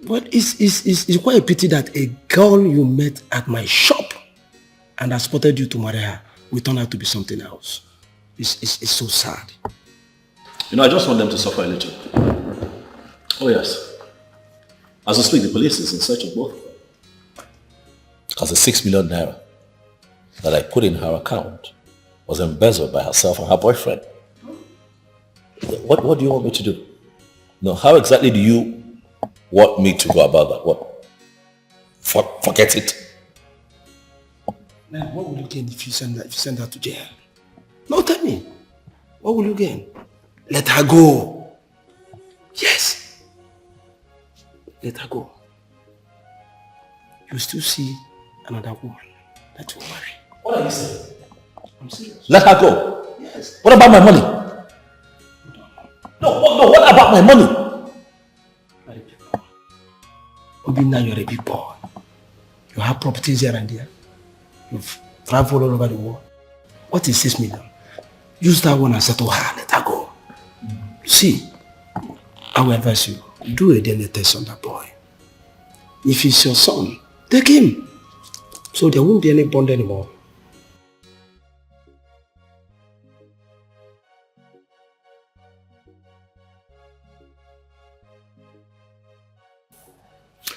But it's quite a pity that a girl you met at my shop and I spotted you to marry her will turn out to be something else. It's so sad. You know, I just want them to suffer a little. Oh yes. As we speak, the police is in search of both. Because the 6 million naira that I put in her account was embezzled by herself and her boyfriend. What do you want me to do? No, how exactly do you want me to go about that? What? Forget it. Man, what will you gain if you send her to jail? No, tell me. What will you gain? Let her go. Yes. Let her go. You still see another woman that will marry. What are you saying? I'm serious. Let her go? Yes. What about my money? No, what about my money? Obina, you're a big boy. You have properties here and there. You've traveled all over the world. What is 6 million? Use that one and settle her. Let her go. See, I will advise you, do a DNA test on that boy. If he's your son, take him. So there won't be any bond anymore.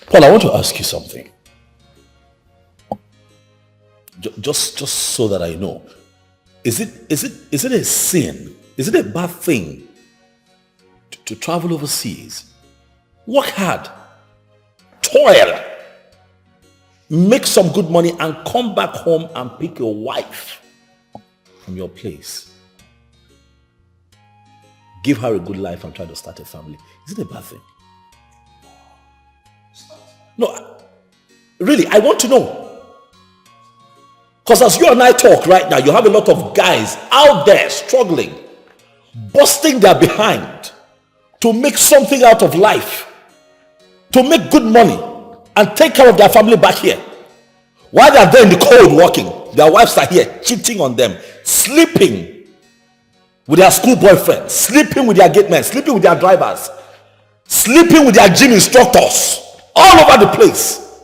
Paul, I want to ask you something. Just so that I know. Is it a sin? Is it a bad thing to travel overseas? Work hard. Toil. Make some good money and come back home and pick your wife from your place. Give her a good life and try to start a family. Is it a bad thing? No, really, I want to know. Because as you and I talk right now, you have a lot of guys out there struggling, busting their behind to make something out of life, to make good money and take care of their family back here. While they are there in the cold working, their wives are here cheating on them, sleeping with their school boyfriends, sleeping with their gate men, sleeping with their drivers, sleeping with their gym instructors, all over the place.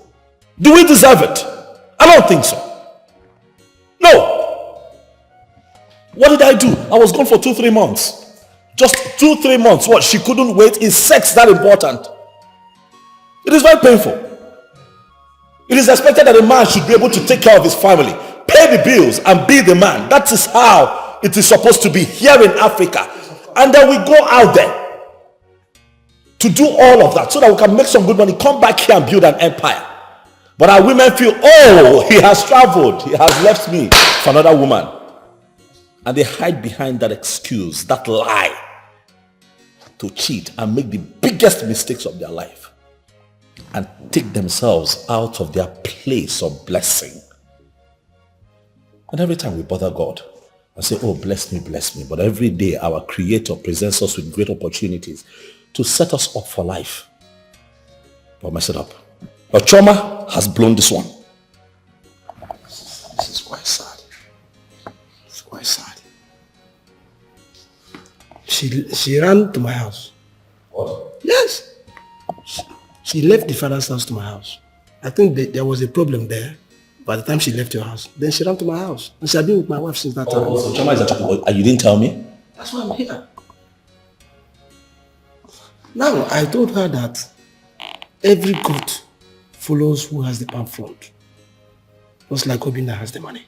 Do we deserve it? I don't think so. No. What did I do? I was gone for 2-3 months. Just 2-3 months. What? She couldn't wait? Is sex that important? It is very painful. It is expected that a man should be able to take care of his family, pay the bills, and be the man. That is how it is supposed to be here in Africa. And then we go out there to do all of that so that we can make some good money, come back here and build an empire. But our women feel, oh, he has traveled, he has left me for another woman. And they hide behind that excuse, that lie, to cheat and make the biggest mistakes of their life and take themselves out of their place of blessing. And every time we bother God and say, oh, bless me, but every day our Creator presents us with great opportunities to set us up for life. But mess it up. But trauma has blown this one. This is quite sad. It's quite sad. She ran to my house. What? Yes. She left the father's house to my house. I think there was a problem there. By the time she left your house, then she ran to my house. And she had been with my wife since that time. So trauma is a you didn't tell me? That's why I'm here. Now, I told her that every goat follows who has the palm front. Just like Obina has the money.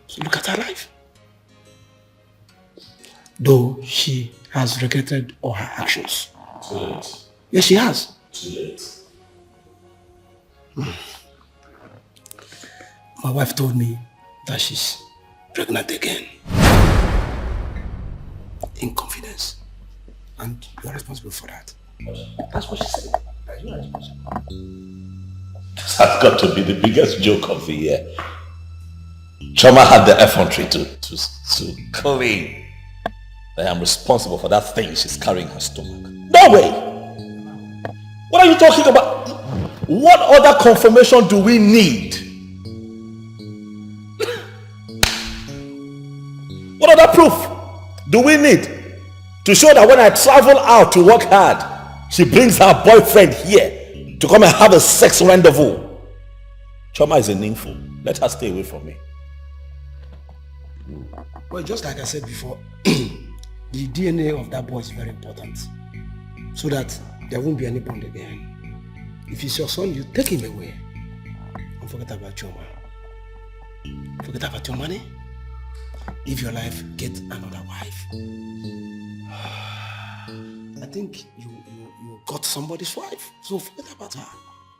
So look at her life. Though she has regretted all her actions. Too late. Yes, she has. Too late. My wife told me that she's pregnant again. In confidence. And you're responsible for that. That's what she said. That you're responsible. This has got to be the biggest joke of the year. Choma had the effrontery to claim that I'm responsible for that thing she's carrying in her stomach. No way! What are you talking about? What other confirmation do we need? What other proof do we need to show that when I travel out to work hard, she brings her boyfriend here to come and have a sex rendezvous? Choma is a nympho. Let her stay away from me. Well, just like I said before, the DNA of that boy is very important, so that there won't be any bond again. If he's your son, you take him away and forget about Choma. Forget about your money. Live your life, get another wife. I think you got somebody's wife, so forget about her.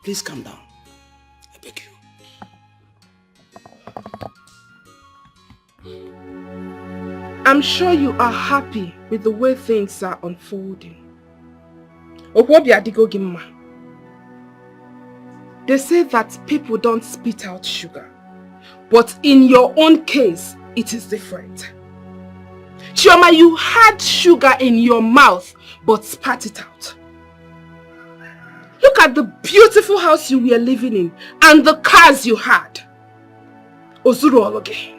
Please calm down. I beg you. I'm sure you are happy with the way things are unfolding. They say that people don't spit out sugar, but in your own case, it is different. Chioma, you had sugar in your mouth, but spat it out. Look at the beautiful house you were living in and the cars you had. Ozuru Ologe.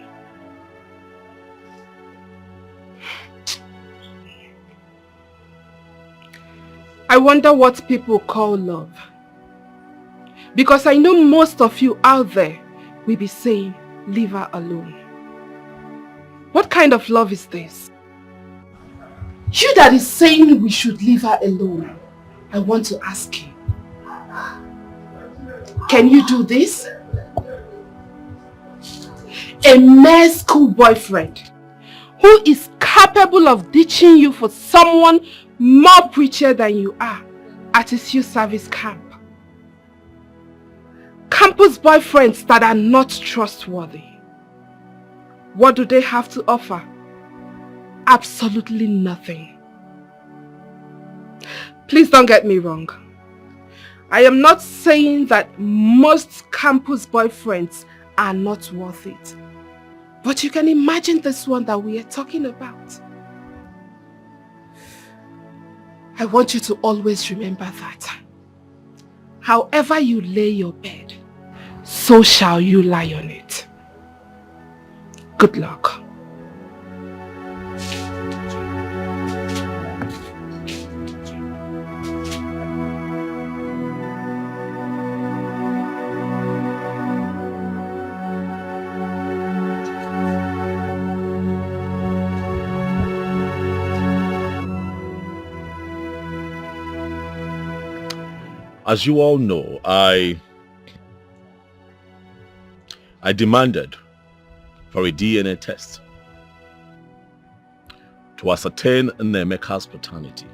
I wonder what people call love. Because I know most of you out there will be saying, leave her alone. What kind of love is this? You that is saying we should leave her alone, I want to ask you. Can you do this? A mere school boyfriend who is capable of ditching you for someone more preacher than you are at his youth service camp. Campus boyfriends that are not trustworthy. What do they have to offer? Absolutely nothing. Please don't get me wrong. I am not saying that most campus boyfriends are not worth it. But you can imagine this one that we are talking about. I want you to always remember that. However you lay your bed, so shall you lie on it. Good luck. As you all know, I demanded for a DNA test to ascertain Nemeka's paternity.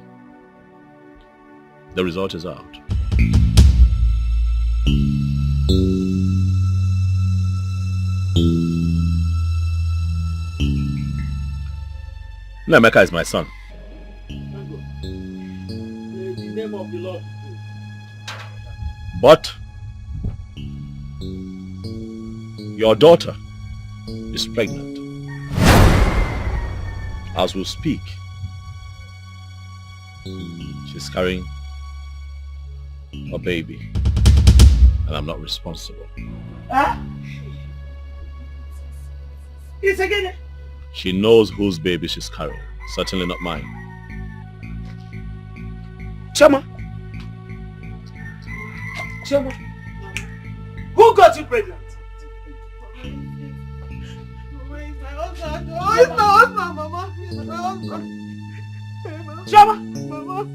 The result is out. Nemeka is my son. The name of the Lord. But your daughter is pregnant. As we speak, she's carrying a baby, and I'm not responsible. It's again. She knows whose baby she's carrying, certainly not mine. Choma. Choma. Who got you pregnant? Oh, it's my husband, Mama. It's my husband. Choma. Mama.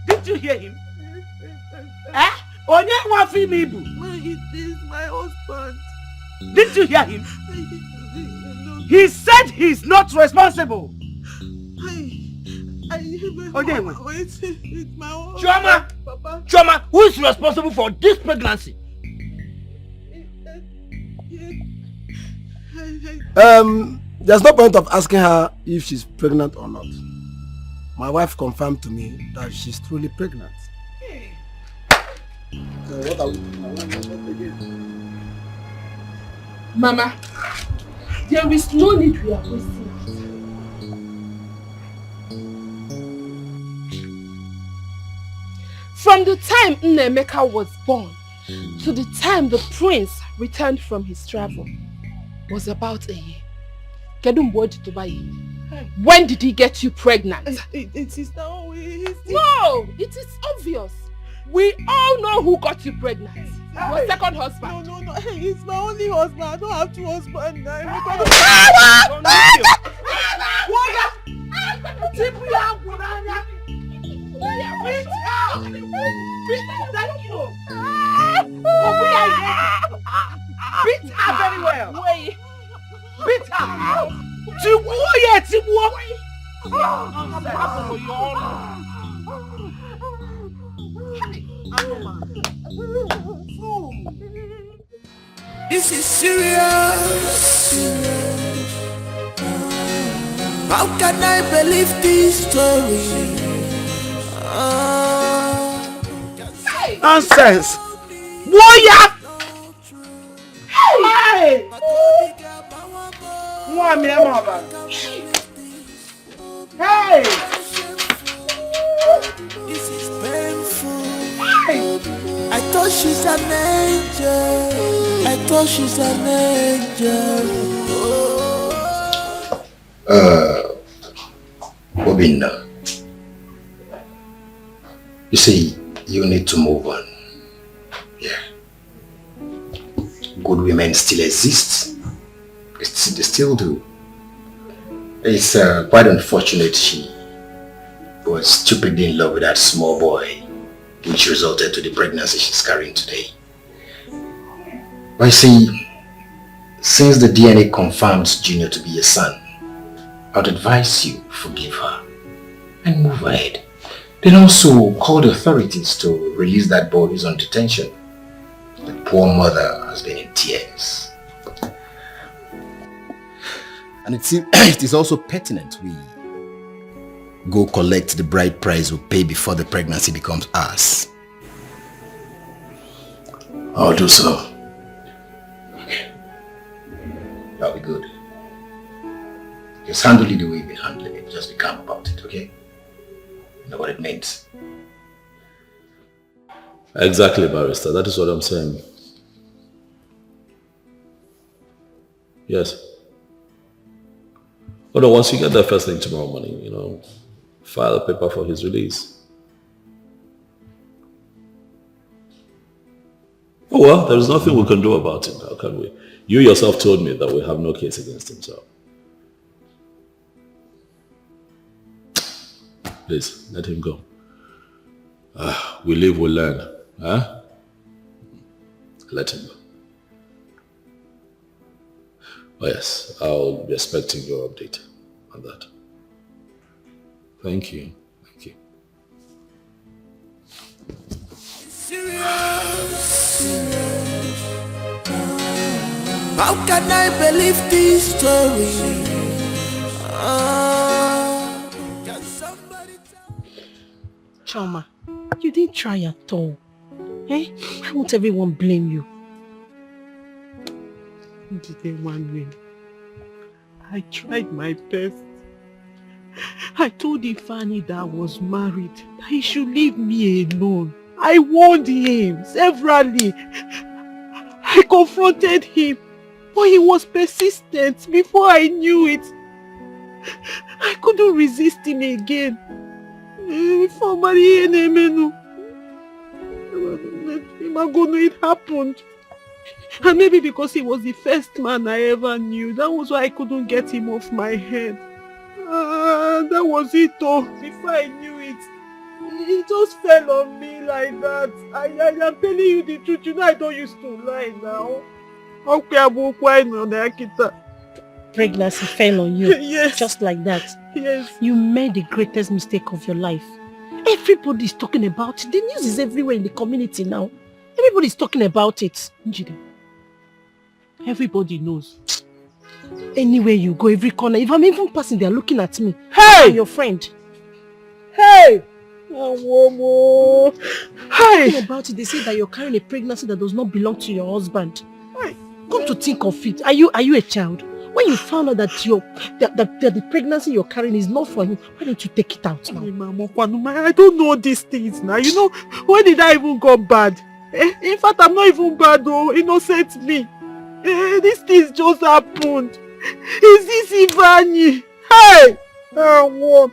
Did you hear him? Eh? Onye wa fi mi bu. It is my husband. Did you hear him? He said he's not responsible. It's my husband. Choma! Papa. Choma, who is responsible for this pregnancy? There's no point of asking her if she's pregnant or not. My wife confirmed to me that she's truly pregnant. What are we doing? Mama, there is no need we are wasting. From the time Nnemeka was born to the time the prince returned from his travel was about a year. When did he get you pregnant? It is now. No, it is obvious. We all know who got you pregnant. Your second husband. No. It's my only husband. I don't have two husbands now. Beat her very well. Beat her. This is serious. How can I believe this story? Nonsense. Warrior. Hey. Hey. This is painful. I thought she's an angel. I thought she's an angel. Obinna, you see, you need to move on. Yeah. Good women still exist. They still do. It's quite unfortunate she was stupidly in love with that small boy, which resulted to the pregnancy she's carrying today. But you see, since the DNA confirms Junior to be a son, I'd advise you forgive her and move ahead. Then also call the authorities to release that boy who's on detention. The poor mother has been in tears. And it is also pertinent we go collect the bride price we pay before the pregnancy becomes ours. I'll do so. Okay. That'll be good. Just handle it the way you've been handling it. Just be calm about it, okay? You know what it means. Exactly, barrister. That is what I'm saying. Yes. Oh no, once you get that first thing tomorrow morning, file a paper for his release. Oh well, there's nothing we can do about it now, can we? You yourself told me that we have no case against him, so. Please, let him go. We live, we learn. Huh? Let him go. Oh yes, I'll be expecting your update on that. Thank you. Thank you. How can I believe this story? Choma, you didn't try at all. Eh? Why won't everyone blame you? I tried my best. I told Ifani that I was married, that he should leave me alone. I warned him severally. I confronted him, but he was persistent. Before I knew it, I couldn't resist him again. Before marrying him, it happened. And maybe because he was the first man I ever knew, that was why I couldn't get him off my head. That was it though. Before I knew it, he just fell on me like that. I am telling you the truth. You know I don't used to lie now. Pregnancy fell on you. Yes. Just like that. Yes. You made the greatest mistake of your life. Everybody's talking about it. The news is everywhere in the community now. Everybody's talking about it. Njide. Everybody knows. Anywhere you go, every corner, if I'm even passing, they're looking at me. Hey! I'm your friend. Hey! Talking about it, they say that you're carrying a pregnancy that does not belong to your husband. Hey. Come to think of it, are you a child? When you found out that the pregnancy you're carrying is not for you, why don't you take it out now? I don't know these things now. You know, when did I even go bad? In fact, I'm not even bad though. Innocent me. These things just happened. Is this Ivani? Hey! What?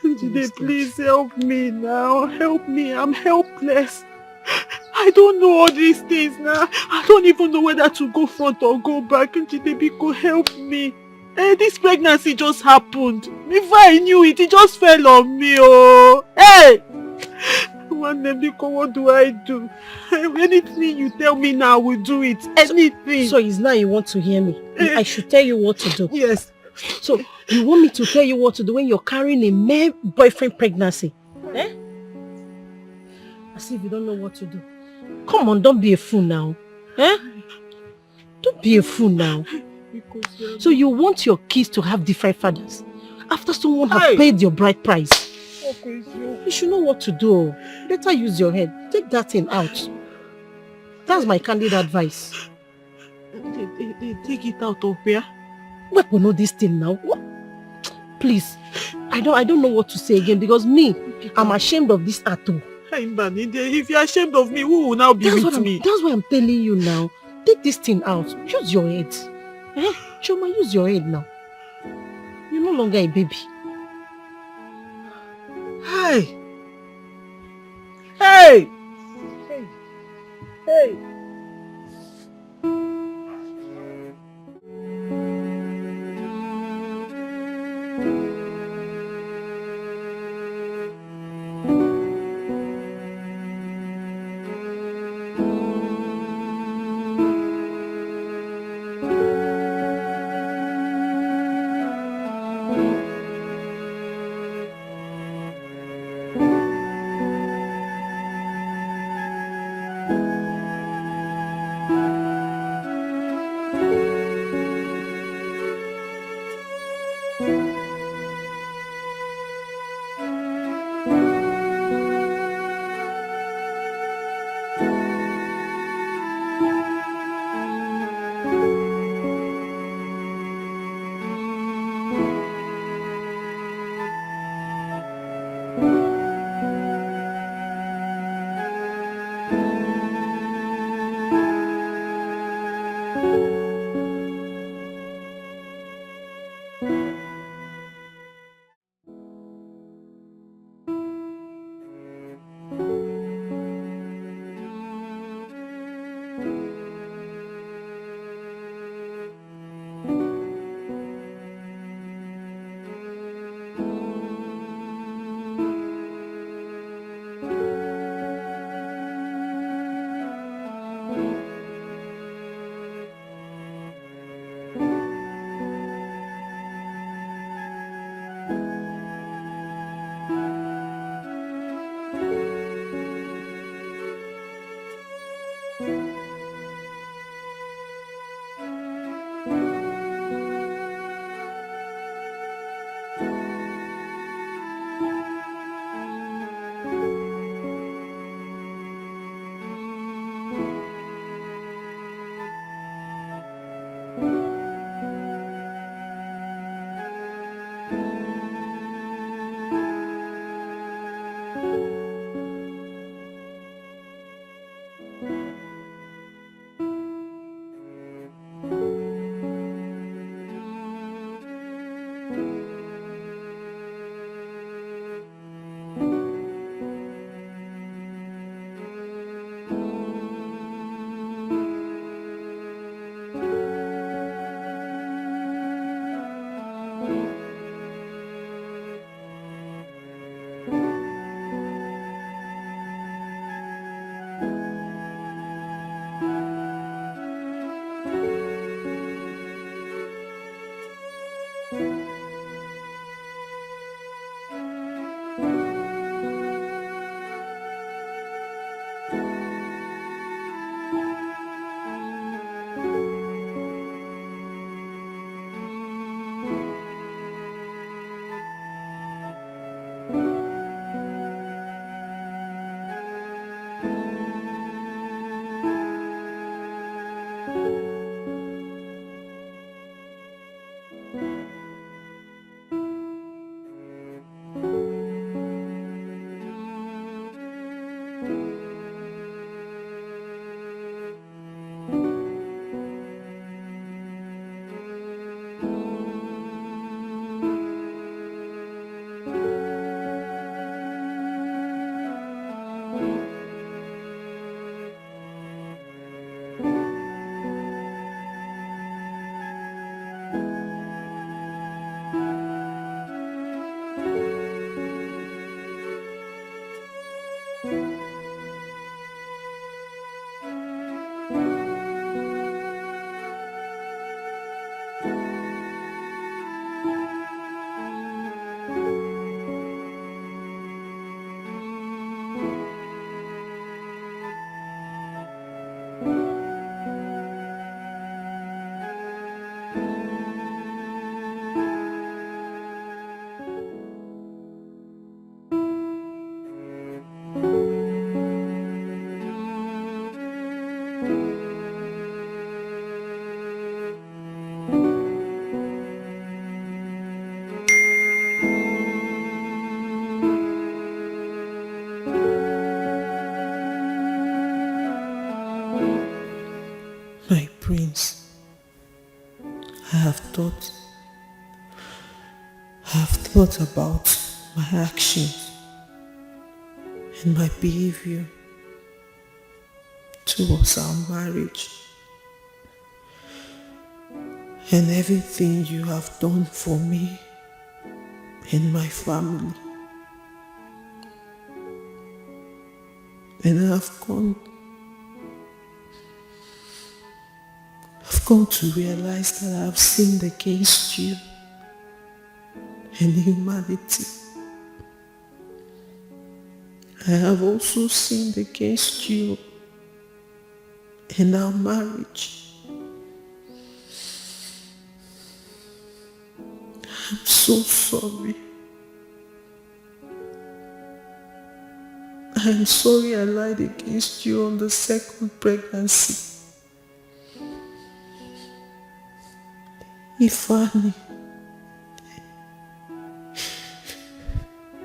Jide, please help me now. Help me. I'm helpless. I don't know all these things now. I don't even know whether to go front or go back. Jide, Biko, help me. This pregnancy just happened. Before I knew it, it just fell on me. Oh, hey! One name, Biko, what do I do? Anything you tell me now, I will do it. Anything. So it's now you want to hear me? I should tell you what to do. Yes. So you want me to tell you what to do when you're carrying a male boyfriend pregnancy? Eh? As if you don't know what to do. Come on, don't be a fool now. Eh? Don't be a fool now. So you want your kids to have different fathers after someone has paid your bride price? You should know what to do. Better use your head. Take that thing out. That's my candid advice. They take it out of where? Weapon know this thing now. What? Please, I don't know what to say again because me, I'm ashamed of this tattoo. If you're ashamed of me, who will now be with me? That's why I'm telling you now. Take this thing out. Use your head. Eh? Choma, use your head now. You're no longer a baby. Hey! Hey! Hey! Hey! My prince, I have thought about my actions and my behavior towards our marriage and everything you have done for me and my family. And I've come to realize that I've sinned against you and humanity. I have also sinned against you and our marriage. I'm so sorry. I'm sorry I lied against you on the second pregnancy. Ifeanyi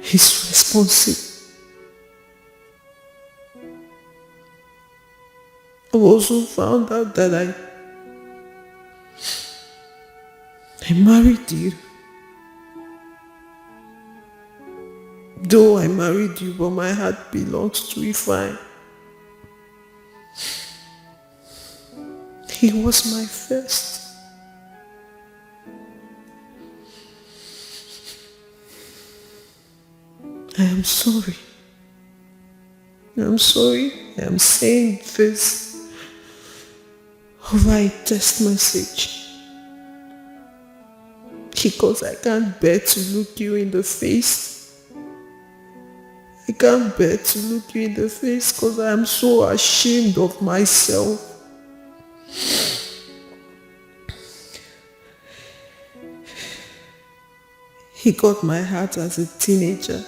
is responsible. I also found out that I married you. Though I married you, but my heart belongs to Ifeanyi. He was my first. I am sorry. I'm sorry I am saying this over a text message because I can't bear to look you in the face. I can't bear to look you in the face because I am so ashamed of myself. He got my heart as a teenager.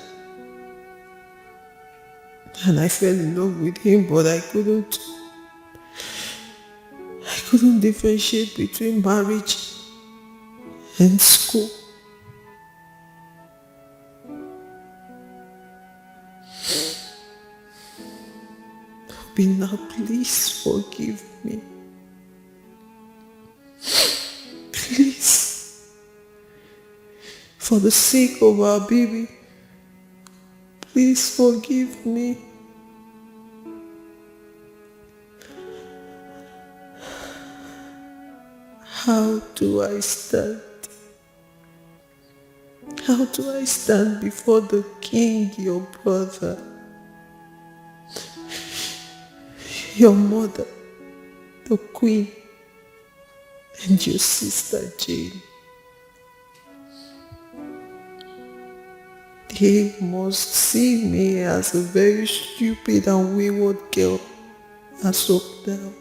And I fell in love with him, but I couldn't differentiate between marriage and school. Obi, now please forgive me. Please. For the sake of our baby, please forgive me. How do I stand? How do I stand before the king, your brother, your mother, the queen, and your sister Jane? They must see me as a very stupid and wayward girl as of now.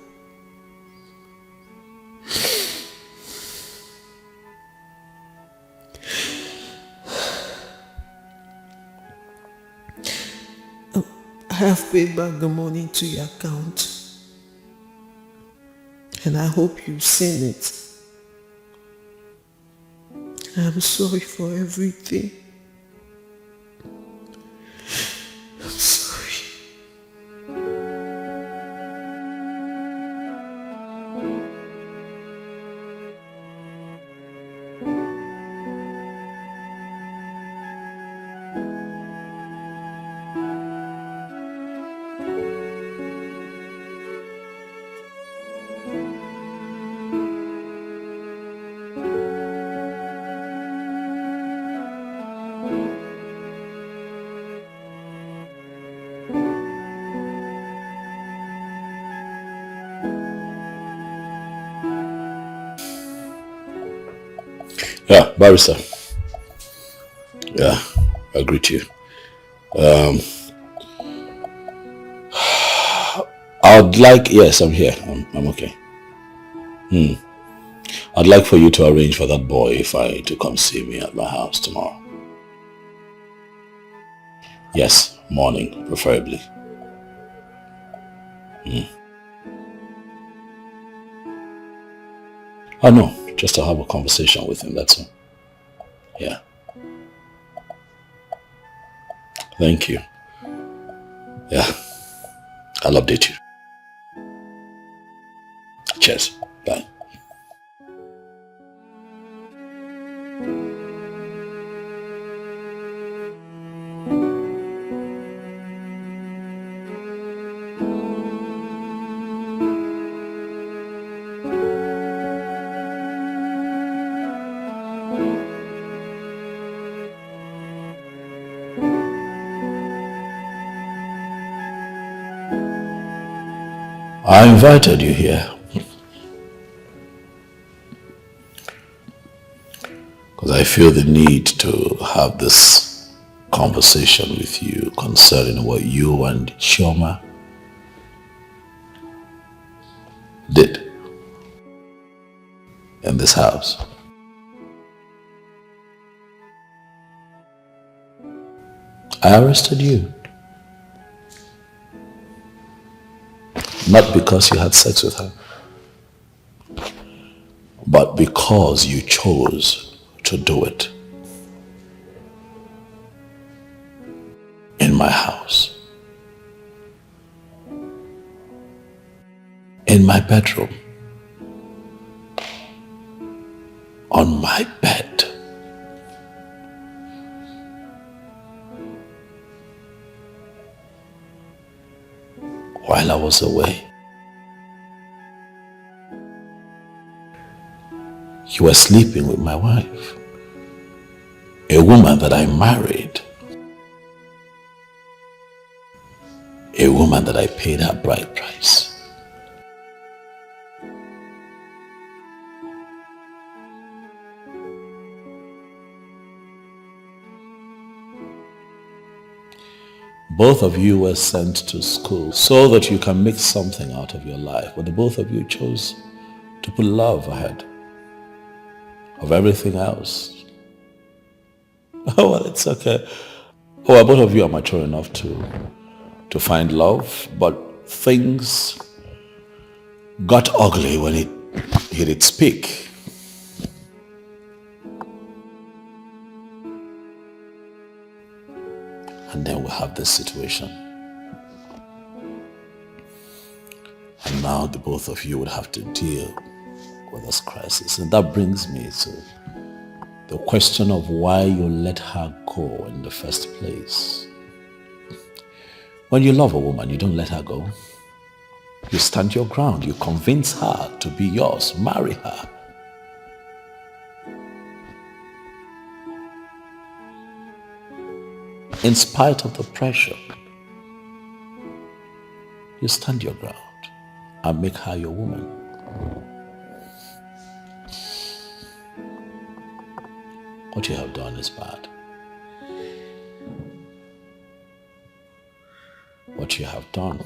I have paid back the money to your account, and I hope you've seen it. I'm sorry for everything. I'm sorry. Yeah, barrister. Yeah, I agree to you. I'd like, yes, I'm here. I'm okay. I'd like for you to arrange for that boy to come see me at my house tomorrow. Yes, morning, preferably. Oh no, just to have a conversation with him, that's all. Yeah. Thank you. Yeah, I'll update you. Cheers. Bye. I invited you here because I feel the need to have this conversation with you concerning what you and Chioma did in this house. I arrested you. Not because you had sex with her, but because you chose to do it in my house, in my bedroom, on my bed. While I was away. You were sleeping with my wife, a woman that I married, a woman that I paid her bride price. Both of you were sent to school so that you can make something out of your life, but the both of you chose to put love ahead of everything else. Oh, well, it's okay. Oh, well, both of you are mature enough to find love, but things got ugly when it hit its peak. And then we have this situation. And now the both of you would have to deal with this crisis. And that brings me to the question of why you let her go in the first place. When you love a woman, you don't let her go. You stand your ground. You convince her to be yours. Marry her. In spite of the pressure, you stand your ground and make her your woman. What you have done is bad. What you have done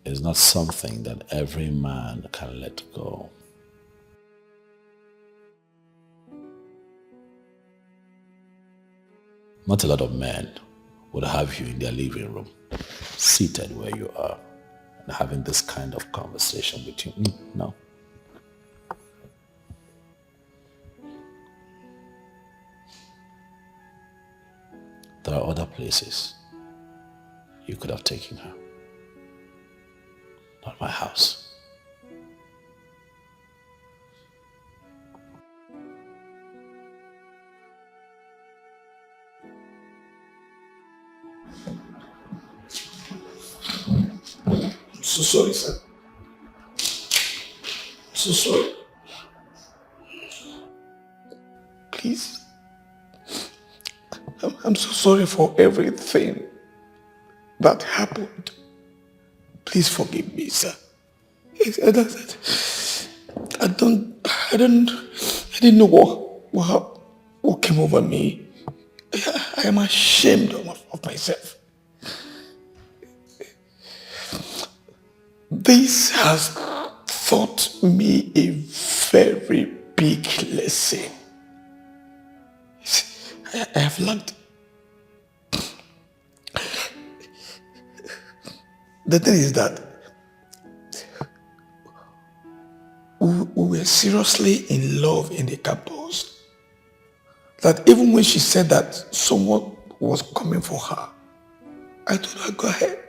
is not something that every man can let go. Not a lot of men would have you in their living room, seated where you are, and having this kind of conversation between you. No. There are other places you could have taken her. Not my house. I'm so sorry, sir. I'm so sorry. Please. I'm so sorry for everything that happened. Please forgive me, sir. I didn't know what came over me. I am ashamed of myself. This has taught me a very big lesson. I have learned. The thing is that we were seriously in love in the campus. That even when she said that someone was coming for her, I told her, go ahead.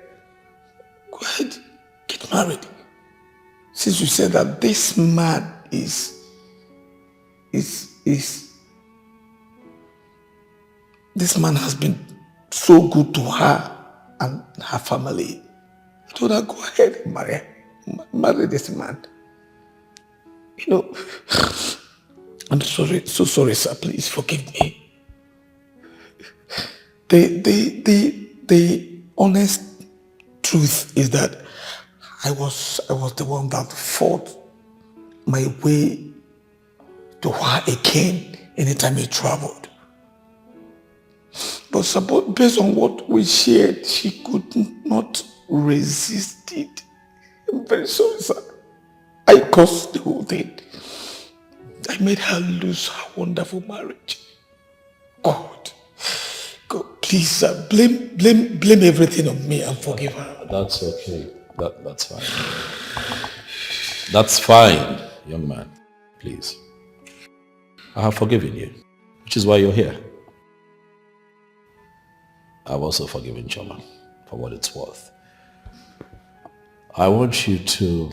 Go ahead. get married. Since you said that this man is this man has been so good to her and her family. I told her, go ahead and marry this man. You know, I'm sorry, so sorry, sir. Please forgive me. The honest truth is that I was the one that fought my way to her again anytime he traveled. But based on what we shared, she could not resist it. I'm very sorry, sir. I caused the whole thing. I made her lose her wonderful marriage. God, please, sir, blame everything on me and forgive her. That's okay. That's fine. That's fine, young man. Please. I have forgiven you, which is why you're here. I've also forgiven Choma for what it's worth. I want you to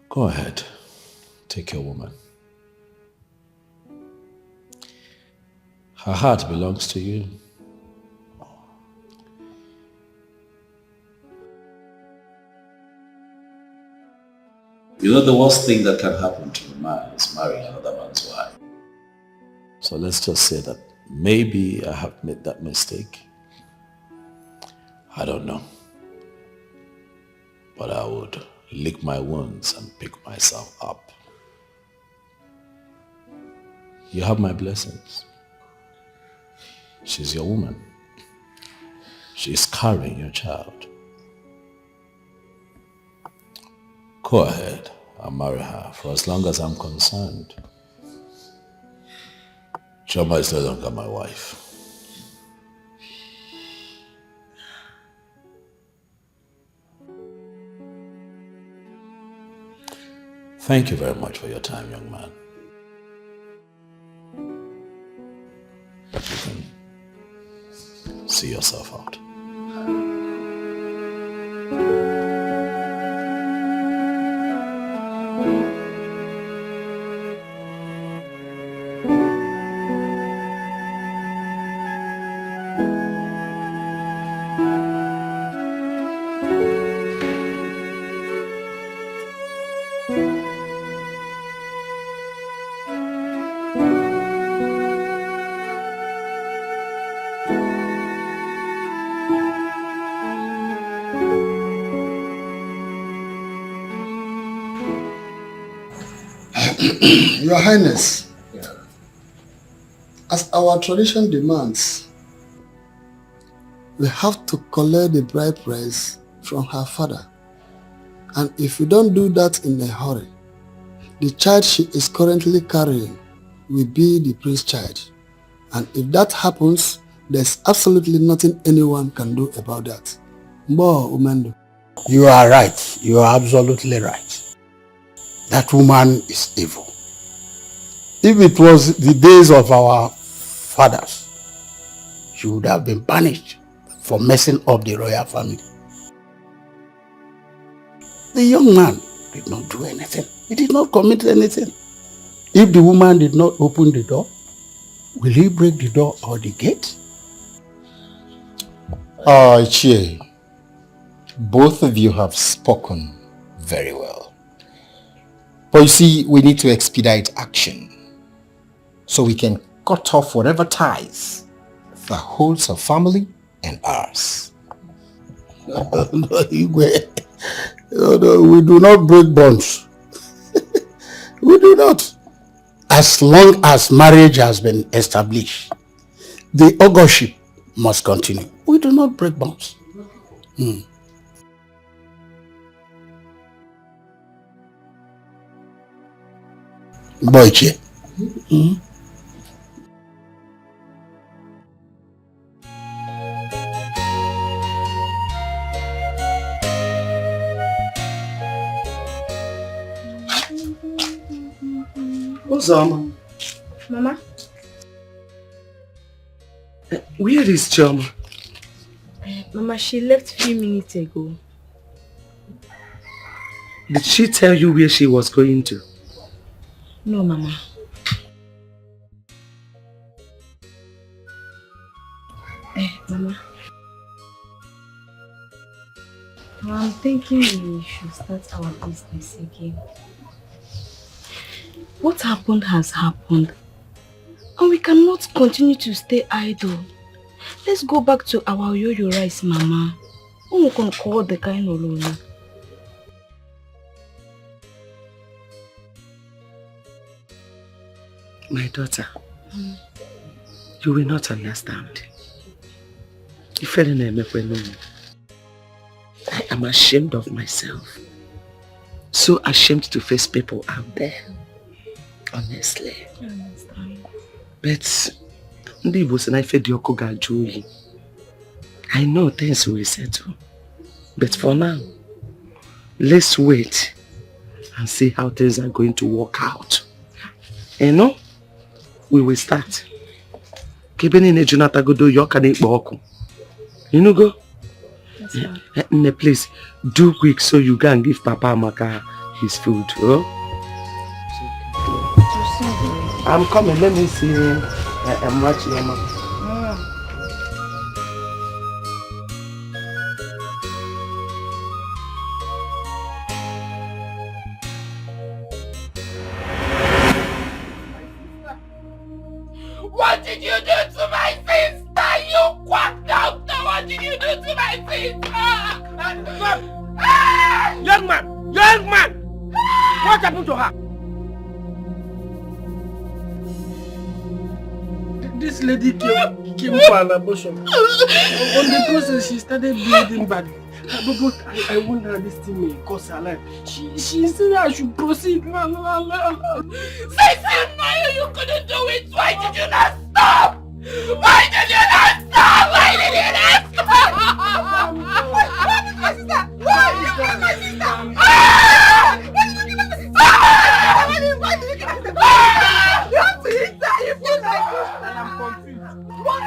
go ahead, take your woman. Her heart belongs to you. You know the worst thing that can happen to a man is marrying another man's wife. So let's just say that maybe I have made that mistake. I don't know. But I would lick my wounds and pick myself up. You have my blessings. She's your woman. She's carrying your child. Go ahead and marry her. For as long as I'm concerned, Choma is no longer my wife. Thank you very much for your time, young man. You can see yourself out. Your Highness, as our tradition demands, we have to collect the bride price from her father. And if we don't do that in a hurry, the child she is currently carrying will be the prince's child. And if that happens, there's absolutely nothing anyone can do about that. Mbo Umendo. You are right. You are absolutely right. That woman is evil. If it was the days of our fathers, she would have been punished for messing up the royal family. The young man did not do anything. He did not commit anything. If the woman did not open the door, will he break the door or the gate? Chie, both of you have spoken very well. But you see, we need to expedite action so we can cut off whatever ties that holds our family and ours. No, we do not break bonds. We do not. As long as marriage has been established, the auguryship must continue. We do not break bonds. Boyche. Uzoma. Mama? Where is Choma? Mama, she left a few minutes ago. Did she tell you where she was going to? No, Mama. Mama. I'm thinking we should start our business again. What happened has happened. And we cannot continue to stay idle. Let's go back to our yo-yo rice, Mama. We can call the kind of loan. My daughter, you will not understand. I am ashamed of myself. So ashamed to face people out there. Honestly. I understand. But I know things will settle. But for now, let's wait and see how things are going to work out. You know, we will start. You know, go? Please, do quick so you can give Papa Amaka his food. Oh? I'm coming, let me see I'm watching him. What did you do to my sister? You quack doctor! What did you do to my sister? Young man! Young man! What happened to her? This lady came for an abortion. On the process, she started bleeding badly. But I want her this thing may cost her life. She said I should proceed. Since you know you couldn't do it, why did you not stop? Why did you not stop? Why did you not stop? My sister! Why? My sister! Why did you get my sister? You have to eat that! You feel like this! And I'm confused. What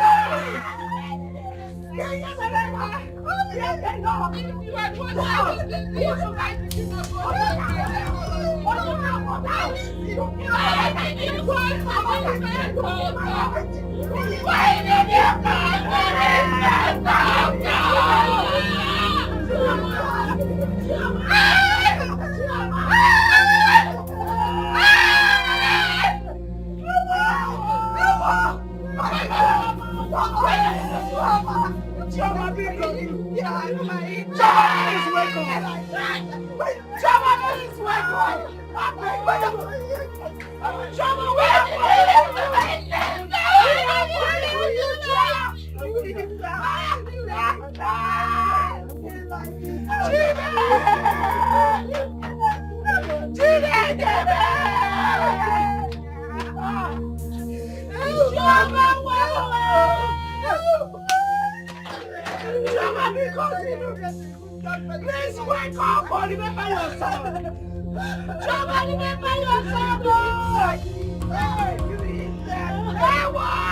Please wake up or remember yourself! Chama, remember yourself! Hey, you eat that! Hey, wow!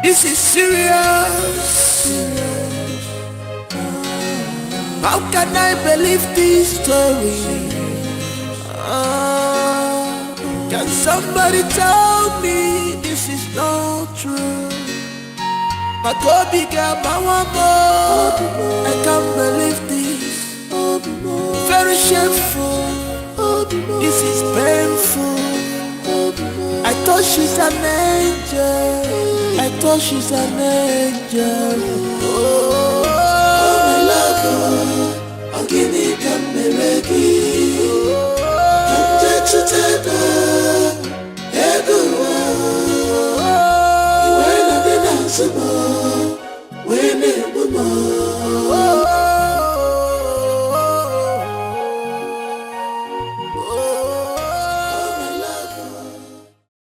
This is serious. How can I believe this story? Can somebody tell me this is not true? I can't believe this. Very shameful. This is painful. I thought she's an angel. I thought she's an angel. Oh, my love, oh, give me